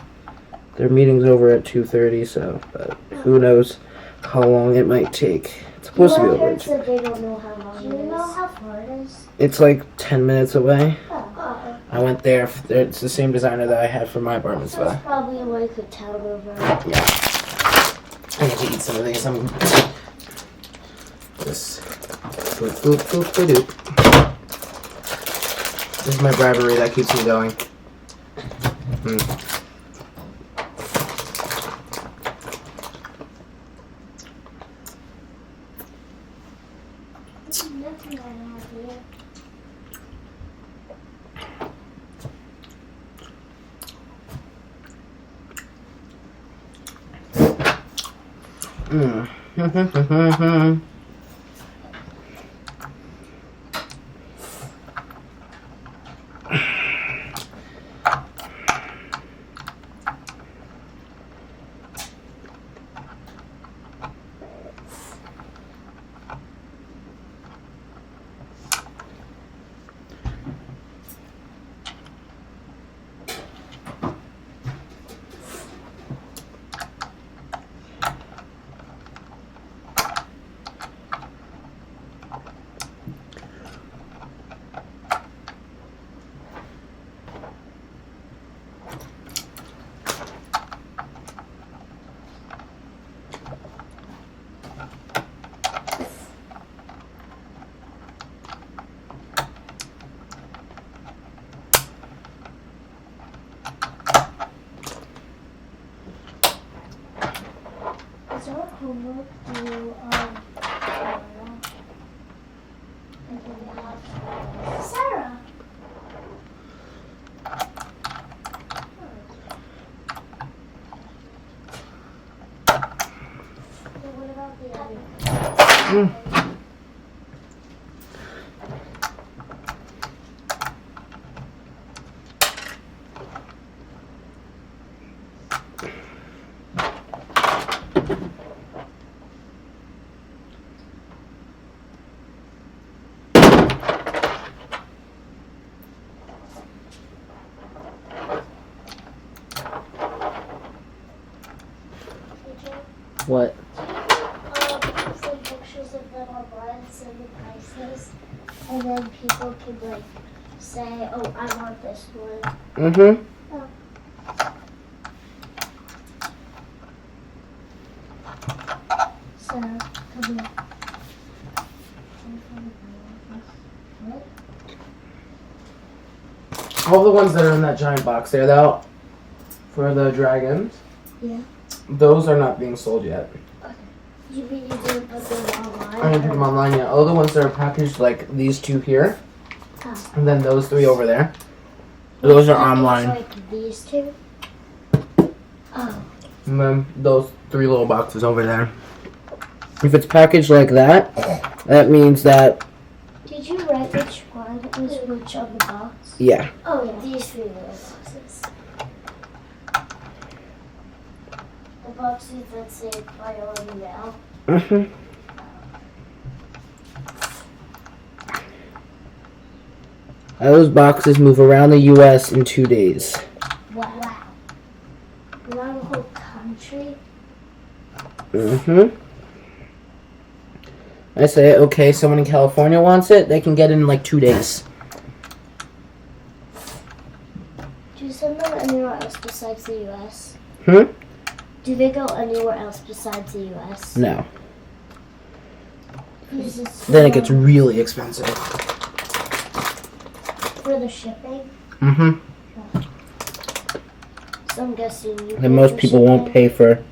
Their meeting's over at 2:30, so, but who knows how long it might take. It's supposed to be over. Parents said they don't know how long Do you know how far it is? It's like 10 minutes away. Oh, I went there. It's the same designer that I had for my bar mitzvah. that's probably like a town over. Yeah. I get to eat some of these. This. Boop, boop, boop, boop, doop. This is my bribery that keeps me going. Nothing I have here. What? Some pictures of them online, send the prices, and then people can like say, "Oh, I want this one." Mm-hmm. So come here. What? All the ones that are in that giant box there, though, for the dragons. Yeah. Those are not being sold yet. You mean you didn't put them online? I didn't put them online yet. All the ones that are packaged, like these two here, and then those three over there. Those are online. Like these two? Oh. And then those three little boxes over there. If it's packaged like that, that means that... Did you write which one was which on the box? Yeah. Oh, yeah. These three little boxes. The boxes that say priority now. Mm-hmm. Those boxes move around the U.S. in 2 days. Wow. Around the whole country? Mm-hmm. I say, okay, someone in California wants it, they can get it in like 2 days. Do you send them anywhere else besides the U.S.? Do they go anywhere else besides the U.S.? No. Then it gets really expensive. For the shipping? Mm-hmm. So I'm guessing you And most people won't pay for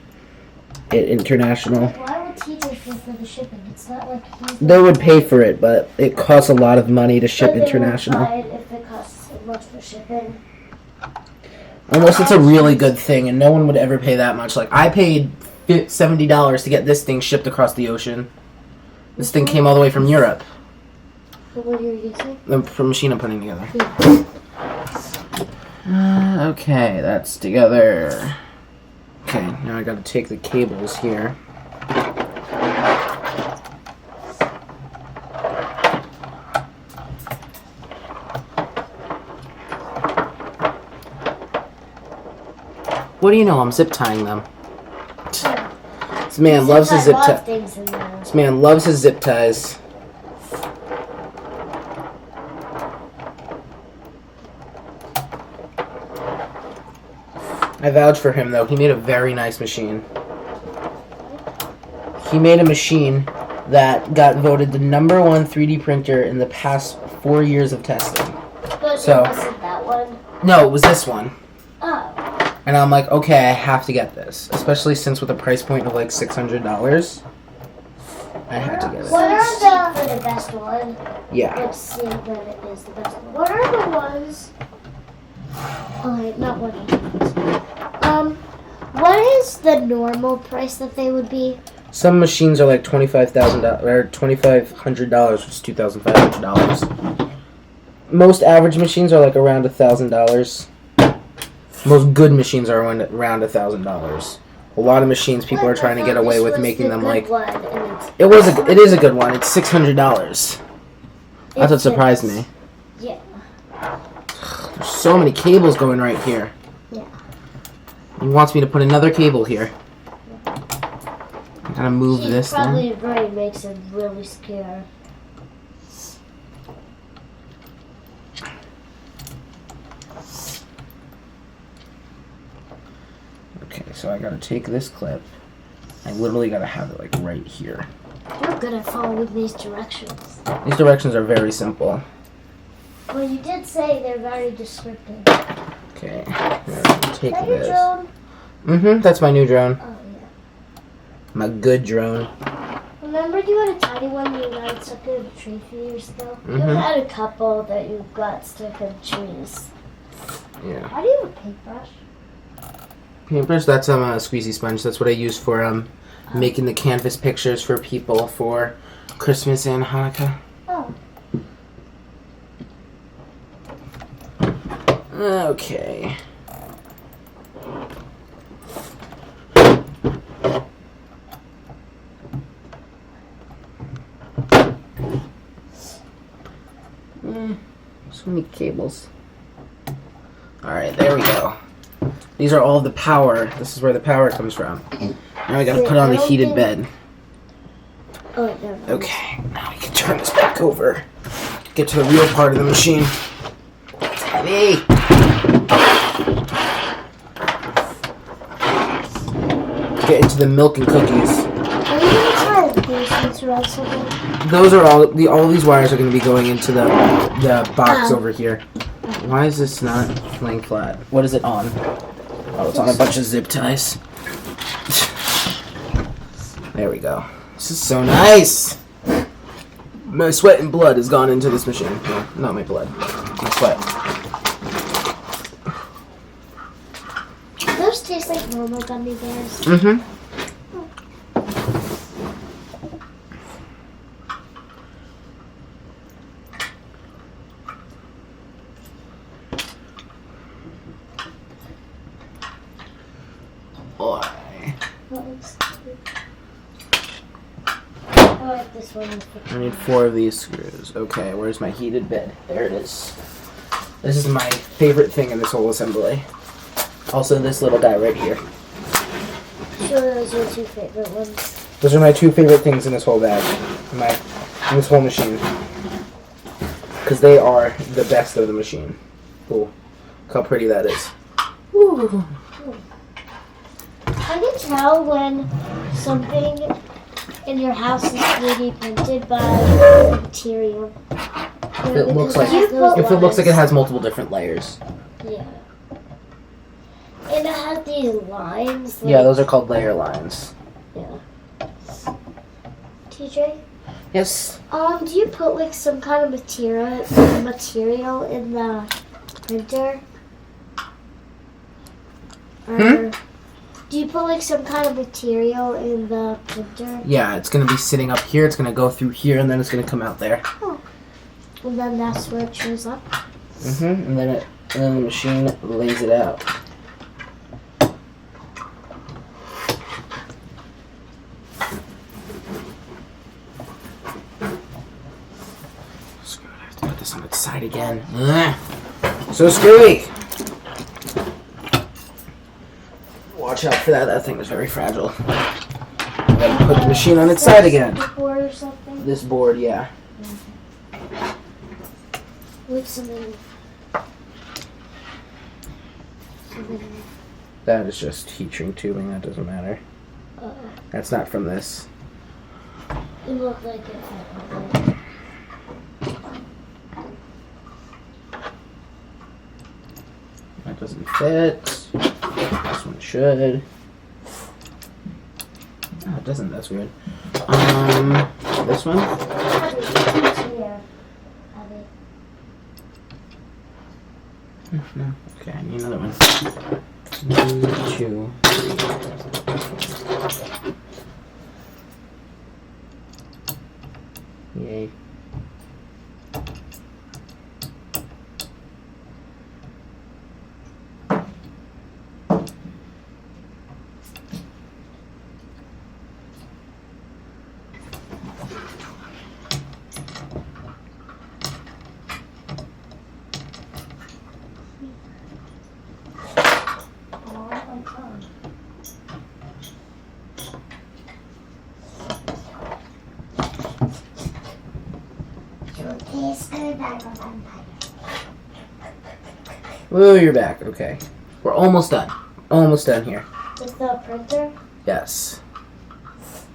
it international. Why would TJ pay for the shipping? It's not like he's... They would pay for it, but it costs a lot of money to ship international. But they won't buy it if it costs so much for shipping. Unless it's a really good thing, and no one would ever pay that much. Like, I paid $70 to get this thing shipped across the ocean. This thing came all the way from Europe. The one you're using? The machine I'm putting together. Yeah. Okay, that's together. Okay, now I gotta take the cables here. What do you know? I'm zip tying them. This man loves his zip ties. This man loves his zip ties. I vouch for him, though. He made a very nice machine. He made a machine that got voted the #1 3D printer in the past 4 years of testing. But So, it wasn't that one? No, it was this one. Oh. And I'm like, okay, I have to get this. Especially since with a price point of like $600. I had to get it. What are the best one? Yeah. Let's see that it is the best one. What are the ones... Oh, not one of these. What is the normal price that they would be? Some machines are like $25,000 or $2,500, which is $2,500. Most average machines are like around $1,000. Most good machines are around $1,000. A lot of machines people are trying to get away with making them like. It is a good one. It's $600. That's what surprised me. Yeah. There's so many cables going right here. Yeah. He wants me to put another cable here. I gotta move this then. Probably really makes him really scared. Okay, so I gotta take this clip. I literally gotta have it like right here. You're good at following these directions. These directions are very simple. Well, you did say they're very descriptive. Okay, I'm gonna take Is that your this. drone? Mm-hmm, that's my new drone. Oh, yeah. My good drone. Remember you had a tiny one you got stuck in a tree a few years ago? You Mhm. had a couple that you got stuck in trees. Yeah. Why do you have a paintbrush? Paintbrush, that's a squeezy sponge. That's what I use for making the canvas pictures for people for Christmas and Hanukkah. Oh. Okay. So many cables. Alright, there we go. These are all the power. This is where the power comes from. Now we gotta put on the heated bed. Oh, wait, no. Okay, now we can turn this back over. Get to the real part of the machine. It's heavy. Get into the milk and cookies. Are you gonna try these ones around something? Those are all these wires are going to be going into the box over here. Why is this not laying flat? What is it on? Oh, it's on a bunch of zip ties. There we go. This is so nice. My sweat and blood has gone into this machine. No, not my blood. My sweat. Those taste like normal gummy bears. Mm-hmm. I like this one. I need 4 of these screws. Okay, where's my heated bed? There it is. This is my favorite thing in this whole assembly. Also, this little guy right here. So those are your 2 favorite ones. Those are my 2 favorite things in this whole bag. In this whole machine. Because they are the best of the machine. Ooh, look how pretty that is. Ooh. Can you tell when something in your house is 3D printed by material? If it looks like it has multiple different layers. Yeah. And it has these lines. Like, Yeah, those are called layer lines. Yeah. TJ? Yes. Do you put like some kind of material in the printer? Or do you put like some kind of material in the printer? Yeah, it's going to be sitting up here, it's going to go through here, and then it's going to come out there. Oh. And then that's where it shows up? And then the machine lays it out. Screw it, I have to put this on its side again. Ugh. So screwy! Watch out for that. That thing is very fragile. I gotta put the machine on its side again. This board or something? This board, yeah. With something. That is just heat shrink tubing. That doesn't matter. That's not from this. It looked like it. That doesn't fit. This one should. Oh, it doesn't. That's weird. This one? No. Okay, I need another one. 1, 2, 3. Yay. Whoa, you're back. Okay. We're almost done. Almost done here. With the printer? Yes.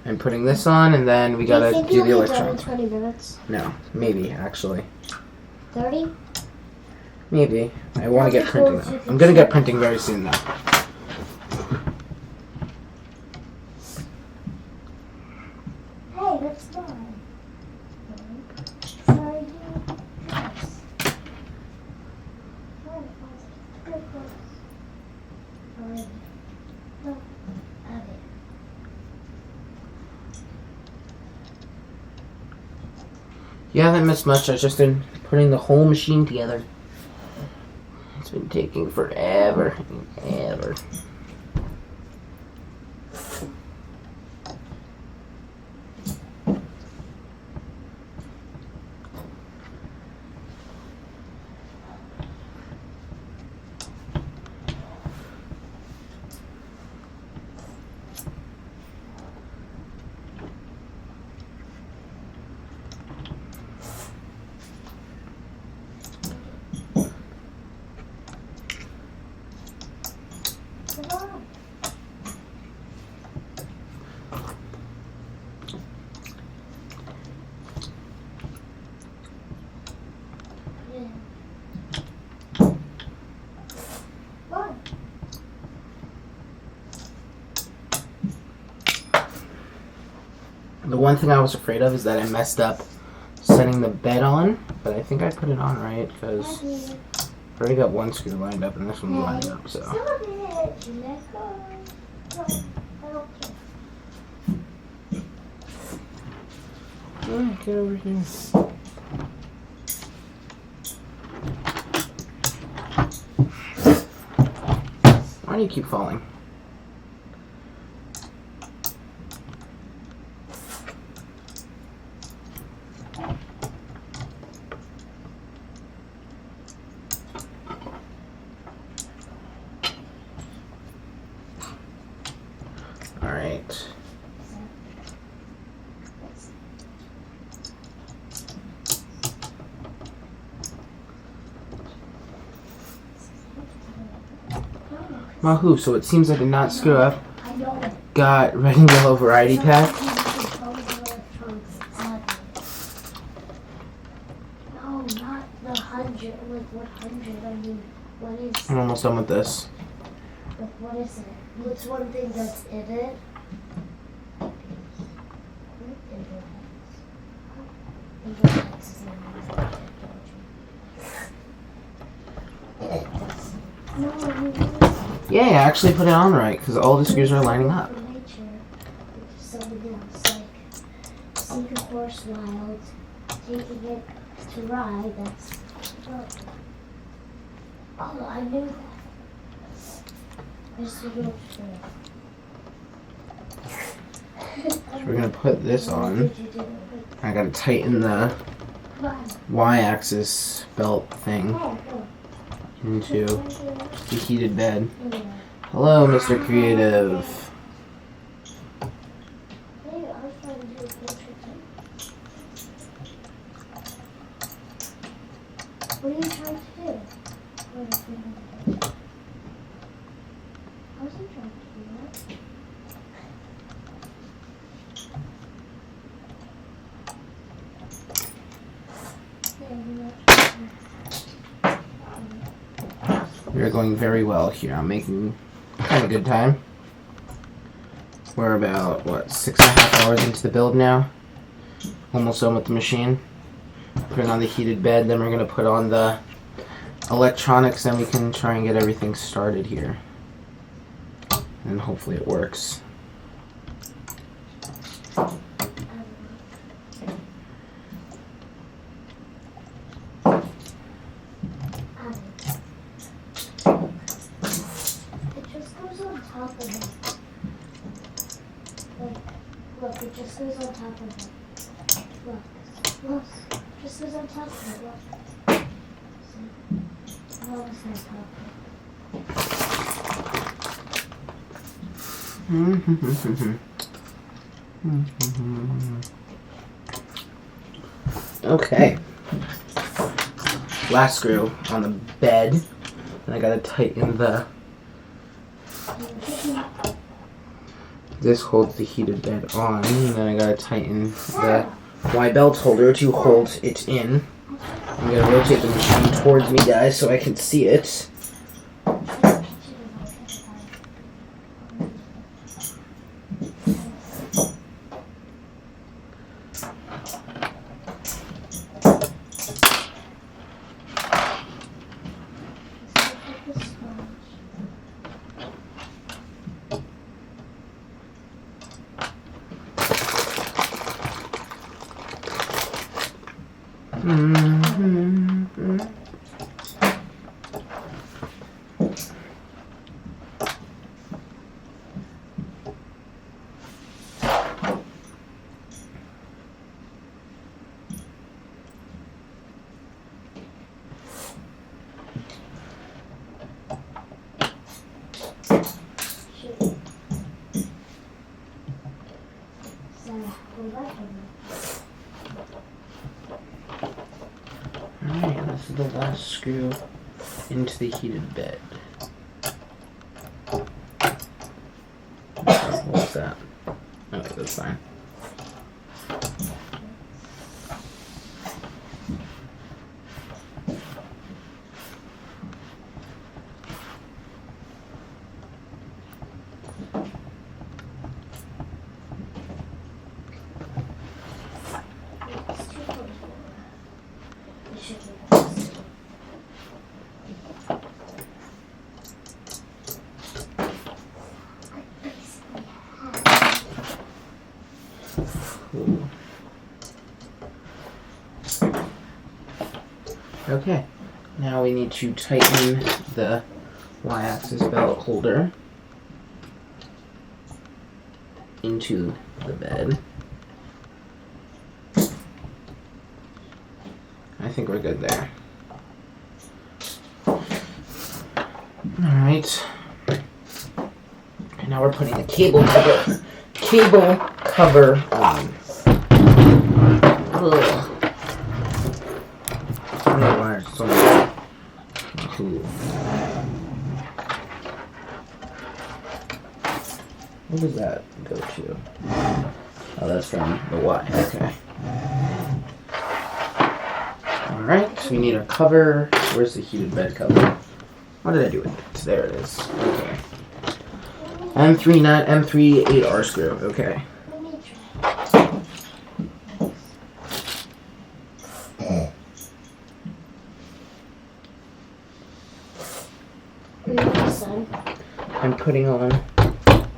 I'm putting this on, and then we gotta do the electron. 20 minutes? No, maybe, actually. 30? Maybe. I want to get printing, though. I'm gonna get printing very soon, though. Hey, that's fine. Sorry, You haven't missed much. I've just been putting the whole machine together. It's been taking forever and ever. The one thing I was afraid of is that I messed up setting the bed on, but I think I put it on right because I already got one screw lined up and this one's lined up, so. Get over here. Why do you keep falling? All right. Wahoo, so it seems I did not screw up. Got red and yellow variety pack. No, not the 100. Like, what 100? I mean, what is I'm almost done with this. Like, what is it? What's one thing that's in it? Yeah, I actually put it on right because all the screws are lining up. Something else, like seeing a horse wild, taking it to ride. That's oh, I knew that. There's a real So we're gonna put this on. I gotta tighten the Y-axis belt thing into the heated bed. Hello, Mr. Creative. What are you trying to do? I wasn't trying to do that. We are going very well here. I'm making kind of good time. We're about, what, 6.5 hours into the build now. Almost done with the machine. Putting on the heated bed, then we're going to put on the electronics, and we can try and get everything started here. And hopefully it works. Look, it just goes on top of it. Look, it just goes on top of it. Look. See? No, it's on top of it. Okay. Last screw on the bed. And I gotta tighten the... This holds the heated bed on, and then I gotta tighten the Y belt holder to hold it in. I'm gonna rotate the machine towards me, guys, so I can see it. Alright, this is the last screw into the heated bed. What's that? Okay, that's fine. Okay, now we need to tighten the Y-axis belt holder into the bed. I think we're good there. Alright. And now we're putting the cable cover on. Ugh. So cool. Where does that go to? Oh, that's from the Y. Okay. Alright, so we need a cover. Where's the heated bed cover? What did I do with it? There it is. Okay. M3 nut, M3 8R screw. Okay. I'm putting on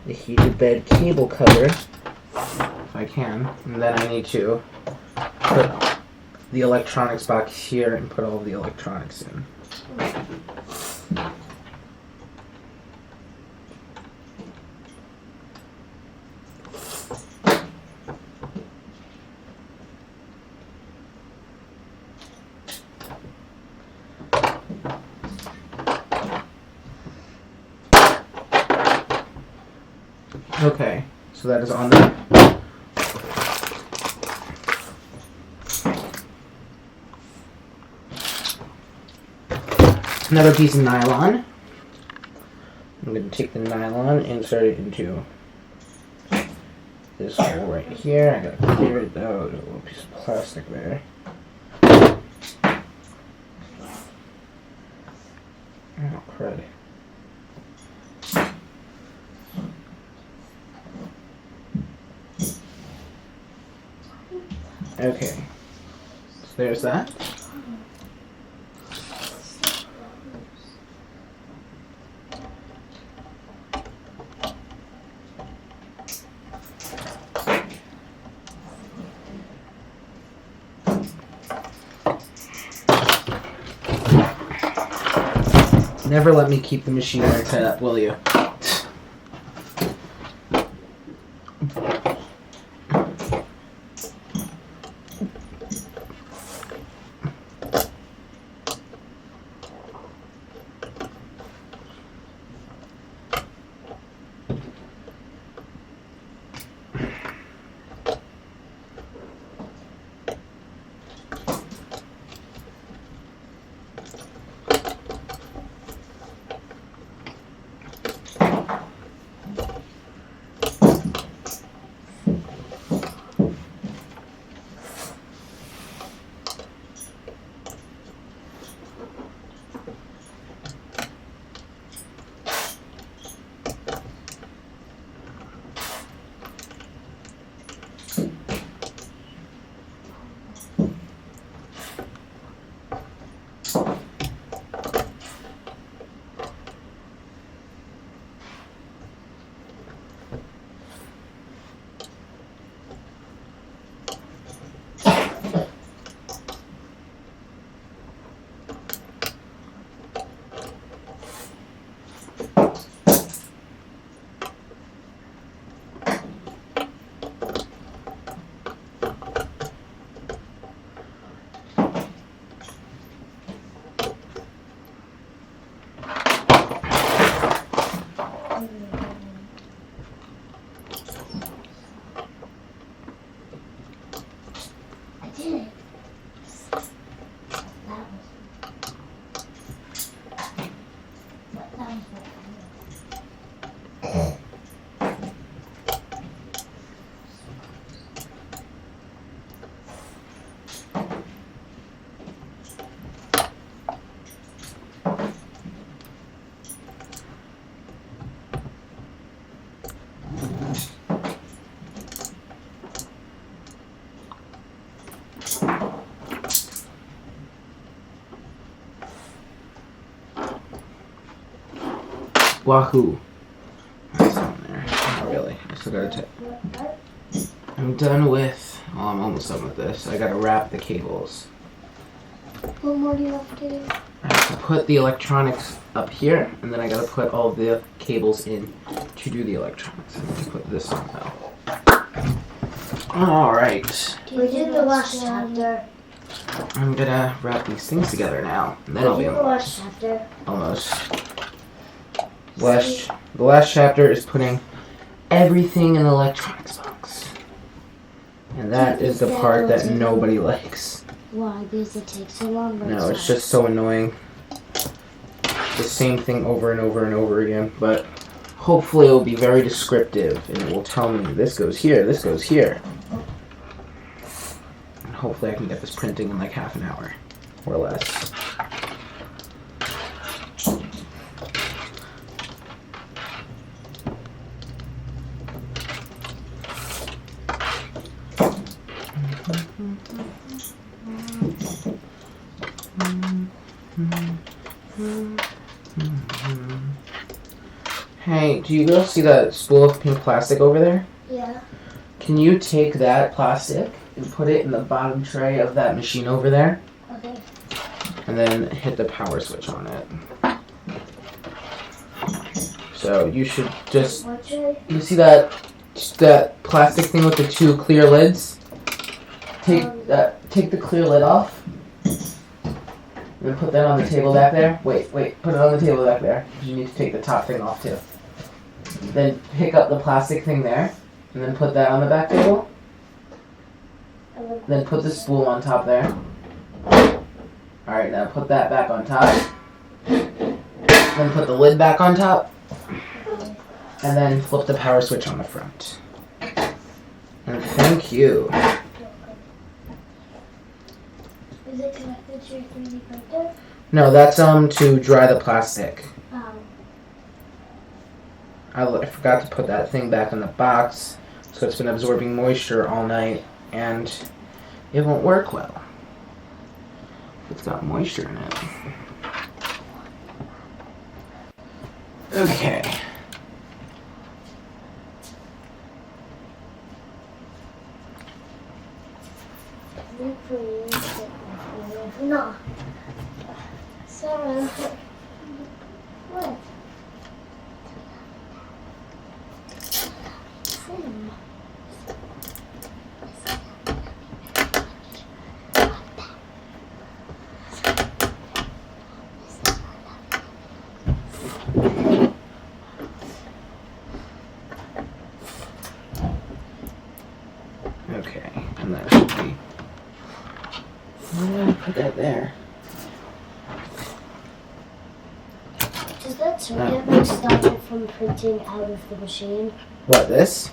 the heated bed cable cover, if I can, and then I need to put the electronics box here and put all of the electronics in. Okay, so that is on there. Another piece of nylon. I'm going to take the nylon and insert it into this hole right here. I gotta clear it out. There's a little piece of plastic there. Oh, crud. Okay, so there's that. Never let me keep the machine where it's at, will you? Wahoo. That's on there. Not really. I still gotta I'm done with, well, I'm almost done with this. I gotta wrap the cables. What more do you have to do? I have to put the electronics up here, and then I gotta put all the cables in to do the electronics. I'm gonna put this on now. Alright. We did the last chapter. I'm gonna wrap these things together now. And then We I'll be did the last chapter. almost. The last chapter is putting everything in the electronics box. And that is the part that nobody likes. Why? Because it takes so long. No, it's just so annoying. The same thing over and over and over again. But hopefully it will be very descriptive and it will tell me this goes here, this goes here. And hopefully I can get this printing in like half an hour or less. Hey, do you girls see that spool of pink plastic over there? Yeah. Can you take that plastic and put it in the bottom tray of that machine over there? Okay. And then hit the power switch on it. So you should just, What tray? you see that plastic thing with the two clear lids? Take the clear lid off. And then put that on the table back there. Wait, put it on the table back there. You need to take the top thing off too. Then pick up the plastic thing there, and then put that on the back table. Then put the spool on top there. Alright, now put that back on top. Then put the lid back on top. And then flip the power switch on the front. And thank you. Is it connected to your 3D printer? No, that's to dry the plastic. Oh. I forgot to put that thing back in the box, so it's been absorbing moisture all night, and it won't work well. It's got moisture in it. Okay. No. Sarah. What? Okay, and that should be. Why did I put that there? Does that circuit like stop it from printing out of the machine? What, this?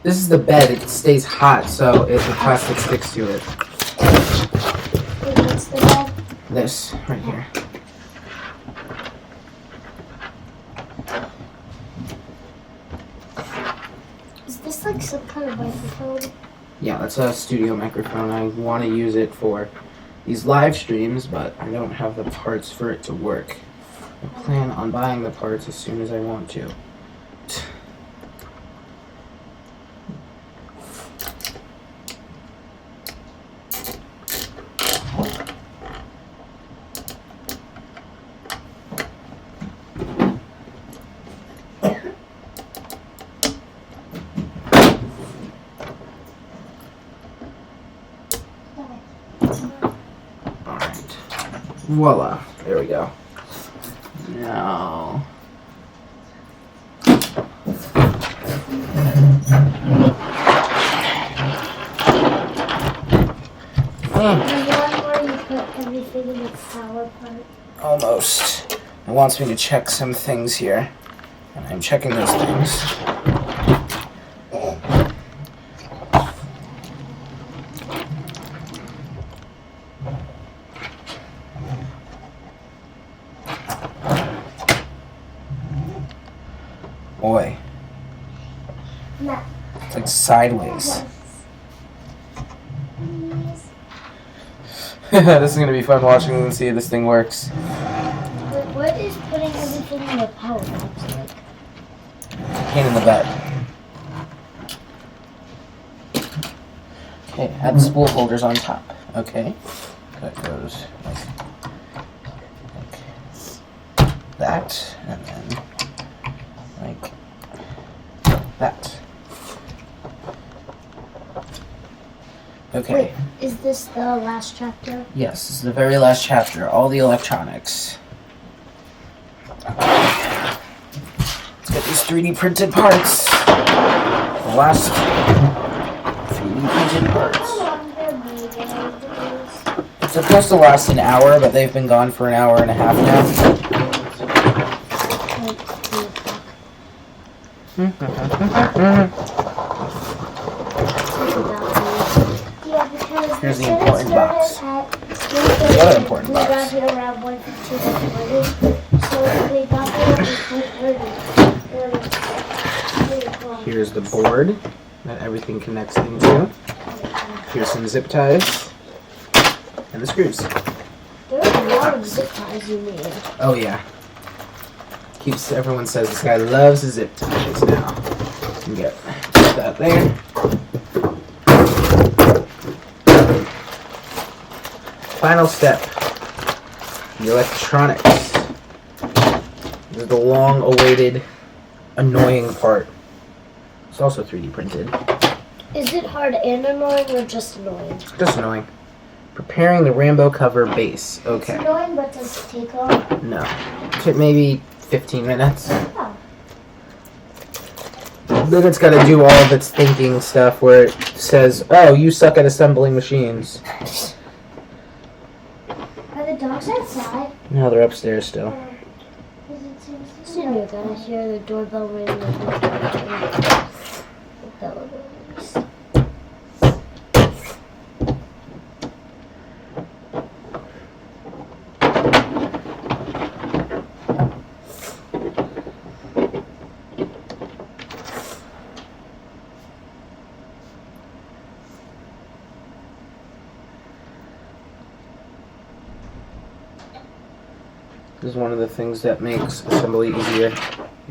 This is the bed. It stays hot, so if the plastic sticks to it. Wait, what's the bed? This, right here. Is this like some kind of microphone? Yeah, that's a studio microphone. I want to use it for these live streams, but I don't have the parts for it to work. I plan on buying the parts as soon as I want to. Voila. There we go. Now. The one where you put everything in the power part. Almost. It wants me to check some things here. And I'm checking those things. Boy. No. It's like sideways. This is gonna be fun watching and see if this thing works. But what is putting everything in the power box? pain in the butt. Okay, add spool holders on top. Okay, that goes like that, and then like that. Okay. Wait, is this the last chapter? Yes, this is the very last chapter. All the electronics. Let's get these 3D printed parts. The last 3D printed parts. It's supposed to last an hour, but they've been gone for an hour and a half now. Here's the important box. The other important box. Here's the board that everything connects into. Here's some zip ties. And the screws. There are a lot of zip ties you need. Oh yeah. Everyone says this guy loves his zip ties now. You get that there. Final step. The electronics. This is the long-awaited, annoying part. It's also 3D printed. Is it hard and annoying or just annoying? Just annoying. Preparing the Rambo cover base. Okay. It's annoying, but does it take long? No. Took maybe 15 minutes. Oh. Then it's got to do all of its thinking stuff where it says, oh, you suck at assembling machines. Are the dogs outside? No, they're upstairs still. Soon you're gonna hear the doorbell ring and the bell rings. This is one of the things that makes assembly easier.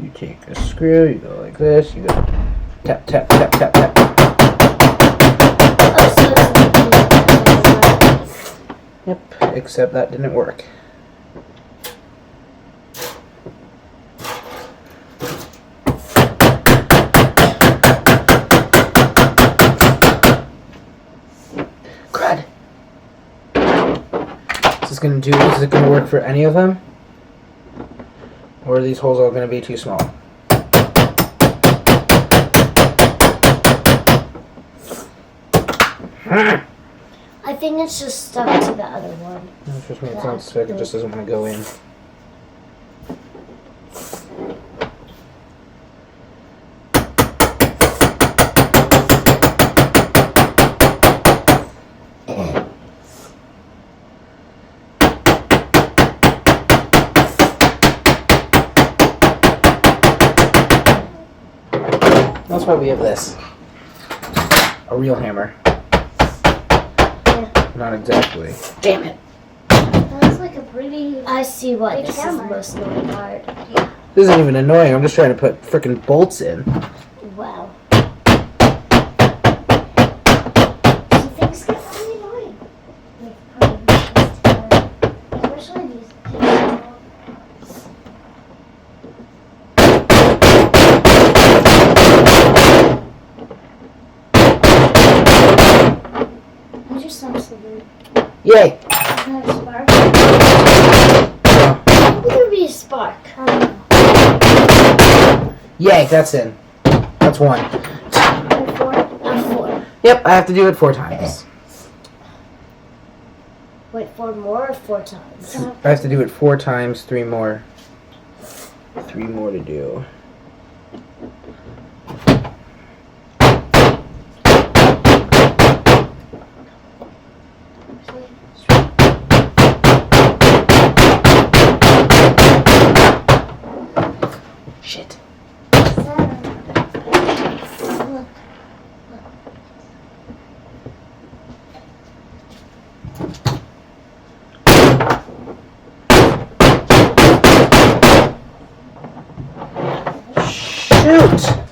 You take a screw, you go like this, you go tap, tap, tap, tap, tap. Oh, so it's like Yep, except that didn't work. Crud! Is it gonna work for any of them? Or are these holes all gonna be too small? I think it's just stuck to the other one. It's just me, it sounds sick, it just doesn't want to go in. That's why we have this. A real hammer. Yeah. Not exactly. Damn it. That's like a pretty... I see why this is the most annoying part. Yeah. This isn't even annoying, I'm just trying to put frickin' bolts in. Wow. So things get really annoying. Especially these things. I just saw something. Yay! Is that a spark? How would there be a spark? Yay, that's in. That's one. Four. Yep, I have to do it 4 times. Wait, 4 more or 4 times? I have to do it 4 times, 3 more. 3 more to do. Shit. Shoot!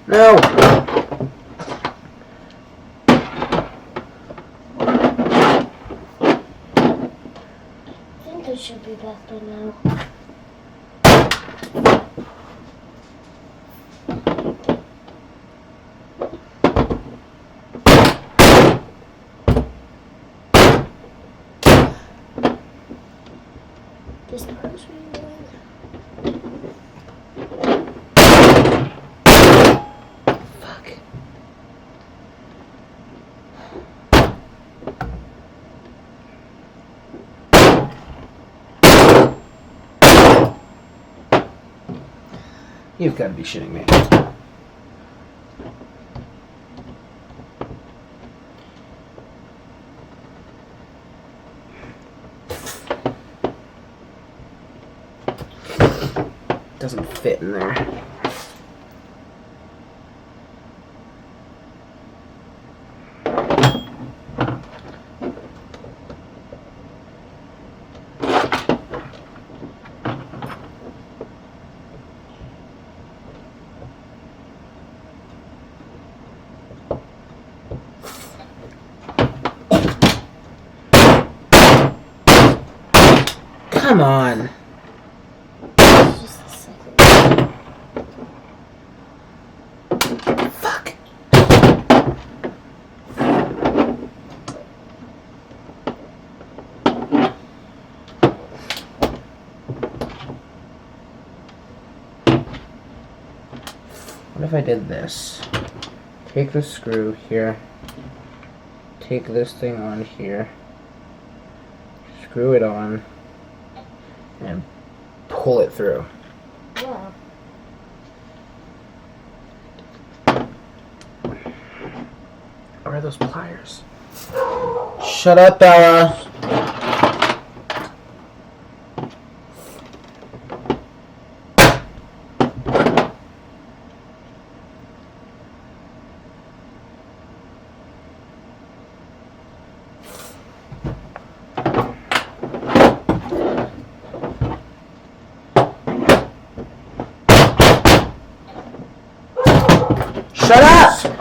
No! I think it should be back by now. This part's really good. Fuck. You've got to be shitting me. Doesn't fit in there. Come on. It's just a second. Fuck. What if I did this? Take the screw here. Take this thing on here. Screw it on. And pull it through. Wow. Where are those pliers? Shut up, Bella. Shut up!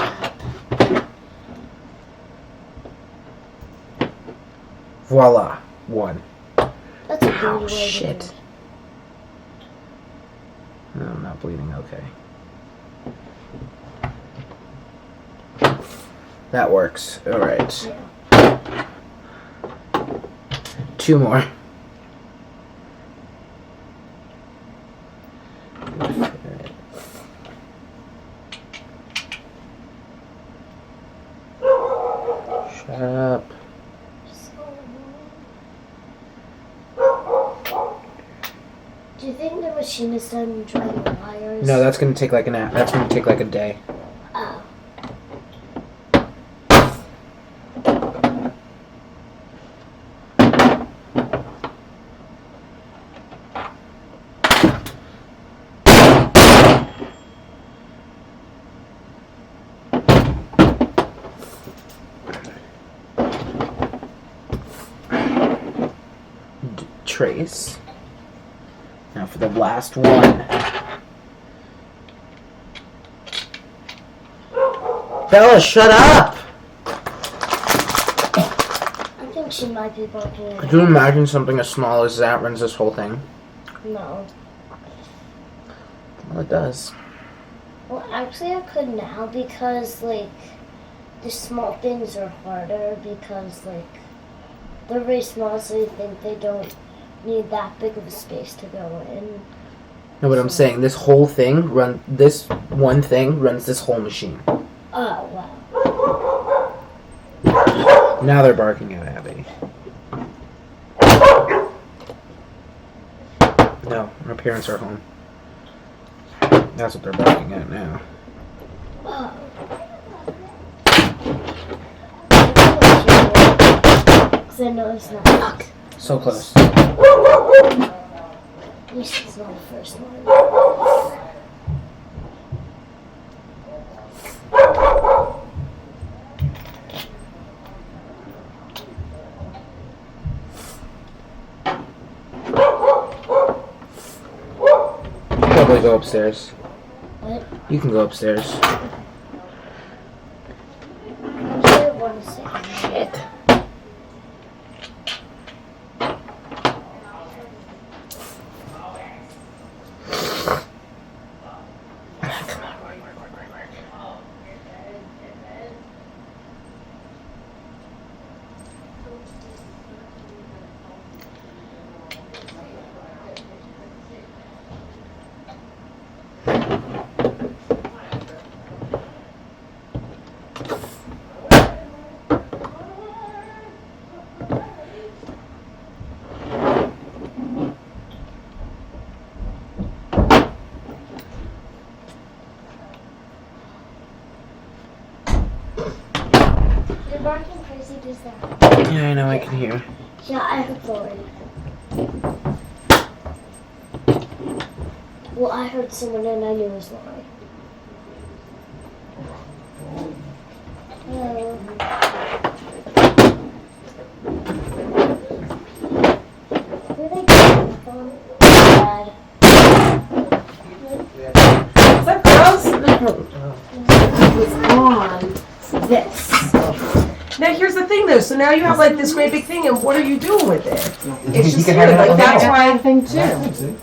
Voila. One. That's a Ow, good way to do shit. it. No, I'm not bleeding. Okay. That works. Alright. Yeah. 2 more. Shut up. Do you think the machine is done drying the wires? No, that's gonna take like an hour. That's gonna take like a day. Oh. Trace. Now for the last one. Bella, shut up! I think she might be working it Could you out. imagine something as small as that runs this whole thing? No. Well, it does. Well, actually, I could now because, like, the small things are harder because, like, they're very small, so you think they don't need that big of a space to go in. No, but I'm saying this whole thing this one thing runs this whole machine. Oh, wow. Now they're barking at Abby. No, her parents are home. That's what they're barking at now. Oh. Because I know it's not. Fuck. So close. At least it's not the first one. Probably go upstairs. What? You can go upstairs. I want to say. Shit. You're barking crazy just that. Yeah, I know, I can hear. Yeah, I heard Lori. Well, I heard someone and I knew it was Lori. Hello. Where they going from? Dad. What's up, girls? Was on this. Now here's the thing though, so now you have like this great big thing and what are you doing with it? It's just here, like that's why I think too.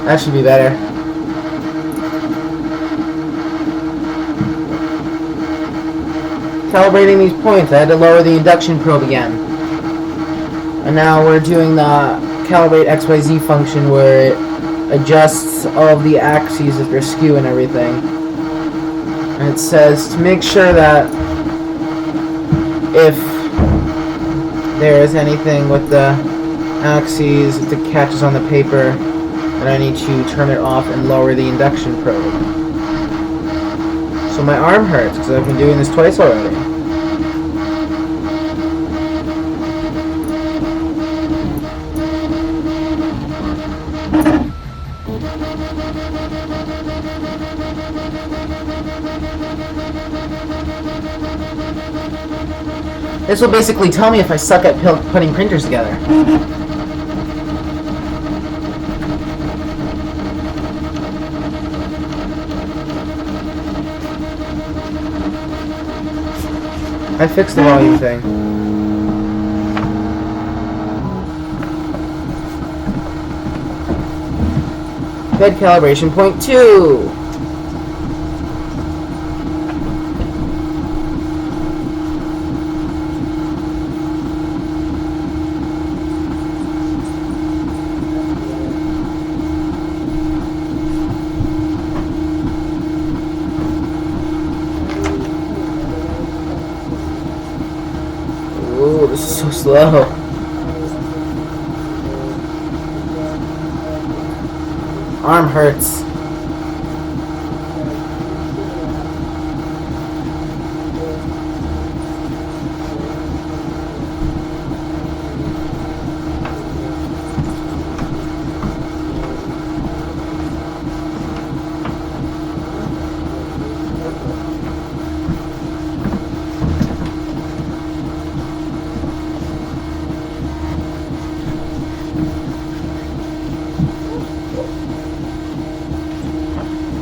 That should be better. Calibrating these points, I had to lower the induction probe again. And now we're doing the calibrate XYZ function where it adjusts all of the axes if they're skew and everything. And it says to make sure that if there is anything with the axes, if it catches on the paper, then I need to turn it off and lower the induction probe. So my arm hurts because I've been doing this twice already. This will basically tell me if I suck at putting printers together. I fixed the volume thing. Bed calibration point 2. Ooh, this is so slow. Arm hurts.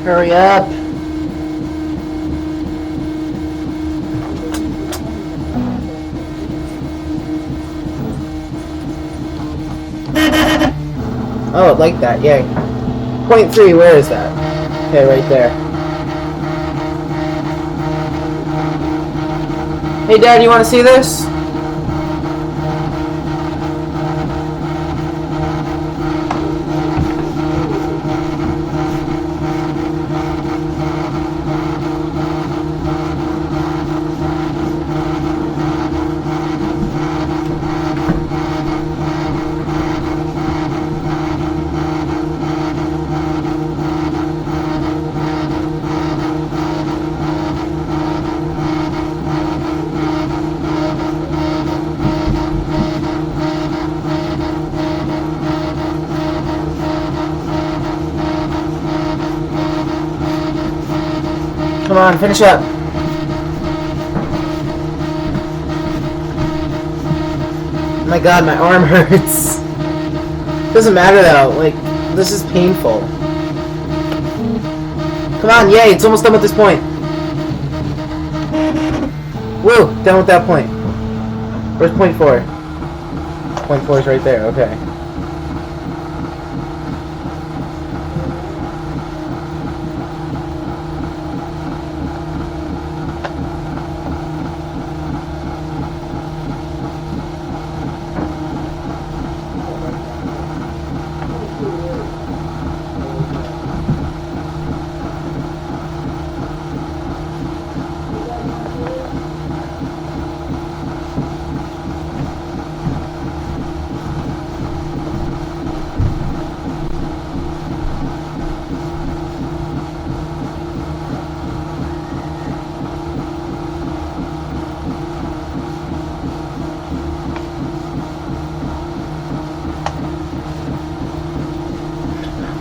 Hurry up. Oh, like that, yay. Point 3, where is that? Okay, right there. Hey Dad, you want to see this? Come on, finish up. Oh my god, my arm hurts. Doesn't matter though, like, this is painful. Come on, yay, it's almost done with this point. Woo, done with that point. Where's point 4? Point 4 is right there, okay.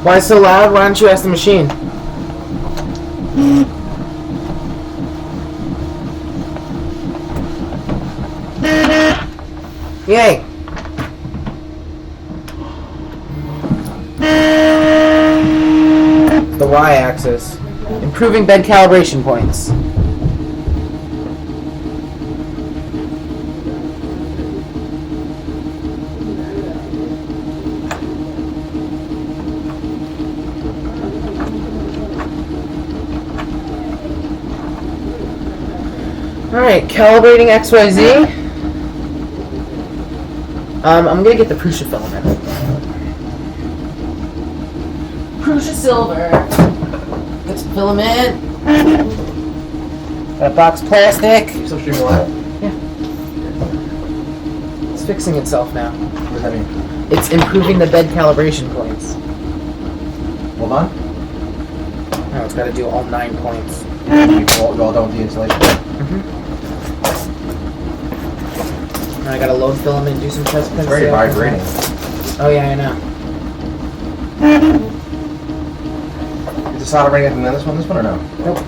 Why so loud? Why don't you ask the machine? Yay! The y-axis. Improving bed calibration points. Alright, calibrating XYZ. I'm gonna get the Prusa filament. Prusa silver. Get some filament. Got a box plastic. Still streaming live? It's fixing itself now. What does that mean? It's improving the bed calibration points. Hold on. Now it's got to do all 9 points. You all done with the installation? And I gotta load filament, do some test prints. It's very vibrating. Oh yeah, I know. Is the solder running anything on this one or no? Nope.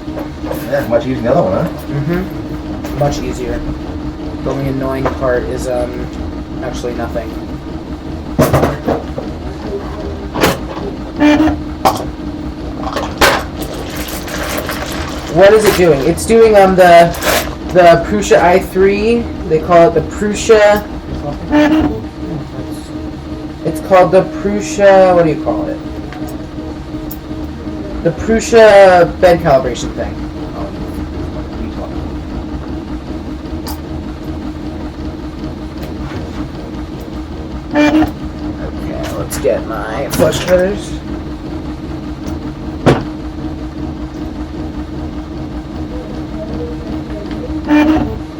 Yeah, much easier than the other one, huh? Much easier. The only annoying part is actually nothing. What is it doing? It's doing the Prusa i3. They call it the Prusa. It's called the Prusa. What do you call it? The Prusa bed calibration thing. Okay, let's get my flush cutters.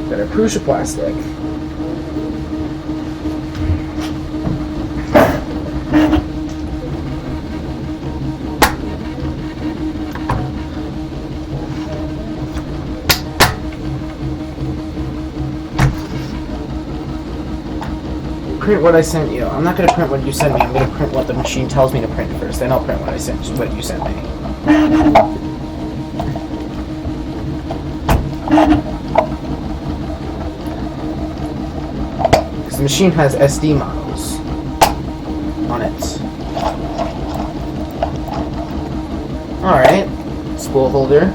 Got a Prusa plastic. Print what I sent you. I'm not going to print what you sent me. I'm going to print what the machine tells me to print first. Then I'll print what you sent me. Because the machine has SD models on it. Alright. Spool holder.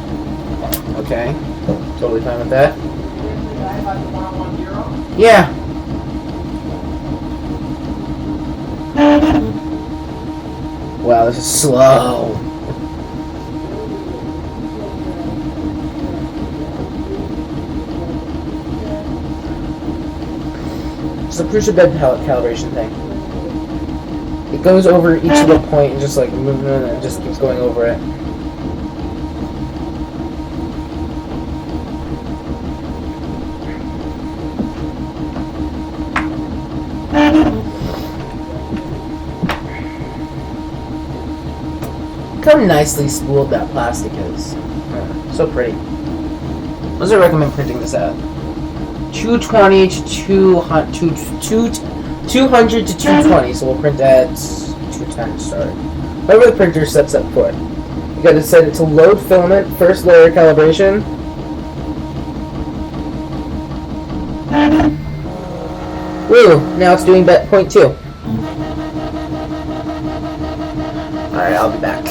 Okay. Totally fine with that. Yeah. Wow, this is slow. It's the Prusa bed calibration thing. It goes over each little point and just like moving it and just keeps going over it. Look how nicely spooled that plastic is. So pretty. What does I recommend printing this at? 220 to 200 to 220, so we'll print at 210 to start. Whatever the printer sets up for it. You gotta set it to load filament, first layer calibration. Woo! Now it's doing point 2. Alright, I'll be back.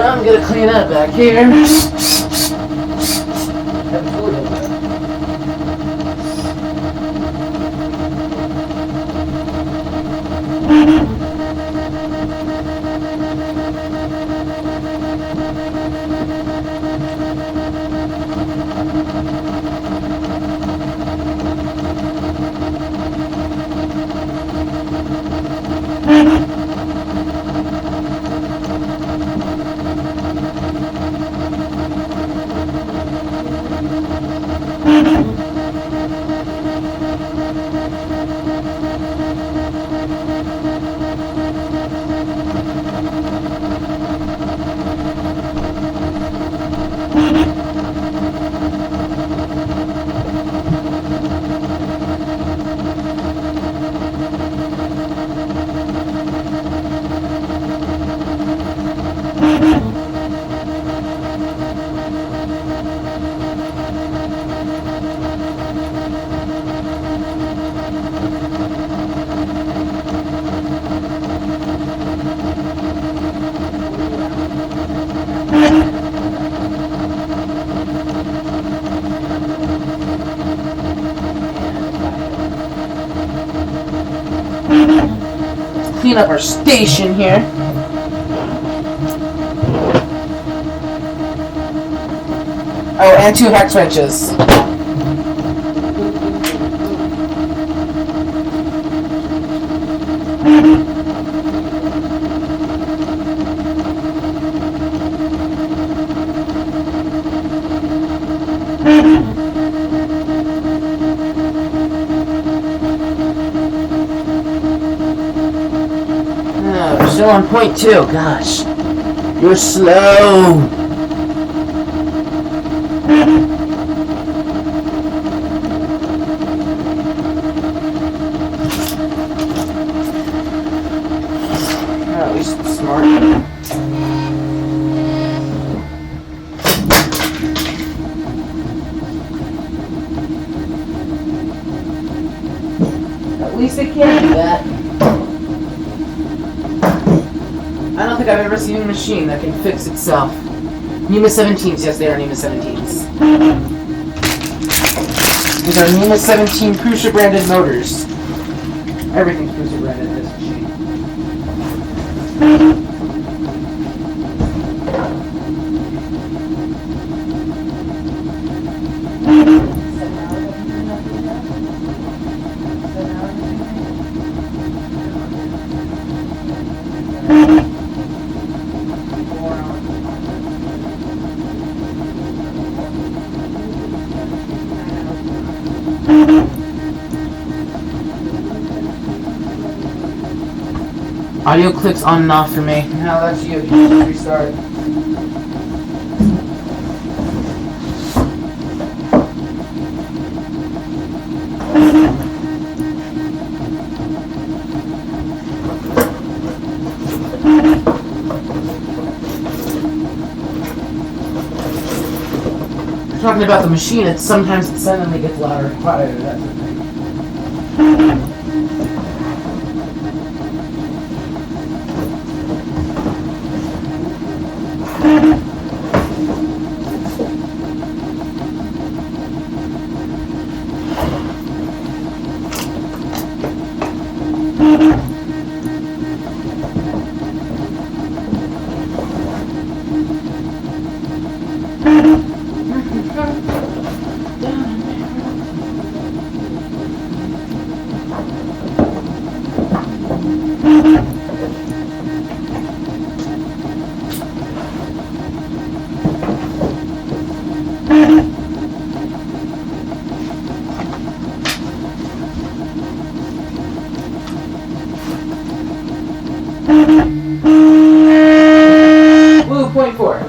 I'm gonna clean up back here. clean up our station here. Oh, and 2 hex wrenches. Oh, we're still on point 2. Gosh. You're slow. Oh, at least it's smart. At least it can do that. I don't think I've ever seen a machine that can fix itself. NEMA 17s, yes, they are NEMA 17s. These are NEMA 17 Prusa branded motors. Everything's Prusa branded in this machine. Audio clicks on and off for me. No, that's you. You just restart. Talking about the machine, it sometimes it suddenly gets louder and quieter. That's the thing. Woo, point 4.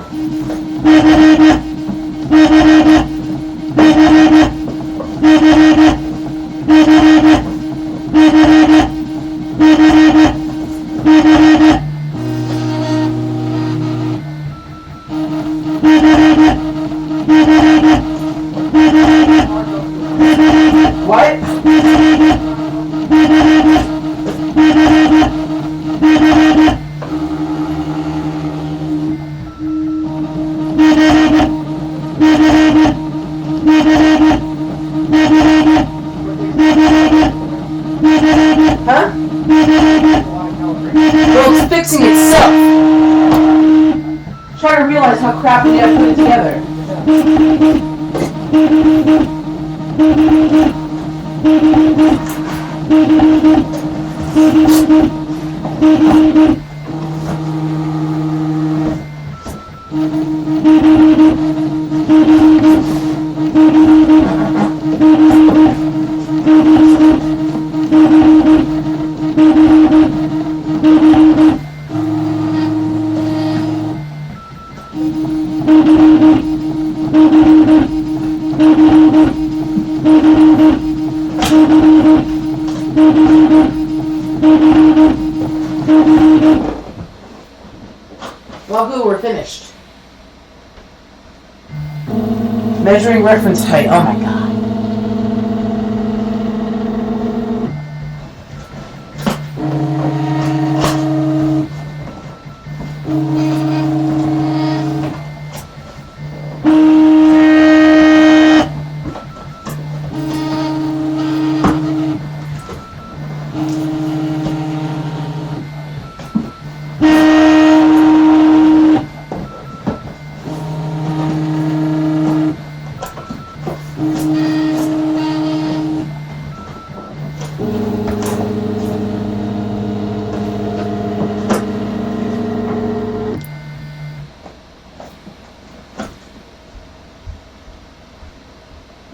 What? Huh? Well, it's fixing itself. I'm trying to realize how crappy I put it together. Wahoo, we're finished. Measuring reference height. Oh my god.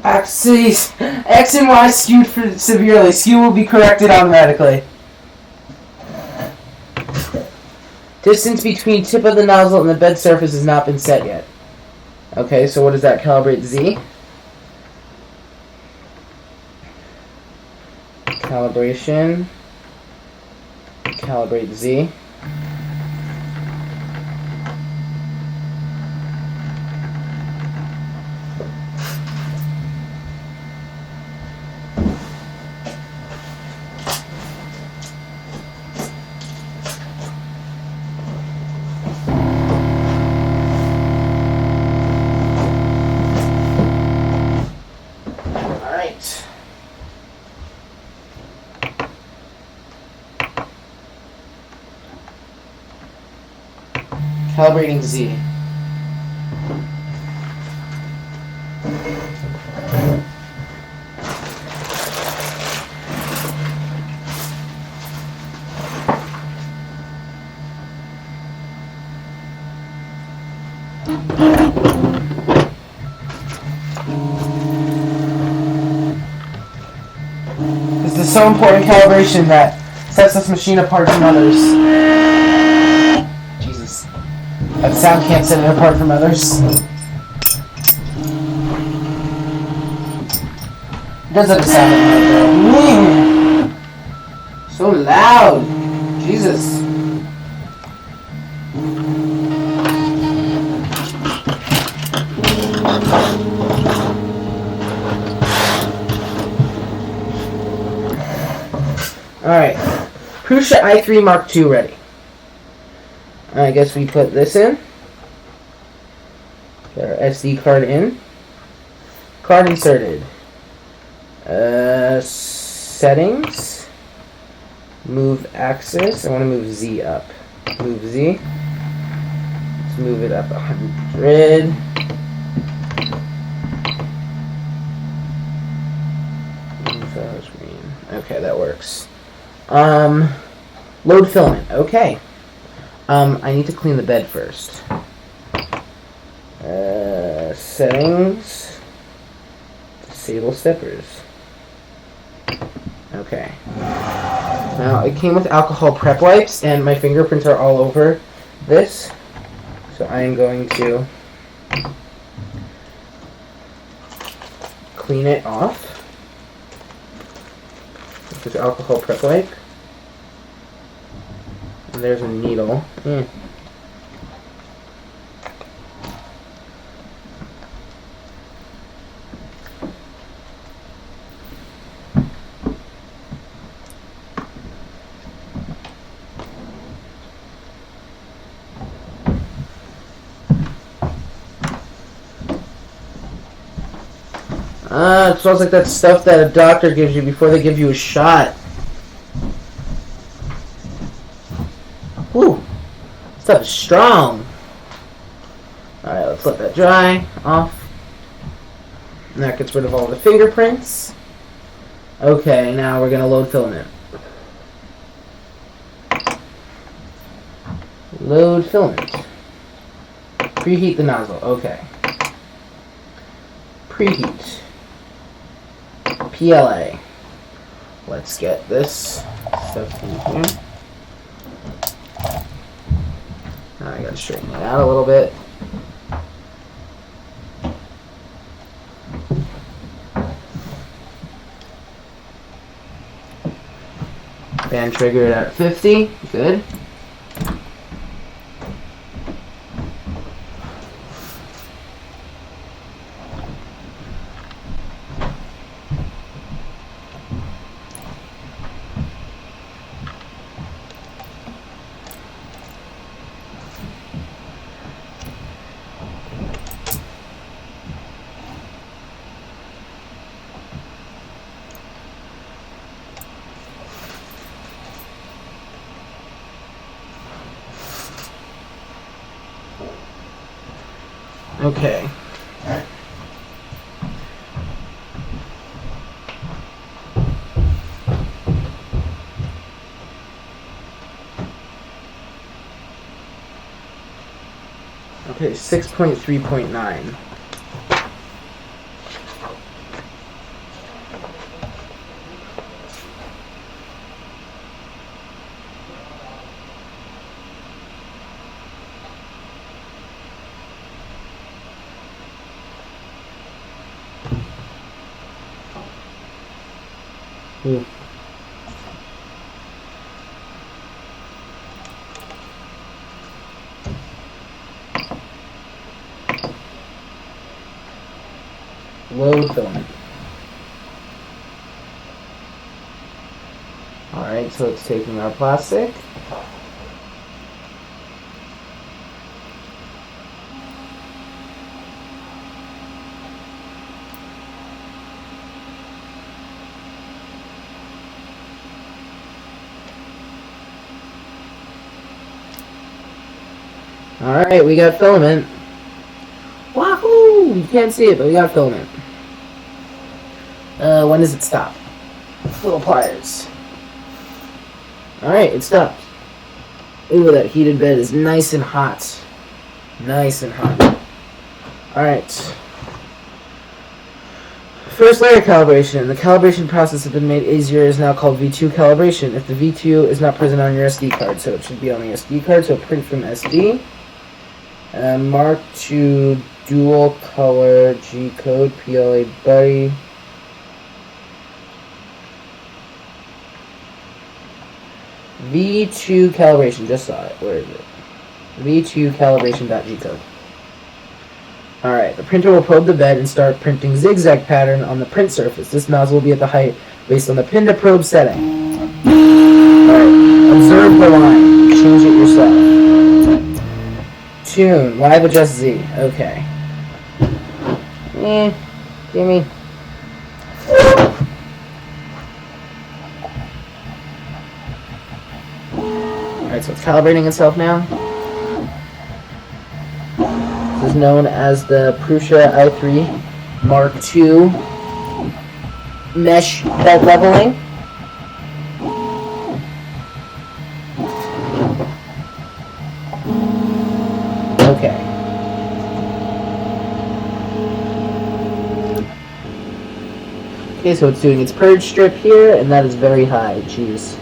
Axes, X and Y skewed severely. Skew will be corrected automatically. Distance between tip of the nozzle and the bed surface has not been set yet. Okay, so what does that calibrate Z? Calibration. Calibrate Z. Calibrating Z. This is so important calibration that sets this machine apart from others. Jesus. That sound can't set it apart from others. It does have a sound in there, though. So loud. Jesus. Alright, Prusa i3 Mark II ready. I guess we put this in. Get our SD card in. Card inserted. Settings. Move axis. I want to move Z up. Move Z. Let's move it up 100. Okay, that works. Load filament. Okay. I need to clean the bed first. Settings. Disable steppers. Okay. Now, it came with alcohol prep wipes, and my fingerprints are all over this. So I am going to clean it off with this alcohol prep wipe. And there's a needle. It smells like that stuff that a doctor gives you before they give you a shot. Whew. Stuff is strong. Alright, let's let that dry off. And that gets rid of all the fingerprints. Okay, now we're going to load filament. Load filament. Preheat the nozzle. Okay. Preheat. PLA. Let's get this stuff in here. Now I gotta straighten it out a little bit. Band triggered at 50. Good. Okay. Okay, 6.3.9. Ooh. Load filament. Alright, so it's taking our plastic. Alright, we got filament. Wahoo! You can't see it, but we got filament. When does it stop? Little pliers. Alright, it stopped. Ooh, that heated bed is nice and hot. Nice and hot. Alright. First layer calibration. The calibration process has been made easier. It is now called V2 calibration. If the V2 is not present on your SD card, so it should be on the SD card, so print from SD. Mark to dual color G code PLA buddy. V2 calibration, just saw it. Where is it? V2 calibration.G code. Alright, the printer will probe the bed and start printing zigzag pattern on the print surface. This nozzle will be at the height based on the pin to probe setting. Alright, observe the line. Change it yourself. Tune, live adjust Z. Okay. Gimme. Alright, so it's calibrating itself now. This is known as the Prusa i3 Mark II mesh bed leveling. Okay. Okay, so it's doing its purge strip here, and that is very high. Jeez.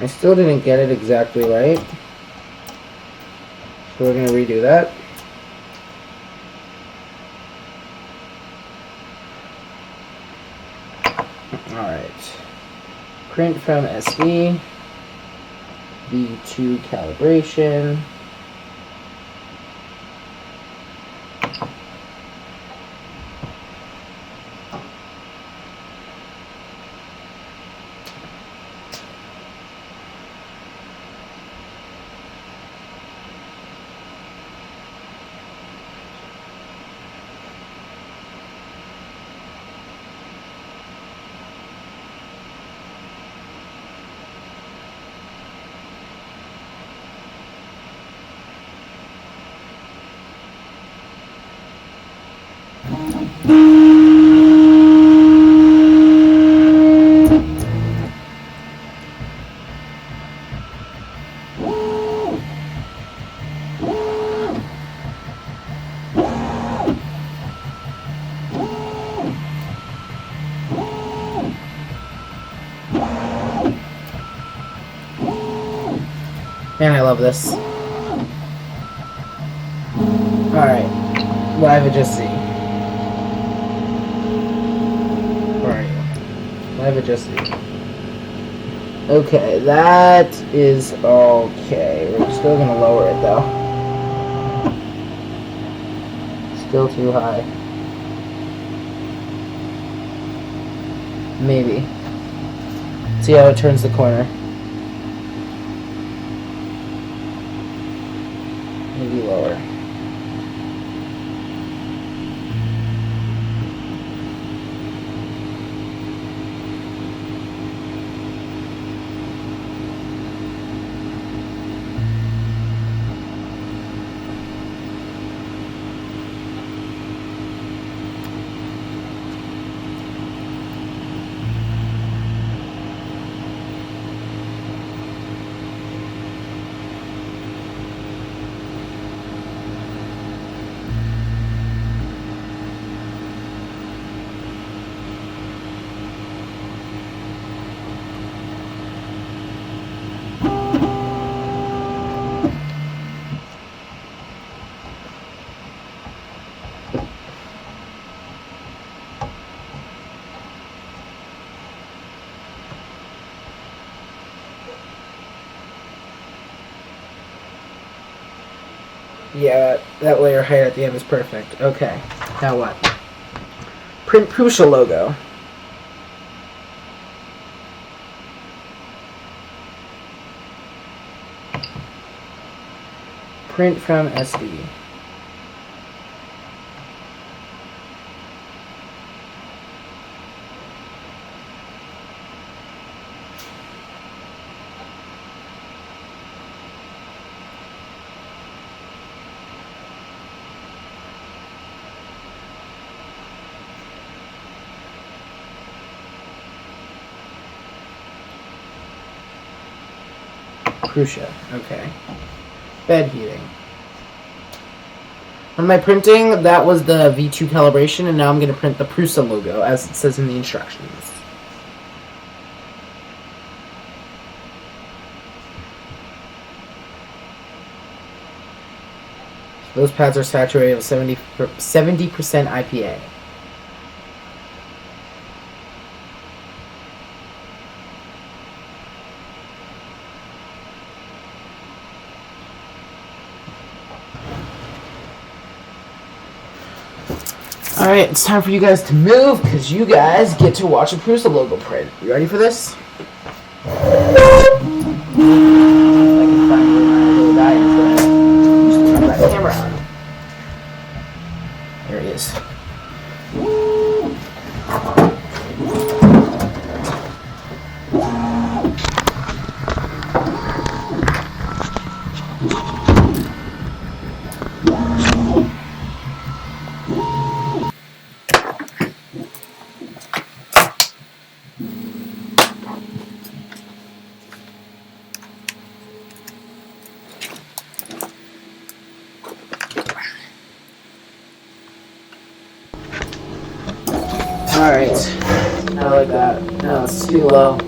I still didn't get it exactly right, so we're going to redo that. Alright, print from SD, V2 calibration. Man, I love this. Alright, live adjust Z. Where are you? Live adjust Z. Okay, that is okay. We're still gonna lower it though. Still too high. Maybe. See how it turns the corner. Maybe lower. Yeah, that layer height at the end is perfect. Okay, now what? Print Prusa logo. Print from SD. Prusa, okay. Bed heating. What am I printing? That was the V2 calibration, and now I'm going to print the Prusa logo, as it says in the instructions. Those pads are saturated with 70% IPA. Alright, it's time for you guys to move, because you guys get to watch a Prusa logo print. You ready for this? I can find where my little guy is. Just turn that camera on. There he is. Alright, I like that. No, it's too low.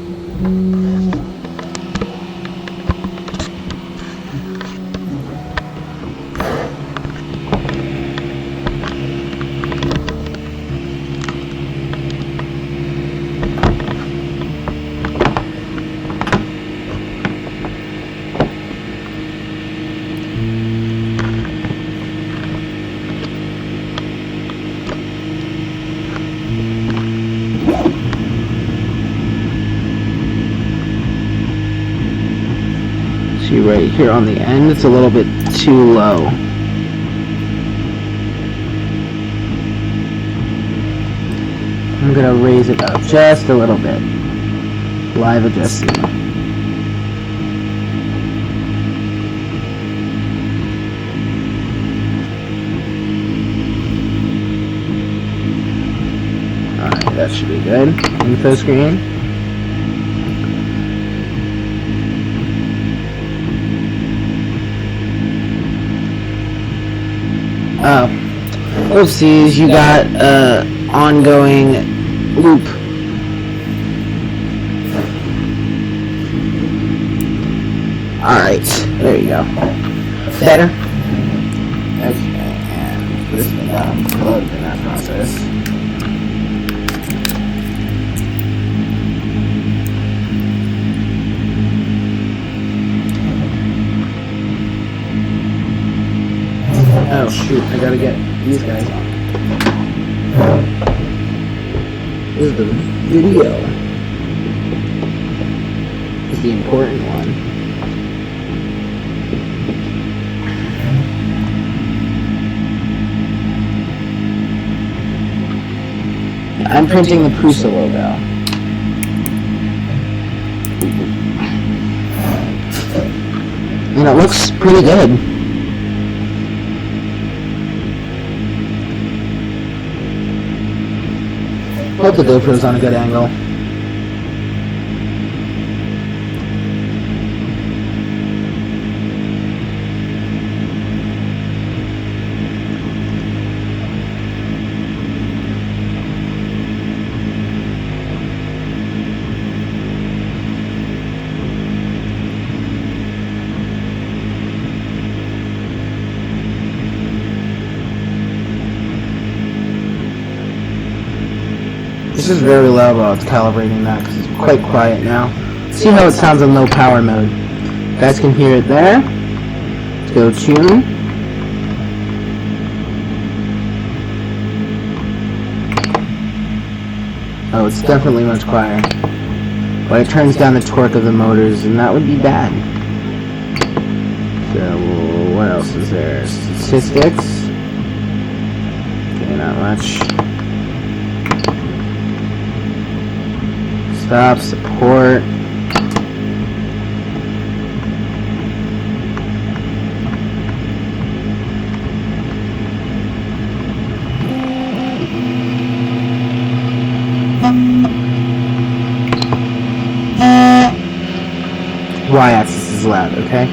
See right here on the end, it's a little bit too low. I'm gonna raise it up just a little bit. Live adjusting. Alright, that should be good. Info screen. Oh, oopsies, you got ongoing loop. Alright, there you go. Better? Okay, and this thing got unplugged in that process. shoot, I gotta get these guys on. This is the video. This is the important one. I'm printing the Prusa logo. And it looks pretty good. Hope the GoPro's on a good angle. This is very loud while it's calibrating that because it's quite quiet now. See how it sounds in low power mode. You guys can hear it there. Let's go tune. Oh, it's definitely much quieter. But it turns down the torque of the motors, and that would be bad. So, what else is there? Statistics. Okay, not much. Stop, support. Y-axis is loud, okay?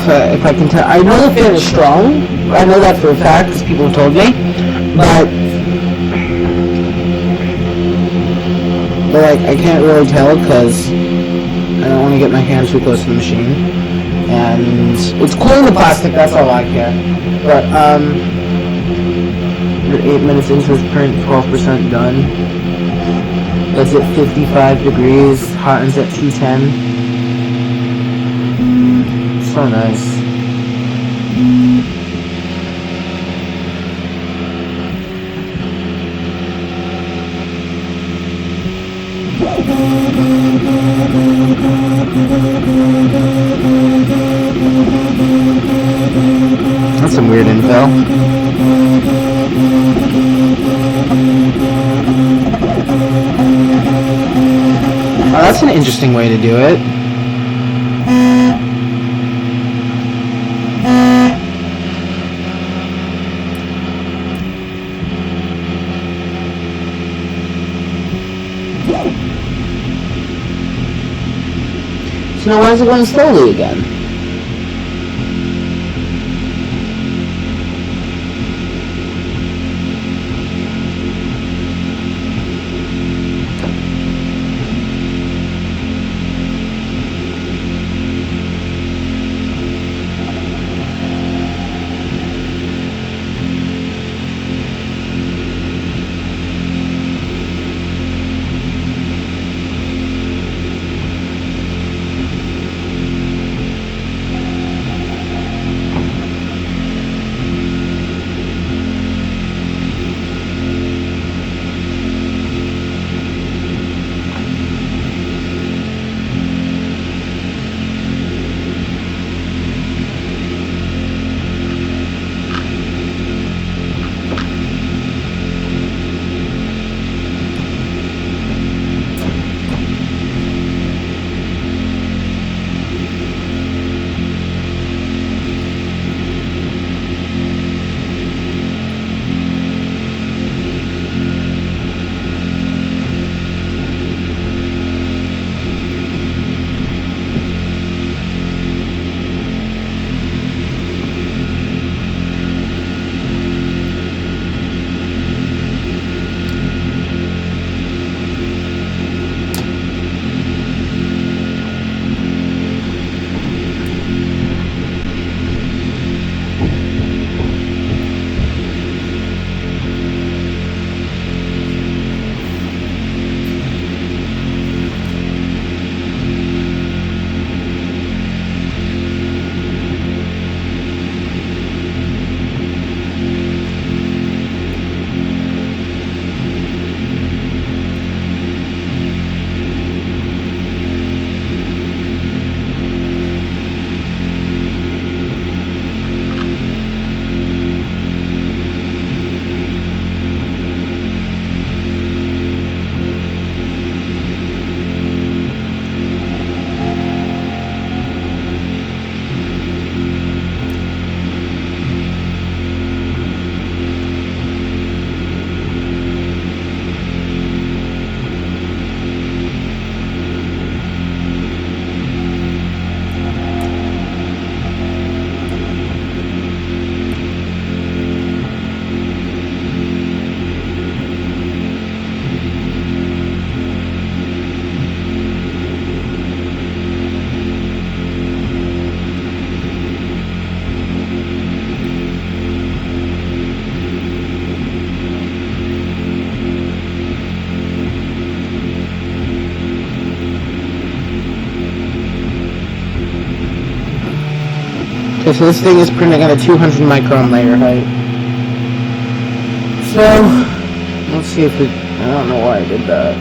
if I can tell. I know the fan is strong. I know that for a fact because people have told me. But like, I can't really tell because I don't want to get my hand too close to the machine. And it's cool in the plastic, that's all I care. But, we're 8 minutes into this print, 12% done. That's at 55 degrees, hot ends at 210. So nice. That's some weird info. Oh, that's an interesting way to do it. So now why is it going slowly again? Okay, so this thing is printing at a 200 micron layer height. So, let's see if it... I don't know why I did that.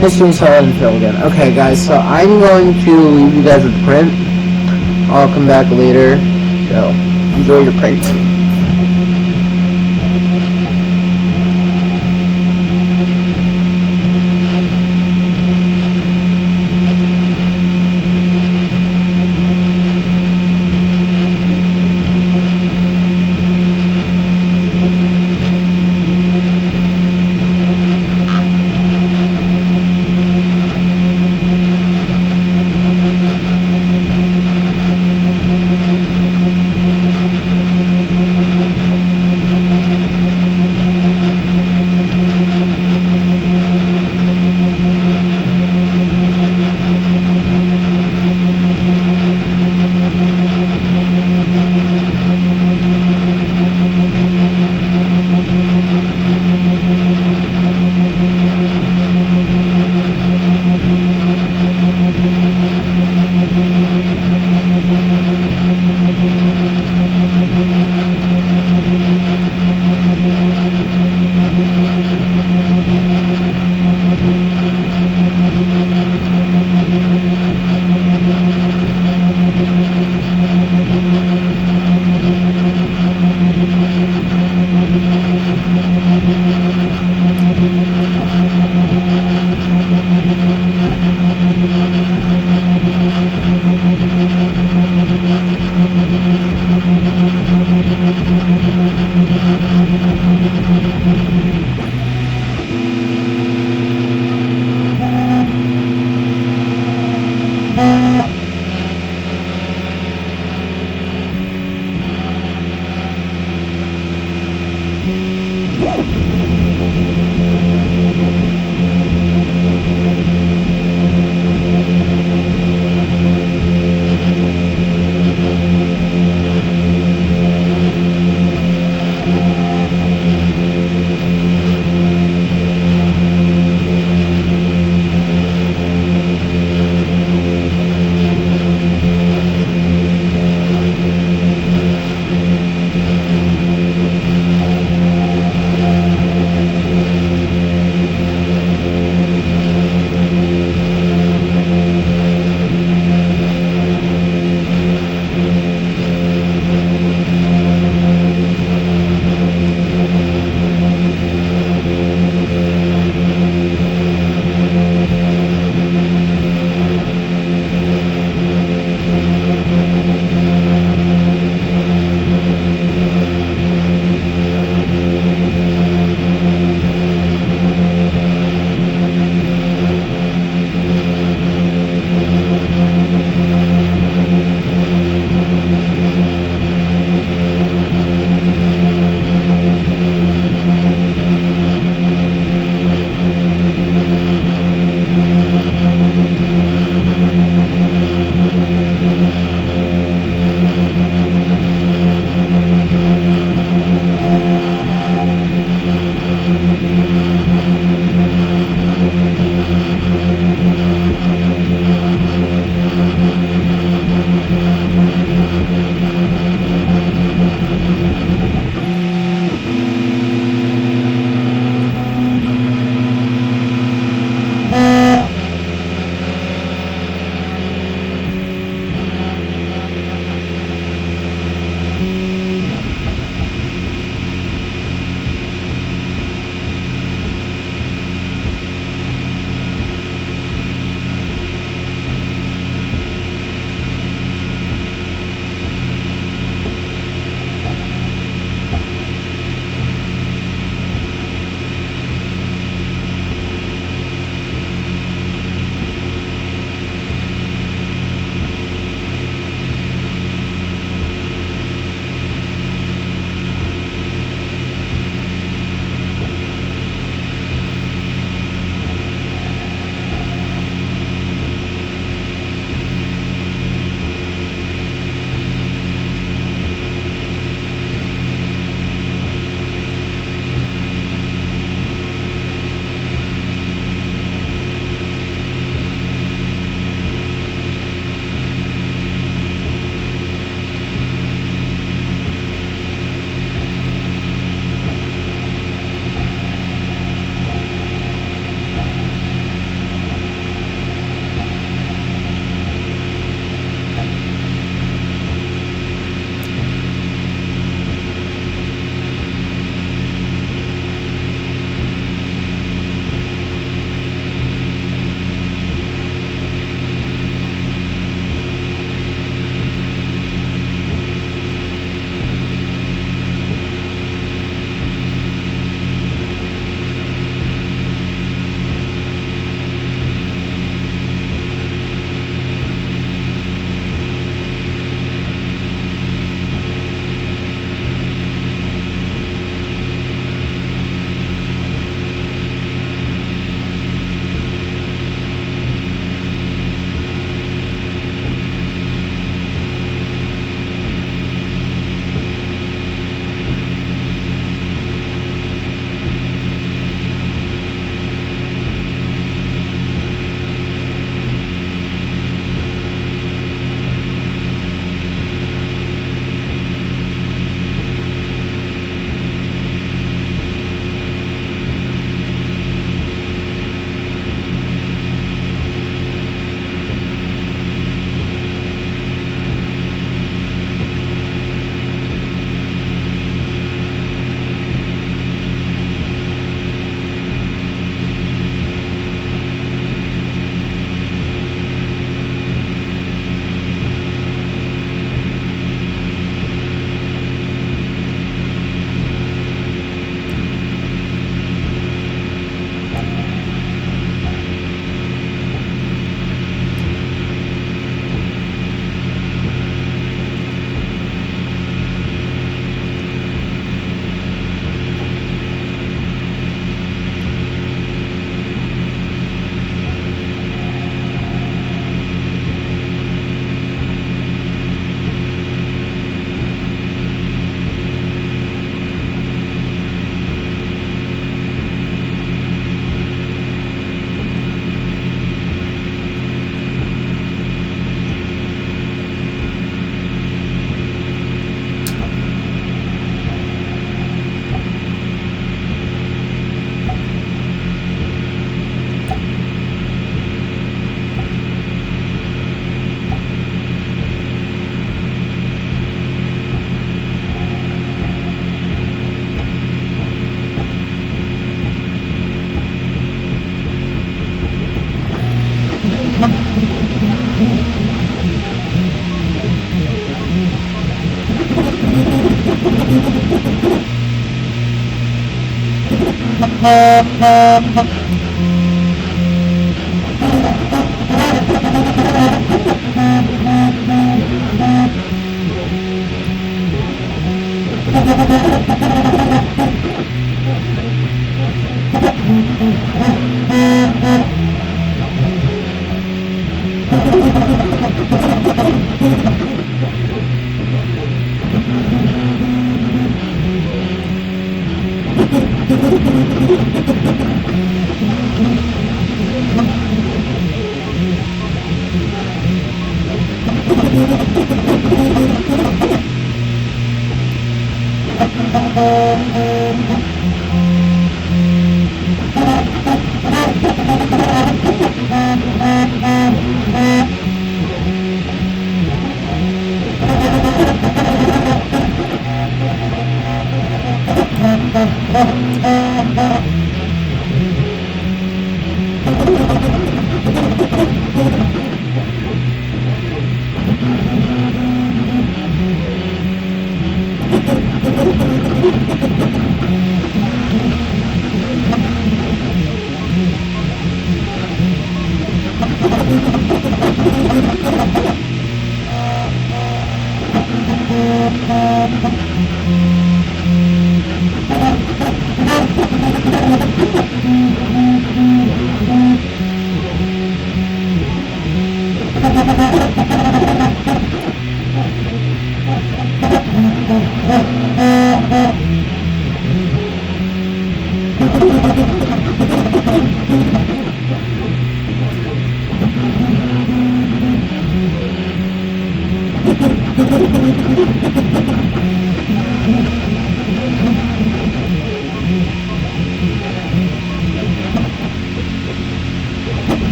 History solid and fill again. Okay, guys, so I'm going to leave you guys with the print. I'll come back later. So, enjoy your print.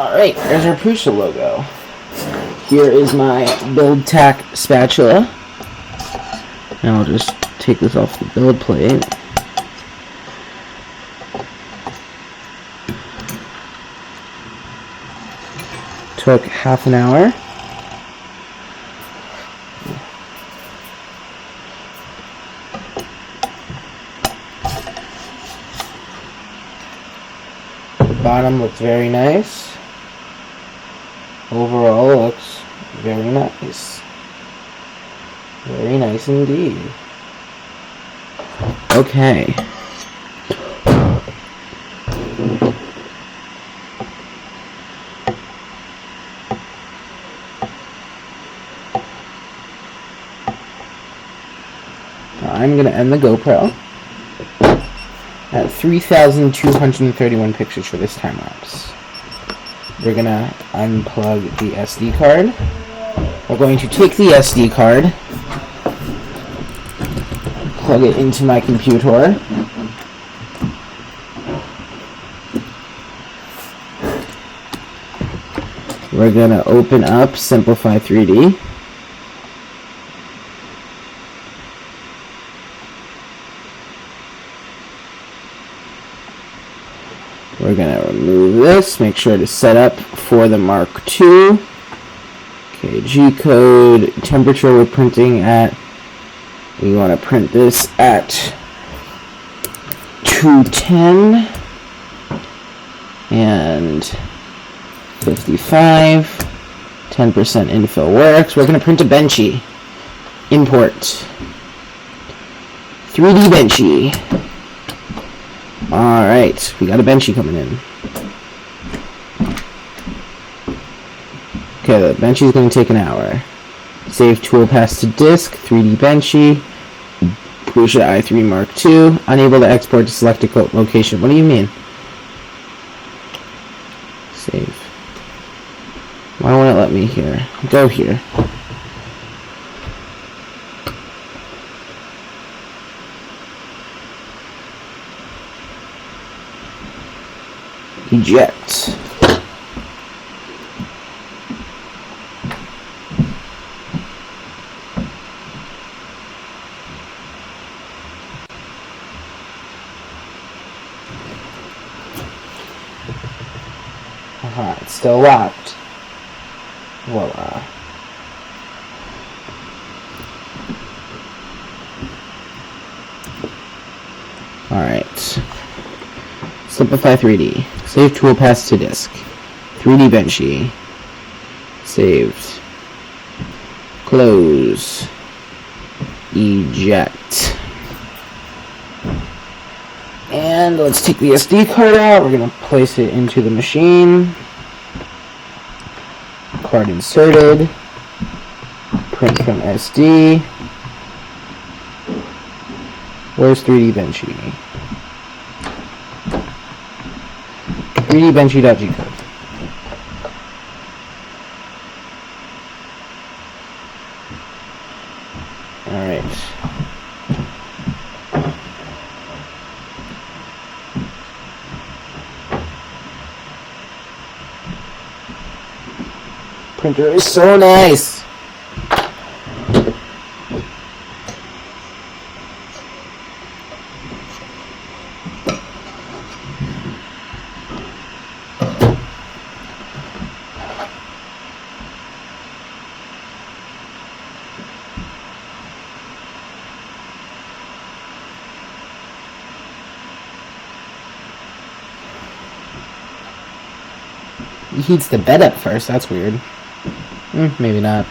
Alright, there's our Prusa logo. Here is my build tack spatula. Now I'll just take this off the build plate. Took half an hour. The bottom looks very nice. Overall, it looks very nice. Very nice indeed. Okay. I'm going to end the GoPro at 3,231 pictures for this time lapse. We're going to unplug the SD card. We're going to take the SD card, plug it into my computer. We're going to open up Simplify 3D. We're going to remove this, make sure to set up for the Mark II. Okay, G-code, temperature we're printing at, we want to print this at 210 and 55, 10% infill works. We're going to print a Benchy, import, 3D benchy. Alright, we got a benchy coming in. Okay, the benchy's going to take an hour. Save tool pass to disk, 3D benchy. Prusa i3 Mark II. Unable to export to selected location. What do you mean? Save. Why won't it let me here? Go here. Eject. It's still locked. Voila. Alright. Simplify 3D. Save tool pass to disk. 3D benchy. Saved. Close. Eject. And let's take the SD card out. We're going to place it into the machine. Card inserted. Print from SD. Where's 3D benchy? 3D benchy.g code. Alright. Printer is so nice. He heats the bed up first, that's weird. Maybe not.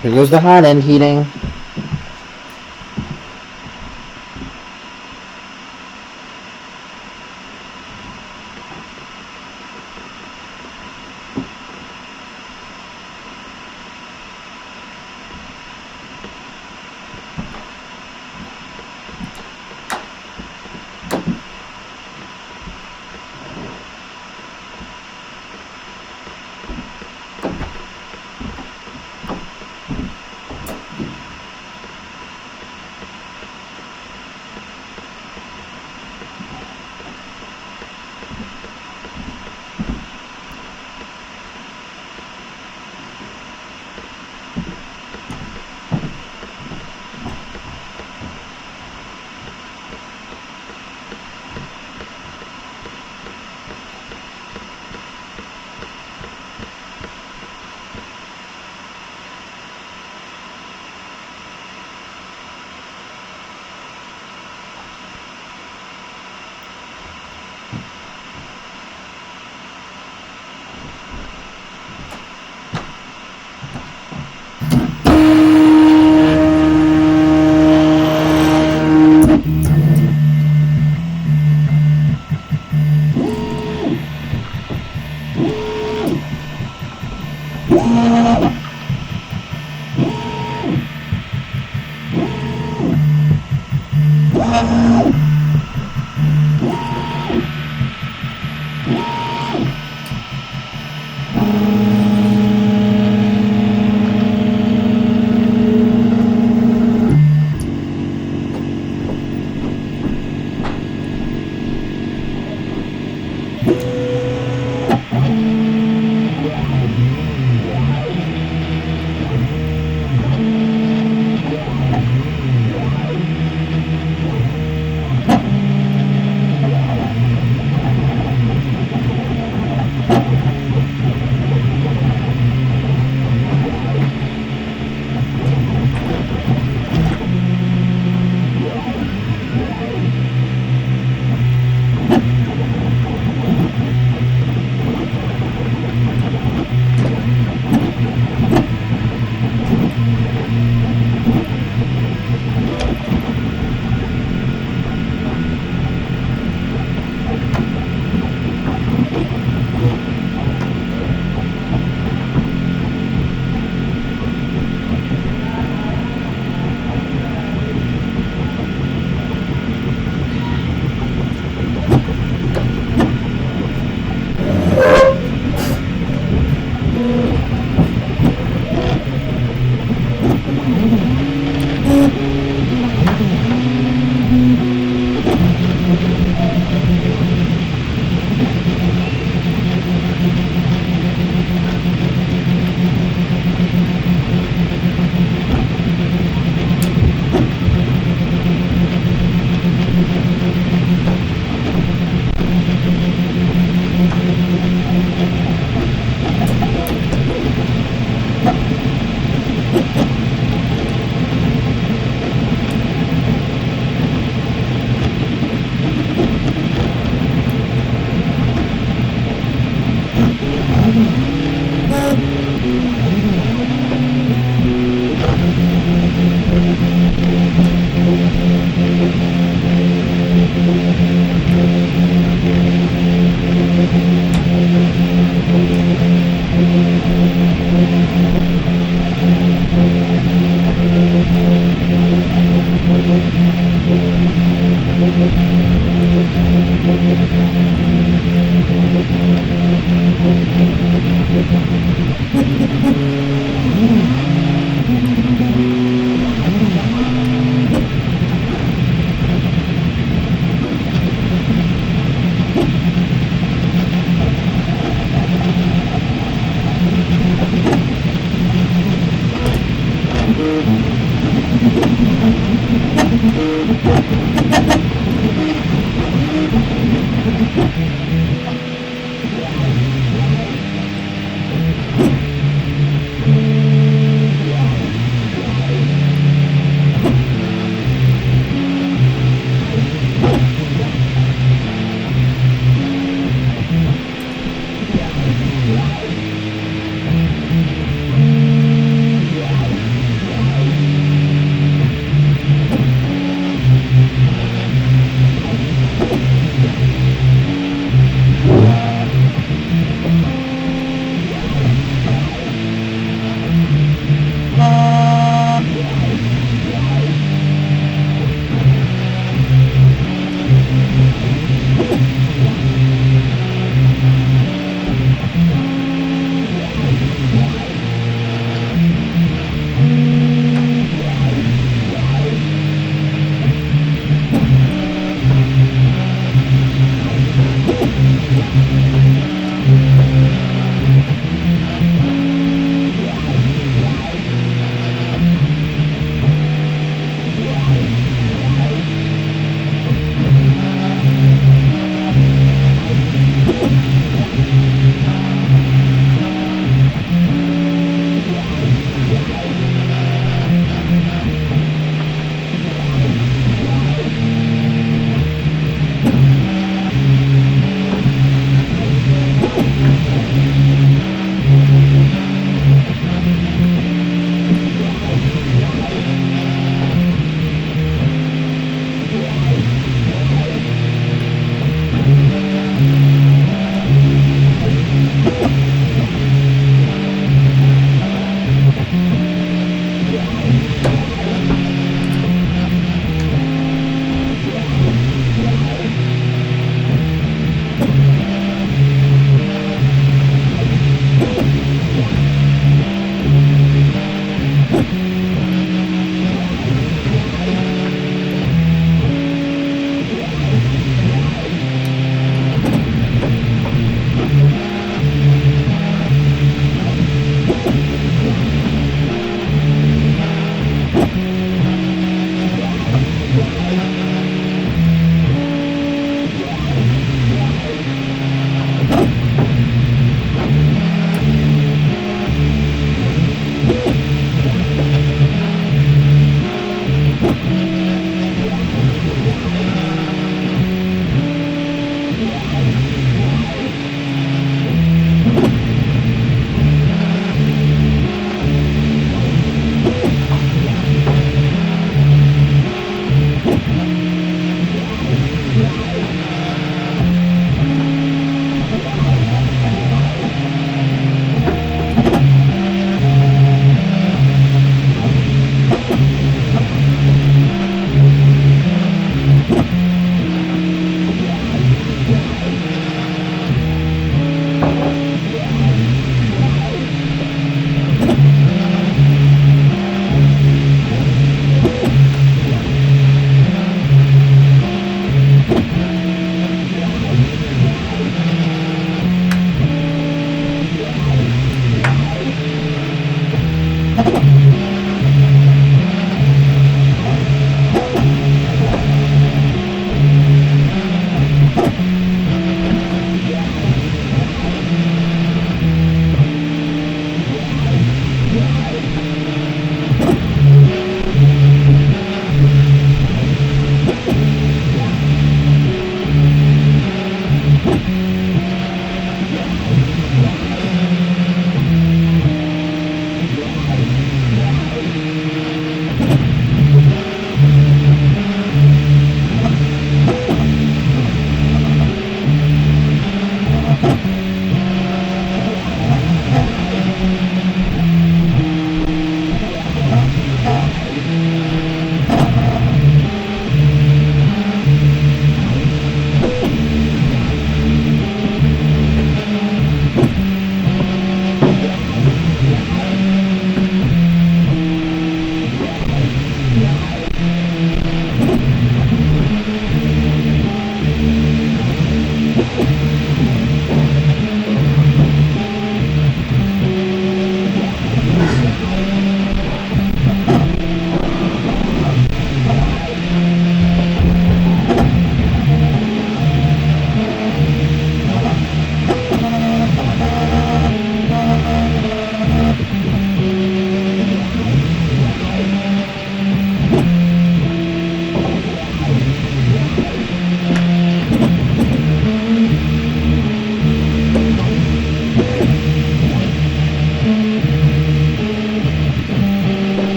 Here goes the hot end heating.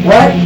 What?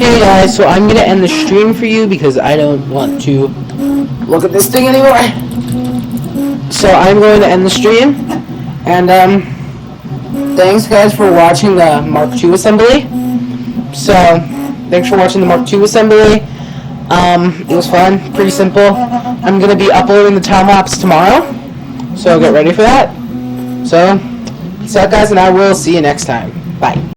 Hey guys, so I'm gonna end the stream for you because I don't want to look at this thing anymore. So I'm going to end the stream, and thanks guys for watching the Mark II assembly. So thanks for watching the Mark II assembly. It was fun, pretty simple. I'm gonna be uploading the time lapse tomorrow, so get ready for that. So peace out guys, and I will see you next time. Bye.